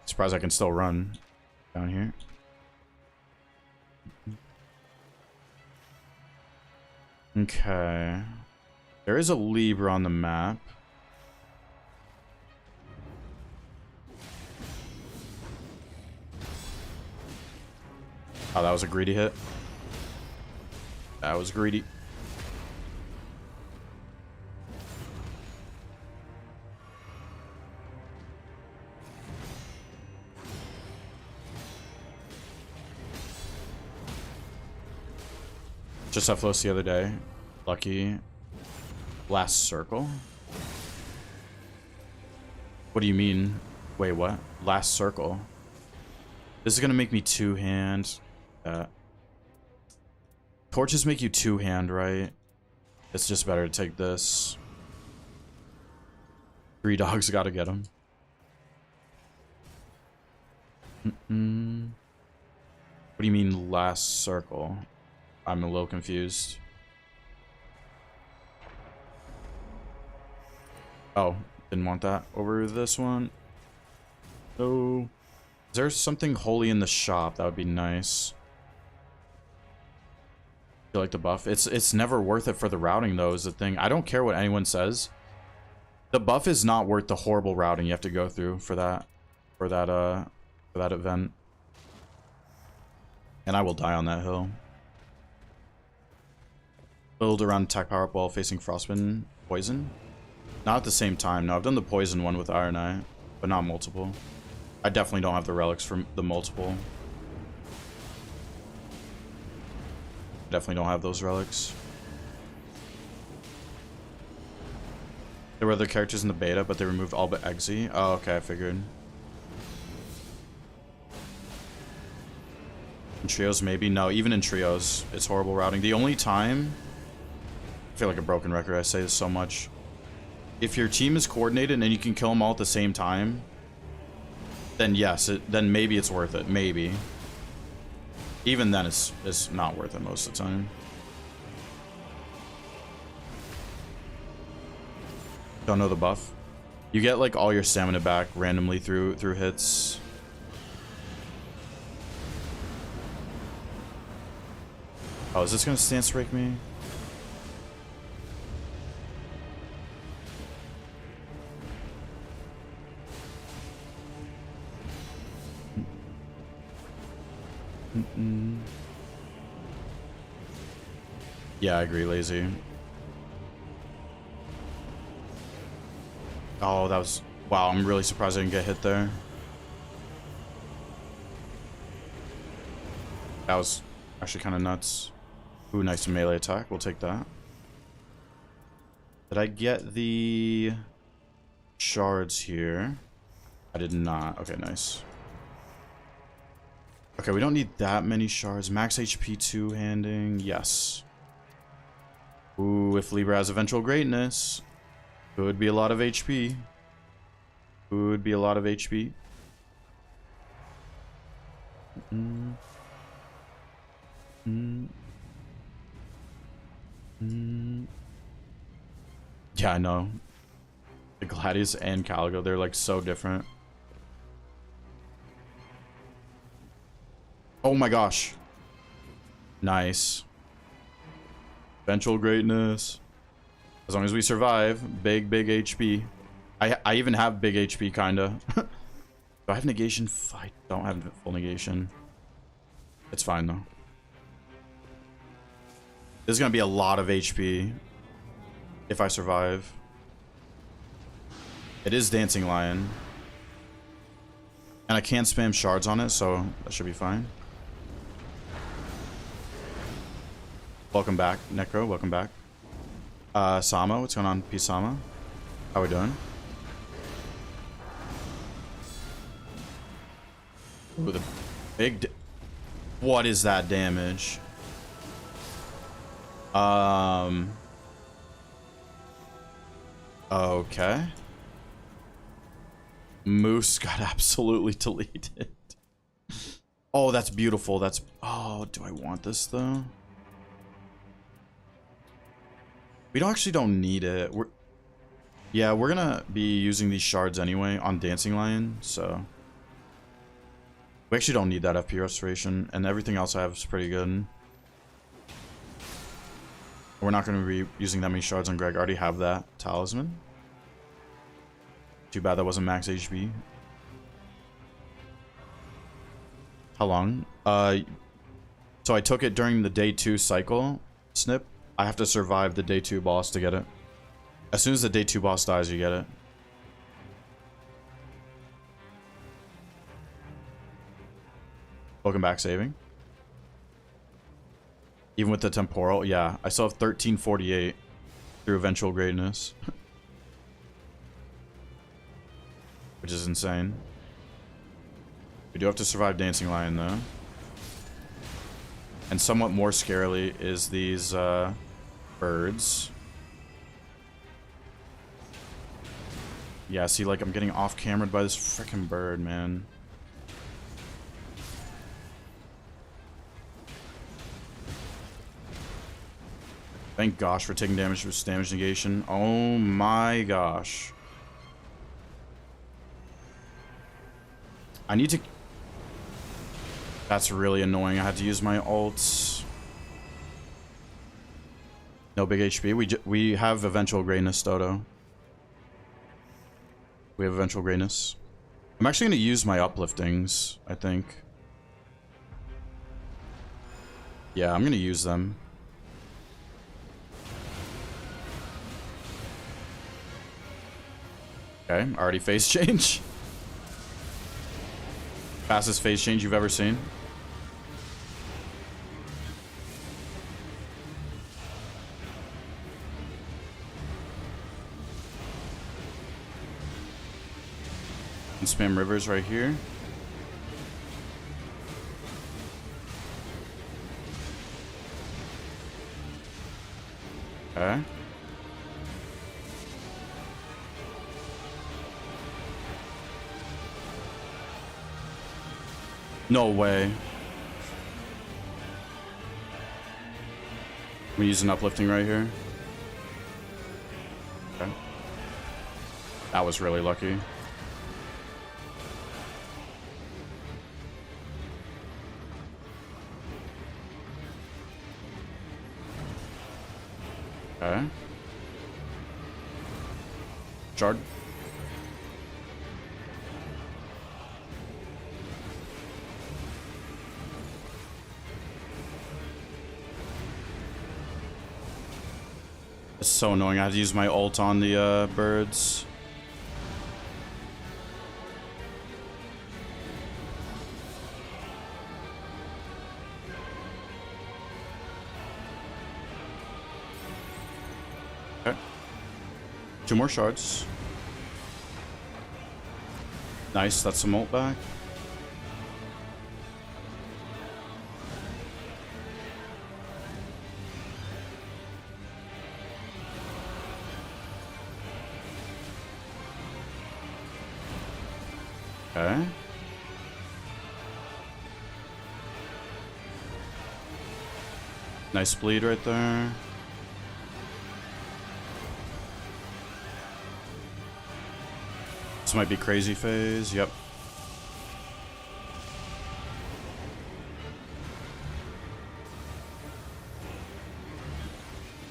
Surprised I can still run down here. Okay. There is a Libra on the map. Oh, that was a greedy hit. That was greedy. Just Cephalos the other day. Lucky. Last circle? What do you mean? Wait, what? Last circle? This is gonna make me 2-hand. Torches make you 2-hand, right? It's just better to take this. 3 dogs, gotta get them. What do you mean last circle? I'm a little confused. Oh, didn't want that over this one. Oh. Is there something holy in the shop? That would be nice. Feel like the buff. It's never worth it for the routing though, is the thing. I don't care what anyone says. The buff is not worth the horrible routing you have to go through for that event. And I will die on that hill. Build around attack power up while facing frostbitten poison. Not at the same time. No, I've done the poison one with Iron Eye, but not multiple. I definitely don't have the relics from the multiple. Definitely don't have those relics. There were other characters in the beta, but they removed all but Eggsy. Oh, okay, I figured. In trios, maybe? No, even in trios, it's horrible routing. The only time... I feel like a broken record, I say this so much. If your team is coordinated and you can kill them all at the same time, then yes, then maybe it's worth it. Maybe. Even then, it's not worth it most of the time. Don't know the buff. You get like all your stamina back randomly through hits. Oh, is this gonna stance break me? Yeah, I agree, lazy. Oh, that was... Wow, I'm really surprised I didn't get hit there. That was actually kind of nuts. Ooh, nice melee attack. We'll take that. Did I get the shards here? I did not. Okay, nice. Okay, we don't need that many shards. Max HP 2-handing. Yes. Ooh, if Libra has eventual greatness, could be a lot of HP. Could be a lot of HP. Yeah, I know. The Gladius and Caligo, they're like so different. Oh my gosh. Nice. Eventual greatness. As long as we survive, big HP. I even have big HP, kinda. Do I have negation? I don't have full negation. It's fine though. This is gonna be a lot of HP if I survive. It is Dancing Lion. And I can't spam shards on it, so that should be fine. Welcome back, Necro. Welcome back. Sama, what's going on, Peace Sama? How we doing? Ooh, the big... What is that damage? Okay. Moose got absolutely deleted. Oh, that's beautiful. That's... Oh, do I want this, though? We don't need it. Yeah, we're gonna be using these shards anyway on Dancing Lion, so... We actually don't need that FP restoration, and everything else I have is pretty good. We're not gonna be using that many shards on Greg. I already have that talisman. Too bad that wasn't max HP. How long? So I took it during the day 2 cycle snip. I have to survive the day 2 boss to get it. As soon as the day 2 boss dies, you get it. Welcome back, saving. Even with the temporal, yeah. I still have 1348 through eventual greatness. Which is insane. We do have to survive Dancing Lion, though. And somewhat more scarily is these birds. Yeah, see, like, I'm getting off-cameraed by this freaking bird, man. Thank gosh for taking damage with damage negation. Oh my gosh. I need to... That's really annoying. I had to use my ults. No big HP. We have eventual greatness, Dodo. We have eventual greatness. I'm actually going to use my upliftings, I think. Yeah, I'm going to use them. Okay, already phase change. Fastest phase change you've ever seen. And spam rivers right here. Okay. No way. We use an uplifting right here. Okay. That was really lucky. Okay. Shard. It's so annoying. I had to use my ult on the birds. Okay. 2 more shards. Nice, that's some ult back. Okay. Nice bleed right there. This might be crazy phase. Yep.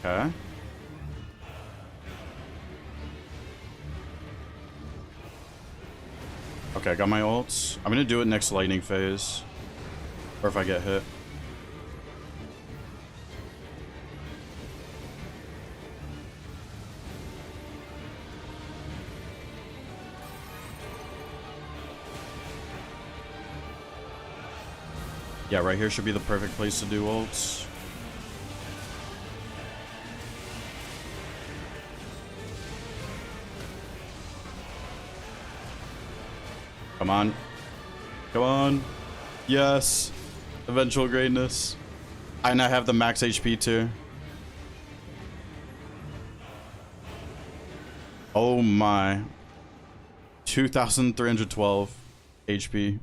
Okay. Okay, I got my ults. I'm gonna do it next lightning phase. Or if I get hit. Yeah, right here should be the perfect place to do ults. Come on. Come on. Yes. Eventual greatness. And I have the max HP too. Oh my. 2,312 HP.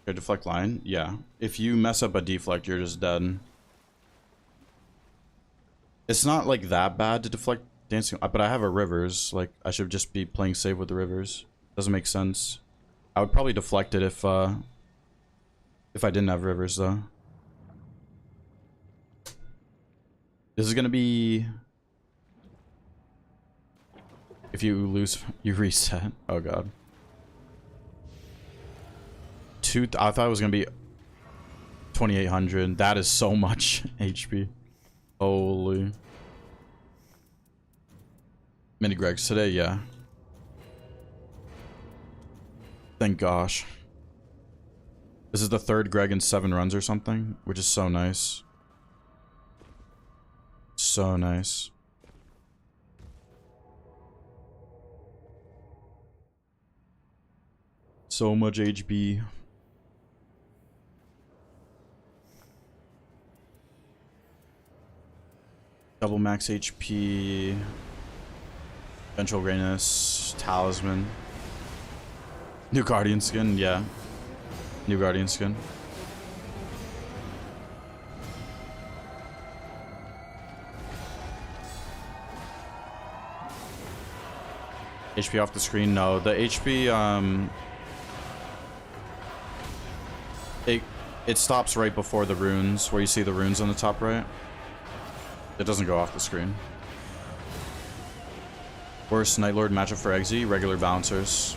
Okay, deflect line? Yeah. If you mess up a deflect, you're just dead. It's not like that bad to deflect dancing, but I have a rivers. Like, I should just be playing safe with the rivers. Doesn't make sense. I would probably deflect it if I didn't have rivers, though. This is gonna be... If you lose, you reset. Oh god. I thought it was gonna be 2,800. That is so much HP. Holy. Mini Gregs today, yeah. Thank gosh. This is the 3rd Greg in 7 runs or something, which is so nice. So nice. So much HP. Double max HP. Ventral Greatness, Talisman. New Guardian skin, yeah. New Guardian skin. HP off the screen, no. The HP, it stops right before the runes, where you see the runes on the top right. It doesn't go off the screen. Worst Night Lord matchup for Exe, regular bouncers.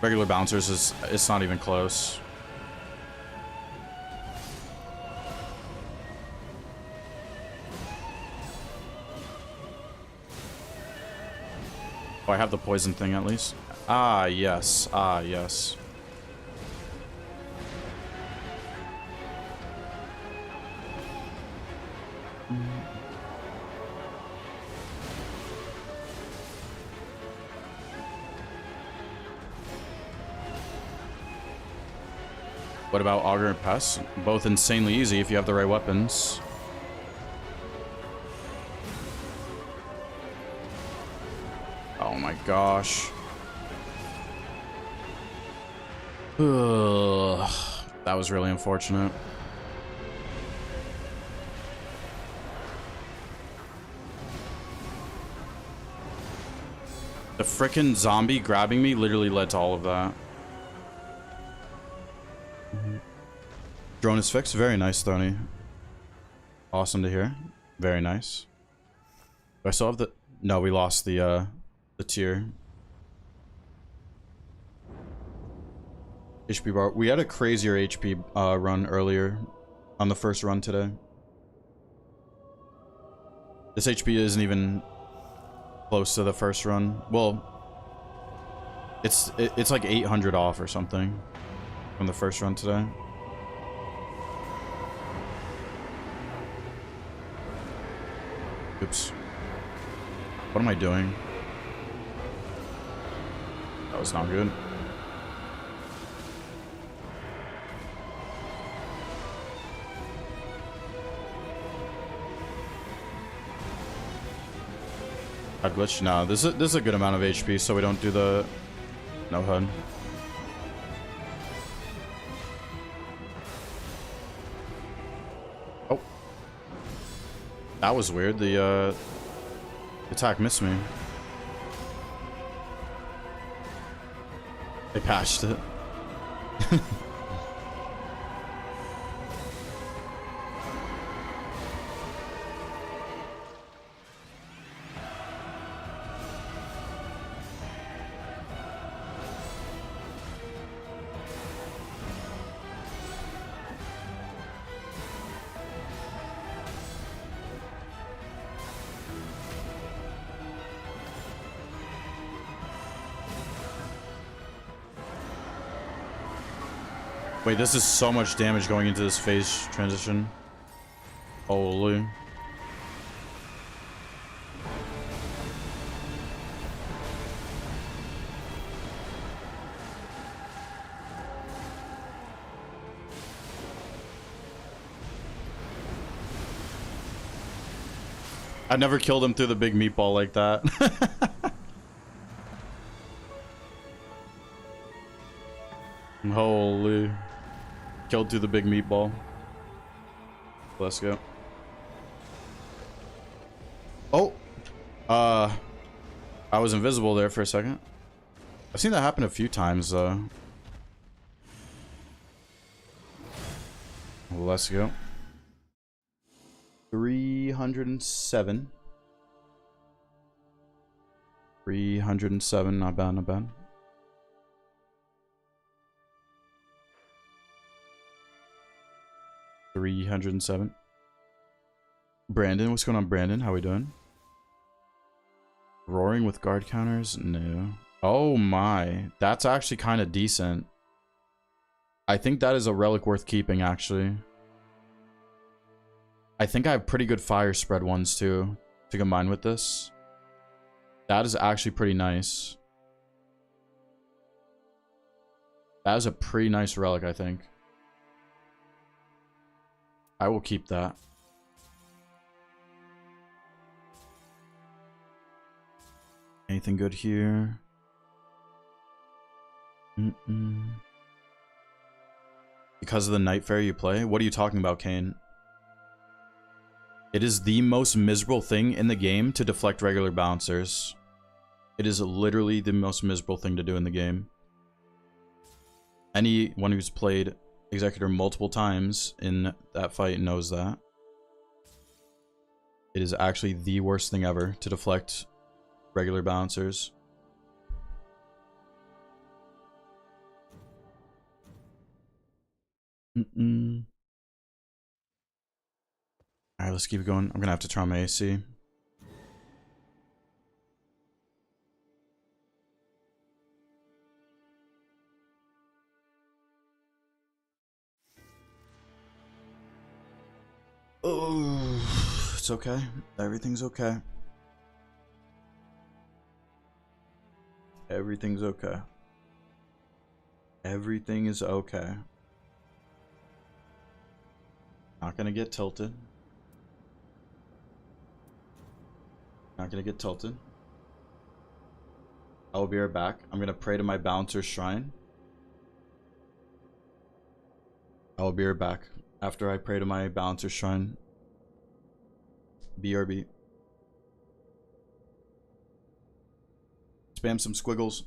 Regular bouncers it's not even close. Oh, I have the poison thing at least. Ah, yes. Ah, yes. What about Augur and Pest? Both insanely easy if you have the right weapons. Oh my gosh. Ugh. That was really unfortunate. The frickin' zombie grabbing me literally led to all of that. Drone is fixed. Very nice, Thony. Awesome to hear. Very nice. Do I still have the... No, we lost the tier. HP bar. We had a crazier HP run earlier on the first run today. This HP isn't even close to the first run. Well, it's like 800 off or something from the first run today. Oops. What am I doing? That was not good. HUD glitch? No, this is a good amount of HP, so we don't do the no HUD. Oh. That was weird. The attack missed me. They patched it. Wait, this is so much damage going into this phase transition. Holy. I never killed him through the big meatball like that. Holy. Killed through the big meatball. Let's go. Oh. I was invisible there for a second. I've seen that happen a few times, though. Let's go. 307. 307, not bad, not bad. $307. Brandon, what's going on, Brandon? How we doing? Roaring with guard counters? No. Oh my. That's actually kind of decent. I think that is a relic worth keeping, actually. I think I have pretty good fire spread ones, too, to combine with this. That is actually pretty nice. That is a pretty nice relic, I think. I will keep that. Anything good here? Because of the Night Fairy you play? What are you talking about, Kane? It is the most miserable thing in the game to deflect regular bouncers. It is literally the most miserable thing to do in the game. Anyone who's played Executor multiple times in that fight knows that. It is actually the worst thing ever to deflect regular bouncers. Alright, let's keep going. I'm gonna have to try my AC. Oh, it's okay. Everything's okay. Everything's okay. Everything is okay. Not gonna get tilted. Not gonna get tilted. I will be right back. I'm gonna pray to my bouncer shrine. I will be right back after I pray to my bouncer shrine. BRB. Spam some squiggles.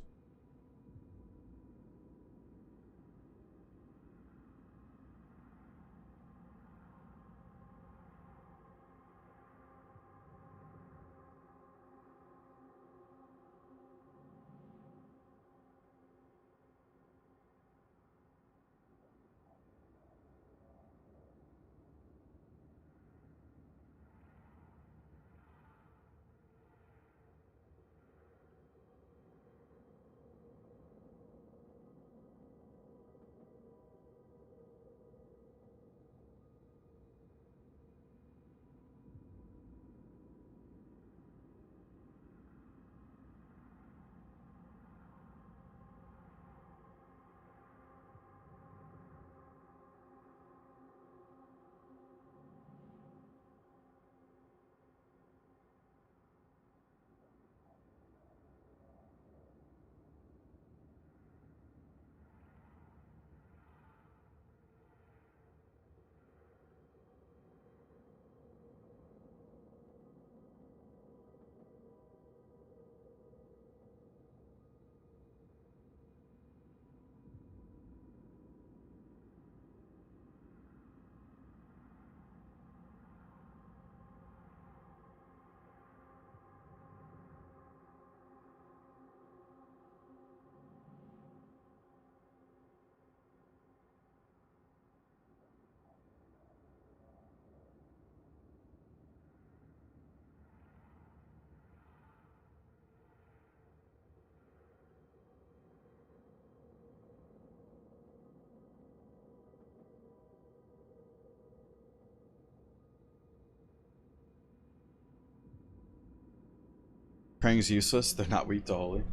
Praying's useless. They're not weak to holy.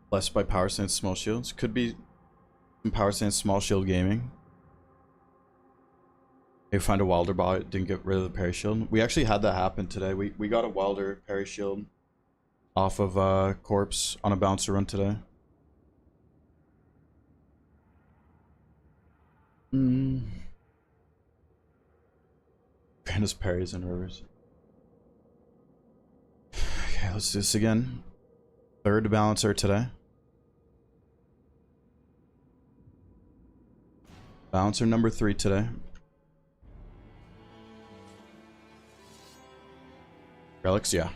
Blessed by Power Stance Small Shields. Could be some Power Stance Small Shield gaming. They find a Wilder bot, didn't get rid of the parry shield. We actually had that happen today. We got a Wilder parry shield off of Corpse on a bouncer run today. Brandis parries and rivers. Okay, let's do this again. Third balancer today. Balancer number 3 today. Relics, yeah.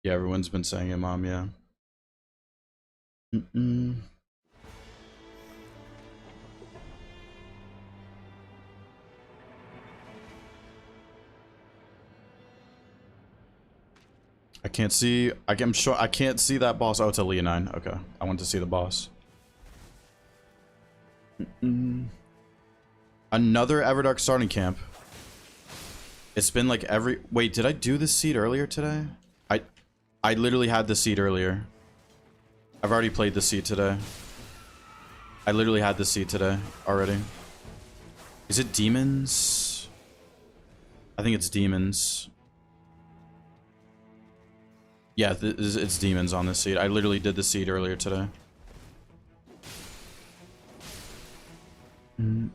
Yeah, everyone's been saying it, Mom, yeah. I can't see. I'm sure I can't see that boss. Oh, it's a Leonine. Okay, I want to see the boss. Another Everdark starting camp. It's been like every. Wait, did I do this seed earlier today? I literally had the seed earlier. I've already played the seed today. I literally had the seed today already. Is it demons? I think it's demons. Yeah, it's demons on this seed. I literally did the seed earlier today. You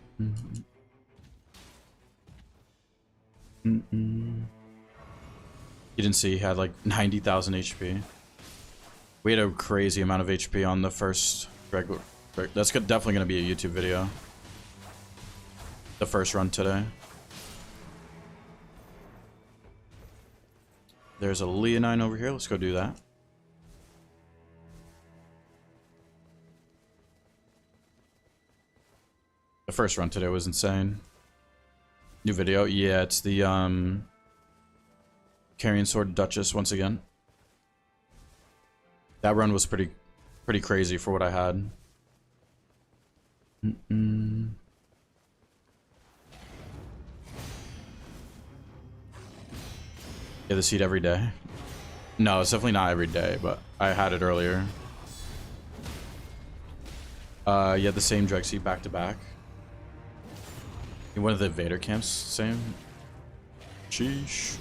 didn't see he had like 90,000 HP. We had a crazy amount of HP on the first regular. That's definitely going to be a YouTube video. The first run today. There's a Leonine over here. Let's go do that. The first run today was insane. New video. Yeah, it's the Carrion Sword Duchess once again. That run was pretty crazy for what I had. Yeah, the seed every day. No, it's definitely not every day, but I had it earlier. Yeah, the same Dreg seed back to back. In one of the Vader camps, same. Sheesh.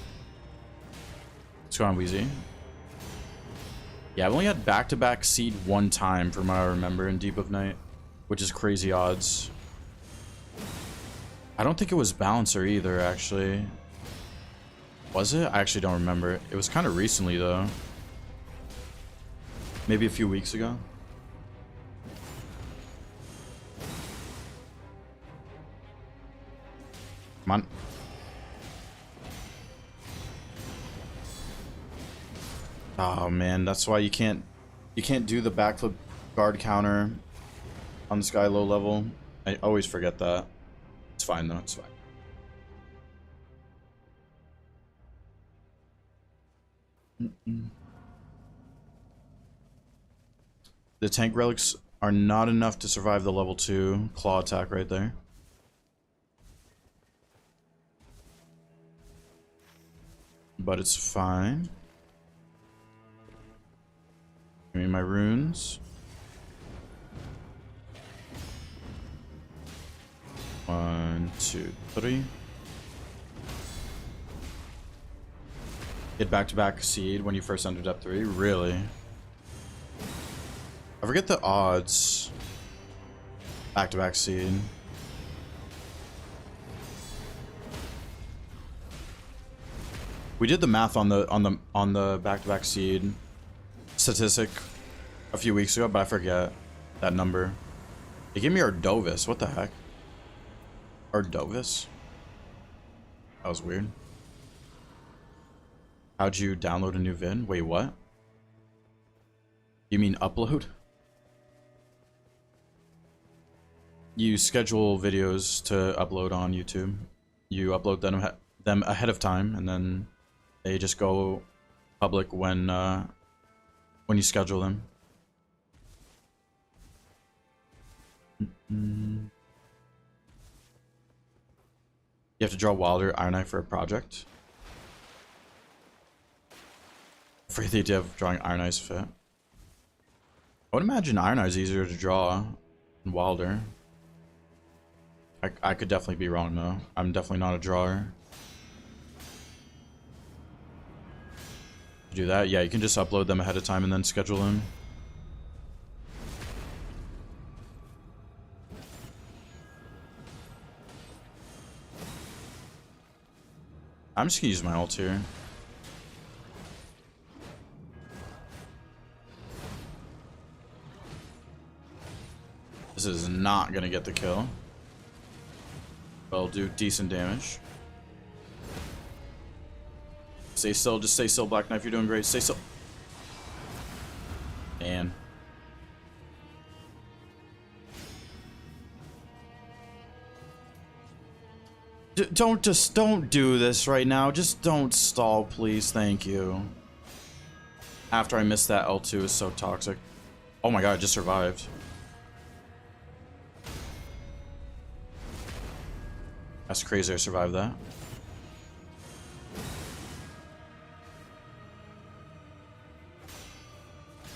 Let's go on Wheezy. Yeah, I've only had back-to-back seed one time from what I remember in Deep of Night, which is crazy odds. I don't think it was Balancer either, actually. Was it? I actually don't remember. It was kind of recently, though. Maybe a few weeks ago. Come on. Oh man, that's why you can't do the backflip guard counter on this guy low level. I always forget that. It's fine though, it's fine. The tank relics are not enough to survive the level 2 claw attack right there. But it's fine. Give me my runes. 1, 2, 3. Get back-to-back seed when you first entered up 3. Really? I forget the odds. Back-to-back seed. We did the math on the back-to-back seed statistic a few weeks ago, but I forget that number. It gave me Ardovis. What the heck? Ardovis? That was weird. How'd you download a new vid? Wait, what? You mean upload? You schedule videos to upload on YouTube. You upload them ahead of time, and then they just go public when you schedule them. You have to draw Wilder Iron Eye for a project. Afraid the idea of drawing Iron Eye's fit. I would imagine Iron Eye is easier to draw than Wilder. I could definitely be wrong though. I'm definitely not a drawer. Do that? Yeah, you can just upload them ahead of time and then schedule them. I'm just gonna use my ult here. This is not gonna get the kill. But it'll do decent damage. Stay still, just stay still, Black Knife, you're doing great. Stay still. Man. Don't do this right now. Just don't stall, please. Thank you. After I missed that, L2 is so toxic. Oh my god, I just survived. That's crazy I survived that.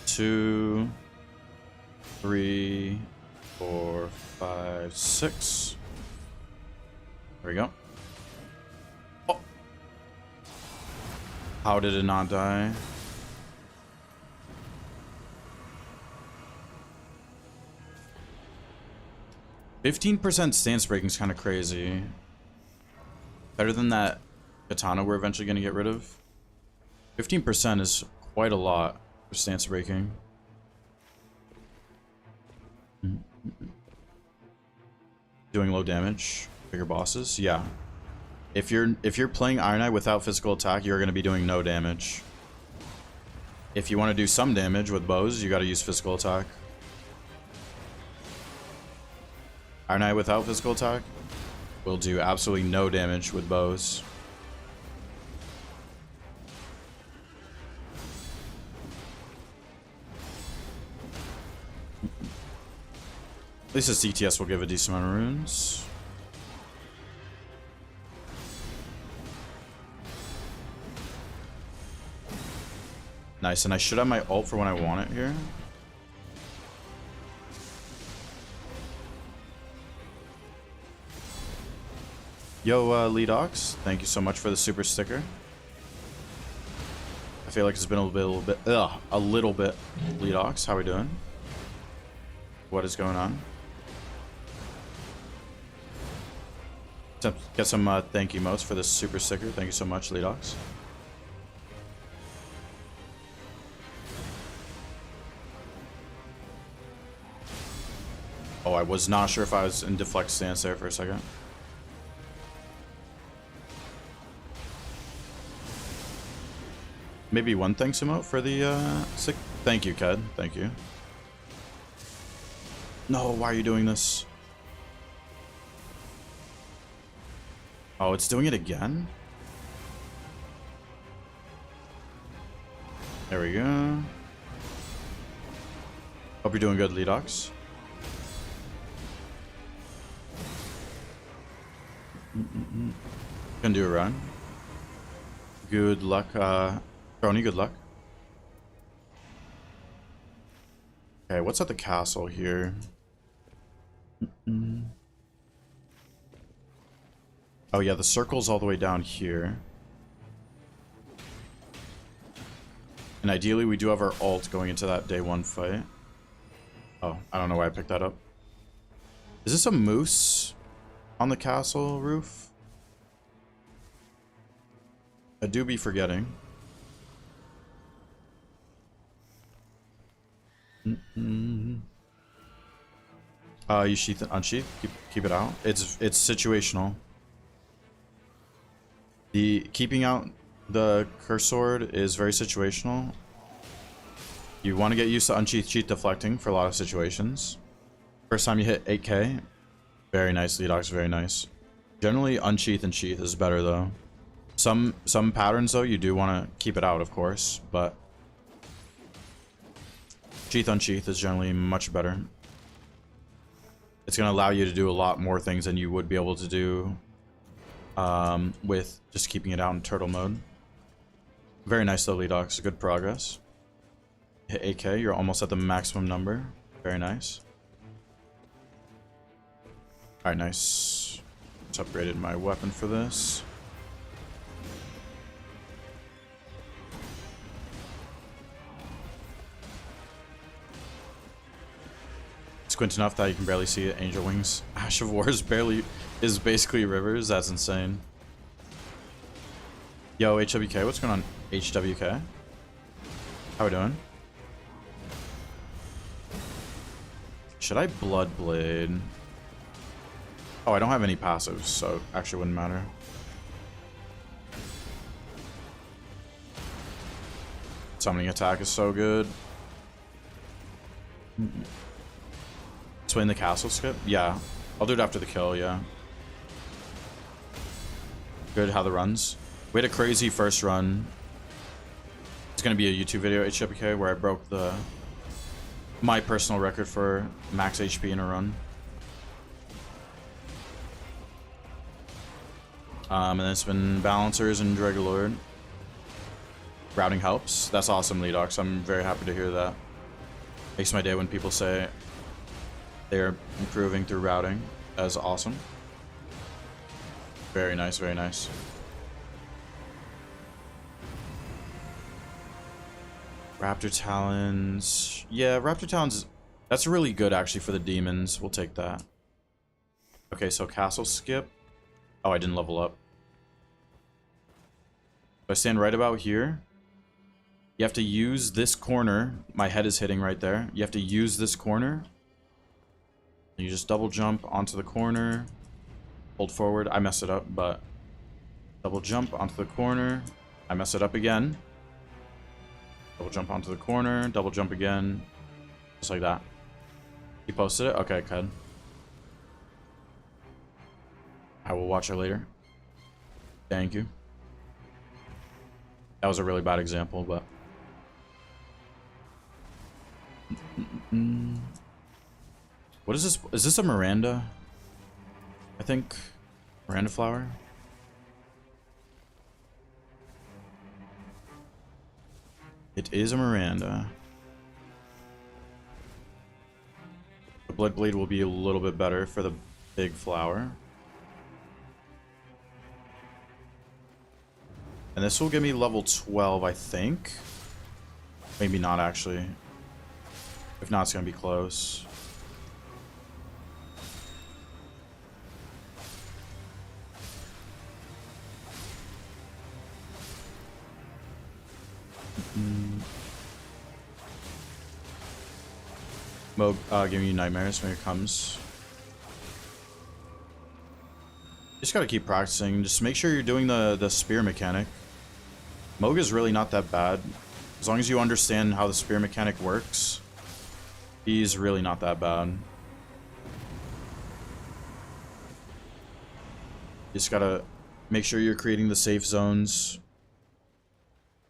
Two, 3, 4, 5, 6. There we go. Oh. How did it not die? %15 stance breaking is kind of crazy. Better than that katana we're eventually going to get rid of. 15% is quite a lot for stance breaking. Doing low damage, bigger bosses, yeah. If you're playing Iron Eye without physical attack, you're going to be doing no damage. If you want to do some damage with bows, you got to use physical attack. Iron Eye without physical attack will do absolutely no damage with bows. At least a CTS will give a decent amount of runes. Nice, and I should have my ult for when I want it here. Yo, Leadox, thank you so much for the super sticker. I feel like it's been a little bit, Leadox, how we doing? What is going on? Get some thank you emotes for this super sticker. Thank you so much, Leadox. Oh, I was not sure if I was in deflect stance there for a second. Maybe one thanks emote for the sick. Thank you, Ked. Thank you. No, why are you doing this? Oh, it's doing it again? There we go. Hope you're doing good, Leadox. Can do a run. Good luck, Crony, good luck. Okay, what's at the castle here? Oh yeah, the circle's all the way down here. And ideally we do have our ult going into that day 1 fight. Oh, I don't know why I picked that up. Is this a moose on the castle roof? I do be forgetting. You sheath and unsheath. Keep it out. It's situational. The keeping out the curse sword is very situational. You want to get used to unsheath sheath deflecting for a lot of situations. First time you hit 8k, very nice, Leadox, very nice. Generally, unsheath and sheath is better though. Some patterns though, you do want to keep it out, of course, but sheath unsheath is generally much better. It's going to allow you to do a lot more things than you would be able to do with just keeping it out in turtle mode. Very nice though, Leadox. Good progress. Hit 8k, you're almost at the maximum number. Very nice. Alright, nice. Just upgraded my weapon for this. Squint enough that you can barely see it. Angel Wings. Ash of War is basically rivers. That's insane. Yo, HWK, what's going on? HWK? How we doing? Should I Bloodblade? Oh, I don't have any passives, so it actually wouldn't matter. Summoning attack is so good. Swing the castle skip? Yeah. I'll do it after the kill, yeah. Good, how the runs. We had a crazy first run. It's gonna be a YouTube video, HWK, where I broke my personal record for max HP in a run. And then it's been Balancers and Dregalord. Routing helps. That's awesome, Leadox. I'm very happy to hear that. Makes my day when people say They're improving through routing. That is awesome. Very nice, very nice. Raptor Talons. Yeah, Raptor Talons, that's really good actually for the demons. We'll take that. Okay, so castle skip. Oh, I didn't level up. If I stand right about here, you have to use this corner. My head is hitting right there. You have to use this corner. You just double jump onto the corner. Hold forward. I messed it up, but double jump onto the corner. I mess it up again. Double jump onto the corner. Double jump again. Just like that. You posted it? Okay, good. I will watch it later. Thank you. That was a really bad example, but... What is this? Is this a Miranda? I think... Miranda flower? It is a Miranda. The Blood Blade will be a little bit better for the big flower. And this will give me level 12, I think. Maybe not, actually. If not, it's going to be close. Moog giving you nightmares when it comes. Just gotta keep practicing. Just make sure you're doing the spear mechanic. Moog is really not that bad. As long as you understand how the spear mechanic works, he's really not that bad. You just gotta make sure you're creating the safe zones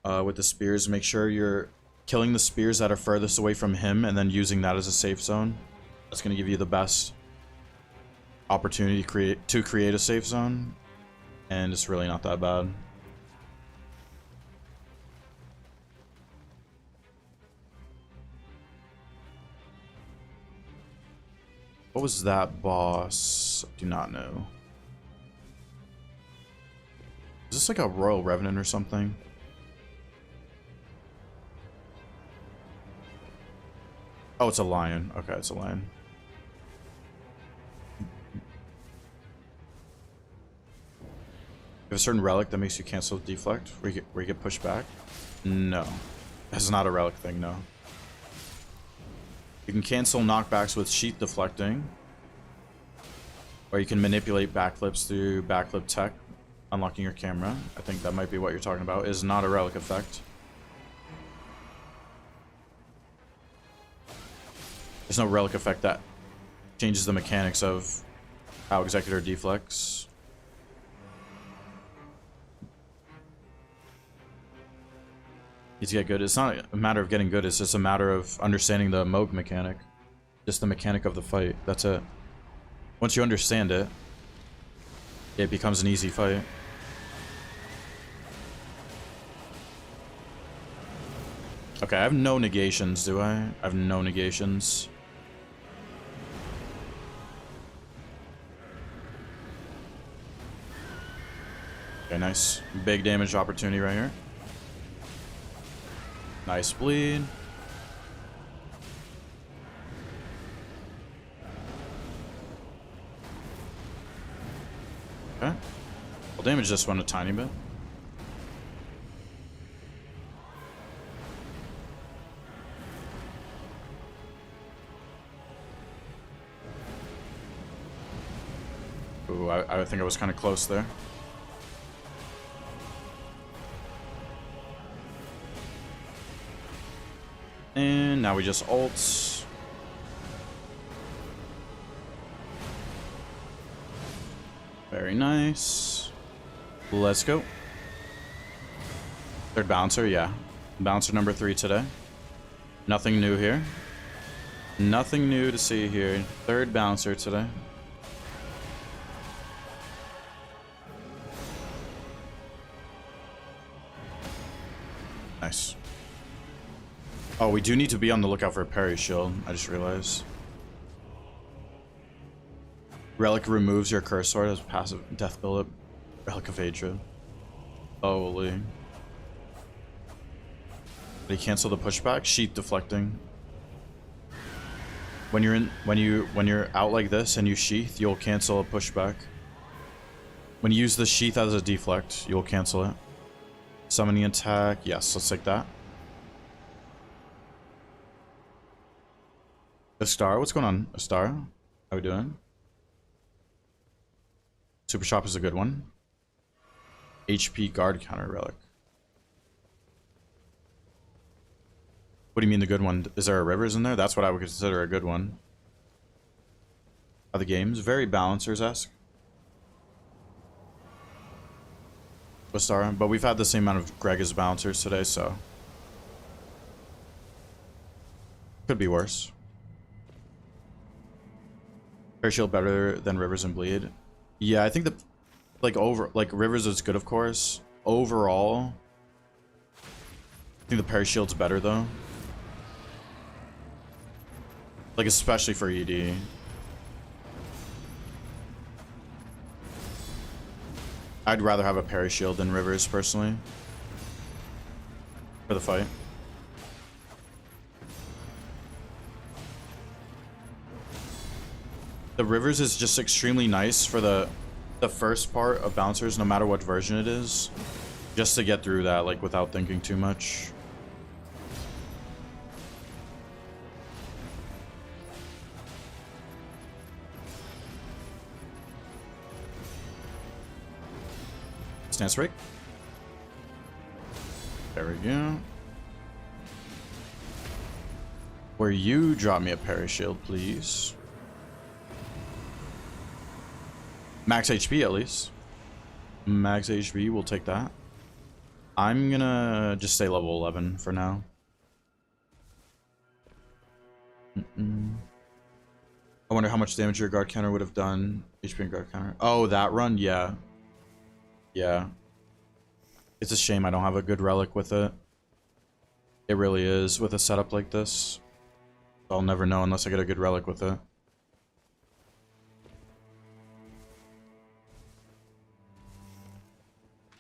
with the spears. Make sure you're killing the spears that are furthest away from him and then using that as a safe zone. That's gonna give you the best opportunity to create a safe zone, and it's really not that bad. What was that boss? I do not know. Is this like a Royal Revenant or something? Oh, it's a lion. Okay, it's a lion. You have a certain relic that makes you cancel deflect, where you get pushed back? No. That's not a relic thing, no. You can cancel knockbacks with sheath deflecting. Or you can manipulate backflips through backflip tech, unlocking your camera. I think that might be what you're talking about. Is not a relic effect. There's no relic effect that changes the mechanics of how Executor deflects. Need to get good. It's not a matter of getting good, it's just a matter of understanding the Moog mechanic. Just the mechanic of the fight. That's it. Once you understand it, it becomes an easy fight. Okay, I have no negations, do I? I have no negations. Okay, nice. Big damage opportunity right here. Nice bleed. Okay. We'll damage this one a tiny bit. Ooh, I think I was kind of close there. And now we just ult. Very nice. Let's go. Third bouncer, yeah. Bouncer number 3 today. Nothing new here. Nothing new to see here. Third bouncer today. Nice. Oh, we do need to be on the lookout for a parry shield. I just realized. Relic removes your curse sword as passive death buildup. Relic of Hatred. Holy. Did he cancel the pushback? Sheath deflecting. When you're out like this and you sheath, you'll cancel a pushback. When you use the sheath as a deflect, you'll cancel it. Summoning attack. Yes, let's take that. Astar, what's going on? Astar, how we doing? Super Shop is a good one. HP guard counter relic. What do you mean the good one? Is there a Rivers in there? That's what I would consider a good one. Are the games very balancers-esque? Astar, but we've had the same amount of Greg as balancers today, so could be worse. Fair Shield better than Rivers and Bleed. Yeah, I think the like Rivers is good, of course. Overall, I think the Parry Shield's better though. Like especially for ED. I'd rather have a Parry Shield than Rivers personally. For the fight. The Rivers is just extremely nice for the first part of bouncers, no matter what version it is, just to get through that like without thinking too much. Stance break. There we go. Where you drop me a Parry Shield, please. Max HP at least. Max HP, we'll take that. I'm gonna just stay level 11 for now. I wonder how much damage your guard counter would have done. HP and guard counter. Oh, that run? Yeah. Yeah. It's a shame I don't have a good relic with it. It really is with a setup like this. I'll never know unless I get a good relic with it.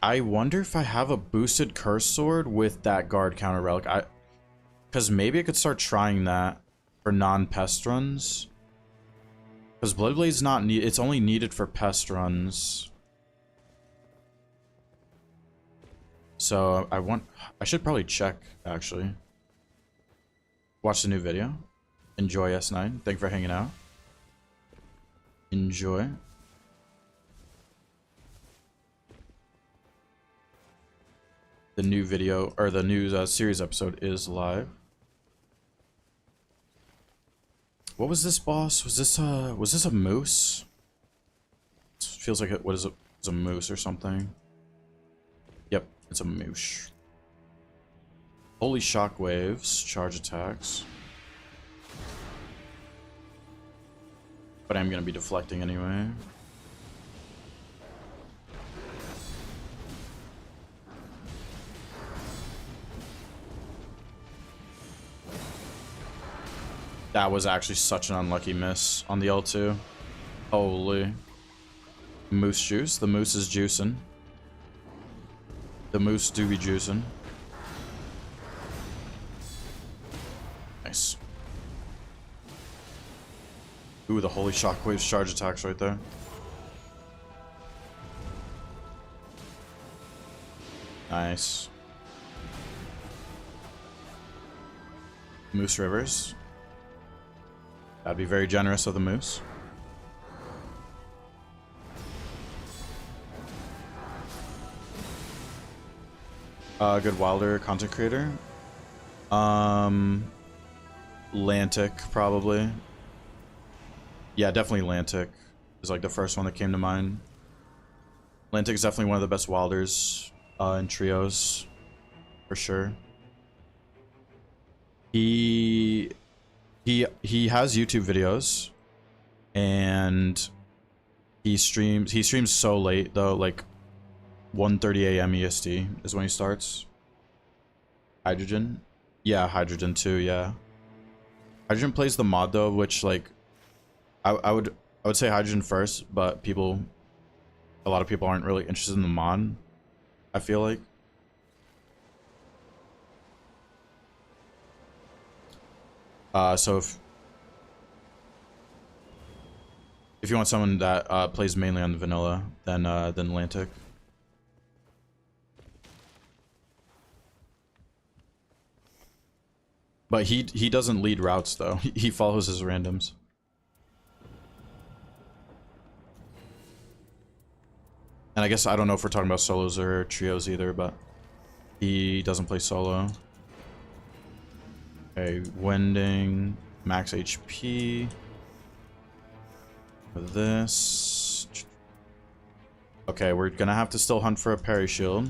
I wonder if I have a boosted curse sword with that guard counter relic. Because maybe I could start trying that for non-pest runs. Because Bloodblade's not need. It's only needed for pest runs. So I should probably check actually. Watch the new video. Enjoy S9. Thank you for hanging out. Enjoy. The new video or the new series episode is live. What was this, boss? Was this a moose? It feels like it's a moose or something. Yep, it's a moose. Holy shockwaves, charge attacks. But I'm gonna be deflecting anyway. That was actually such an unlucky miss on the L2. Holy. Moose juice. The moose is juicing. The moose do be juicing. Nice. Ooh, the holy shockwaves charge attacks right there. Nice. Moose Rivers. That'd be very generous of the moose. Good Wilder content creator. Lantic, probably. Yeah, definitely Lantic is like the first one that came to mind. Lantic is definitely one of the best Wilders in trios, for sure. He has YouTube videos, and he streams so late though, like 1:30 a.m. EST is when he starts. Hydrogen, yeah, Hydrogen too, yeah. Hydrogen plays the mod though, which like I would I would say hydrogen first, but a lot of people aren't really interested in the mod, I feel like. So if you want someone that plays mainly on the vanilla, then Atlantic. But he doesn't lead routes though. He follows his randoms. And I guess I don't know if we're talking about solos or trios either, but he doesn't play solo. Okay, Wending, max HP. For this. Okay, we're gonna have to still hunt for a parry shield.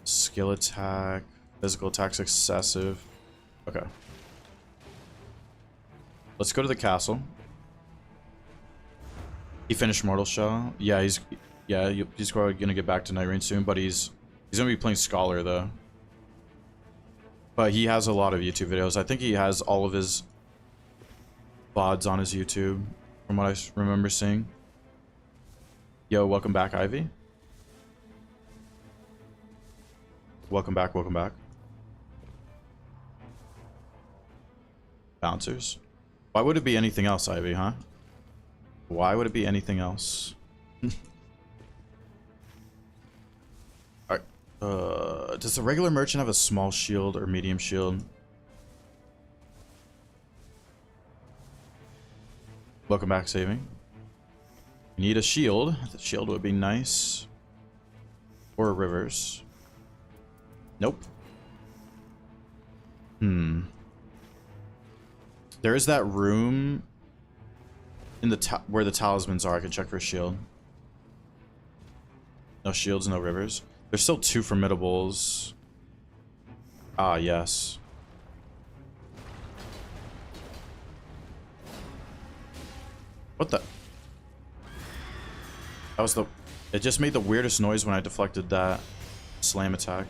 Skill attack. Physical attack's excessive. Okay. Let's go to the castle. He finished Mortal Shell. Yeah, he's probably gonna get back to Night Rain soon, but he's gonna be playing Scholar though. But he has a lot of YouTube videos. I think he has all of his VODs on his YouTube, from what I remember seeing. Yo, welcome back, Ivy. Welcome back, welcome back. Bouncers. Why would it be anything else, Ivy, huh? Why would it be anything else? Alright. Does the regular merchant have a small shield or medium shield? Welcome back, saving. You need a shield. The shield would be nice. Or rivers. Nope. There is that room in the where the talismans are. I can check for a shield. No shields, no rivers. There's still 2 formidables. Ah, yes. What the? That was the... It just made the weirdest noise when I deflected that slam attack.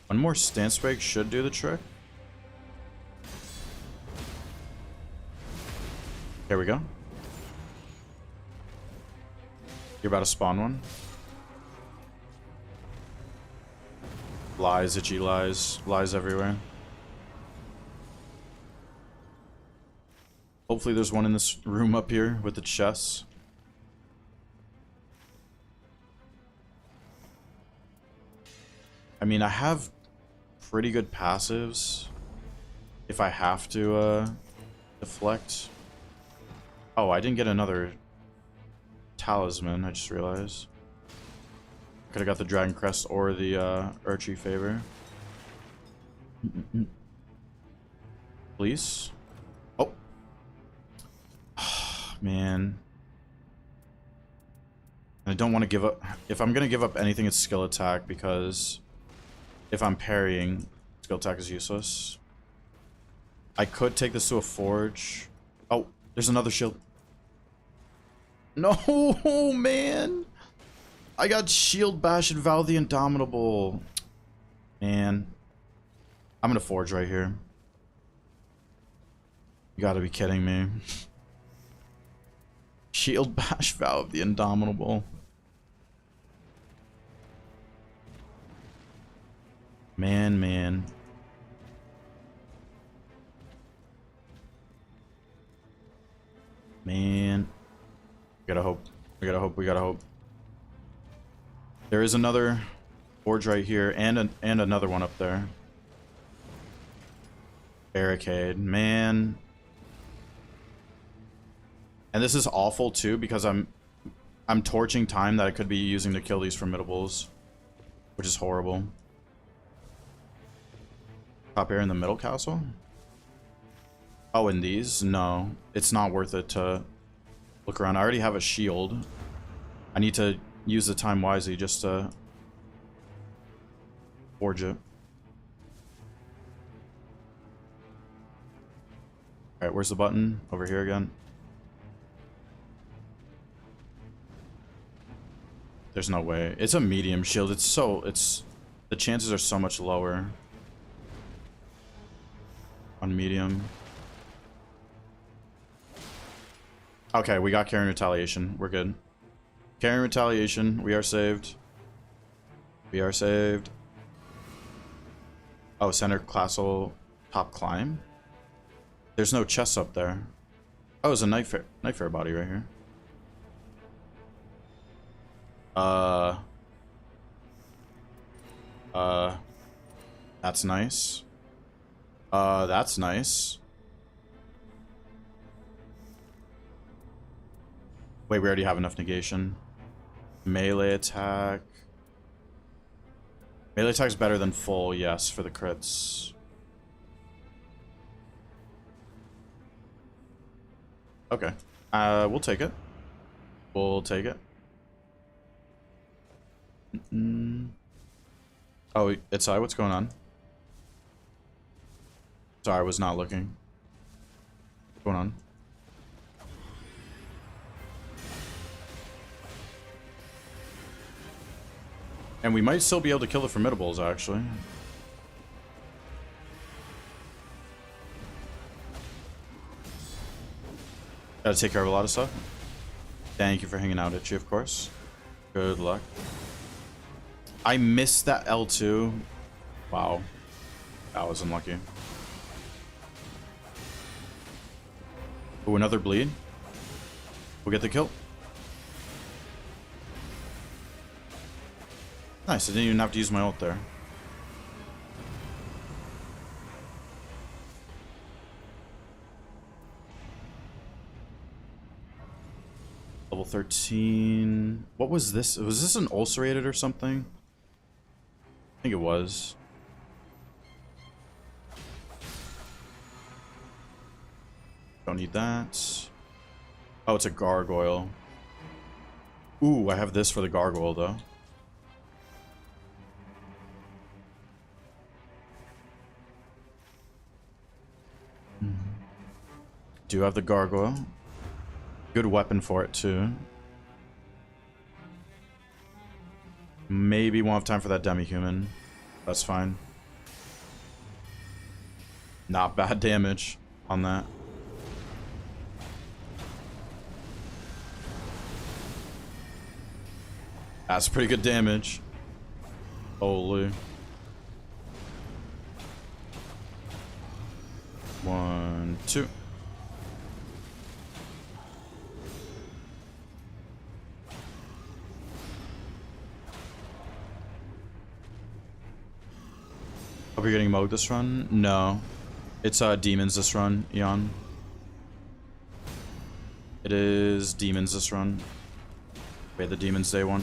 One more stance break should do the trick. Here we go. You're about to spawn one. Lies, itchy lies. Lies everywhere. Hopefully there's one in this room up here with the chests. I mean, I have pretty good passives if I have to deflect. Oh, I didn't get another talisman, I just realized. Could have got the Dragon Crest or the Urchi Favor. Please? Oh. Man. I don't want to give up. If I'm going to give up anything, it's skill attack, because if I'm parrying, skill attack is useless. I could take this to a forge. Oh, there's another shield. No, man. I got shield bash and Val the Indomitable. Man. I'm gonna forge right here. You gotta be kidding me. Shield bash Val the Indomitable. Man, man. Man. We gotta hope. We gotta hope. We gotta hope. There is another forge right here, and another one up there. Barricade, man. And this is awful too, because I'm torching time that I could be using to kill these formidables, which is horrible. Top air in the middle castle? Oh, in these? No. It's not worth it to look around. I already have a shield. I need to use the time wisely just to forge it. Alright, where's the button? Over here again. There's no way. It's a medium shield. It's the chances are so much lower on medium. Okay, we got Carrying Retaliation. We're good. Carrying Retaliation. We are saved. We are saved. Oh, center classal top climb. There's no chest up there. Oh, it's a Nightfare body right here. That's nice. That's nice. Wait, we already have enough negation. Melee attack. Melee attack's better than full, yes, for the crits. Okay. We'll take it. We'll take it. Oh, it's I. What's going on? Sorry, I was not looking. What's going on? And we might still be able to kill the Formidables, actually. Gotta take care of a lot of stuff. Thank you for hanging out, Itchy, of course. Good luck. I missed that L2. Wow. That was unlucky. Oh, another bleed. We'll get the kill. Nice, I didn't even have to use my ult there. Level 13. What was this? Was this an ulcerated or something? I think it was. Don't need that. Oh, it's a gargoyle. Ooh, I have this for the gargoyle, though. Do have the gargoyle. Good weapon for it, too. Maybe won't have time for that demi-human. That's fine. Not bad damage on that. That's pretty good damage. Holy. 1, 2. Hope you're getting Moog this run? No. It's demons this run, Eon. It is demons this run. Wait, the demons day one.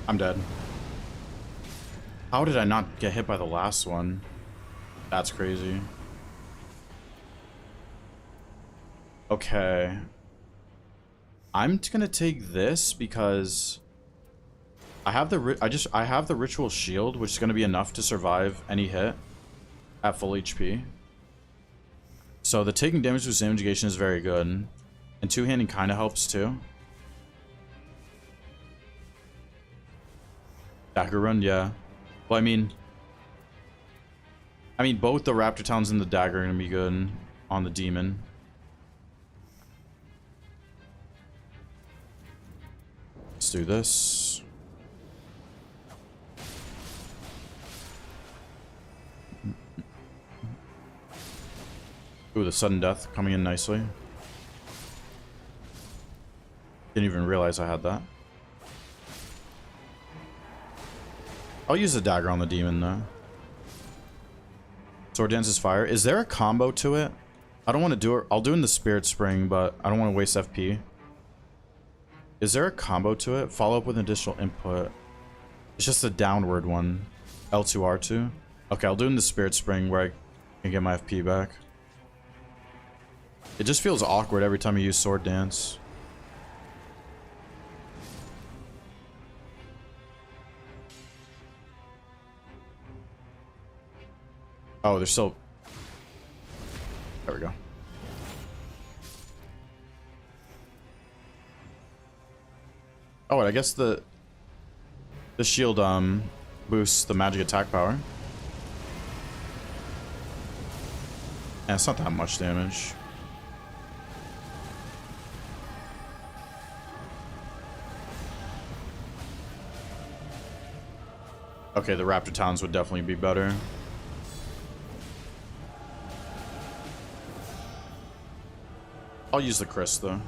I'm dead. How did I not get hit by the last one? That's crazy. Okay. I'm gonna take this because I have the I have the ritual shield, which is gonna be enough to survive any hit at full HP. So the taking damage with damage negation is very good, and two-handing kind of helps too. Dagger run, yeah. Well, I mean, both the Raptor Talons and the dagger are gonna be good on the demon. Let's do this. Ooh, the sudden death coming in nicely. Didn't even realize I had that. I'll use the dagger on the demon though. Sword Dance's fire. Is there a combo to it? I don't want to do it. I'll do it in the Spirit Spring, but I don't want to waste FP. Is there a combo to it? Follow up with an additional input. It's just a downward one. L2, R2. Okay, I'll do it in the Spirit Spring where I can get my FP back. It just feels awkward every time you use Sword Dance. Oh, they're still... There we go. Oh, and I guess the shield boosts the magic attack power. Yeah, it's not that much damage. Okay, the Raptor Talons would definitely be better. I'll use the Chris though.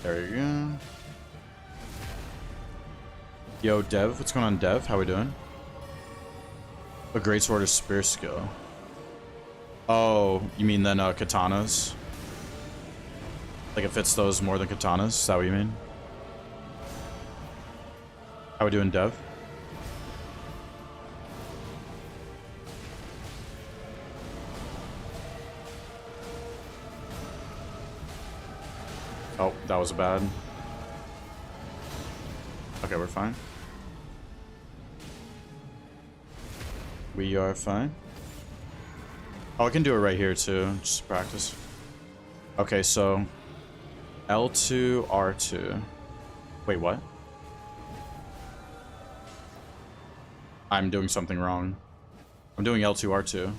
There you go. Yo, Dev, what's going on, Dev? How we doing? A great sword is spear skill. Oh, you mean then katanas? Like it fits those more than katanas? Is that what you mean? How we doing, Dev? Oh, that was bad. Okay, we're fine. We are fine. Oh, I can do it right here too, just to practice. Okay, so L2, R2. Wait, what? I'm doing something wrong. I'm doing L2, R2.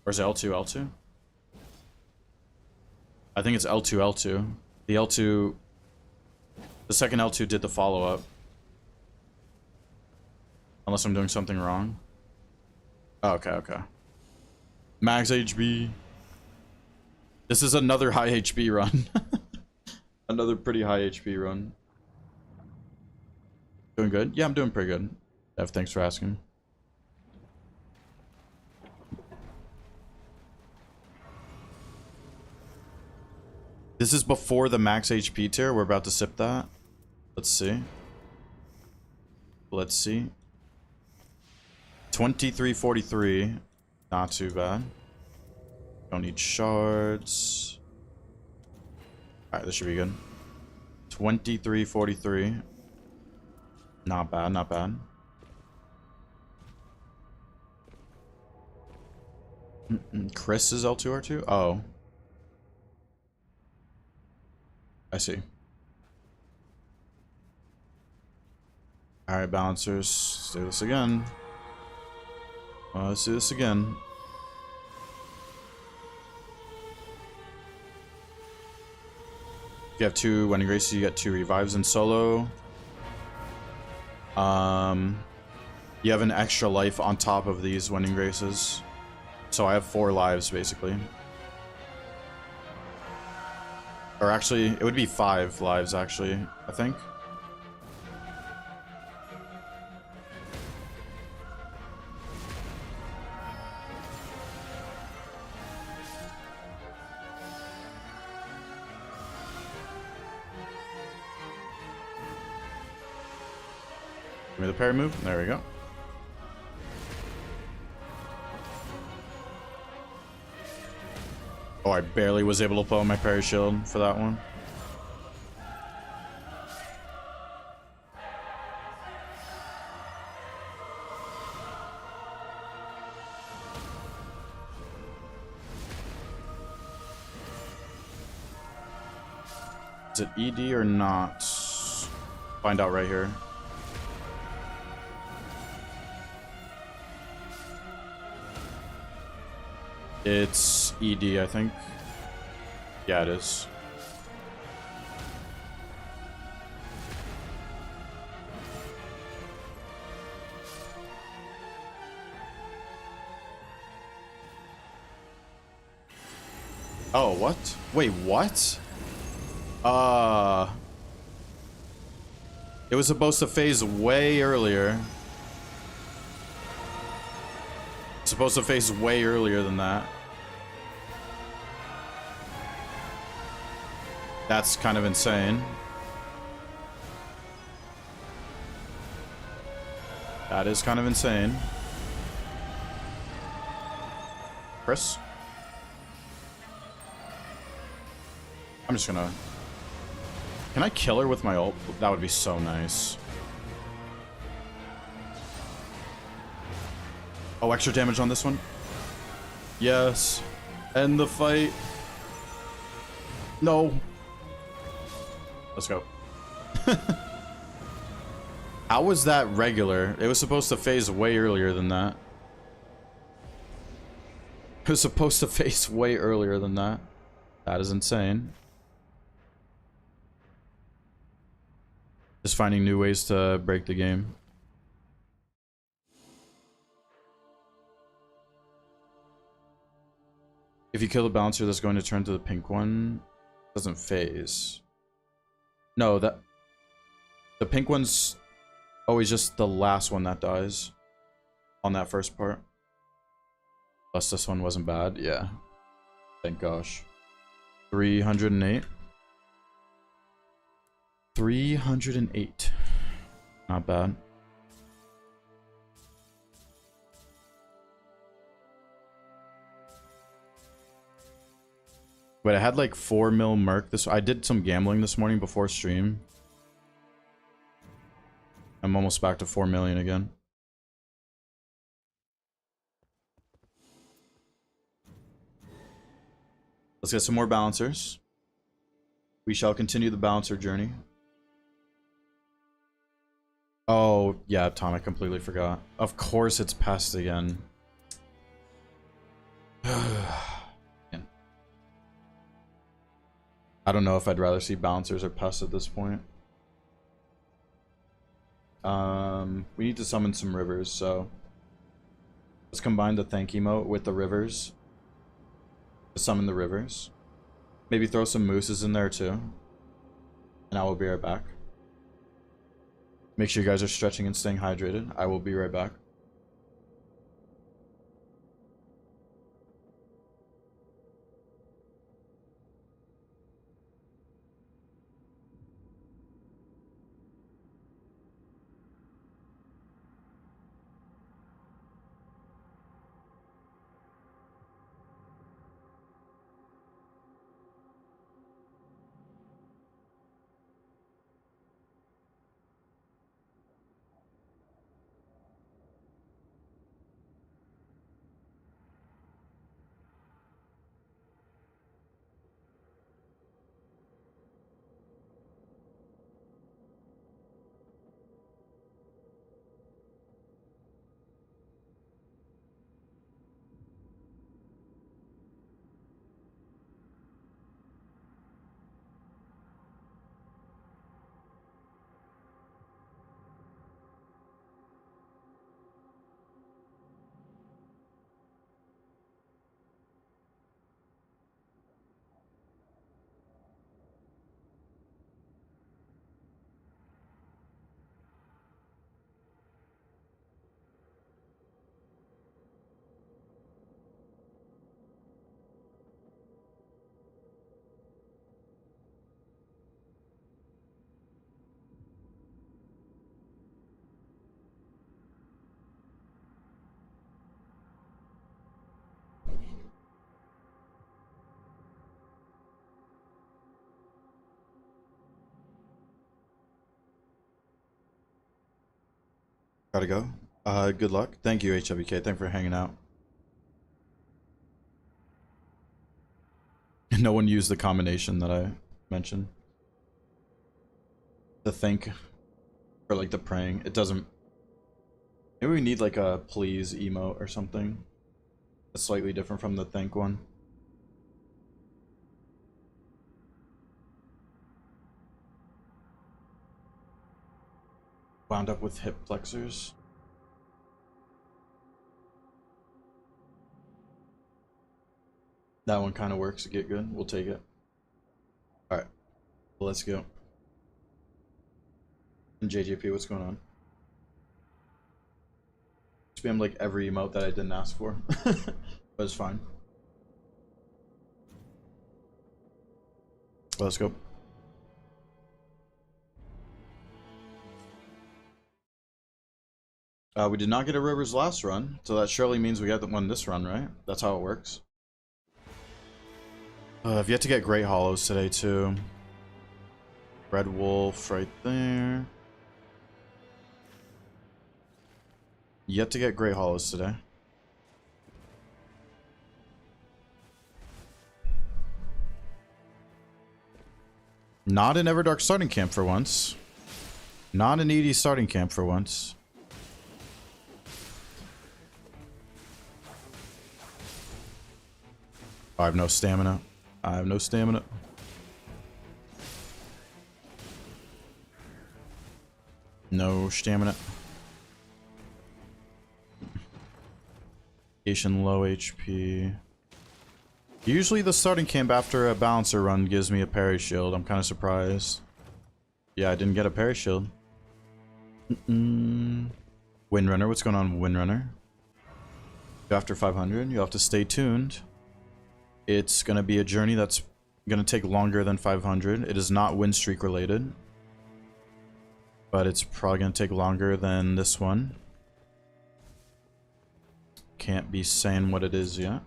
Or is it L2, L2? I think it's L2, L2. The L2... The second L2 did the follow-up. Unless I'm doing something wrong. Oh, okay, okay. Max HB. This is another high HP run. Another pretty high HP run. Doing good? Yeah, I'm doing pretty good. Dev, thanks for asking. This is before the max HP tier. We're about to sip that. Let's see. Let's see. 2343. Not too bad. Don't need shards. Alright, this should be good. 2343. Not bad, not bad. Chris is L2R2? Oh. I see. Alright, balancers. Let's do this again. Let's do this again. If you have 2 Wedding Graces, you get 2 revives in solo. You have an extra life on top of these Wedding Graces. So I have 4 lives, basically. Or actually, it would be 5 lives, actually, I think. Give me the parry move. There we go. Oh, I barely was able to pull my parry shield for that one. Is it ED or not? Find out right here. It's ED, I think. Yeah, it is. Oh, what? Wait, what? It was supposed to phase way earlier. Supposed to phase way earlier than that. That's kind of insane. That is kind of insane. Chris? I'm just gonna... Can I kill her with my ult? That would be so nice. Oh, extra damage on this one. Yes. End the fight. No. Let's go. How was that regular? It was supposed to phase way earlier than that. It was supposed to phase way earlier than that. That is insane. Just finding new ways to break the game. If you kill the bouncer that's going to turn to the pink one, doesn't phase. No, the pink one's always just the last one that dies on that first part. Plus this one wasn't bad. Yeah. Thank gosh. 308. 308. Not bad. Wait, I had like 4 mil merc this. I did some gambling this morning before stream. I'm almost back to 4 million again. Let's get some more balancers. We shall continue the balancer journey. Oh, yeah, Tom, I completely forgot. Of course it's pest again. I don't know if I'd rather see bouncers or pests at this point. We need to summon some rivers, so let's combine the thank emote with the rivers to summon the rivers. Maybe throw some mooses in there too, and I will be right back. Make sure you guys are stretching and staying hydrated. I will be right back. Gotta go. Good luck. Thank you, HWK. Thanks for hanging out. No one used the combination that I mentioned. The think or like the praying. It doesn't. Maybe we need like a please emote or something. It's slightly different from the thank one. Wound up with hip flexors. That one kind of works to get good. We'll take it. Alright. Well, let's go. And JJP, what's going on? Spam like every emote that I didn't ask for. But it's fine. Well, let's go. We did not get a Rivers last run, so that surely means we got the one this run, right? That's how it works. I've yet to get Great Hollows today, too. Red Wolf right there. Yet to get Great Hollows today. Not an Everdark starting camp for once. Not an ED starting camp for once. I have no stamina. I have no stamina. No stamina. Low HP. Usually the starting camp after a balancer run gives me a parry shield. I'm kind of surprised. Yeah, I didn't get a parry shield. Windrunner, what's going on, Windrunner? After 500, you'll have to stay tuned. It's going to be a journey that's going to take longer than 500. It is not win streak related. But it's probably going to take longer than this one. Can't be saying what it is yet.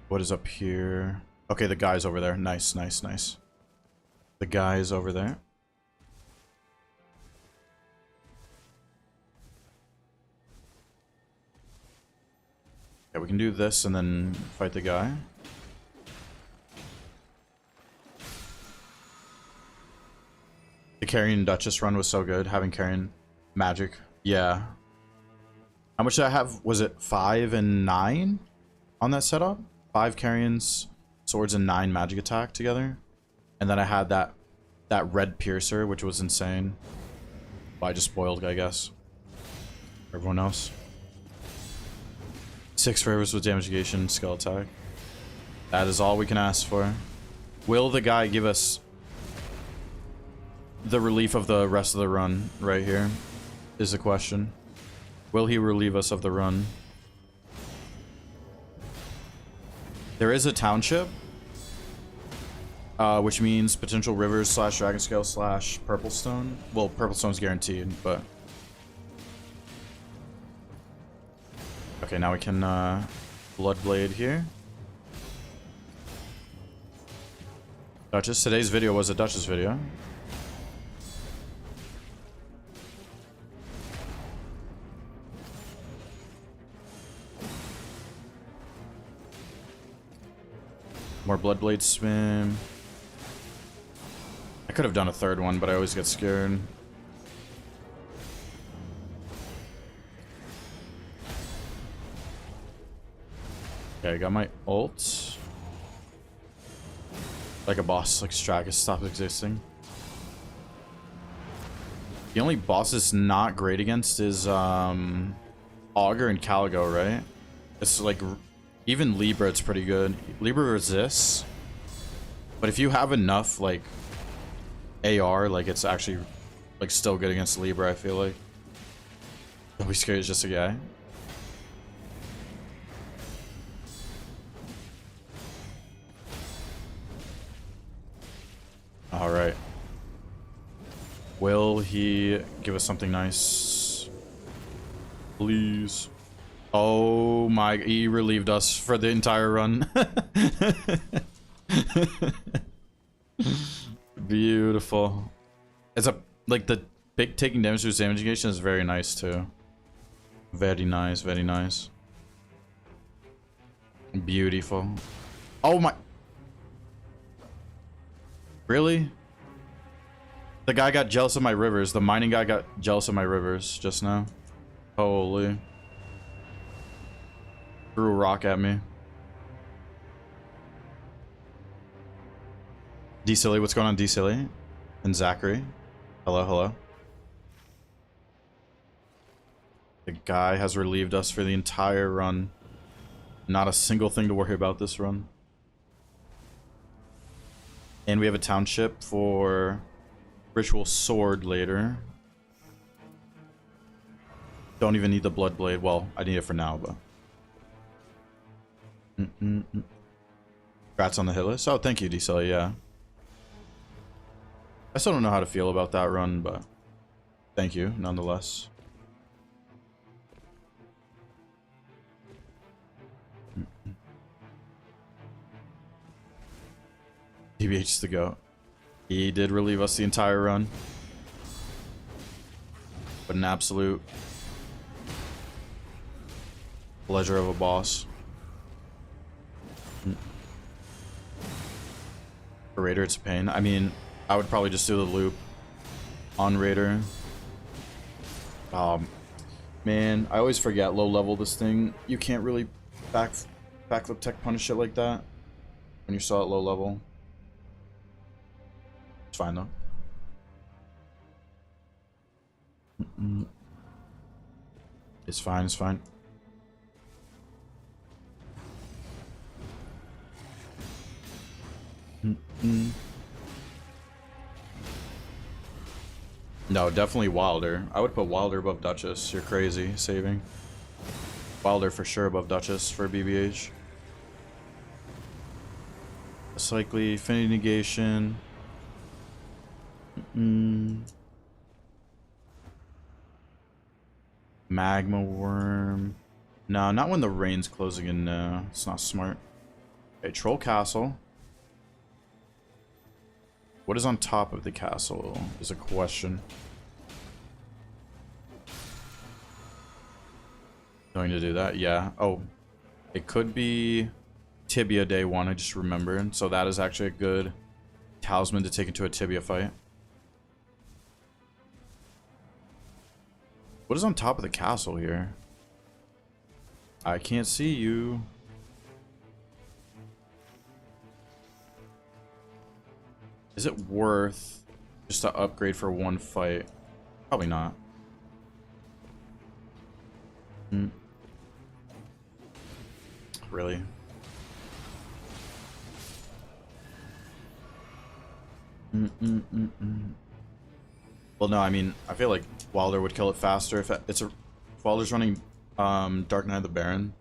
What is up here? Okay, the guy's over there. Nice, nice, nice. The guy's over there. Yeah, we can do this and then fight the guy. The Carrion Duchess run was so good, having Carrion Magic. Yeah. How much did I have? Was it 5 and 9 on that setup? 5 Carrions, Swords, and 9 Magic Attack together. And then I had that Red Piercer, which was insane. Well, I just spoiled, I guess. Everyone else. 6 Forever's with Damage Negation, Skill Attack. That is all we can ask for. Will the guy give us the relief of the rest of the run right here? Is the question. Will he relieve us of the run? There is a township, which means potential rivers / dragon scale / purple stone. Well, purple stone's guaranteed, but okay, now we can Bloodblade here. Duchess. Today's video was a Duchess video. More Bloodblade swim. I could have done a third one, but I always get scared. Okay, I got my ult. Like a boss, like Stragus stops existing. The only bosses not great against is Augur and Caligo, right? It's like even Libra, it's pretty good. Libra resists, but if you have enough like AR, like it's actually like still good against Libra. I feel like. Don't be scared, it's just a guy. All right. Will he give us something nice? Please. Oh my, he relieved us for the entire run. Beautiful. It's a, like the big taking damage through damage negation is very nice too. Very nice, very nice. Beautiful. Oh my. Really? The guy got jealous of my rivers. The mining guy got jealous of my rivers just now. Holy. Threw a rock at me. D-Silly, what's going on, D-Silly? And Zachary. Hello, hello. The guy has relieved us for the entire run. Not a single thing to worry about this run. And we have a township for Ritual Sword later. Don't even need the Bloodblade. Well, I need it for now, but... Congrats on the hit list. Oh, thank you, D-Cell, yeah. I still don't know how to feel about that run, but thank you, nonetheless. DBH is the GOAT. He did relieve us the entire run. But an absolute pleasure of a boss. For Raider, it's a pain. I mean, I would probably just do the loop on Raider. Man, I always forget low level this thing. You can't really backflip tech punish it like that when you're still at low level. It's fine though. It's fine, it's fine. No, definitely Wilder. I would put Wilder above Duchess. You're crazy, saving. Wilder for sure above Duchess for BBH. Cycly, Affinity Negation. Magma Worm. No, not when the rain's closing in. No, it's not smart. Okay, Troll Castle. What is on top of the castle is a question. Going to do that? Yeah. Oh, it could be Tibia day one, I just remembered. So that is actually a good talisman to take into a Tibia fight. What is on top of the castle here? I can't see you. Is it worth just to upgrade for one fight? Probably not. Really? Well, no, I mean, I feel like Wilder would kill it faster if if Wilder's running Dark Knight of the Baron.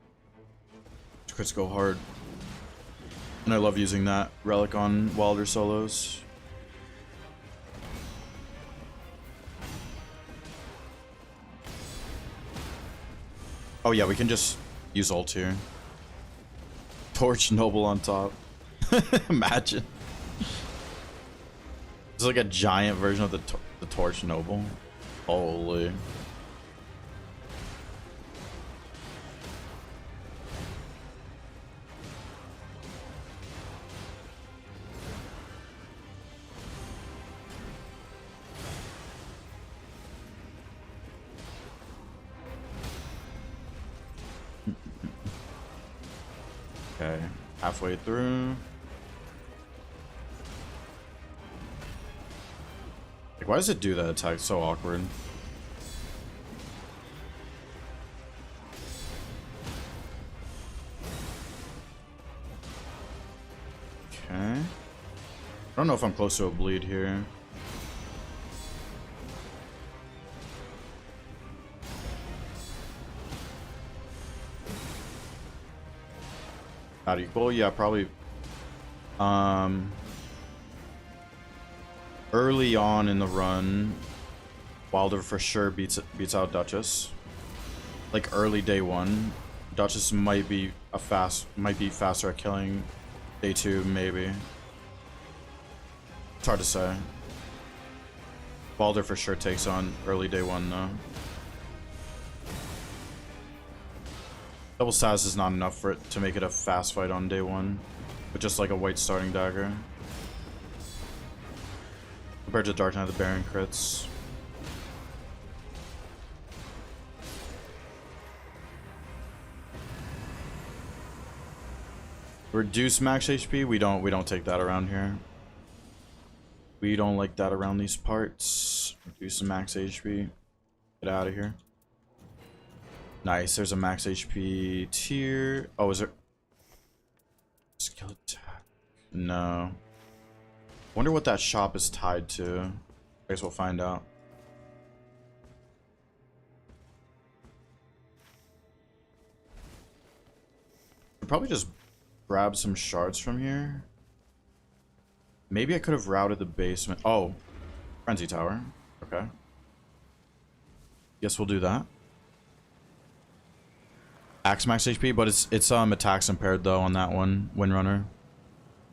Crits go hard. And I love using that relic on Wilder solos. Oh yeah, we can just use ult here. Torch Noble on top. Imagine. It's like a giant version of the Torch Noble. Holy. Okay, halfway through. Like, why does it do that attack? It's so awkward. Okay. I don't know if I'm close to a bleed here. Not equal? Yeah, probably. Early on in the run, Wilder for sure beats out Duchess. Like early day one, Duchess might be faster at killing. Day two, maybe. It's hard to say. Wilder for sure takes on early day one though. Double status is not enough for it to make it a fast fight on day one, but just like a white starting dagger. Compared to Dark Knight of the Baron crits. Reduce max HP, we don't take that around here. We don't like that around these parts. Reduce the max HP. Get out of here. Nice, there's a max HP tier. Oh, is there skill attack? No. Wonder what that shop is tied to. I guess we'll find out. I'll probably just grab some shards from here. Maybe I could have routed the basement. Oh, Frenzy Tower. Okay. Guess we'll do that. Axe max HP, but it's attacks impaired though on that one, Windrunner.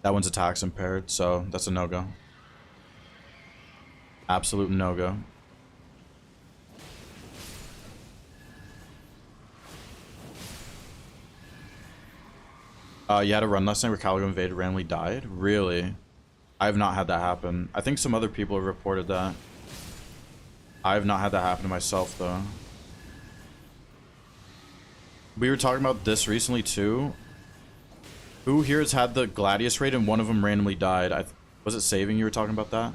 That one's attacks impaired, so that's a no-go. Absolute no-go. You had a run last night where Calico Invaded randomly died? Really? I have not had that happen. I think some other people have reported that. I have not had that happen to myself, though. We were talking about this recently, too. Who here has had the Gladius raid and one of them randomly died? Was it Saving you were talking about that?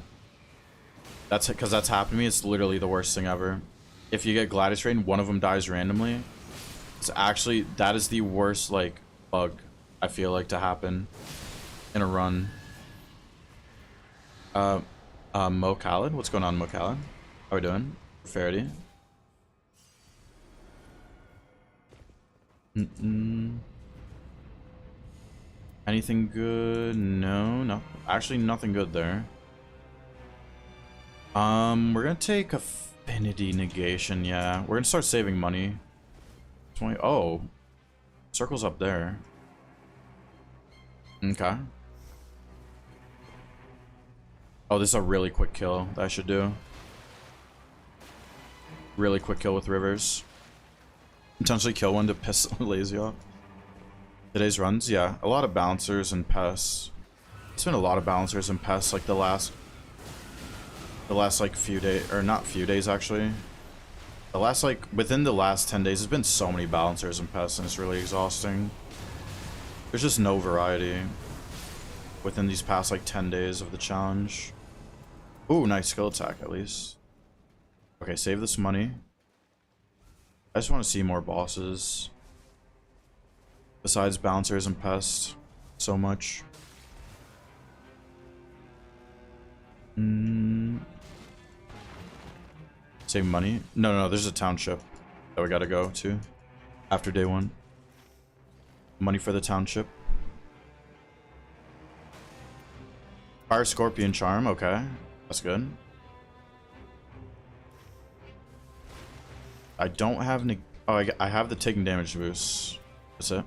That's because that's happened to me. It's literally the worst thing ever. If you get Gladius raid and one of them dies randomly, it's actually, that is the worst, like, bug, I feel like, to happen in a run. Mo Khaled? What's going on, Mo Khaled? How we doing? Faraday. Anything good? No. Actually, nothing good there. We're gonna take Affinity Negation, yeah. We're gonna start saving money. 20. Oh. Circle's up there. Okay. Oh, this is a really quick kill that I should do. Really quick kill with Rivers. Potentially kill one to piss Lazy off. Today's runs, yeah. A lot of bouncers and pests. It's been a lot of bouncers and pests like the last like few days, or not few days actually. The last like, within the last 10 days, there's been so many balancers and pests and it's really exhausting. There's just no variety within these past like 10 days of the challenge. Ooh, nice skill attack at least. Okay, save this money. I just want to see more bosses. Besides bouncers and pests. So much. Save money? No, there's a township that we gotta go to after day 1. Money for the township. Fire Scorpion Charm, okay. That's good. I don't have any... Oh, I have the taking damage boost. That's it.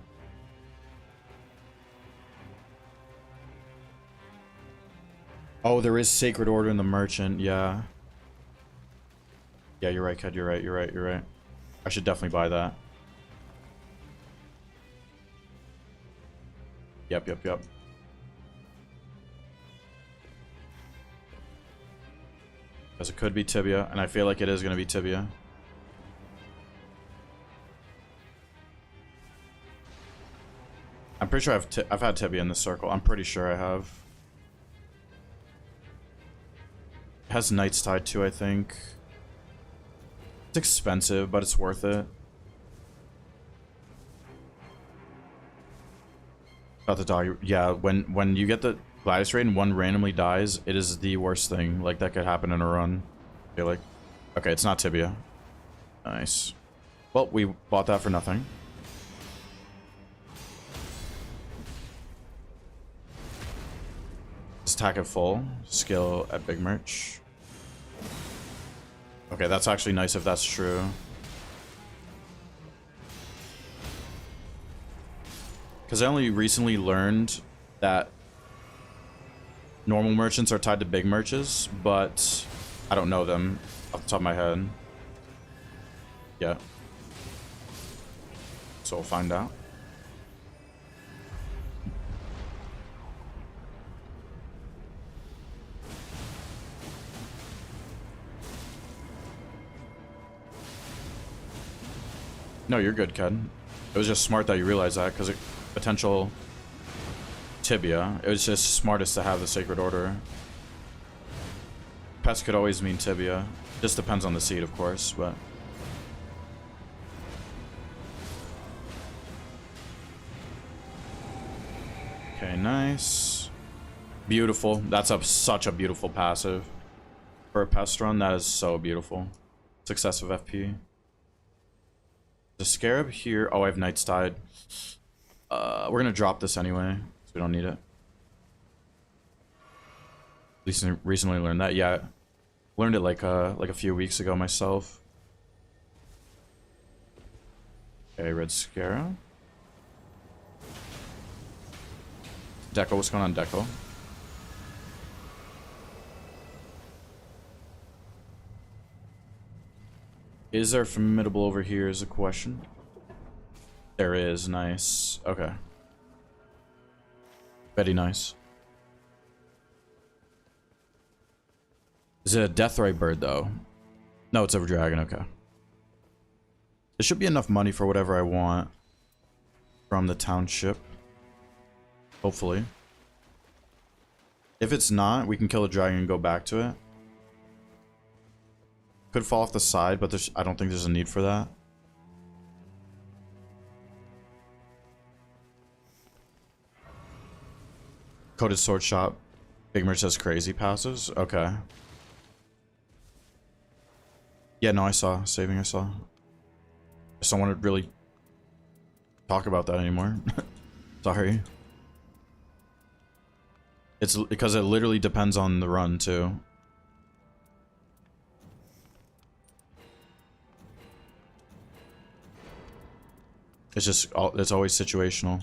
Oh, there is Sacred Order in the Merchant, yeah. Yeah, you're right, Ked, you're right. I should definitely buy that. Yep. Because it could be Tibia, and I feel like it is going to be Tibia. I'm pretty sure I've had Tibia in this circle. I'm pretty sure I have. It has Knight's Tide too, I think. It's expensive, but it's worth it. About the dog. Yeah, when you get the Gladius raid and one randomly dies, it is the worst thing like that could happen in a run. I feel like. Okay, it's not Tibia. Nice. Well, we bought that for nothing. Attack at full. Skill at big merch. Okay, that's actually nice if that's true. Because I only recently learned that normal merchants are tied to big merches, but I don't know them off the top of my head. Yeah. So we'll find out. No, you're good, Ken. It was just smart that you realized that, because potential Tibia. It was just smartest to have the Sacred Order. Pest could always mean Tibia. Just depends on the seed, of course, but... Okay, nice. Beautiful. That's such a beautiful passive. For a Pest run, that is so beautiful. Successive FP. The Scarab here. Oh, I have Knight's Tide. We're gonna drop this anyway, so we don't need it. At least I recently learned that. Yeah, learned it like a few weeks ago myself. Okay, Red Scarab. Deco, what's going on, Deco? Is there formidable over here is a question. There is, nice. Okay. Very nice. Is it a Deathrite bird, though? No, it's a dragon. Okay. It should be enough money for whatever I want from the township. Hopefully. If it's not, we can kill a dragon and go back to it. Could fall off the side, but I don't think there's a need for that. Coated sword shop. Big Merch says crazy passes. Okay. Yeah, no, I saw. Saving, I saw. I just don't want to really talk about that anymore. Sorry. It's because it literally depends on the run, too. It's just, it's always situational.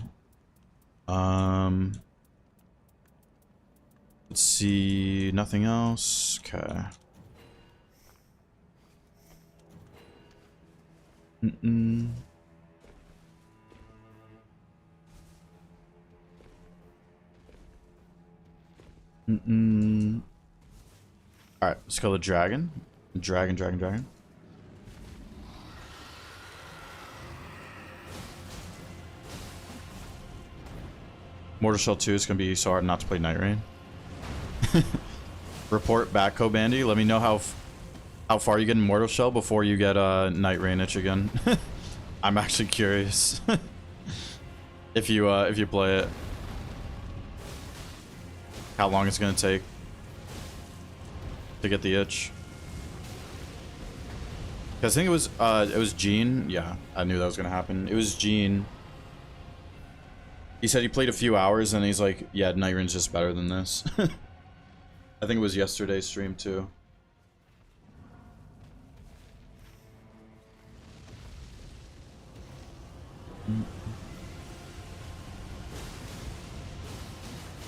Let's see, nothing else. Okay. Alright, let's kill the dragon. Dragon. Mortal Shell 2 is going to be so hard not to play Night Rain. Report back, Kobandy. Let me know how far you get in Mortal Shell before you get Night Rain itch again. I'm actually curious. if you play it. How long it's going to take to get the itch. I think it was Gene. Yeah, I knew that was going to happen. It was Gene. He said he played a few hours and he's like, yeah, Night Rain's just better than this. I think it was yesterday's stream too.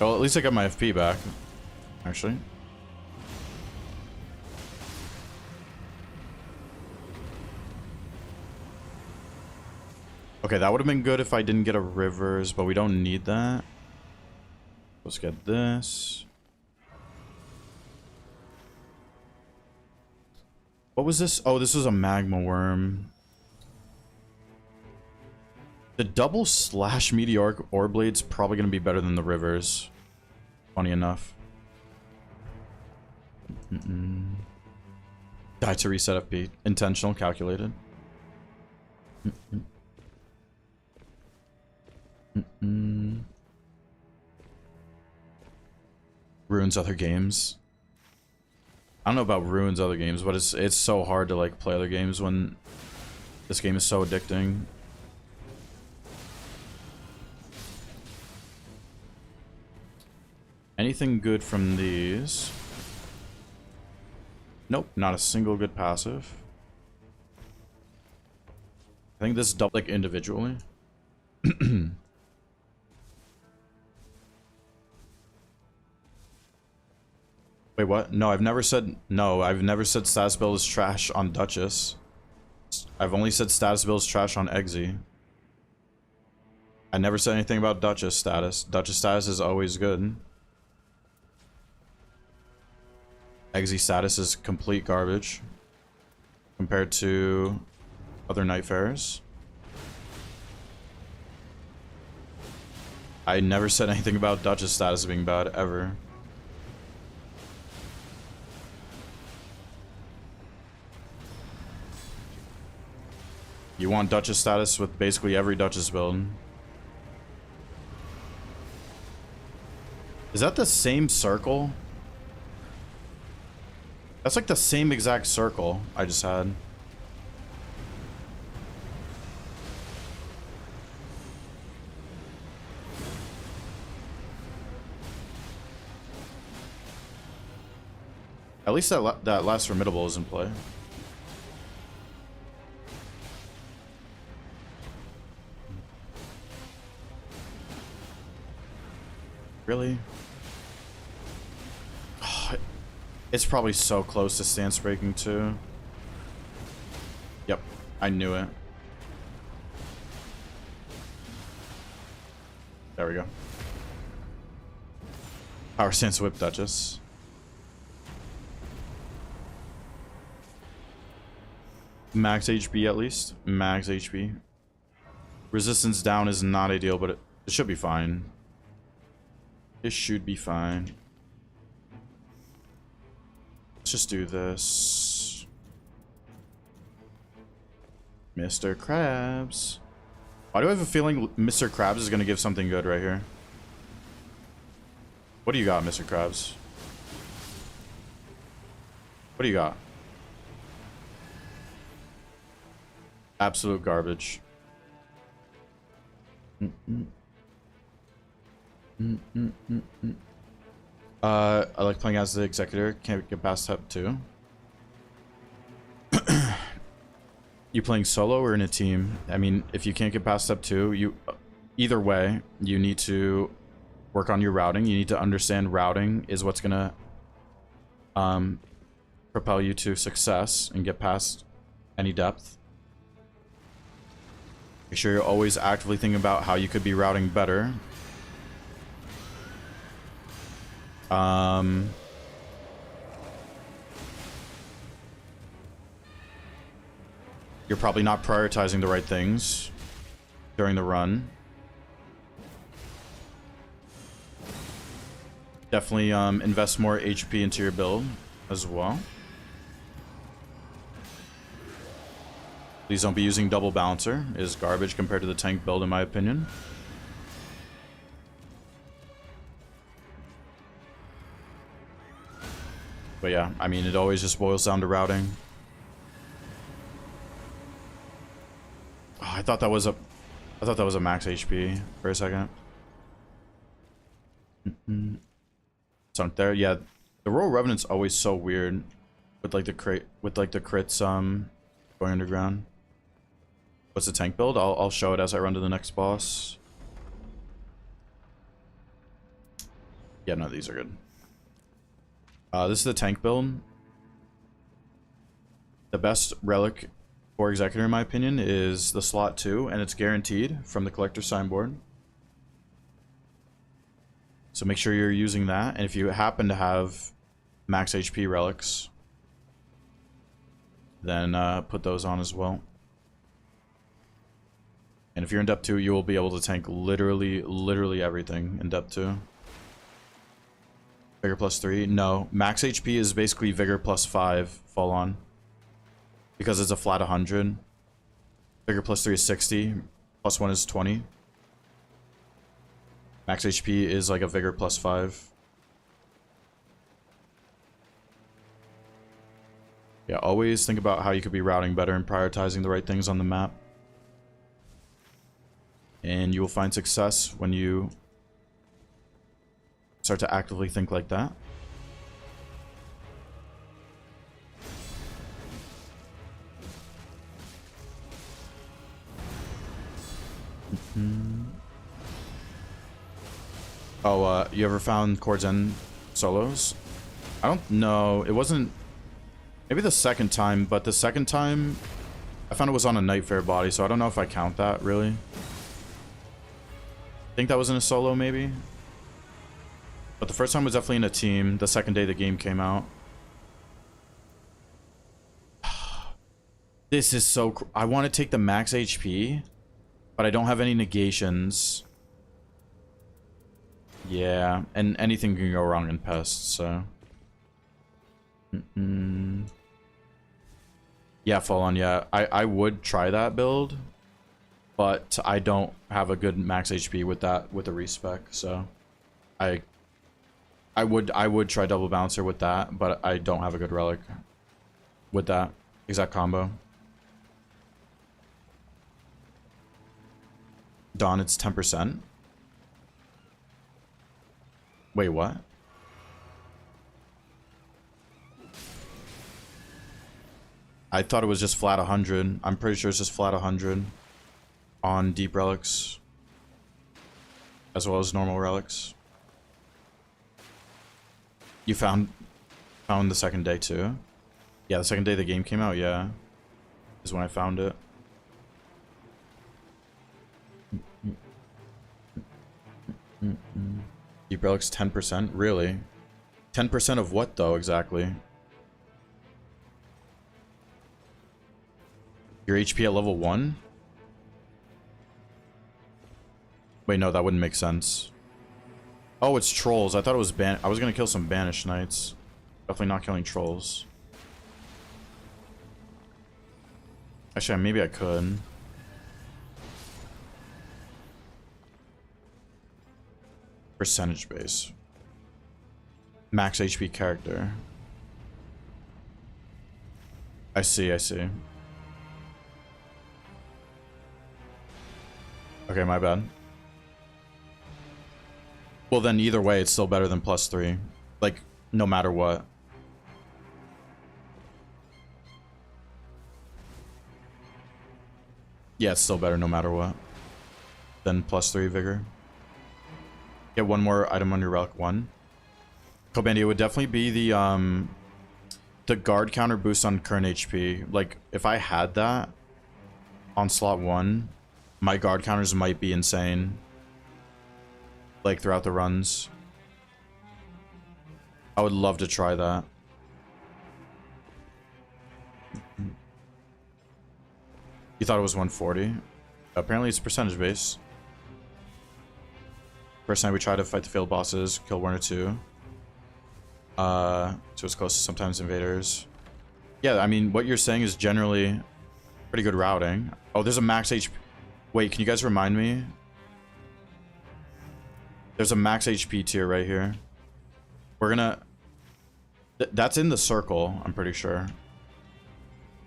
Well, at least I got my FP back, actually. Okay, that would have been good if I didn't get a Rivers, but we don't need that. Let's get this. What was this? Oh, this was a Magma Worm. The double slash Meteoric Ore Blade's probably going to be better than the Rivers. Funny enough. Die to reset FP. Intentional, calculated. Ruins other games. I don't know about ruins other games, but it's so hard to like play other games when this game is so addicting. Anything good from these? Nope, not a single good passive. I think this is double like individually. Wait, what? No, I've never said status build is trash on Duchess. I've only said status build is trash on Eggsy. I never said anything about Duchess status. Duchess status is always good. Eggsy status is complete garbage compared to other Nightfarers. I never said anything about Duchess status being bad, ever. You want Duchess status with basically every Duchess build. Is that the same circle? That's like the same exact circle I just had. At least that last formidable is in play. Really? Oh, it's probably so close to stance breaking too. Yep, I knew it. There we go. Power stance whip Duchess. Max HP at least. Max HP. Resistance down is not ideal, but it should be fine. It should be fine. Let's just do this. Mr. Krabs. Why do I have a feeling Mr. Krabs is going to give something good right here? What do you got, Mr. Krabs? What do you got? Absolute garbage. I like playing as the Executor. Can't get past step 2. You playing solo or in a team? I mean, if you can't get past step 2, either way, you need to work on your routing. You need to understand routing is what's gonna propel you to success and get past any depth. Make sure you're always actively thinking about how you could be routing better. You're probably not prioritizing the right things during the run. Definitely invest more HP into your build as well. Please don't be using double balancer. It is garbage compared to the tank build in my opinion. But yeah, I mean, it always just boils down to routing. Oh, I thought that was a max HP for a second. So there, yeah, the Royal Revenant's always so weird with like the crits going underground. What's the tank build? I'll show it as I run to the next boss. Yeah, no, these are good. This is the tank build. The best relic for Executor, in my opinion, is the slot 2, and it's guaranteed from the collector signboard. So make sure you're using that, and if you happen to have max HP relics, then put those on as well. And if you're in depth 2, you will be able to tank literally everything in depth 2. Vigor plus 3? No. Max HP is basically Vigor plus 5 full on. Because it's a flat 100. Vigor plus 3 is 60. Plus 1 is 20. Max HP is like a Vigor plus 5. Yeah, always think about how you could be routing better and prioritizing the right things on the map. And you will find success when you start to actively think like that. Oh, you ever found Chord's End solos? I don't know. It wasn't... Maybe the second time, but the second time I found it was on a Nightfare body, so I don't know if I count that, really. I think that was in a solo, maybe? But the first time was definitely in a team, the second day the game came out. This is so... I want to take the max HP, but I don't have any negations. Yeah, and anything can go wrong in Pest, so... Yeah, full on, yeah. I would try that build, but I don't have a good max HP with that, with the respec, so... I would try double bouncer with that, but I don't have a good relic with that exact combo. Dawn, it's 10%. Wait, what? I thought it was just flat 100. I'm pretty sure it's just flat 100 on deep relics, as well as normal relics. You found the second day too? Yeah, the second day the game came out, yeah. Is when I found it. Deep relics 10%? Really? 10% of what though, exactly? Your HP at level 1? Wait, no, that wouldn't make sense. Oh, it's trolls. I thought it was I was gonna kill some banished knights. Definitely not killing trolls. Actually, maybe I could. Percentage base. Max HP character. I see, I see. Okay, my bad. Well, then either way, it's still better than +3. Like, no matter what. Yeah, it's still better no matter what. Than +3 vigor. Get one more item on your relic 1. Kobandy, it would definitely be the guard counter boost on current HP. Like, if I had that on slot 1, my guard counters might be insane. Like, throughout the runs. I would love to try that. You thought it was 140? Apparently it's percentage base. First night we try to fight the failed bosses, kill 1 or 2. So it's close to sometimes invaders. Yeah, I mean, what you're saying is generally pretty good routing. Oh, there's a max HP. Wait, can you guys remind me? There's a max HP tier right here. We're gonna... that's in the circle, I'm pretty sure.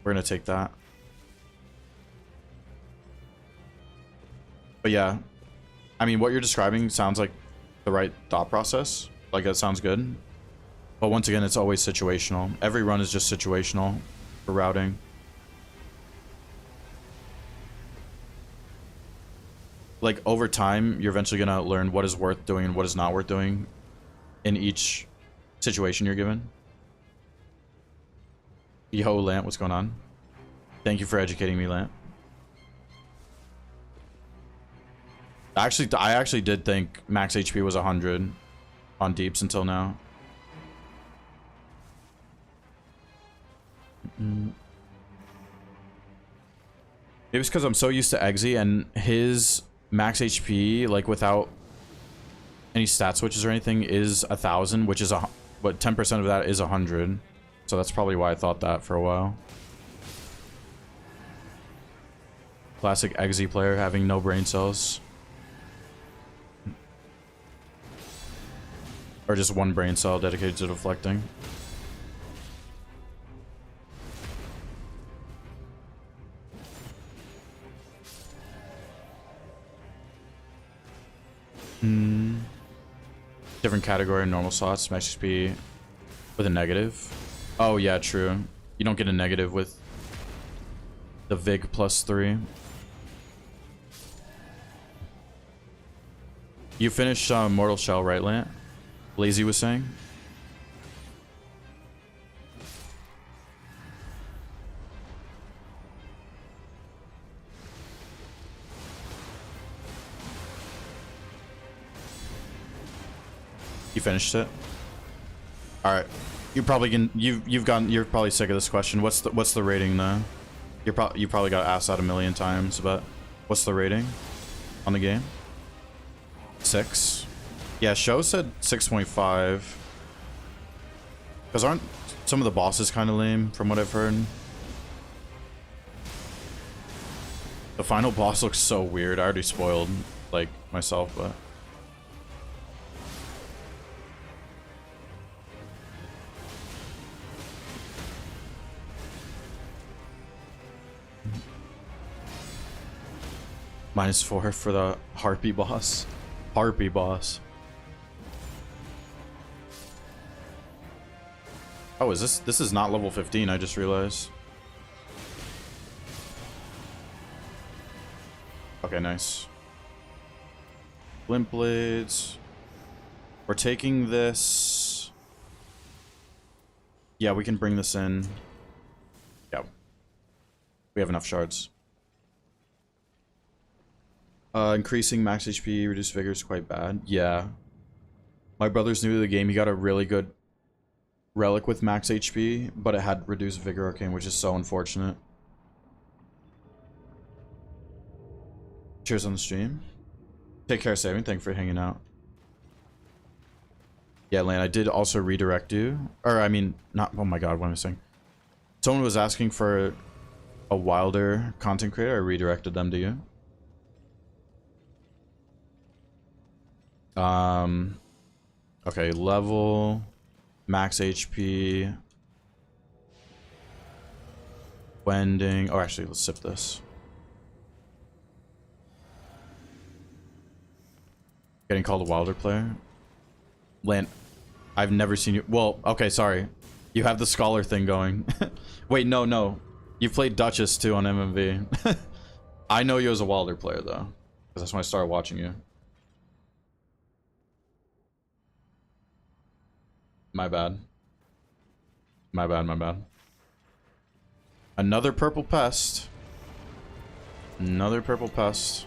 We're gonna take that. But yeah, I mean, what you're describing sounds like the right thought process. Like, that sounds good. But once again, it's always situational. Every run is just situational for routing. Like, over time, you're eventually gonna learn what is worth doing and what is not worth doing in each situation you're given. Yo, Lant, what's going on? Thank you for educating me, Lant. I actually did think max HP was 100 on deeps until now. Maybe it's because I'm so used to Eggsy and his max HP, like without any stat switches or anything, is 1,000, which is but 10% of that is 100. So that's probably why I thought that for a while. Classic Eggsy player having no brain cells. Or just one brain cell dedicated to deflecting. Different category, normal slots, max HP with a negative. Oh yeah, true. You don't get a negative with the Vig +3. You finished Mortal Shell, right, Lant? Lazy was saying. You finished it? All right. You probably can. You're probably sick of this question. What's the rating though? You probably got asked that a million times, but what's the rating on the game? 6. Yeah, Show said 6.5. Because aren't some of the bosses kind of lame, from what I've heard? The final boss looks so weird. I already spoiled, like, myself, but... -4 for the Harpy boss. Harpy boss. Oh, is this is not level 15, I just realized. Okay, nice. Limp Blades. We're taking this. Yeah, we can bring this in. Yeah. We have enough shards. Increasing max HP, reduced vigor is quite bad. Yeah. My brother's new to the game. He got a really good relic with max HP, but it had reduced vigor arcane, which is so unfortunate. Cheers on the stream. Take care, Saving. Thank you for hanging out. Yeah, Lane, I did also redirect you. Or, I mean, not... Oh my god, what am I saying? Someone was asking for a Wilder content creator. I redirected them to you. Okay, level, max HP, wending. Oh, actually, let's sip this. Getting called a Wilder player. Lan, I've never seen you. Well, okay, sorry. You have the scholar thing going. Wait, no. You played Duchess too on MMV. I know you as a Wilder player though, because that's when I started watching you. My bad. My bad. Another purple pest. Another purple pest.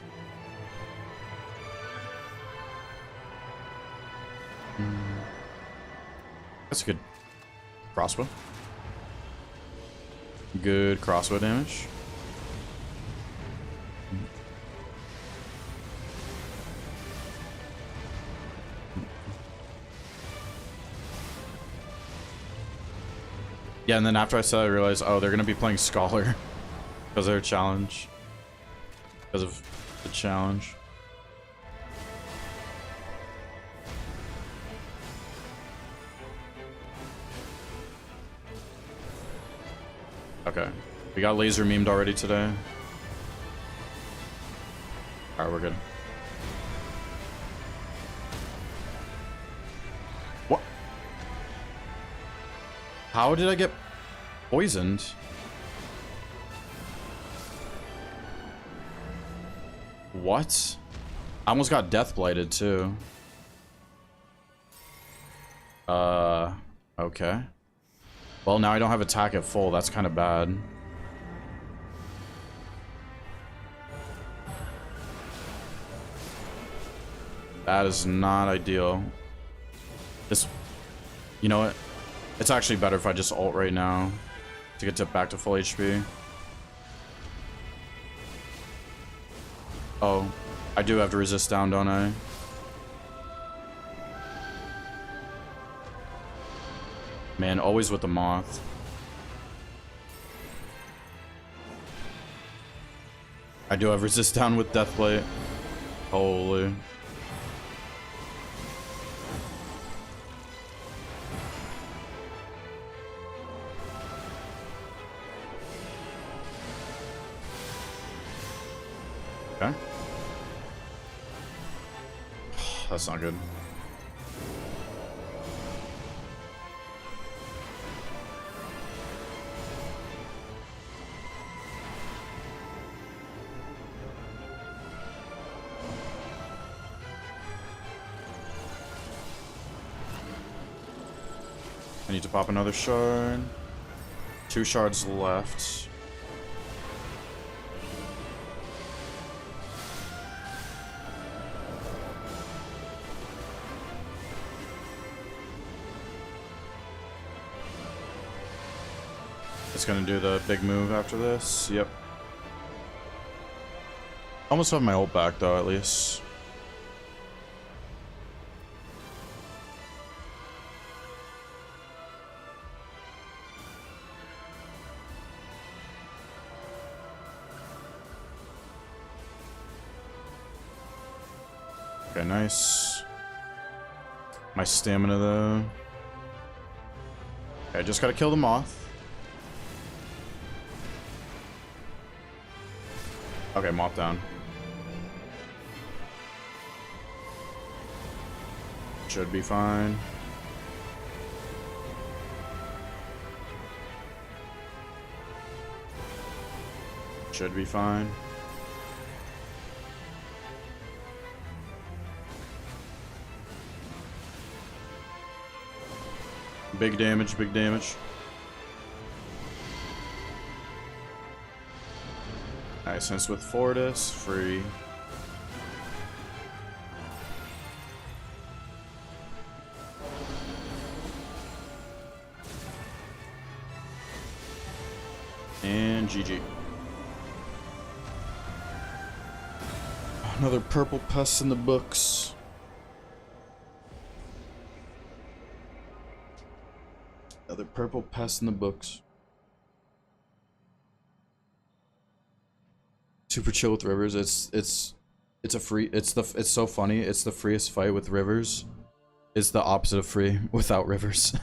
That's a good crossbow. Good crossbow damage. Yeah, and then after I said, I realized, oh, they're gonna be playing Scholar because of their challenge. Because of the challenge. Okay. We got laser memed already today. Alright, we're good. What? How did I get poisoned? What? I almost got death blighted too. Okay. Well, now I don't have attack at full. That's kind of bad. That is not ideal. This... You know what? It's actually better if I just ult right now to get back to full HP. Oh, I do have to resist down, don't I? Man, always with the moth. I do have resist down with Deathblade. Holy. Okay. That's not good. I need to pop another shard. 2 shards left. It's gonna do the big move after this. Yep. Almost have my ult back though, at least. Okay, nice. My stamina though. Okay, I just gotta kill the moth. Okay, moth down. Should be fine. Should be fine. Big damage, big damage. Nice, and it's with Fortis, free. And GG. Another purple pest in the books. Another purple pest in the books. Super chill with Rivers. It's so funny. It's the freest fight with Rivers. It's the opposite of free without Rivers.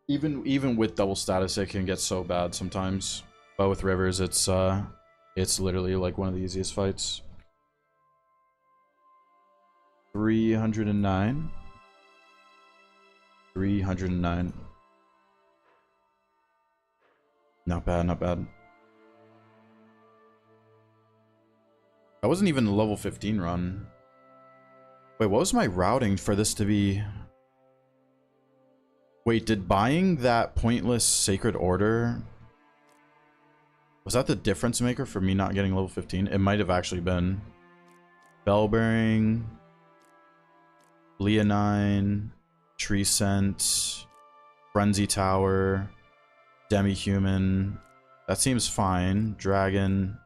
Even with double status, it can get so bad sometimes. But with Rivers, it's literally like one of the easiest fights. 309. 309. Not bad, not bad. That wasn't even a level 15 run. Wait, what was my routing for this to be? Wait, did buying that pointless Sacred Order... Was that the difference maker for me not getting level 15? It might have actually been. Bellbearing... Leonine... Tree Scent... Frenzy Tower... Demi-Human... That seems fine. Dragon...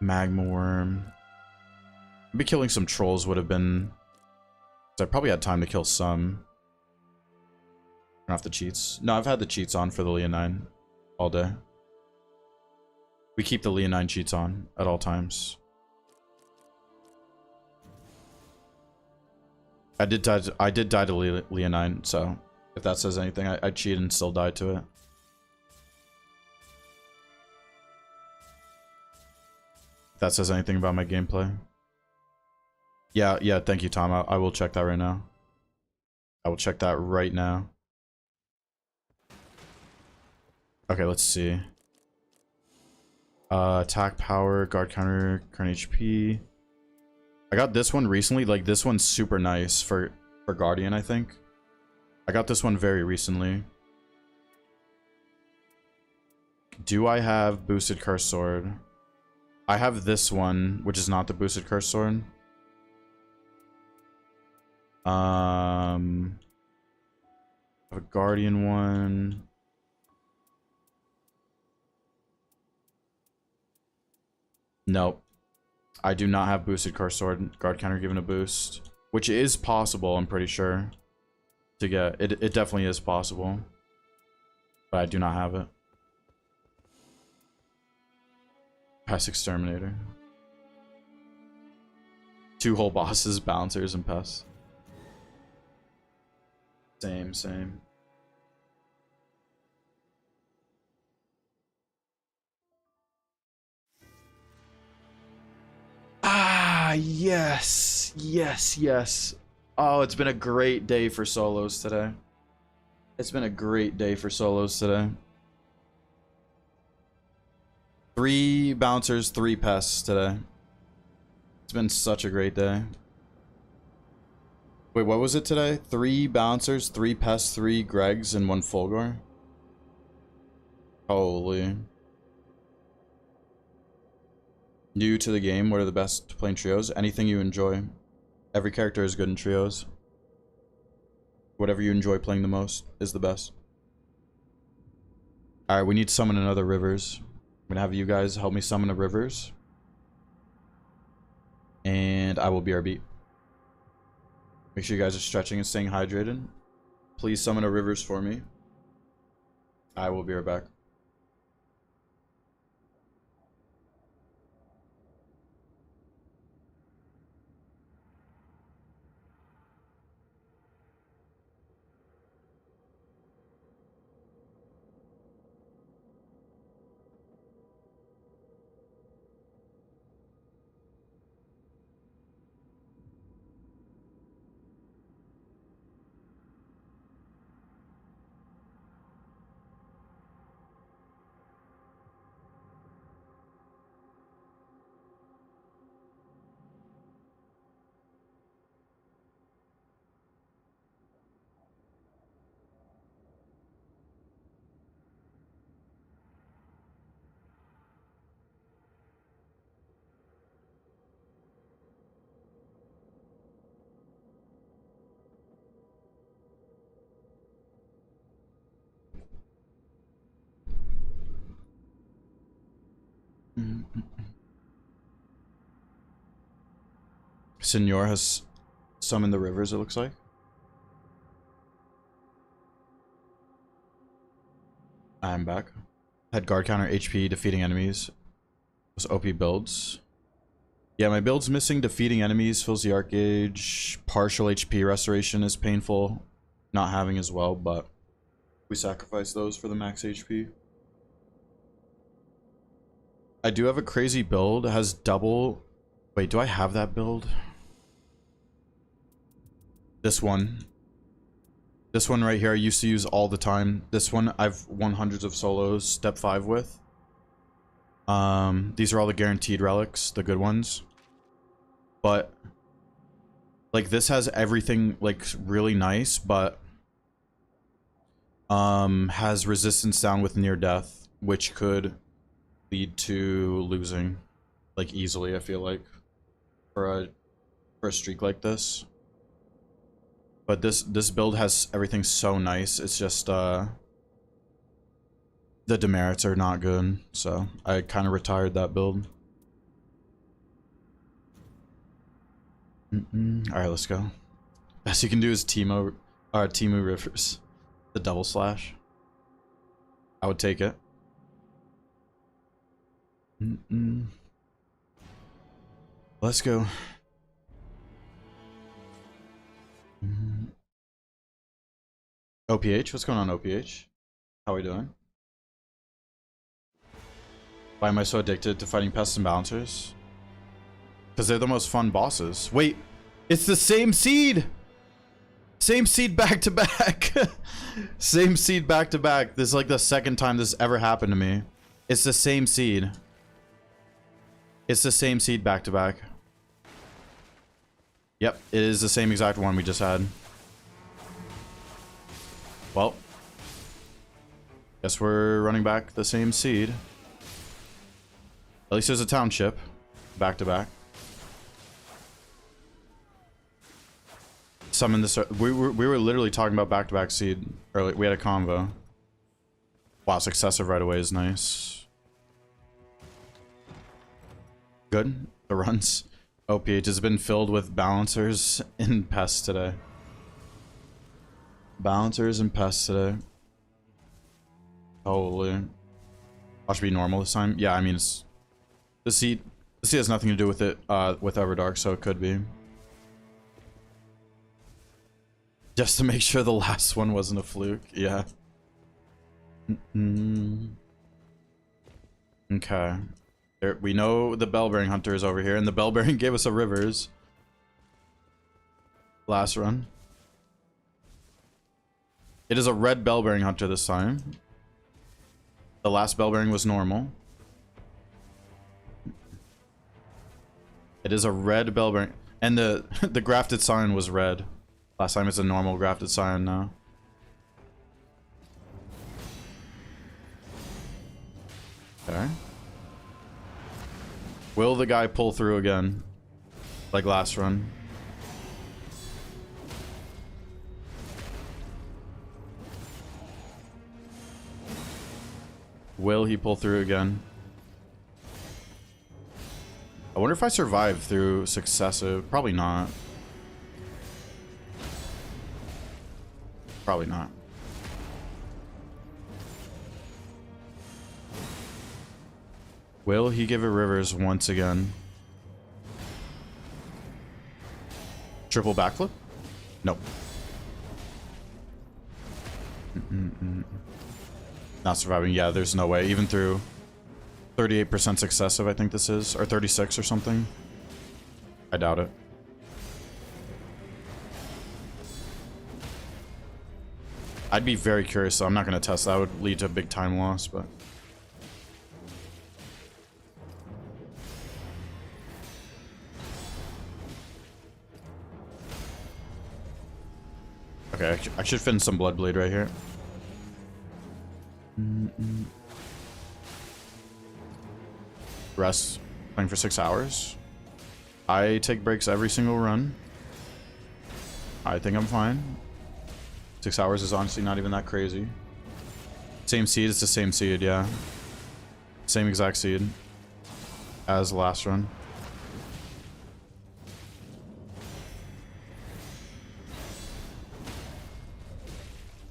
Magma Worm... Maybe killing some trolls would have been... I probably had time to kill some. Turn off the cheats. No, I've had the cheats on for the Leonine all day. We keep the Leonine cheats on at all times. I did die to Leonine, so if that says anything, I cheat and still die to it. If that says anything about my gameplay. Yeah, thank you, Tom. I will check that right now. I will check that right now. Okay, let's see. Attack power, guard counter, current HP. I got this one recently. Like, this one's super nice for Guardian, I think. I got this one very recently. Do I have boosted Curse Sword? I have this one, which is not the boosted Curse Sword. I have a Guardian one. Nope. I do not have boosted Curse Sword. Guard counter given a boost. Which is possible, I'm pretty sure. To get. It definitely is possible. But I do not have it. Pest Exterminator. 2 whole bosses, bouncers, and pests. Same. Ah, yes. Oh, it's been a great day for solos today. It's been a great day for solos today. 3 bouncers, 3 pests today. It's been such a great day. Wait, what was it today? 3 bouncers, 3 pests, 3 Gregs, and 1 Fulgor? Holy. New to the game, what are the best playing trios? Anything you enjoy. Every character is good in trios. Whatever you enjoy playing the most is the best. Alright, we need to summon another Rivers. I'm gonna have you guys help me summon a Rivers. And I will BRB. Make sure you guys are stretching and staying hydrated. Please summon a Rivers for me. I will be right back. Senor has summoned the rivers, it looks like. I'm back. Had guard counter HP, defeating enemies. Was OP builds. Yeah, my build's missing defeating enemies, fills the arc gauge. Partial HP restoration is painful. Not having as well, but we sacrifice those for the max HP. I do have a crazy build. It has double... Wait, do I have that build? This one. This one right here I used to use all the time. This one I've won hundreds of solos, step 5 with. These are all the guaranteed relics, the good ones. But like this has everything like really nice, but has resistance down with near death, which could lead to losing like easily, I feel like, for a streak like this. But this build has everything so nice. It's just the demerits are not good, so I kind of retired that build. All right, let's go. Best you can do is Teemo Rivers, the double slash. I would take it. Let's go. OPH, what's going on, OPH? How are we doing? Why am I so addicted to fighting pests and balancers? Because they're the most fun bosses. Wait, it's the same seed! Same seed back to back. Same seed back to back. This is like the second time this ever happened to me. It's the same seed. It's the same seed back to back. Yep, it is the same exact one we just had. Well, guess we're running back the same seed. At least there's a township back to back. Summon this. We were literally talking about back to back seed earlier. We had a convo. Wow, successive right away is nice. Good. The runs. OPH has been filled with balancers and pests today. Balancers and pests today. Holy. Watch be normal this time. Yeah, I mean it's the seed has nothing to do with it with Everdark, so it could be. Just to make sure the last one wasn't a fluke. Yeah. Okay. There, we know the Bellbearing Hunter is over here, and the Bellbearing gave us a Rivers. Last run. It is a red Bellbearing Hunter this time. The last Bellbearing was normal. It is a red Bellbearing. And the the grafted Scion was red. Last time it's a normal grafted Scion now. Okay. Will the guy pull through again? Like last run? Will he pull through again? I wonder if I survive through successive. Probably not. Probably not. Will he give it Rivers once again? Triple backflip? Nope. Not surviving. Yeah, there's no way. Even through 38% successive, I think this is. Or 36 or something. I doubt it. I'd be very curious, though. I'm not going to test. That would lead to a big time loss, but... Okay, I should fin some Bloodblade right here. Rest, playing for 6 hours. I take breaks every single run. I think I'm fine. 6 hours is honestly not even that crazy. Same seed, it's the same seed, yeah. Same exact seed. as last run.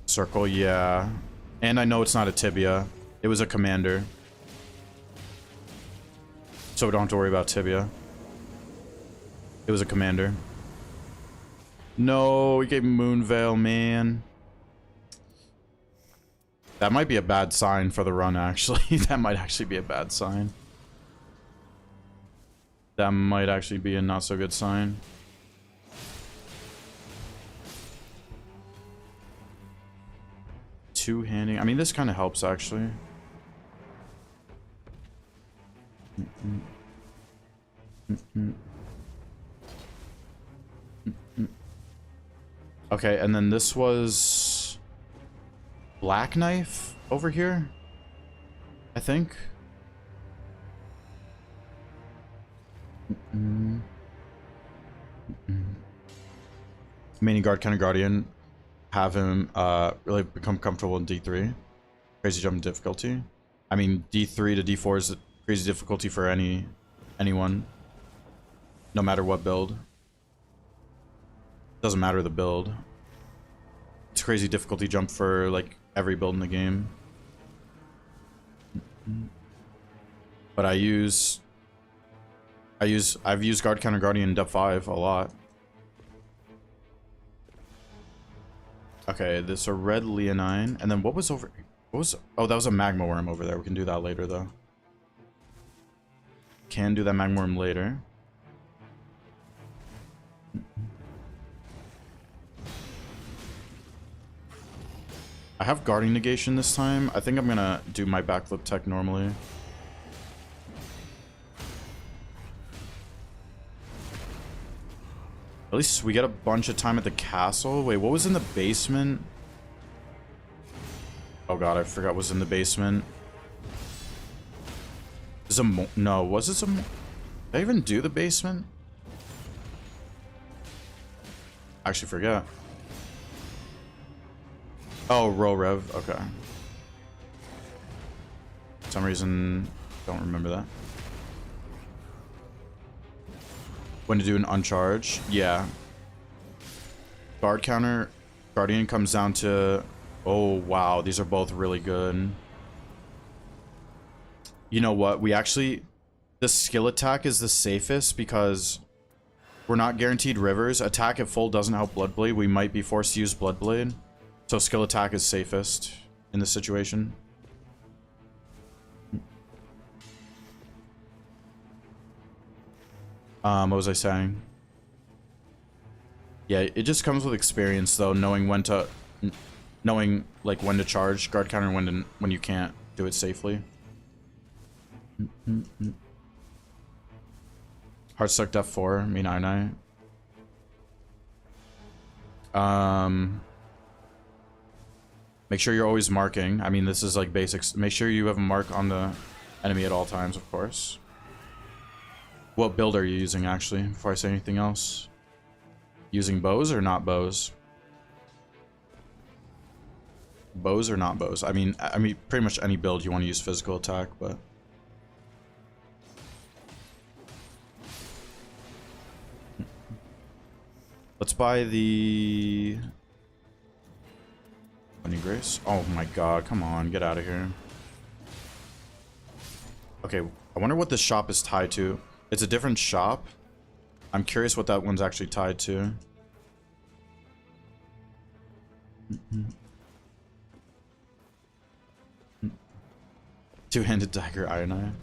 Circle, yeah. And I know it's not a Tibia. It was a commander. So we don't have to worry about Tibia. It was a commander. No, we gave Moonveil, man. That might be a bad sign for the run, actually. That might actually be a bad sign. That might actually be a not so good sign. Two-handing. I mean, this kind of helps, actually. Okay, and then this was Black Knife over here, I think. Mini guard, kind of guardian. Have him really become comfortable in D3. Crazy jump in difficulty. I mean, D3 to D4 is crazy difficulty for anyone, no matter what build. Doesn't matter the build. It's crazy difficulty jump for like every build in the game. But I've used guard counter guardian in depth 5 a lot. Okay, this a red Leonine, and then what was over? What was? Oh, that was a magma worm over there. We can do that later though. Can do that magma worm later. I have guarding negation this time. I think I'm gonna do my backflip tech normally. At least we get a bunch of time at the castle. Wait, what was in the basement? Oh god, I forgot what was in the basement. Is a no, was this a did I even do the basement? I actually forget. Oh, row rev, okay. For some reason, don't remember that. When to do an uncharge, yeah. Guard counter, guardian comes down to, oh wow, these are both really good. You know what, we actually, the skill attack is the safest because we're not guaranteed rivers. Attack at full doesn't help Bloodblade. We might be forced to use Bloodblade. So skill attack is safest in this situation. What was I saying? Yeah, it just comes with experience though, knowing when to charge guard counter and when you can't do it safely. Heartstuck def 4, me 9. Make sure you're always marking. I mean, this is like basics. Make sure you have a mark on the enemy at all times, of course. What build are you using, actually, before I say anything else? Using bows or not bows? Bows or not bows? I mean, pretty much any build you want to use physical attack, but... Let's buy the... Bunny Grace? Oh my god, come on, get out of here. Okay, I wonder what this shop is tied to. It's a different shop. I'm curious what that one's actually tied to. Two-handed dagger, Ironite.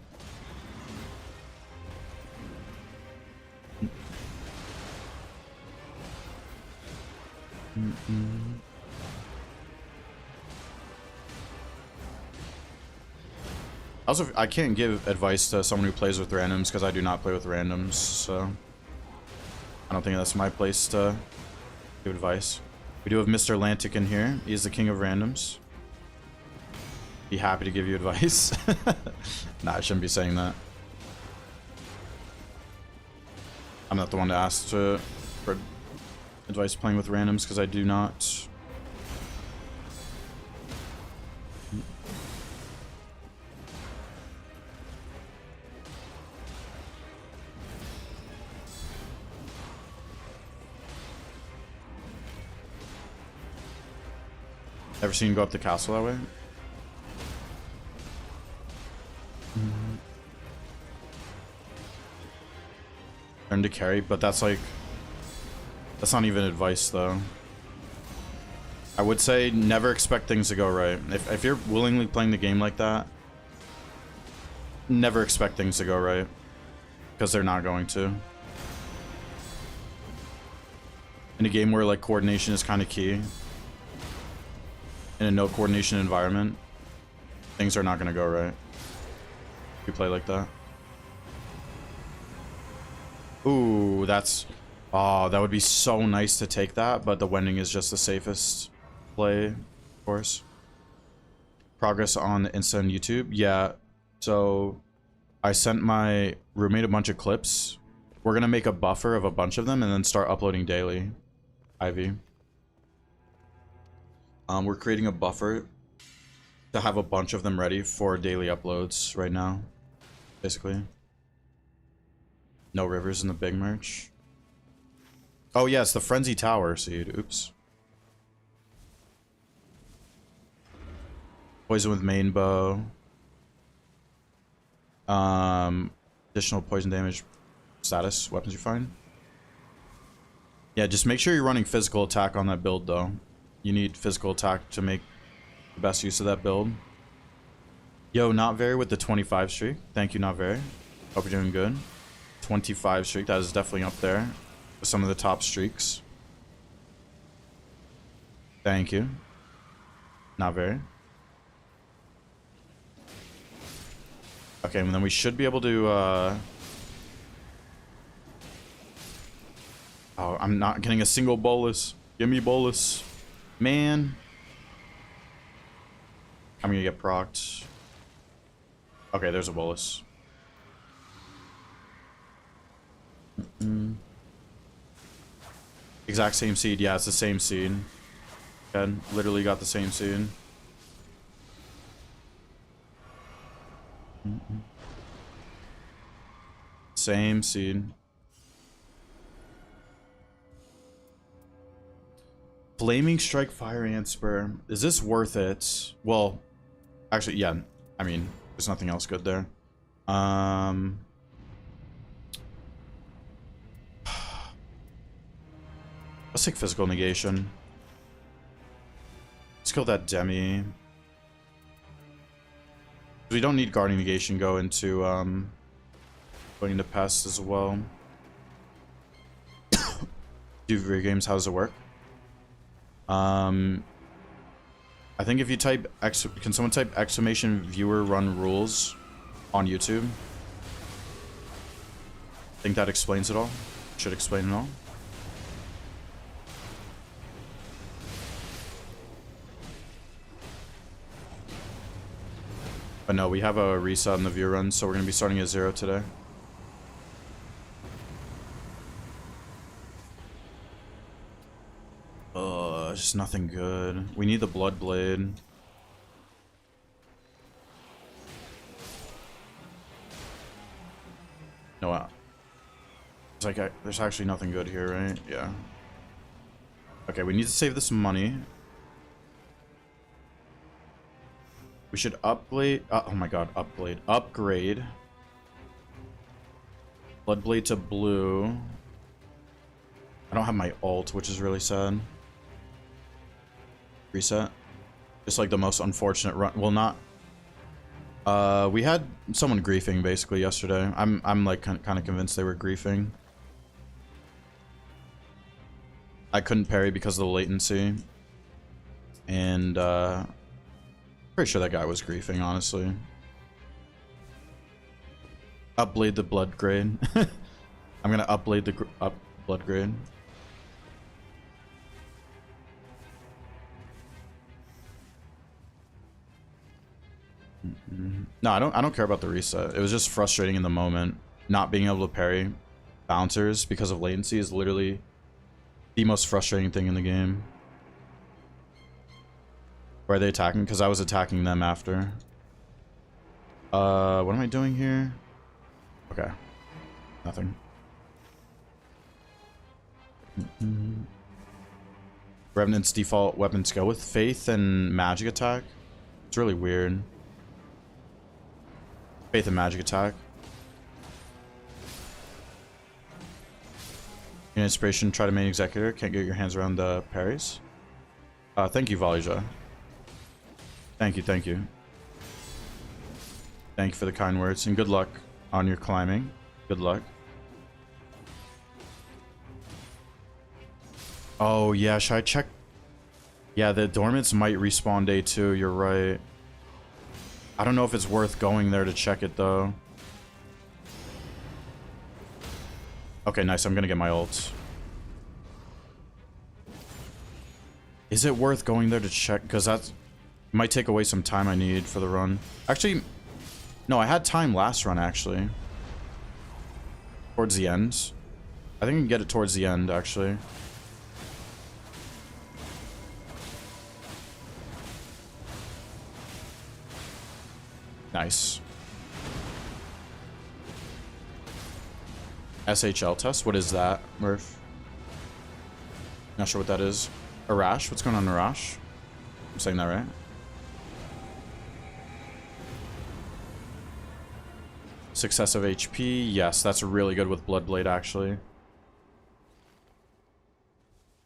Also, I can't give advice to someone who plays with randoms because I do not play with randoms, so I don't think that's my place to give advice. We do have Mr. Atlantic in here. He is the king of randoms. Be happy to give you advice. Nah, I shouldn't be saying that. I'm not the one to ask for advice playing with randoms because I do not. Ever seen go up the castle that way? Learn to carry, but that's like... That's not even advice, though. I would say never expect things to go right. If you're willingly playing the game like that, never expect things to go right. Because they're not going to. In a game where, like, coordination is kind of key, in a no coordination environment, things are not going to go right. If you play like that. Ooh, that's... Oh, that would be so nice to take that, but the Wending is just the safest play, of course. Progress on Insta and YouTube? Yeah, so I sent my roommate a bunch of clips. We're going to make a buffer of a bunch of them and then start uploading daily. Ivy. We're creating a buffer to have a bunch of them ready for daily uploads right now, basically. No rivers in the big merch. Oh yes, the Frenzy Tower seed. Oops. Poison with main bow. Additional poison damage status. Weapons you find. Yeah, just make sure you're running physical attack on that build though. You need physical attack to make the best use of that build. Yo, Not Very with the 25 streak. Thank you, Not Very. Hope you're doing good. 25 streak. That is definitely up there with some of the top streaks. Thank you. Not very. Okay, and then we should be able to, Oh, I'm not getting a single bolus. Give me bolus. Man. I'm gonna get procced. Okay, there's a bolus. Exact same seed. Yeah, it's the same seed. Okay, literally got the same seed. Same seed. Flaming Strike, Fire Ant Spur. Is this worth it? Well, actually, yeah. I mean, there's nothing else good there. Let's take Physical Negation. Let's kill that Demi. We don't need Guarding Negation go into going into Pest as well. Do video games, how does it work? I think if you type can someone type exclamation viewer run rules on YouTube? I think that explains it all. Should explain it all. But no, we have a reset on the view run, so we're going to be starting at 0 today. Just nothing good. We need the Blood Blade. No, it's like there's actually nothing good here, right? Yeah. Okay, we need to save this money. We should upgrade. Oh my god, upgrade. Bloodblade to blue. I don't have my ult, which is really sad. Reset. Just like the most unfortunate run. Well, not. We had someone griefing basically yesterday. I'm like kind of convinced they were griefing. I couldn't parry because of the latency. And pretty sure that guy was griefing, honestly. Upblade the blood grade. I'm gonna upblade the blood grade. No, I don't care about the reset. It was just frustrating in the moment. Not being able to parry bouncers because of latency is literally the most frustrating thing in the game. Where are they attacking? Because I was attacking them after. What am I doing here? Okay. Nothing. Revenant's default weapons go with Faith and Magic Attack. It's really weird. Faith and Magic Attack. In Inspiration, try to main Executor. Can't get your hands around the parries. Thank you, Valija. Thank you, thank you. Thank you for the kind words, and good luck on your climbing. Good luck. Oh, yeah, should I check? Yeah, the Dormants might respawn day 2, you're right. I don't know if it's worth going there to check it, though. Okay, nice, I'm gonna get my ult. Is it worth going there to check? Because that might take away some time I need for the run. Actually, no, I had time last run, actually. Towards the end. I think I can get it towards the end, actually. Nice. SHL test? What is that, Murph? Not sure what that is. Arash? What's going on, Arash? I'm saying that right? Successive HP. Yes, that's really good with Bloodblade, actually.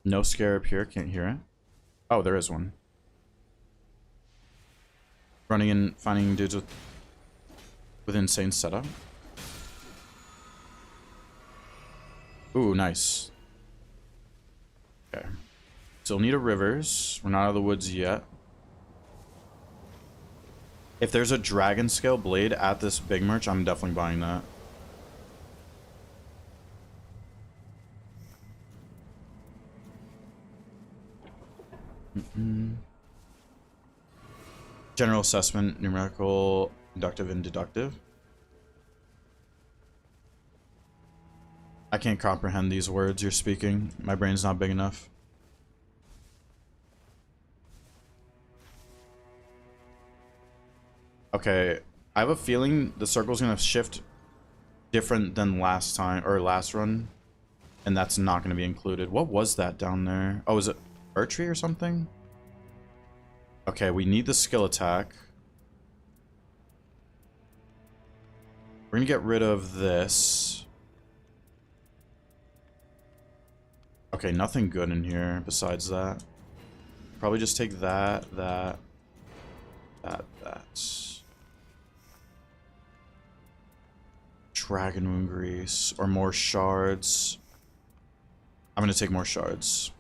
No scarab here. Can't hear it. Oh, there is one. Running and finding dudes with insane setup. Ooh, nice. Okay. Still need a Rivers. We're not out of the woods yet. If there's a Dragon Scale Blade at this big merch, I'm definitely buying that. General assessment, numerical, inductive, and deductive. I can't comprehend these words you're speaking. My brain's not big enough. Okay, I have a feeling the circle's gonna shift different than last time, or last run. And that's not gonna be included. What was that down there? Oh, is it Archery or something? Okay, we need the skill attack. We're gonna get rid of this. Okay, nothing good in here besides that. Probably just take that. Dragon Wound Grease. Or more shards. I'm gonna take more shards.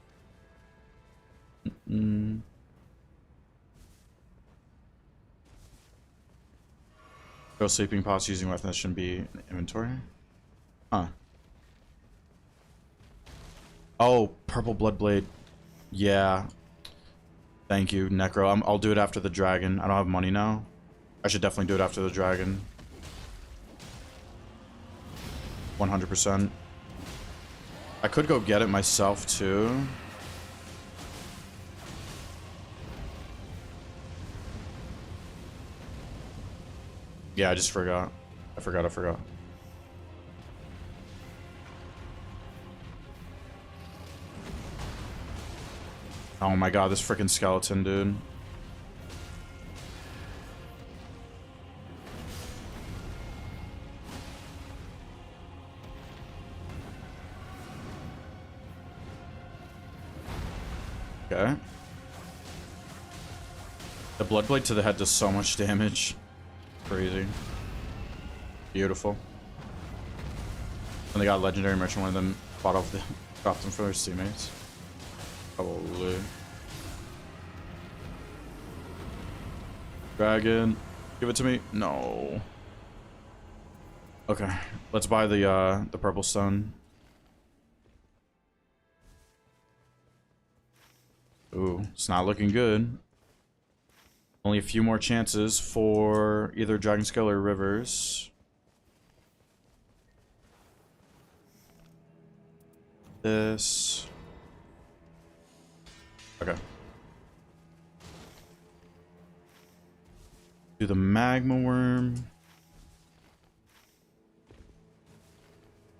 Go sleeping pots using weapon that shouldn't be in inventory. Huh. Oh, purple Bloodblade. Yeah. Thank you, Necro. I'll do it after the dragon. I don't have money now. I should definitely do it after the dragon. 100%. I could go get it myself, too. Yeah, I just forgot. I forgot. Oh my god, this freaking skeleton, dude. Okay. The Bloodblade to the head does so much damage. Crazy. Beautiful. And they got legendary merchant, one of them bought off the dropped them for their teammates. Probably. Dragon. Give it to me. No. Okay. Let's buy the purple stone. Ooh, it's not looking good. Only a few more chances for either Dragon Scale or Rivers. This. Okay. Do the Magma Worm.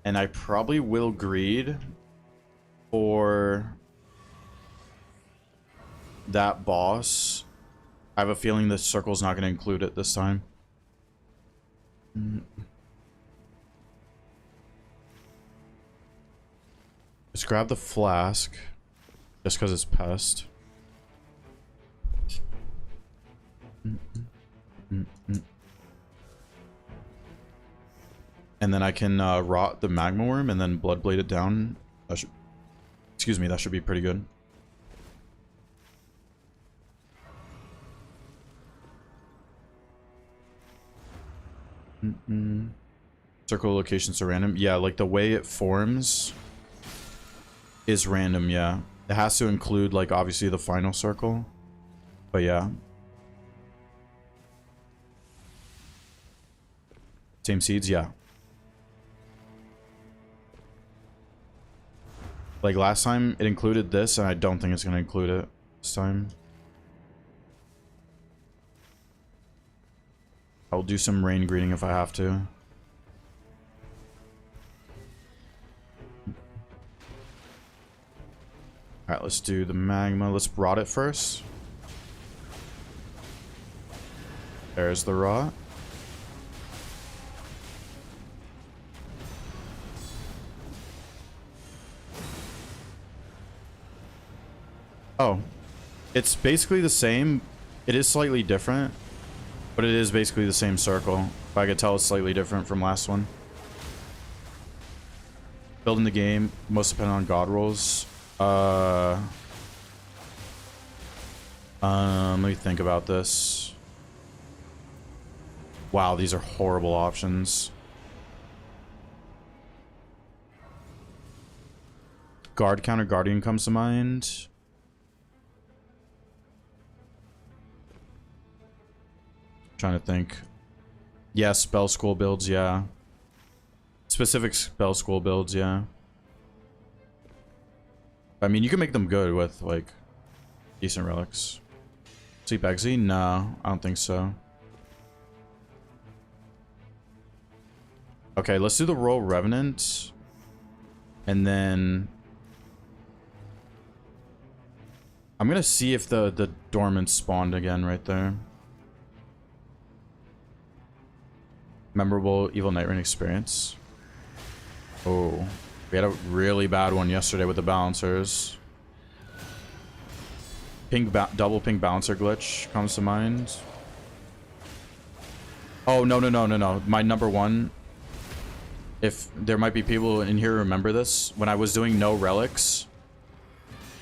And I probably will greed for that boss, I have a feeling the circle's not going to include it this time. Let's grab the flask. Just because it's pest. And then I can rot the magma worm and then bloodblade it down. That should, excuse me, that should be pretty good. Circle locations are random. Yeah, like the way it forms is random, yeah. It has to include, like, obviously the final circle. But yeah. Same seeds, yeah. Like last time it included this, and I don't think it's going to include it this time. I'll do some rain greeting if I have to. Alright, let's do the magma. Let's rot it first. There's the rot. Oh. It's basically the same. It is slightly different. But it is basically the same circle. If I could tell, it's slightly different from last one. Building the game, most dependent on god rolls. Let me think about this. Wow, these are horrible options. Guard counter guardian comes to mind. Trying to think. Yeah, spell school builds, yeah. Specific spell school builds, yeah. I mean, you can make them good with, like, decent relics. Sleep Exy? No, I don't think so. Okay, let's do the Royal Revenant. And then... I'm gonna see if the Dormant spawned again right there. Memorable Evil Night Rain experience. Oh. We had a really bad one yesterday with the balancers. Double pink balancer glitch comes to mind. Oh, no. My number one. If there might be people in here who remember this. When I was doing no relics.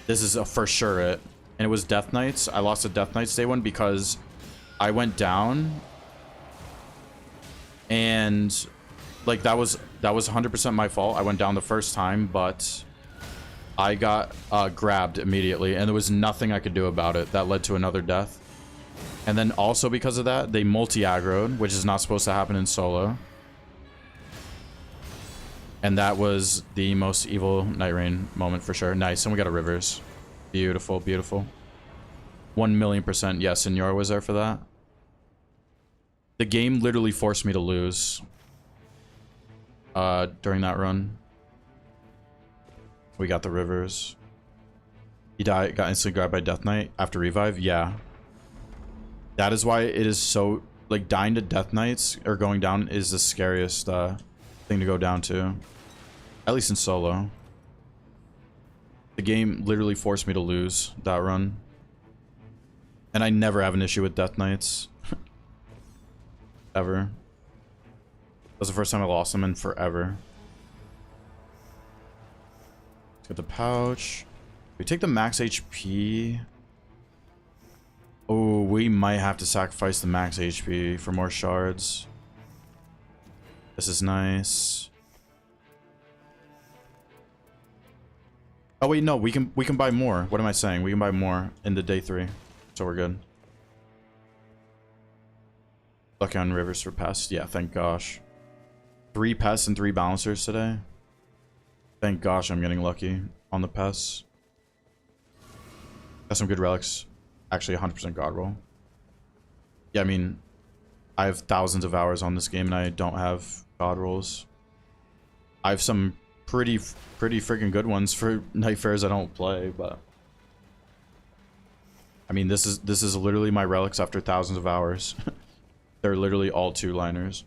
This is a for sure it. And it was Death Knights. I lost a Death Knights day one because I went down. And... like, that was 100% my fault. I went down the first time, but I got grabbed immediately, and there was nothing I could do about it. That led to another death. And then also because of that, they multi-aggroed, which is not supposed to happen in solo. And that was the most evil Night Rain moment for sure. Nice, and we got a Rivers. Beautiful, beautiful. 1,000,000%. Yeah, Senor was there for that. The game literally forced me to lose. During that run. We got the Rivers. He got instantly grabbed by Death Knight after revive. Yeah. That is why it is so, like, dying to Death Knights or going down is the scariest thing to go down to. At least in solo. The game literally forced me to lose that run. And I never have an issue with Death Knights. Ever. That was the first time I lost them in forever. Let's get the pouch. We take the max HP. Oh, we might have to sacrifice the max HP for more shards. This is nice. Oh wait, no, we can buy more. What am I saying? We can buy more in the day 3. So we're good. Lucky on Rivers for pests. Yeah, thank gosh. 3 pests and 3 balancers today. Thank gosh I'm getting lucky on the pests. Got some good relics. Actually, 100% god roll. Yeah, I mean, I have thousands of hours on this game and I don't have god rolls. I have some pretty freaking good ones for Night Fairs I don't play, but... I mean, this is literally my relics after thousands of hours. They're literally all two-liners.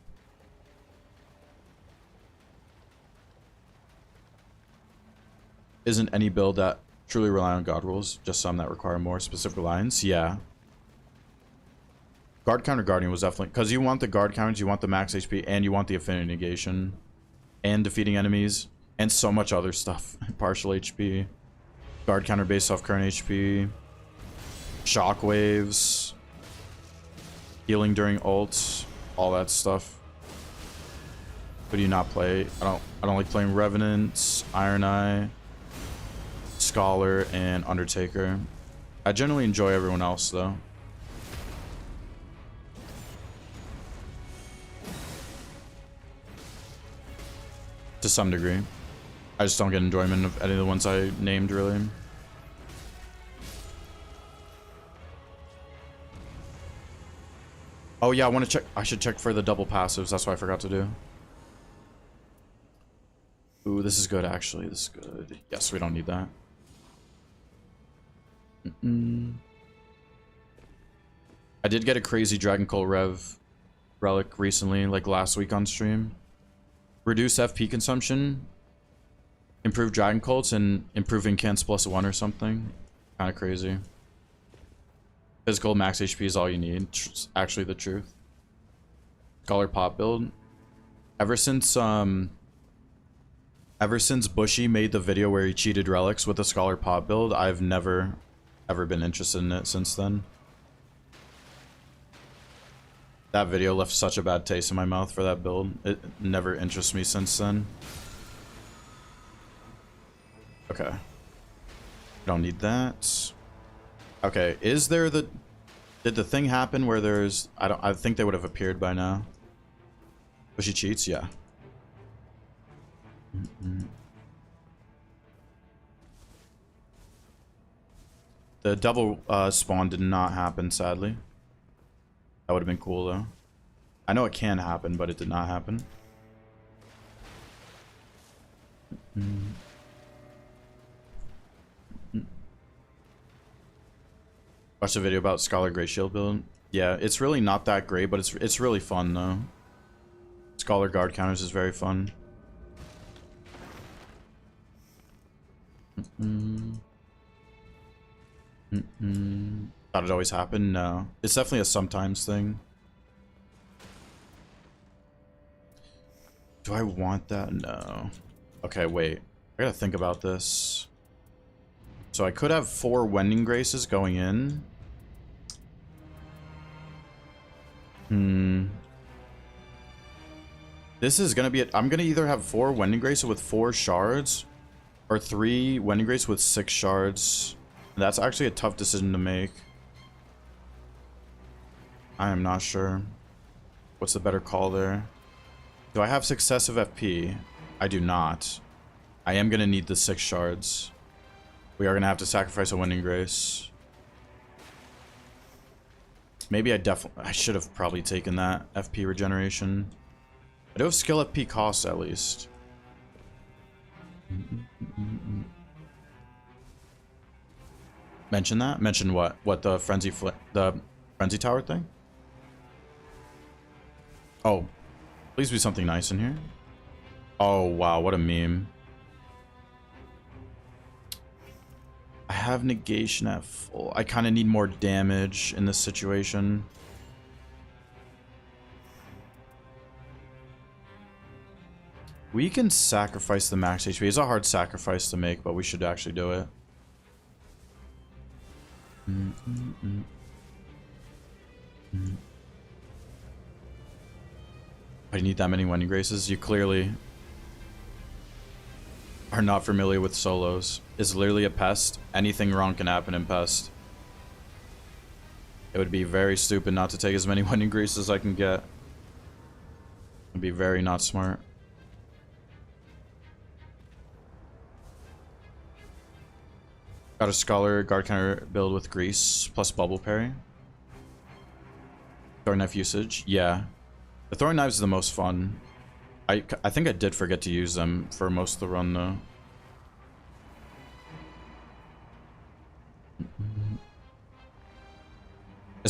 Isn't any build that truly rely on God rules, just some that require more specific lines? Yeah. Guard counter guardian was definitely, because you want the guard counters, you want the max HP, and you want the affinity negation, and defeating enemies, and so much other stuff. Partial HP, guard counter based off current HP, shockwaves, healing during ults, all that stuff. Who do you not play? I don't like playing Revenants, Iron Eye, Scholar, and Undertaker. I generally enjoy everyone else though. To some degree. I just don't get enjoyment of any of the ones I named, really. Oh yeah, I want to check. I should check for the double passives. That's what I forgot to do. Ooh, this is good, actually. This is good. Yes, we don't need that. I did get a crazy Dragon Cult Rev relic recently, like last week on stream. Reduce FP consumption, improve Dragon Cults, and improve Incants +1 or something. Kind of crazy. Physical max HP is all you need. It's actually the truth. Scholar pop build. Ever since Bushy made the video where he cheated relics with the Scholar pop build, I've never ever been interested in it since then. That video left such a bad taste in my mouth for that build. It never interests me since then. Okay. Don't need that. Okay, is there the... Did the thing happen where there's... I think they would have appeared by now. But she cheats? Yeah. The double spawn did not happen, sadly. That would have been cool, though. I know it can happen, but it did not happen. Watched a video about Scholar Great Shield build. Yeah, it's really not that great, but it's really fun, though. Scholar guard counters is very fun. Thought it always happened? No. It's definitely a sometimes thing. Do I want that? No. Okay, wait. I gotta think about this. So I could have 4 Wending Graces going in. This is gonna be I'm gonna either have 4 Wending Graces with 4 shards, or 3 Wending Graces with 6 shards. That's actually a tough decision to make. I am not sure. What's the better call there? Do I have successive FP? I do not. I am gonna need the 6 shards. We are gonna have to sacrifice a Wending Grace. Maybe I should have probably taken that FP regeneration. I do have skill FP costs at least. Mention that? Mention what? What, the frenzy tower thing? Oh, please be something nice in here. Oh wow, what a meme. I have negation at full. I kind of need more damage in this situation. We can sacrifice the max HP. It's a hard sacrifice to make, but we should actually do it. I need that many Wending Graces. You clearly are not familiar with solos. It's literally a pest. Anything wrong can happen in pest. It would be very stupid not to take as many Wending Graces as I can get. It'd be very not smart. Got a Scholar guard counter build with Grease plus Bubble Parry. Throwing knife usage, yeah. The throwing knives is the most fun. I think I did forget to use them for most of the run though.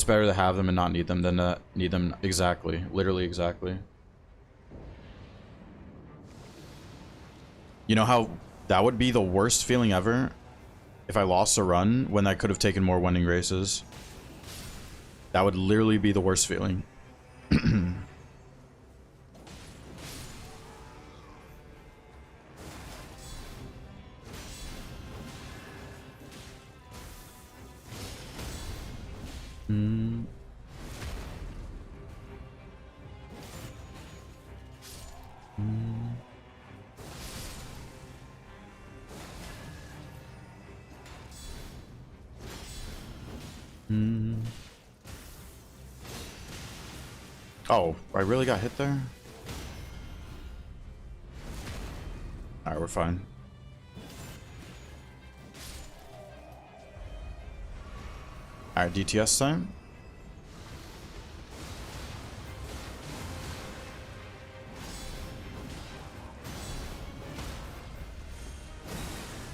It's better to have them and not need them than to need them. Exactly. Literally exactly. You know how that would be the worst feeling ever? If I lost a run when I could have taken more winning races. That would literally be the worst feeling. Mm. Mm. Mm. Oh, I really got hit there? Alright, we're fine. Alright, DTS time.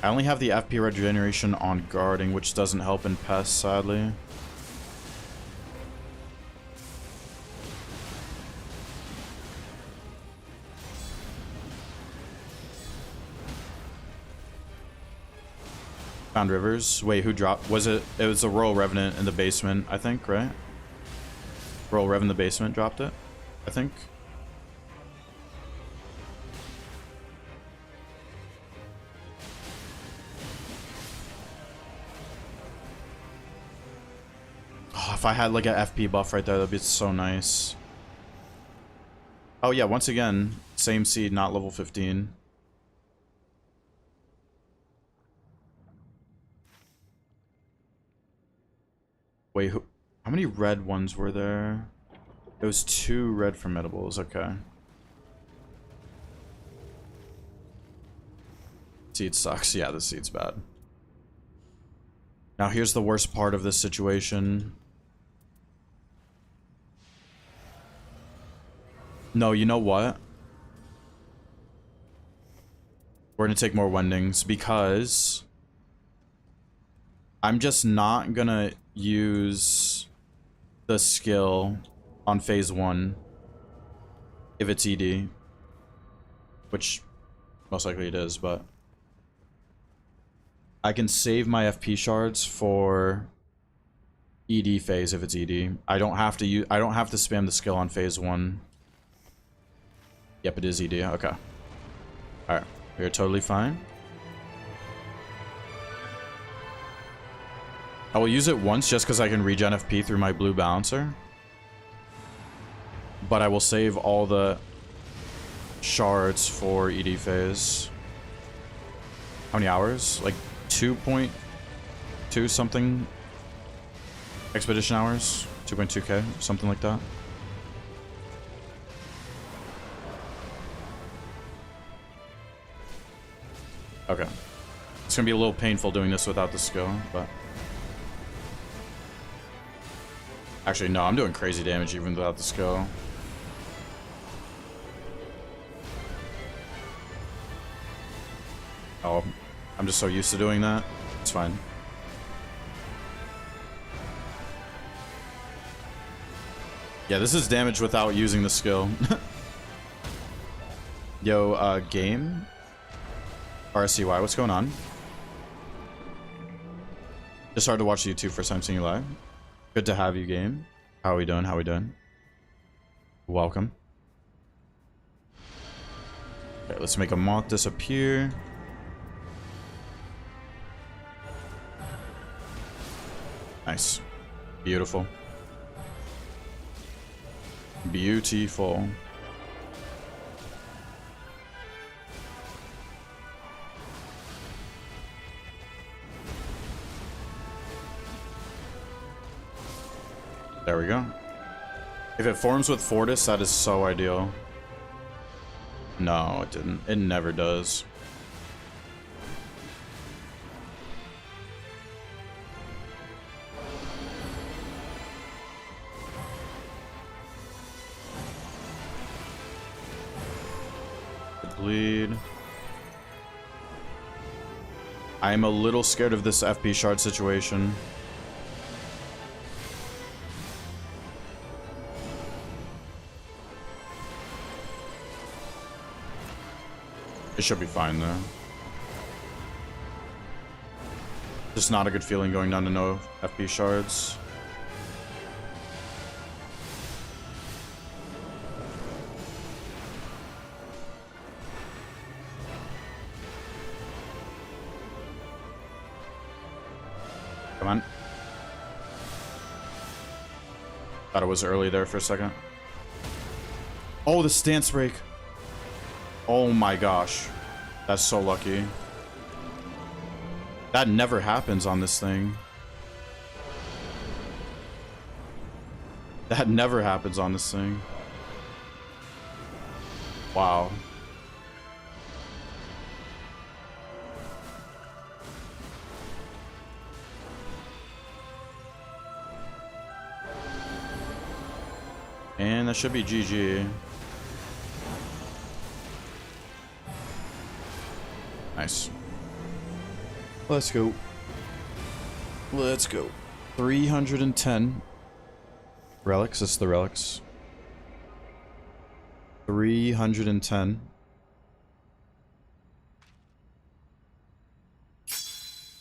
I only have the FP regeneration on guarding, which doesn't help in pests, sadly. Found Rivers. Wait, who dropped? Was it? It was a Royal Revenant in the basement, I think, right? Royal Rev in the basement dropped it, I think. Oh, if I had like an FP buff right there, that'd be so nice. Oh yeah, once again, same seed, not level 15. Wait, how many red ones were there? It was 2 red formidable,s okay. Seed sucks. Yeah, the seed's bad. Now here's the worst part of this situation. No, you know what? We're gonna take more wendings because I'm just not gonna use the skill on phase 1 if it's ED, which most likely it is, but I can save my FP shards for ED phase if it's ED. I don't have to spam the skill on phase 1. Yep, it is ED. Okay. Alright. We're totally fine. I will use it once just because I can regen FP through my blue balancer. But I will save all the shards for ED phase. How many hours? Like 2.2 something expedition hours? 2.2k? Something like that. Okay. It's gonna be a little painful doing this without the skill, but... Actually, no, I'm doing crazy damage even without the skill. Oh, I'm just so used to doing that. It's fine. Yeah, this is damage without using the skill. Yo, game? RSCY, what's going on? Just hard to watch YouTube, first time seeing you live. Good to have you, game. How are we doing? How are we doing? Welcome. Okay, let's make a moth disappear. Nice. Beautiful. Beautiful. There we go. If it forms with Fortis, that is so ideal. No, it didn't. It never does. Bleed. I'm a little scared of this FP shard situation. It should be fine though. Just not a good feeling going down to no FP shards. Come on. Thought it was early there for a second. Oh, the stance break. Oh my gosh. That's so lucky. That never happens on this thing. That never happens on this thing. Wow. And that should be GG. Nice. Let's go. Let's go. 310 relics. This is the relics. 310.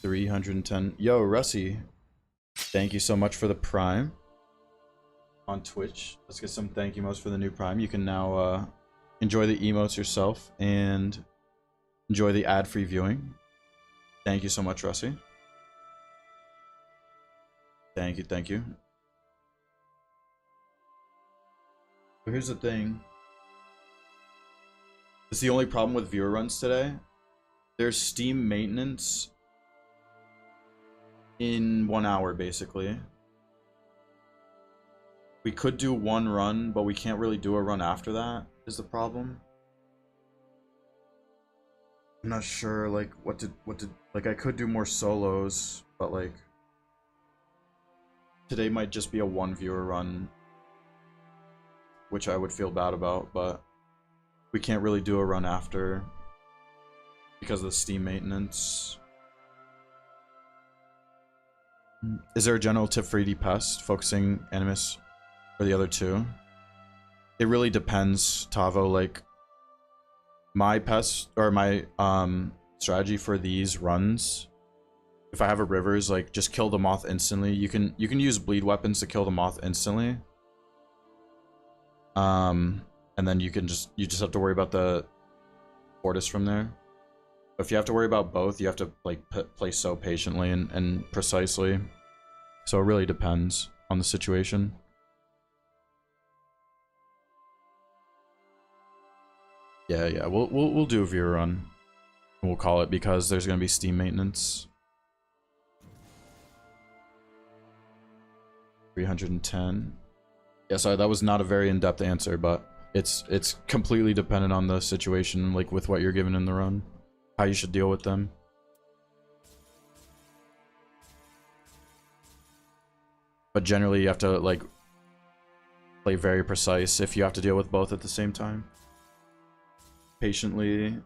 310. Yo, Russie. Thank you so much for the Prime on Twitch. Let's get some thank you emotes for the new Prime. You can now enjoy the emotes yourself and enjoy the ad-free viewing. Thank you so much, Russie. Thank you, thank you. But here's the thing. It's the only problem with viewer runs today. There's Steam maintenance in 1 hour, basically. We could do one run, but we can't really do a run after that, is the problem. I'm not sure, like, what to, like, I could do more solos, but, like, today might just be a one viewer run, which I would feel bad about, but we can't really do a run after because of the Steam maintenance. Is there a general tip for ED Pest, focusing Animus or the other two? It really depends, Tavo. Like, my pest or my strategy for these runs, if I have a Rivers, like, just kill the moth instantly. You can use bleed weapons to kill the moth instantly. And then you just have to worry about the Fortis from there. But if you have to worry about both, you have to, like, play so patiently and precisely. So it really depends on the situation. Yeah, we'll do a viewer run. We'll call it because there's gonna be Steam maintenance. 310. Yeah, sorry, that was not a very in-depth answer, but it's completely dependent on the situation, like with what you're given in the run, how you should deal with them. But generally, you have to, like, play very precise if you have to deal with both at the same time. Patiently.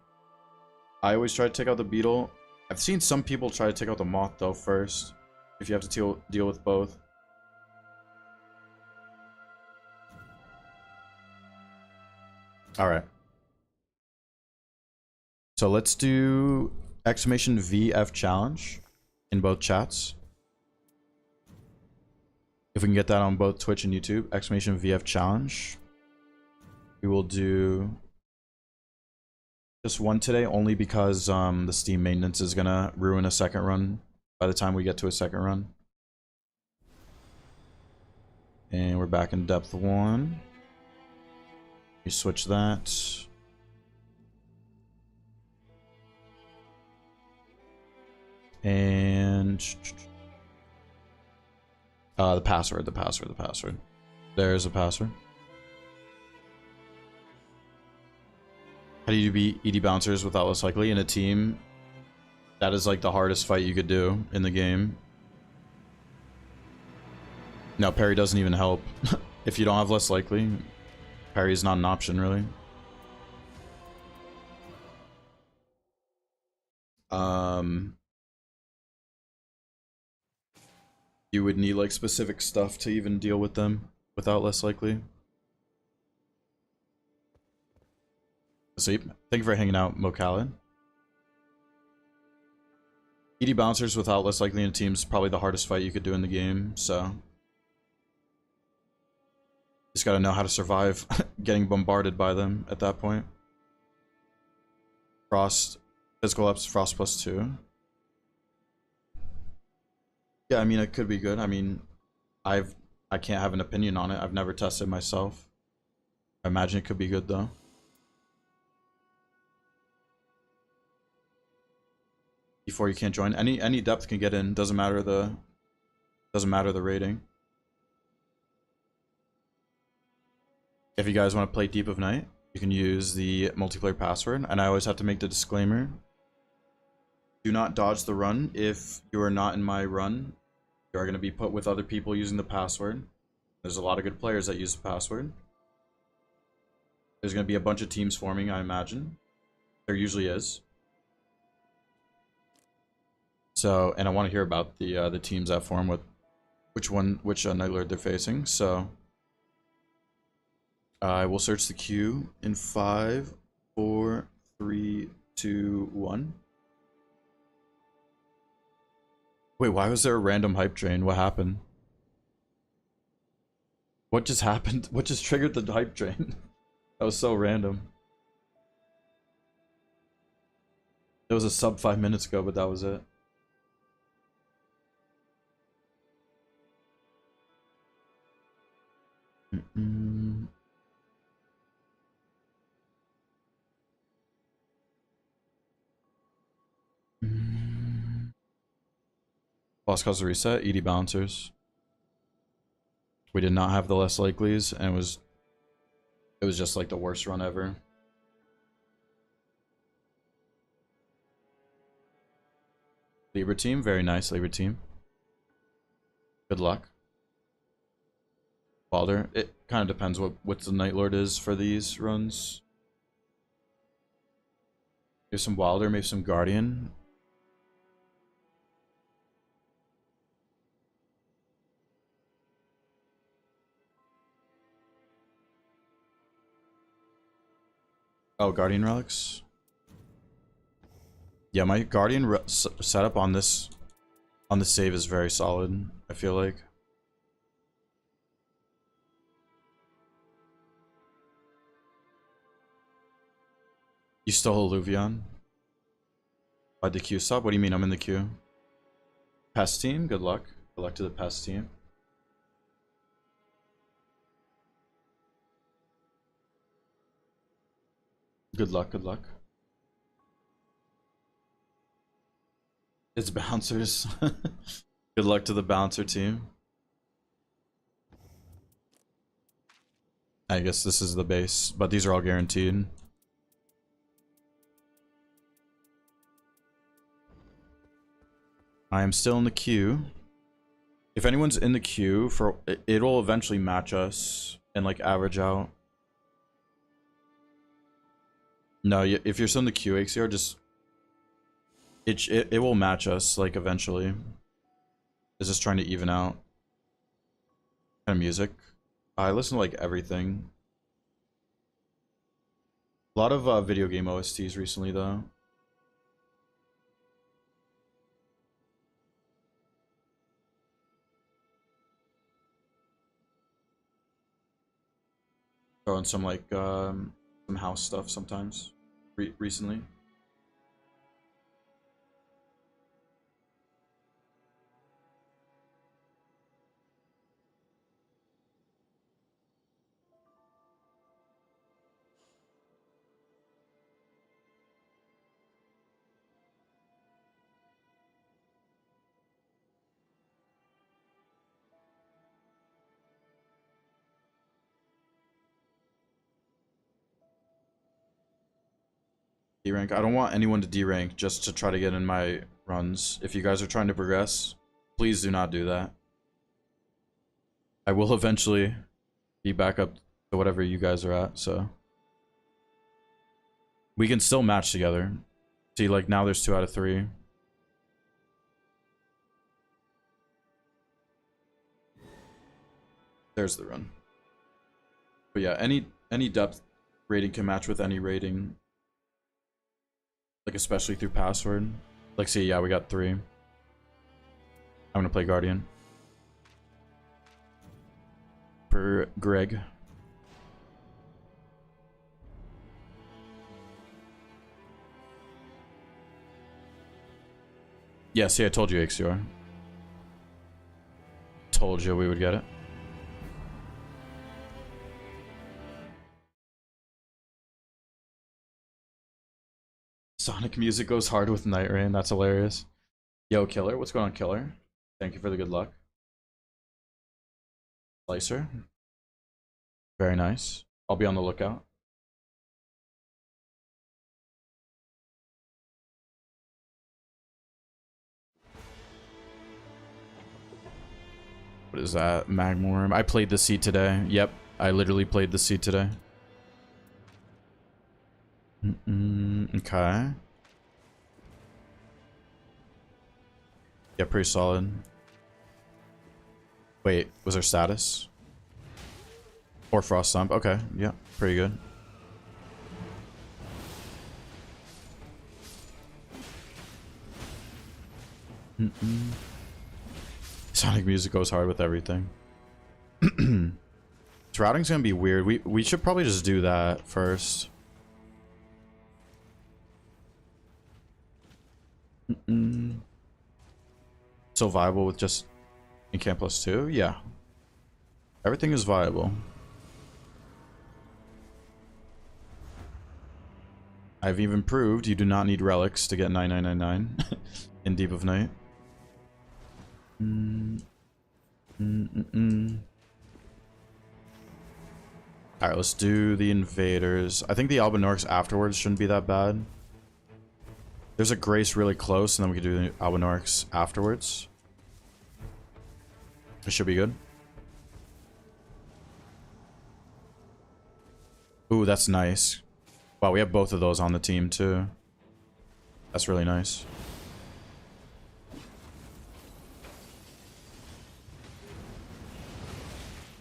I always try to take out the beetle. I've seen some people try to take out the moth though first, if you have to deal with both. Alright. So let's do exclamation VF challenge in both chats. If we can get that on both Twitch and YouTube, exclamation VF challenge. We will do just one today, only because the Steam maintenance is gonna ruin a second run by the time we get to a second run. And we're back in depth 1. You switch that. And the password. There's a password. How do you beat ED bouncers without less likely in a team? That is like the hardest fight you could do in the game. No, parry doesn't even help. If you don't have less likely, parry is not an option, really. You would need, like, specific stuff to even deal with them without less likely. Sleep. Thank you for hanging out, Mokalen. ED bouncers without less likely in teams is probably the hardest fight you could do in the game, so just gotta know how to survive getting bombarded by them at that point. Frost, physical ups, Frost +2. Yeah, I mean, it could be good. I mean, I can't have an opinion on it. I've never tested myself. I imagine it could be good though. Before you can't join. Any depth can get in. Doesn't matter the rating. If you guys want to play Deep of Night, you can use the multiplayer password. And I always have to make the disclaimer: do not dodge the run. If you are not in my run, you are going to be put with other people using the password. There's a lot of good players that use the password. There's going to be a bunch of teams forming, I imagine. There usually is. So, and I want to hear about the teams that form, with which Night Lord they're facing. So, I will search the queue in 5, 4, 3, 2, 1. Wait, why was there a random hype train? What happened? What just happened? What just triggered the hype train? That was so random. It was a sub 5 minutes ago, but that was it. Boss caused a reset. ED bouncers. We did not have the less likelies, and it was just like the worst run ever. Libra team, very nice Libra team. Good luck. Wilder, it kind of depends what the Night Lord is for these runs. Maybe some Wilder, maybe some Guardian. Oh, Guardian relics. Yeah, my Guardian setup on the save is very solid, I feel like. You stole Illuvion? Why'd the queue stop? What do you mean I'm in the queue? Pest team, good luck. Good luck to the Pest team. Good luck, good luck. It's bouncers. Good luck to the bouncer team. I guess this is the base, but these are all guaranteed. I am still in the queue. If anyone's in the queue, it'll eventually match us and like average out. No, if you're still in the queue, AXR, just it will match us like eventually. It's just trying to even out. Kind of music. I listen to like everything. A lot of video game OSTs recently though. Throwing some like some house stuff sometimes recently. D rank. I don't want anyone to D rank just to try to get in my runs. If you guys are trying to progress, please do not do that. I will eventually be back up to whatever you guys are at, so we can still match together. See, like now there's 2 out of 3. There's the run. But yeah, any depth rating can match with any rating Like, especially through password. Like, see, yeah, we got 3. I'm gonna play Guardian. For Greg. Yeah, see, I told you, Axior. Told you we would get it. Sonic music goes hard with Night Rain. That's hilarious. Yo, Killer. What's going on, Killer? Thank you for the good luck. Slicer. Very nice. I'll be on the lookout. What is that? Magmorm. I played the seat today. Yep. I literally played the seat today. Okay. Yeah, pretty solid. Wait, was there status? Or Frost Stomp? Okay, yeah, pretty good. Sonic music goes hard with everything. This routing's gonna be weird. We should probably just do that first. So viable with just Incamp +2? Yeah. Everything is viable. I've even proved you do not need relics to get 9999 in Deep of Night. Alright, let's do the invaders. I think the Albinorix afterwards shouldn't be that bad. There's a Grace really close, and then we can do the Albinorix afterwards. It should be good. Ooh, that's nice. Wow, we have both of those on the team, too. That's really nice.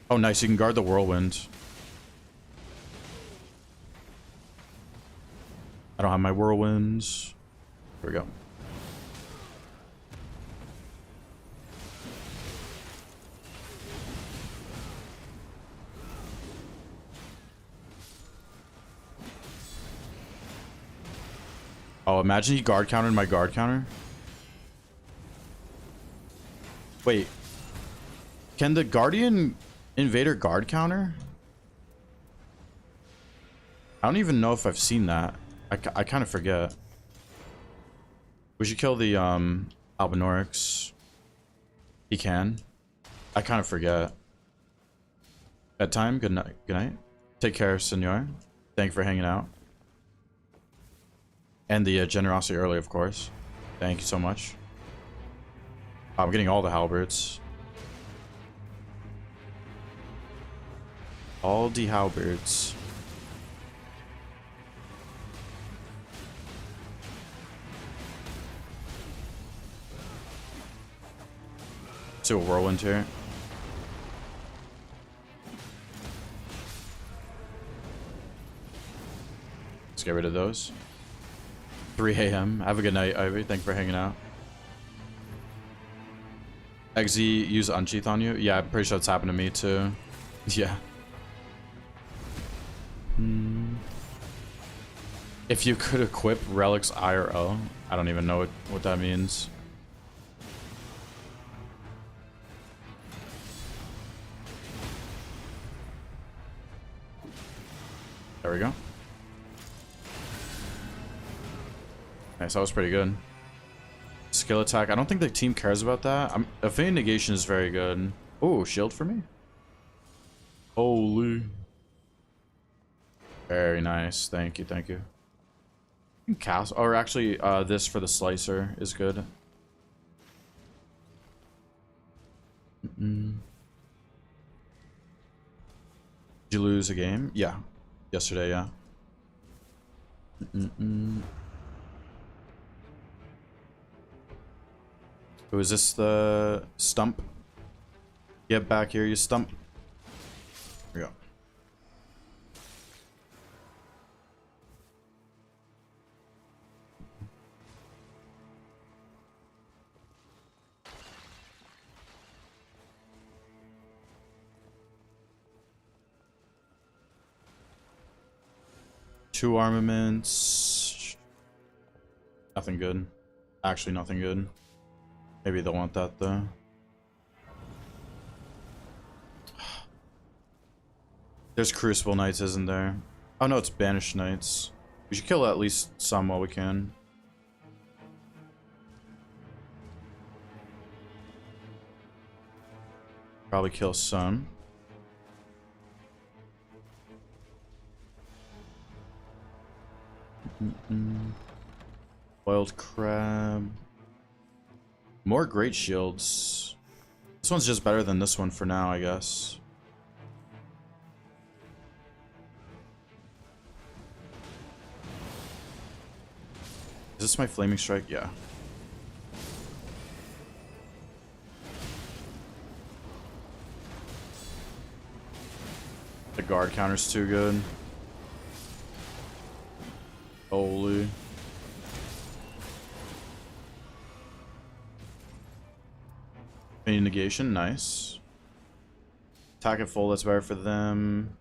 Oh, nice. You can guard the Whirlwind. I don't have my Whirlwinds. Here we go. Oh, imagine he guard countered my guard counter. Wait. Can the Guardian Invader guard counter? I don't even know if I've seen that. I kind of forget. We should kill the Albinorix. He can. I kind of forget. Bedtime. Good night. Good night. Take care, senor. Thank you for hanging out. And the generosity early, of course. Thank you so much. Oh, I'm getting all the halberds. All the halberds. Let's do a whirlwind here. Let's get rid of those. 3 a.m. Have a good night, Ivy. Thank you for hanging out. Eggsy, use Unsheath on you? Yeah, I'm pretty sure it's happened to me too. Yeah. If you could equip Relics IRL, I don't even know what that means. There we go. Nice, that was pretty good. Skill attack. I don't think the team cares about that. Affinity negation is very good. Oh, shield for me? Holy. Very nice. Thank you, thank you. Cast, or actually, this for the slicer is good. Did you lose a game? Yeah. Yesterday, yeah. Oh, is this the stump? Get back here, you stump. Here we go. 2 armaments. Nothing good. Actually, nothing good. Maybe they'll want that though. There's Crucible Knights, isn't there? Oh no, it's Banished Knights. We should kill at least some while we can. Probably kill some. Boiled crab. More great shields. This one's just better than this one for now, I guess. Is this my flaming strike? Yeah. The guard counter's too good. Holy. Any negation, nice. Attack at full, that's better for them.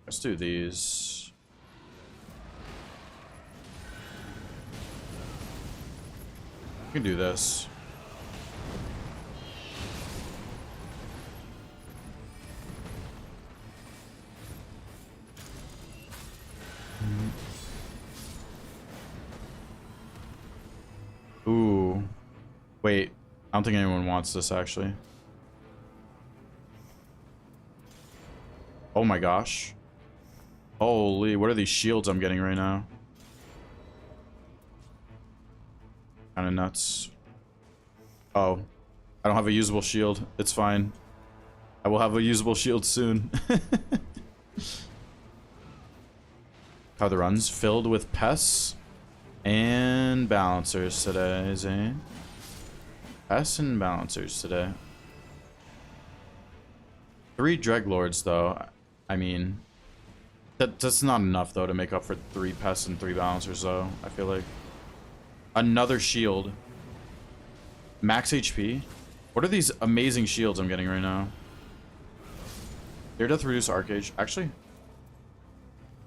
Let's do these. We can do this. Ooh. Wait. I don't think anyone wants this, actually. Oh my gosh. Holy, what are these shields I'm getting right now? Kinda nuts. Oh. I don't have a usable shield. It's fine. I will have a usable shield soon. How the runs filled with pests and balancers today, Zane. Pests and balancers today. 3 Dreadlords though. I mean, that's not enough though to make up for 3 pests and 3 balancers though. I feel like another shield. Max HP. What are these amazing shields I'm getting right now? Dear Death reduce Arcage. Actually,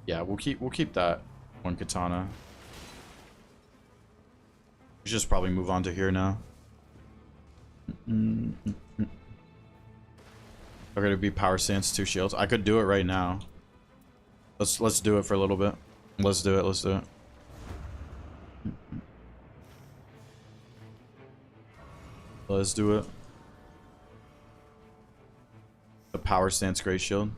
yeah, we'll keep that one katana. We should just probably move on to here now. Okay, to be power stance 2 shields. I could do it right now. Let's do it for a little bit. Let's do it. Let's do it. Let's do it. The power stance great shield.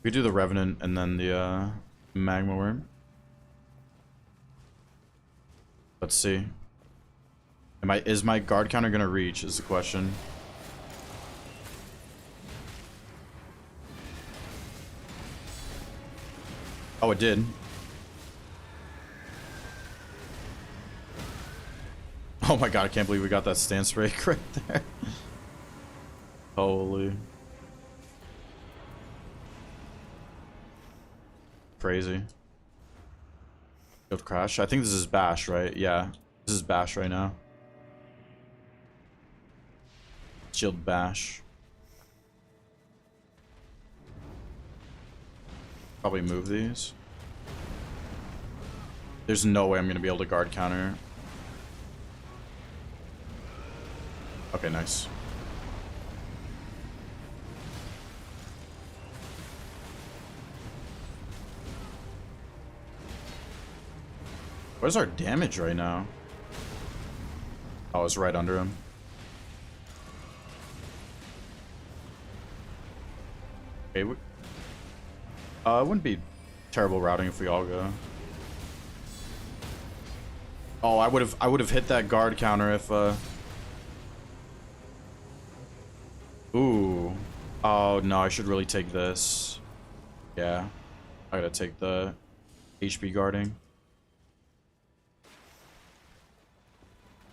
We do the Revenant and then the Magma Worm. Let's see. Is my guard counter gonna reach is the question. Oh, it did. Oh my god, I can't believe we got that stance break right there. Holy. Crazy. Shield crash. I think this is Bash, right? Yeah. This is Bash right now. Shield Bash. Probably move these. There's no way I'm gonna be able to guard counter. Okay, nice. Where's our damage right now? Oh, it's right under him. Okay, it wouldn't be terrible routing if we all go. Oh, I would have hit that guard counter if Ooh. Oh no, I should really take this. Yeah. I gotta take the HP guarding.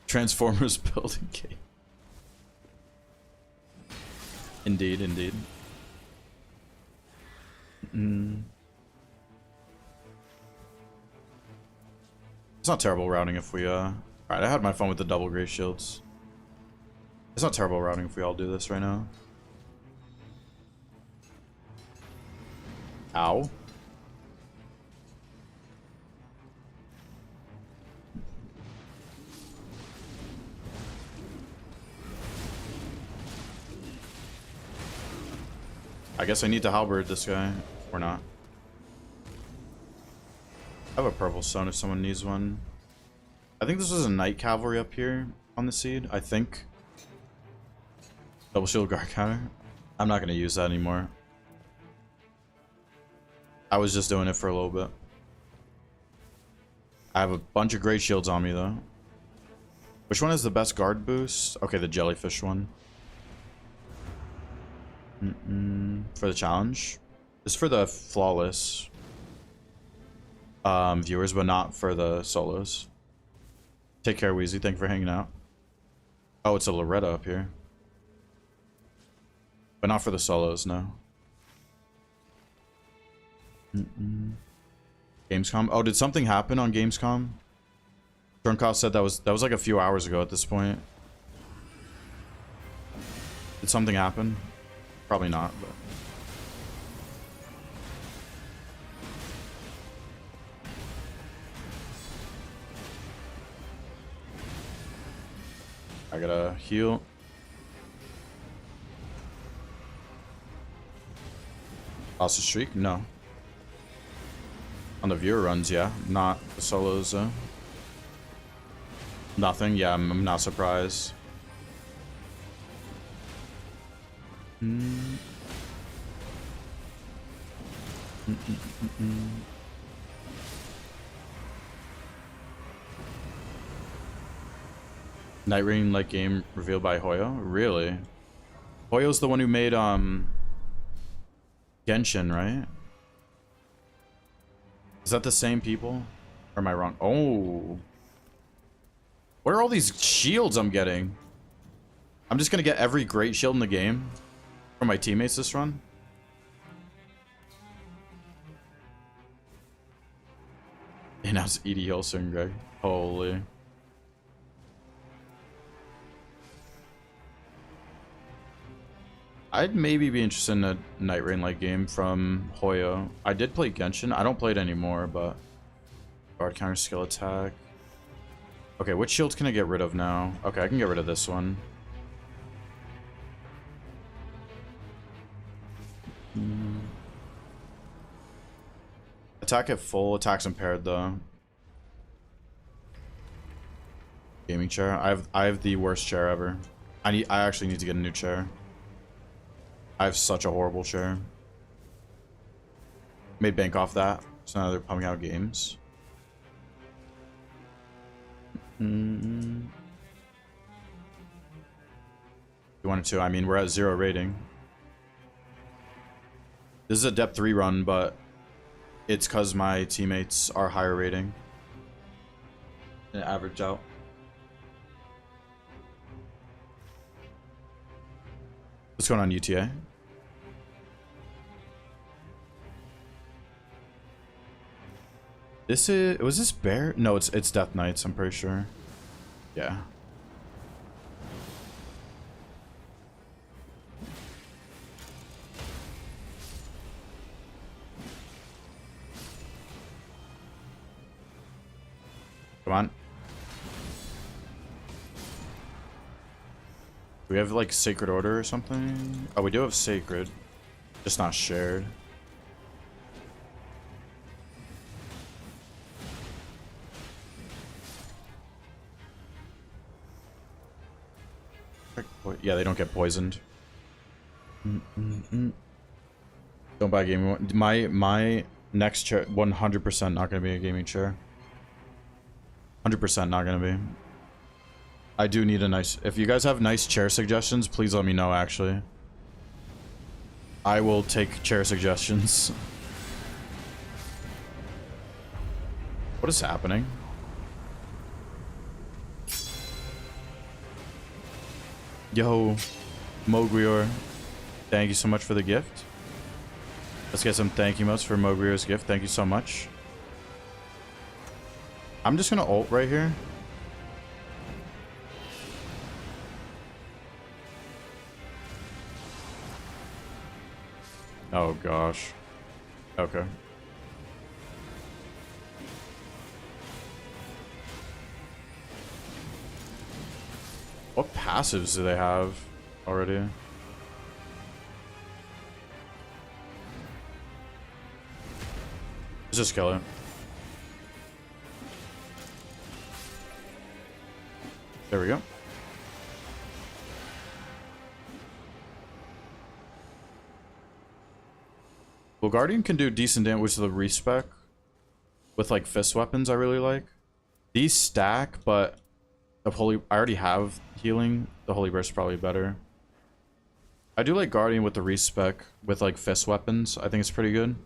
Transformers building game. Indeed, indeed. It's not terrible routing if we, Alright, I had my fun with the double gray shields. It's not terrible routing if we all do this right now. Ow. I guess I need to halberd this guy, or not. I have a purple stone if someone needs one. I think this was a knight cavalry up here on the seed, I think. Double shield guard counter. I'm not going to use that anymore. I was just doing it for a little bit. I have a bunch of great shields on me though. Which one is the best guard boost? Okay, the jellyfish one. For the challenge. It's for the flawless viewers, but not for the solos. Take care, Wheezy. Thank you for hanging out. Oh, it's a Loretta up here. But not for the solos, no. Gamescom. Oh, did something happen on Gamescom? Drunkov said that was like a few hours ago at this point. Did something happen? Probably not, but... I gotta heal. Lost a streak? No. On the viewer runs, yeah. Not the solos, Nothing? Yeah, I'm not surprised. Night Rain like game revealed by Hoyo? Really? Hoyo's the one who made Genshin, right? Is that the same people? Or am I wrong? Oh. What are all these shields I'm getting? I'm just gonna get every great shield in the game for my teammates this run. And now it's Edie Hilson, Greg. Holy. I'd maybe be interested in a Night Rain like game from Hoyo. I did play Genshin. I don't play it anymore, but guard counter skill attack. Okay, which shields can I get rid of now? Okay, I can get rid of this one. Attack at full, attacks impaired though. Gaming chair. I have the worst chair ever. I actually need to get a new chair. I have such a horrible chair. Made bank off that, so now they're pumping out games. You wanted to? I mean, we're at 0 rating. This is a depth 3 run, but it's because my teammates are higher rating. And average out. What's going on, UTA? Was this Bear? No, it's Death Knights, I'm pretty sure. Yeah. Come on. Do we have like Sacred Order or something? Oh, we do have Sacred. Just not shared. Yeah, they don't get poisoned. Don't buy a gaming. My next chair, 100% not gonna be a gaming chair. 100% not gonna be. I do need a nice. If you guys have nice chair suggestions, please let me know. Actually, I will take chair suggestions. What is happening? Yo, Mogrior, thank you so much for the gift. Let's get some thank you emotes for Mogrior's gift. Thank you so much. I'm just gonna ult right here. Oh gosh. Okay. What passives do they have already? Let's just kill it. There we go. Well, Guardian can do decent damage with the respec. With like fist weapons I really like. These stack, but of Holy I already have healing. The Holy Burst is probably better. I do like Guardian with the respec with like fist weapons. I think it's pretty good.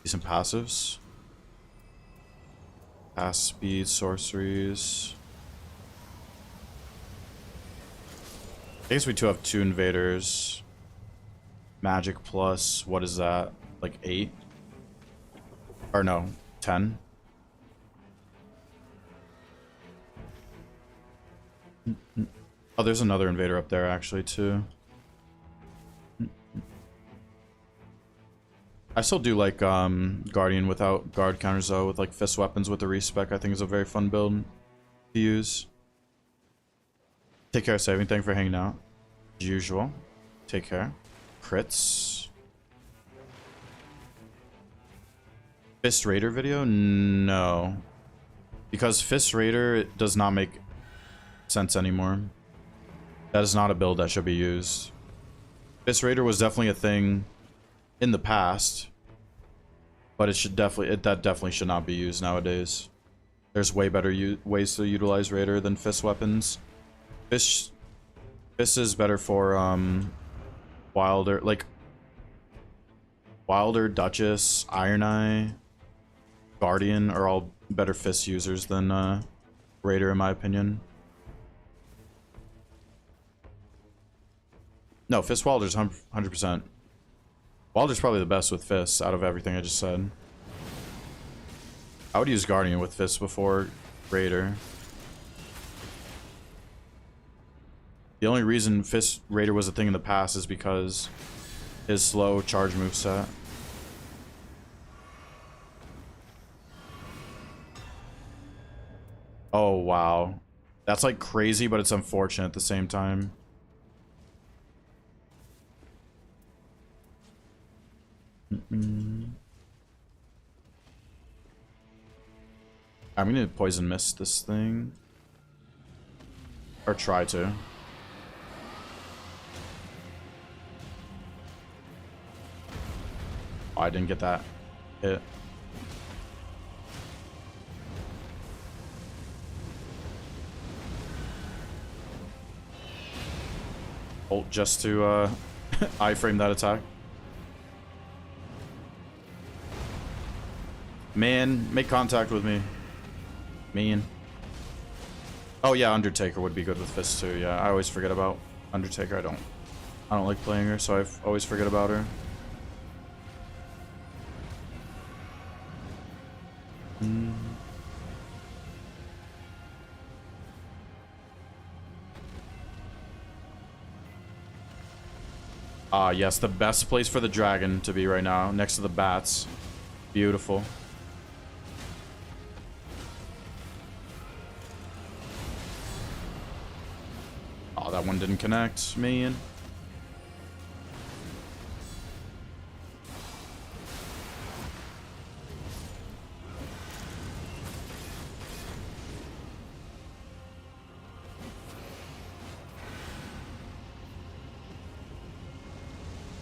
Decent passives. Fast speed, sorceries. I guess we do have 2 invaders. Magic plus, what is that? Like 8? Or no, 10? Oh, there's another invader up there actually too. I still do like Guardian without guard counters though, with like fist weapons with the respec. I think is a very fun build to use. Take care, saving. Thank you for hanging out. As usual. Take care. Crits. Fist Raider video? No. Because Fist Raider does not make sense anymore. That is not a build that should be used. Fist Raider was definitely a thing in the past, but it should definitely that definitely should not be used nowadays. There's way better ways to utilize Raider than fist weapons. Fist is better for Wilder, like Wilder, Duchess, Iron Eye, Guardian are all better fist users than Raider in my opinion. No, Fist Wilder's 100%. Wilder's probably the best with fists out of everything I just said. I would use Guardian with fists before Raider. The only reason Fist Raider was a thing in the past is because his slow charge moveset. Oh, wow. That's like crazy, but it's unfortunate at the same time. I'm gonna poison mist this thing. Or try to. Oh, I didn't get that hit. Ult just to iframe that attack. Man, make contact with me. Man. Oh yeah, Undertaker would be good with fists too. Yeah, I always forget about Undertaker. I don't like playing her, so I always forget about her. Ah, yes, the best place for the dragon to be right now, next to the bats. Beautiful. Oh, that one didn't connect, man.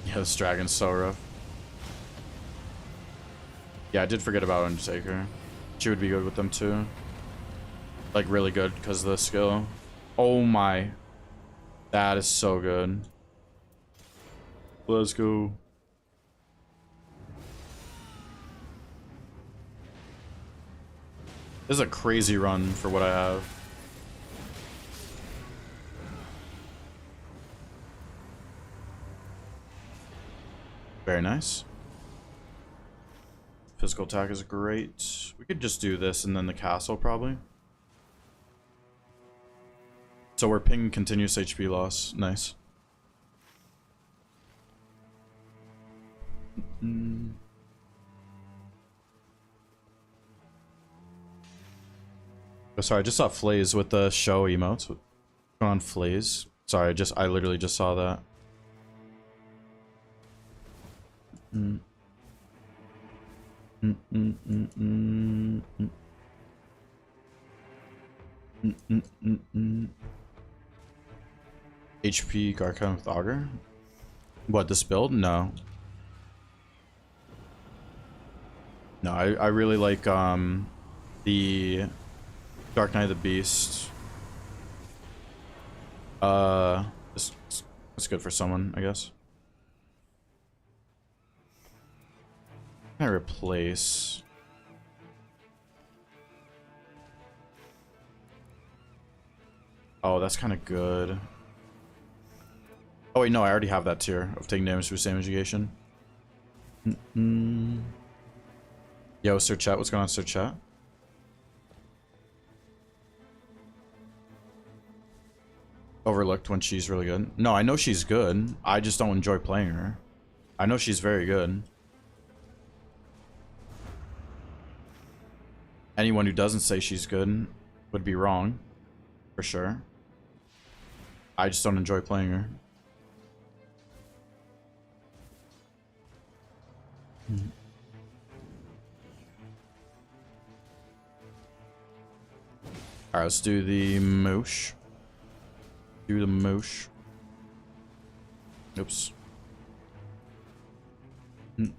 Yeah, this dragon's so rough. Yeah, I did forget about Undertaker. She would be good with them too. Like, really good because of the skill. Oh my. That is so good. Let's go. This is a crazy run for what I have. Very nice. Physical attack is great. We could just do this and then the castle probably. So we're pinging continuous HP loss. Nice. Oh, sorry, I just saw Flaze with the show emotes. What's going on, Flaze? Sorry, I literally just saw that. HP Garcon with Augur? What, this build? No. No, I really like the Dark Knight of the Beast. It's good for someone, I guess. Can I replace? Oh, that's kind of good. Oh wait, no, I already have that tier of taking damage through same education. Yo, Sir Chat, what's going on, Sir Chat? Overlooked when she's really good. No, I know she's good. I just don't enjoy playing her. I know she's very good. Anyone who doesn't say she's good would be wrong, for sure. I just don't enjoy playing her. Alright, let's do the moosh. Do the moosh. Oops. Give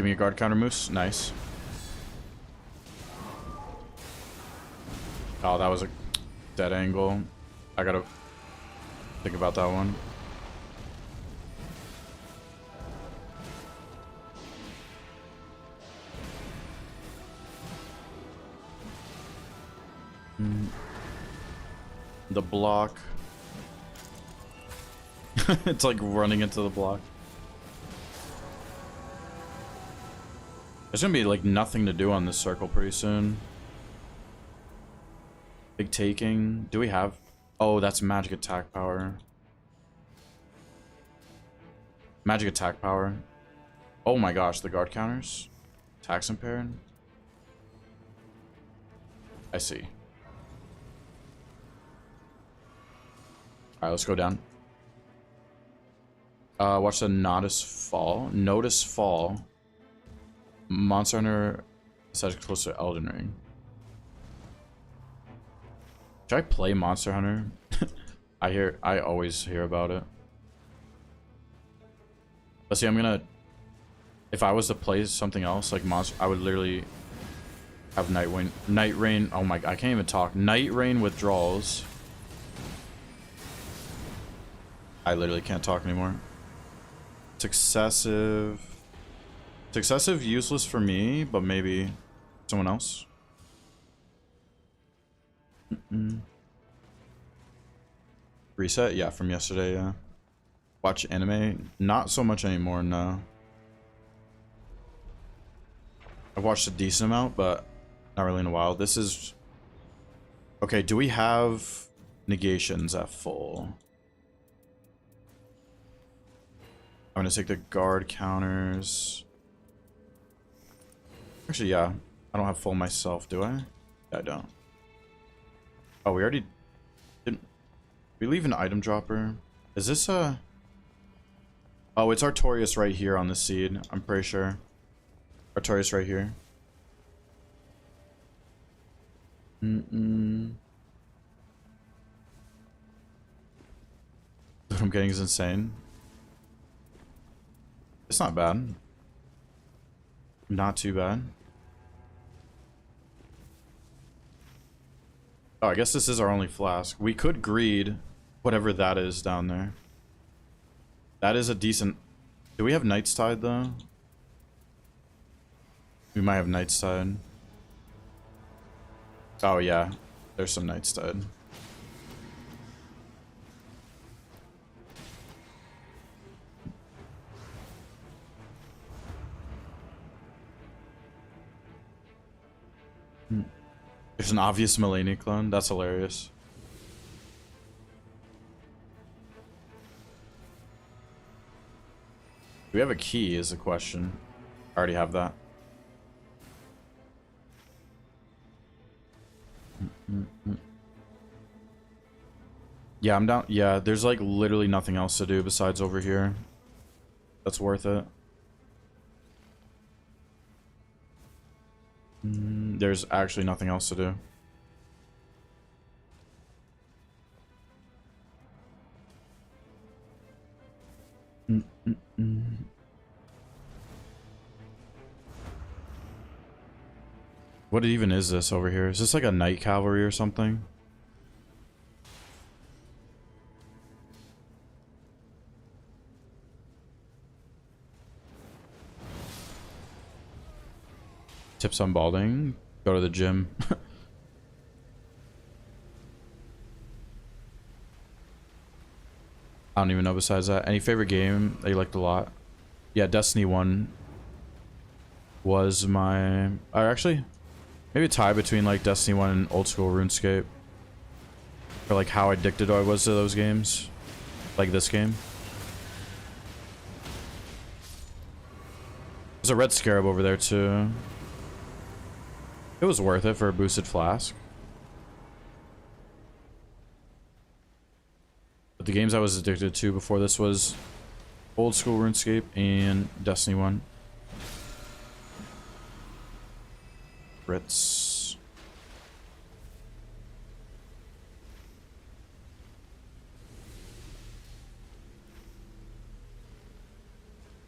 me a guard counter, Moose. Nice. Oh, that was a dead angle. I gotta think about that one. The block. It's like running into the block. There's gonna be like nothing to do on this circle pretty soon. Big taking. Do we have... Oh, that's magic attack power. Magic attack power. Oh my gosh, the guard counters. Tax impaired. I see. Alright, let's go down. Watch the Notice Fall. Notice Fall. Monster Hunter set close to Elden Ring. Should I play Monster Hunter? I always hear about it. Let's see, I'm gonna... If I was to play something else, like Monster... I would literally have Night Rain... Oh my... I can't even talk. Night Rain withdrawals. I literally can't talk anymore. Successive... Successive, useless for me, but maybe someone else. Reset? Yeah, from yesterday, yeah. Watch anime? Not so much anymore, no. I've watched a decent amount, but not really in a while. This is... Okay, do we have negations at full? I'm gonna take the guard counters. Actually, yeah. I don't have full myself, do I? Yeah, I don't. Oh, we already... Didn't... We leave an item dropper. Is this a... Oh, it's Artorias right here on the seed. I'm pretty sure. Artorias right here. What I'm getting is insane. It's not bad. Not too bad. Oh, I guess this is our only flask. We could greed whatever that is down there. That is a decent... Do we have Knight's Tide, though? We might have Knight's Tide. Oh, yeah. There's some Knight's Tide. There's an obvious Mulaney clone. That's hilarious. Do we have a key is the question. I already have that. Yeah, I'm down. Yeah, there's like literally nothing else to do besides over here. That's worth it. There's actually nothing else to do. What even is this over here? Is this like a night cavalry or something? Tips on balding. Go to the gym. I don't even know besides that. Any favorite game that you liked a lot? Yeah, Destiny 1 was my... Or actually, maybe a tie between like Destiny 1 and old school RuneScape. Or like how addicted I was to those games. Like this game. There's a red scarab over there too. It was worth it for a boosted flask. But the games I was addicted to before this was old school RuneScape and Destiny 1. Ritz.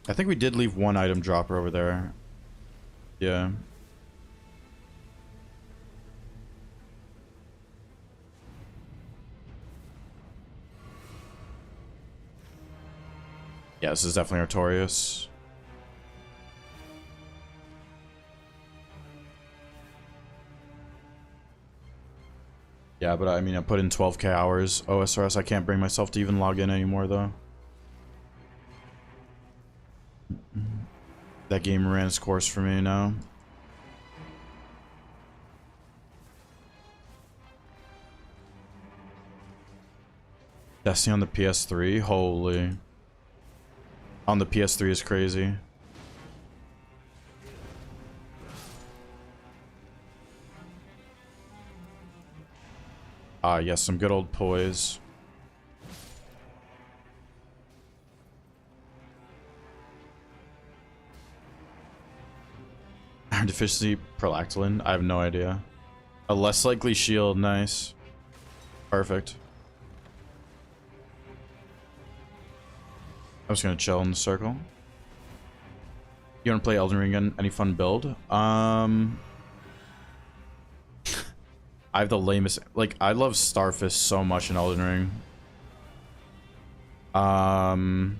I think we did leave one item dropper over there. Yeah. Yeah, this is definitely Artorias. Yeah, but I mean, I put in 12k hours OSRS. I can't bring myself to even log in anymore, though. That game ran its course for me now. Destiny on the PS3? Holy. On the PS3 is crazy. Ah, yes, some good old poise. Iron deficiency, prolactin? I have no idea. A less likely shield, nice. Perfect. I'm just gonna chill in the circle. You wanna play Elden Ring again? Any fun build? I have the lamest... Like, I love Starfist so much in Elden Ring.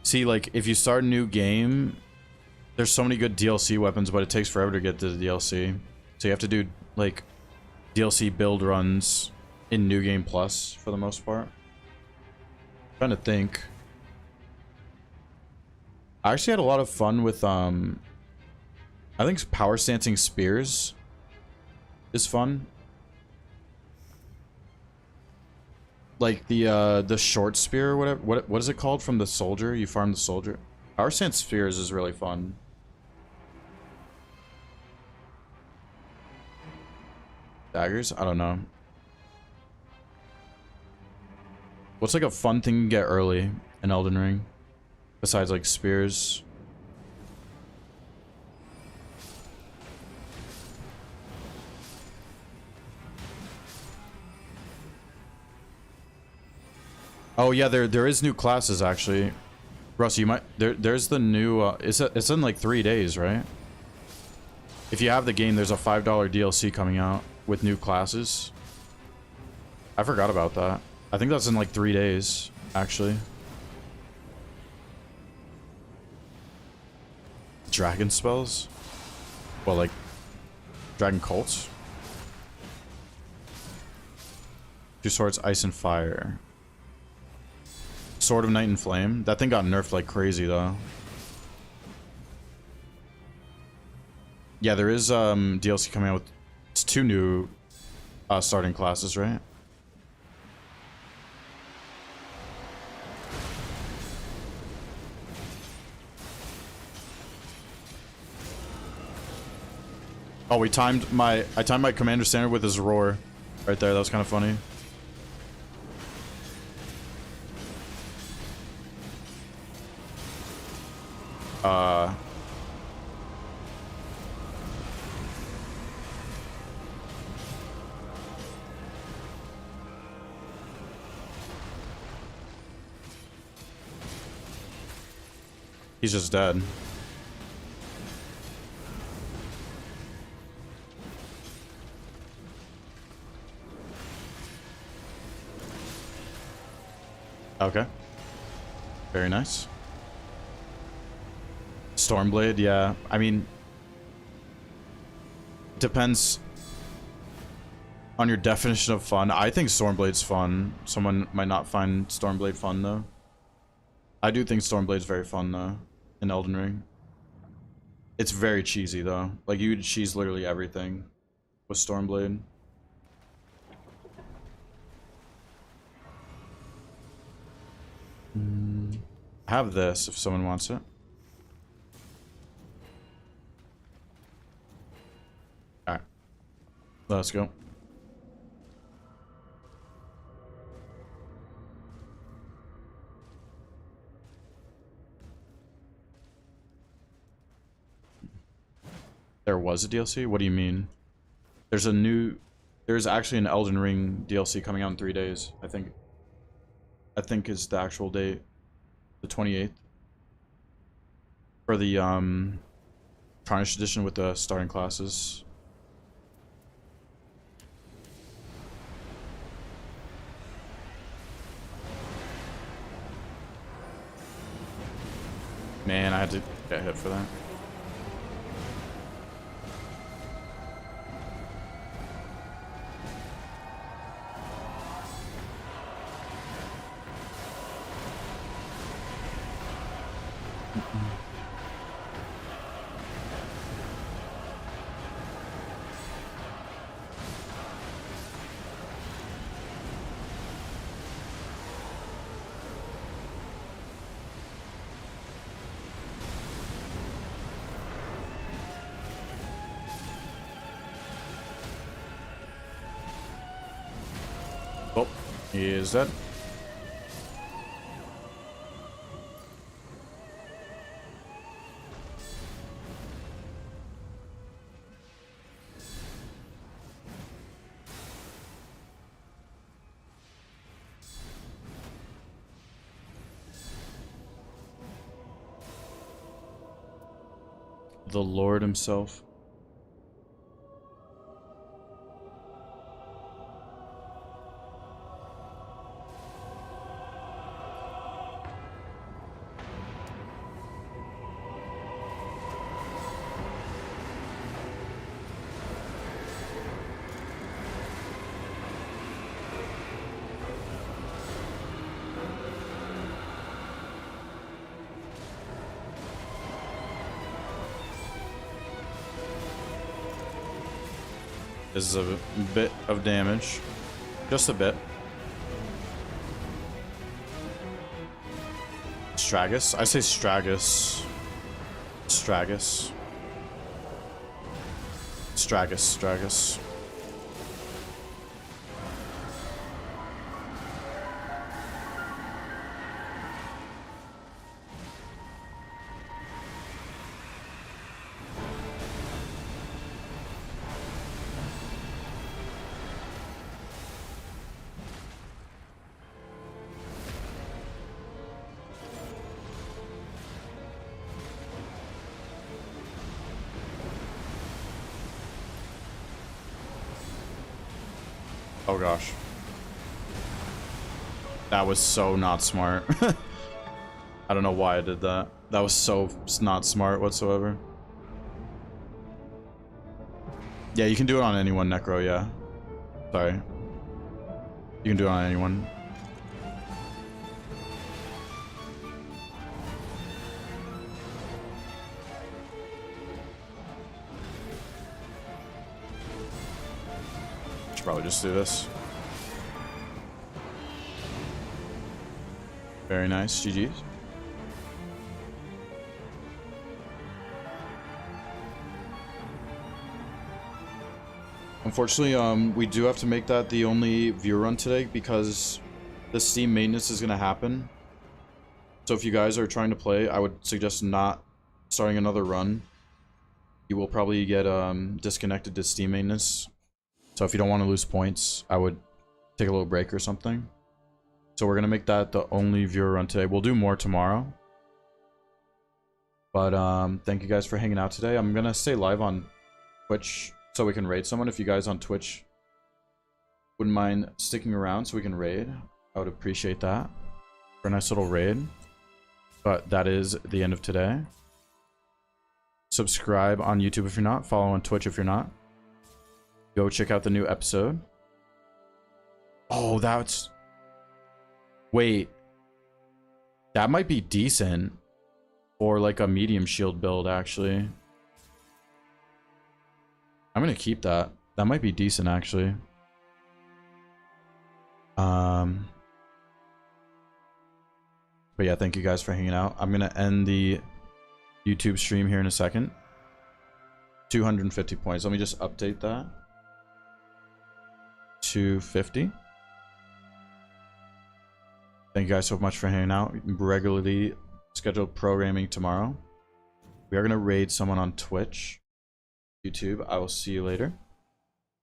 See, like, if you start a new game, there's so many good DLC weapons, but it takes forever to get to the DLC. So you have to do, like, DLC build runs in New Game Plus, for the most part. Trying to think. I actually had a lot of fun with I think power stancing spears is fun. Like the short spear or whatever. What is it called from the soldier? You farm the soldier. Power stance spears is really fun. Daggers? I don't know. What's like a fun thing to get early in Elden Ring? Besides like spears. Oh yeah, there is new classes actually. Russ, you might there's the new it's in like 3 days, right? If you have the game, there's a $5 DLC coming out with new classes. I forgot about that. I think that's in like 3 days, actually. Dragon spells? Well, like dragon cults? Two swords, ice and fire. Sword of Night and Flame. That thing got nerfed like crazy, though. Yeah, there is DLC coming out with it's 2 new starting classes, right? Oh, I timed my commander standard with his roar right there. That was kind of funny. He's just dead. Okay. Very nice. Stormblade, yeah. I mean, depends on your definition of fun. I think Stormblade's fun. Someone might not find Stormblade fun, though. I do think Stormblade's very fun, though, in Elden Ring. It's very cheesy, though. Like, you would cheese literally everything with Stormblade. I have this if someone wants it. Alright. Let's go. There was a DLC? What do you mean? There's actually an Elden Ring DLC coming out in 3 days, I think. I think is the actual date. The 28th. For the Tarnished Edition with the starting classes. Man, I had to get hit for that. Oh, he is dead. The Lord himself. This is a bit of damage. Just a bit. Stragus? I say Stragus. Stragus. Stragus. Oh gosh. That was so not smart. I don't know why I did that. That was so not smart whatsoever. Yeah, you can do it on anyone, Necro, yeah. Sorry. You can do it on anyone. probably just do this. Very nice. GG's. Unfortunately, we do have to make that the only view run today because the Steam maintenance is going to happen. So if you guys are trying to play, I would suggest not starting another run. You will probably get disconnected to Steam maintenance. So if you don't want to lose points, I would take a little break or something. So we're going to make that the only viewer run today. We'll do more tomorrow. But thank you guys for hanging out today. I'm going to stay live on Twitch so we can raid someone. If you guys on Twitch wouldn't mind sticking around so we can raid, I would appreciate that. For a nice little raid. But that is the end of today. Subscribe on YouTube if you're not. Follow on Twitch if you're not. Go check out the new episode. Oh, that's... Wait. That might be decent. Or like a medium shield build, actually. I'm gonna keep that. That might be decent, actually. But yeah, thank you guys for hanging out. I'm gonna end the YouTube stream here in a second. 250 points. Let me just update that. 250. Thank you guys so much for hanging out. Regularly scheduled programming tomorrow. We are gonna raid someone on Twitch. YouTube. I will see you later.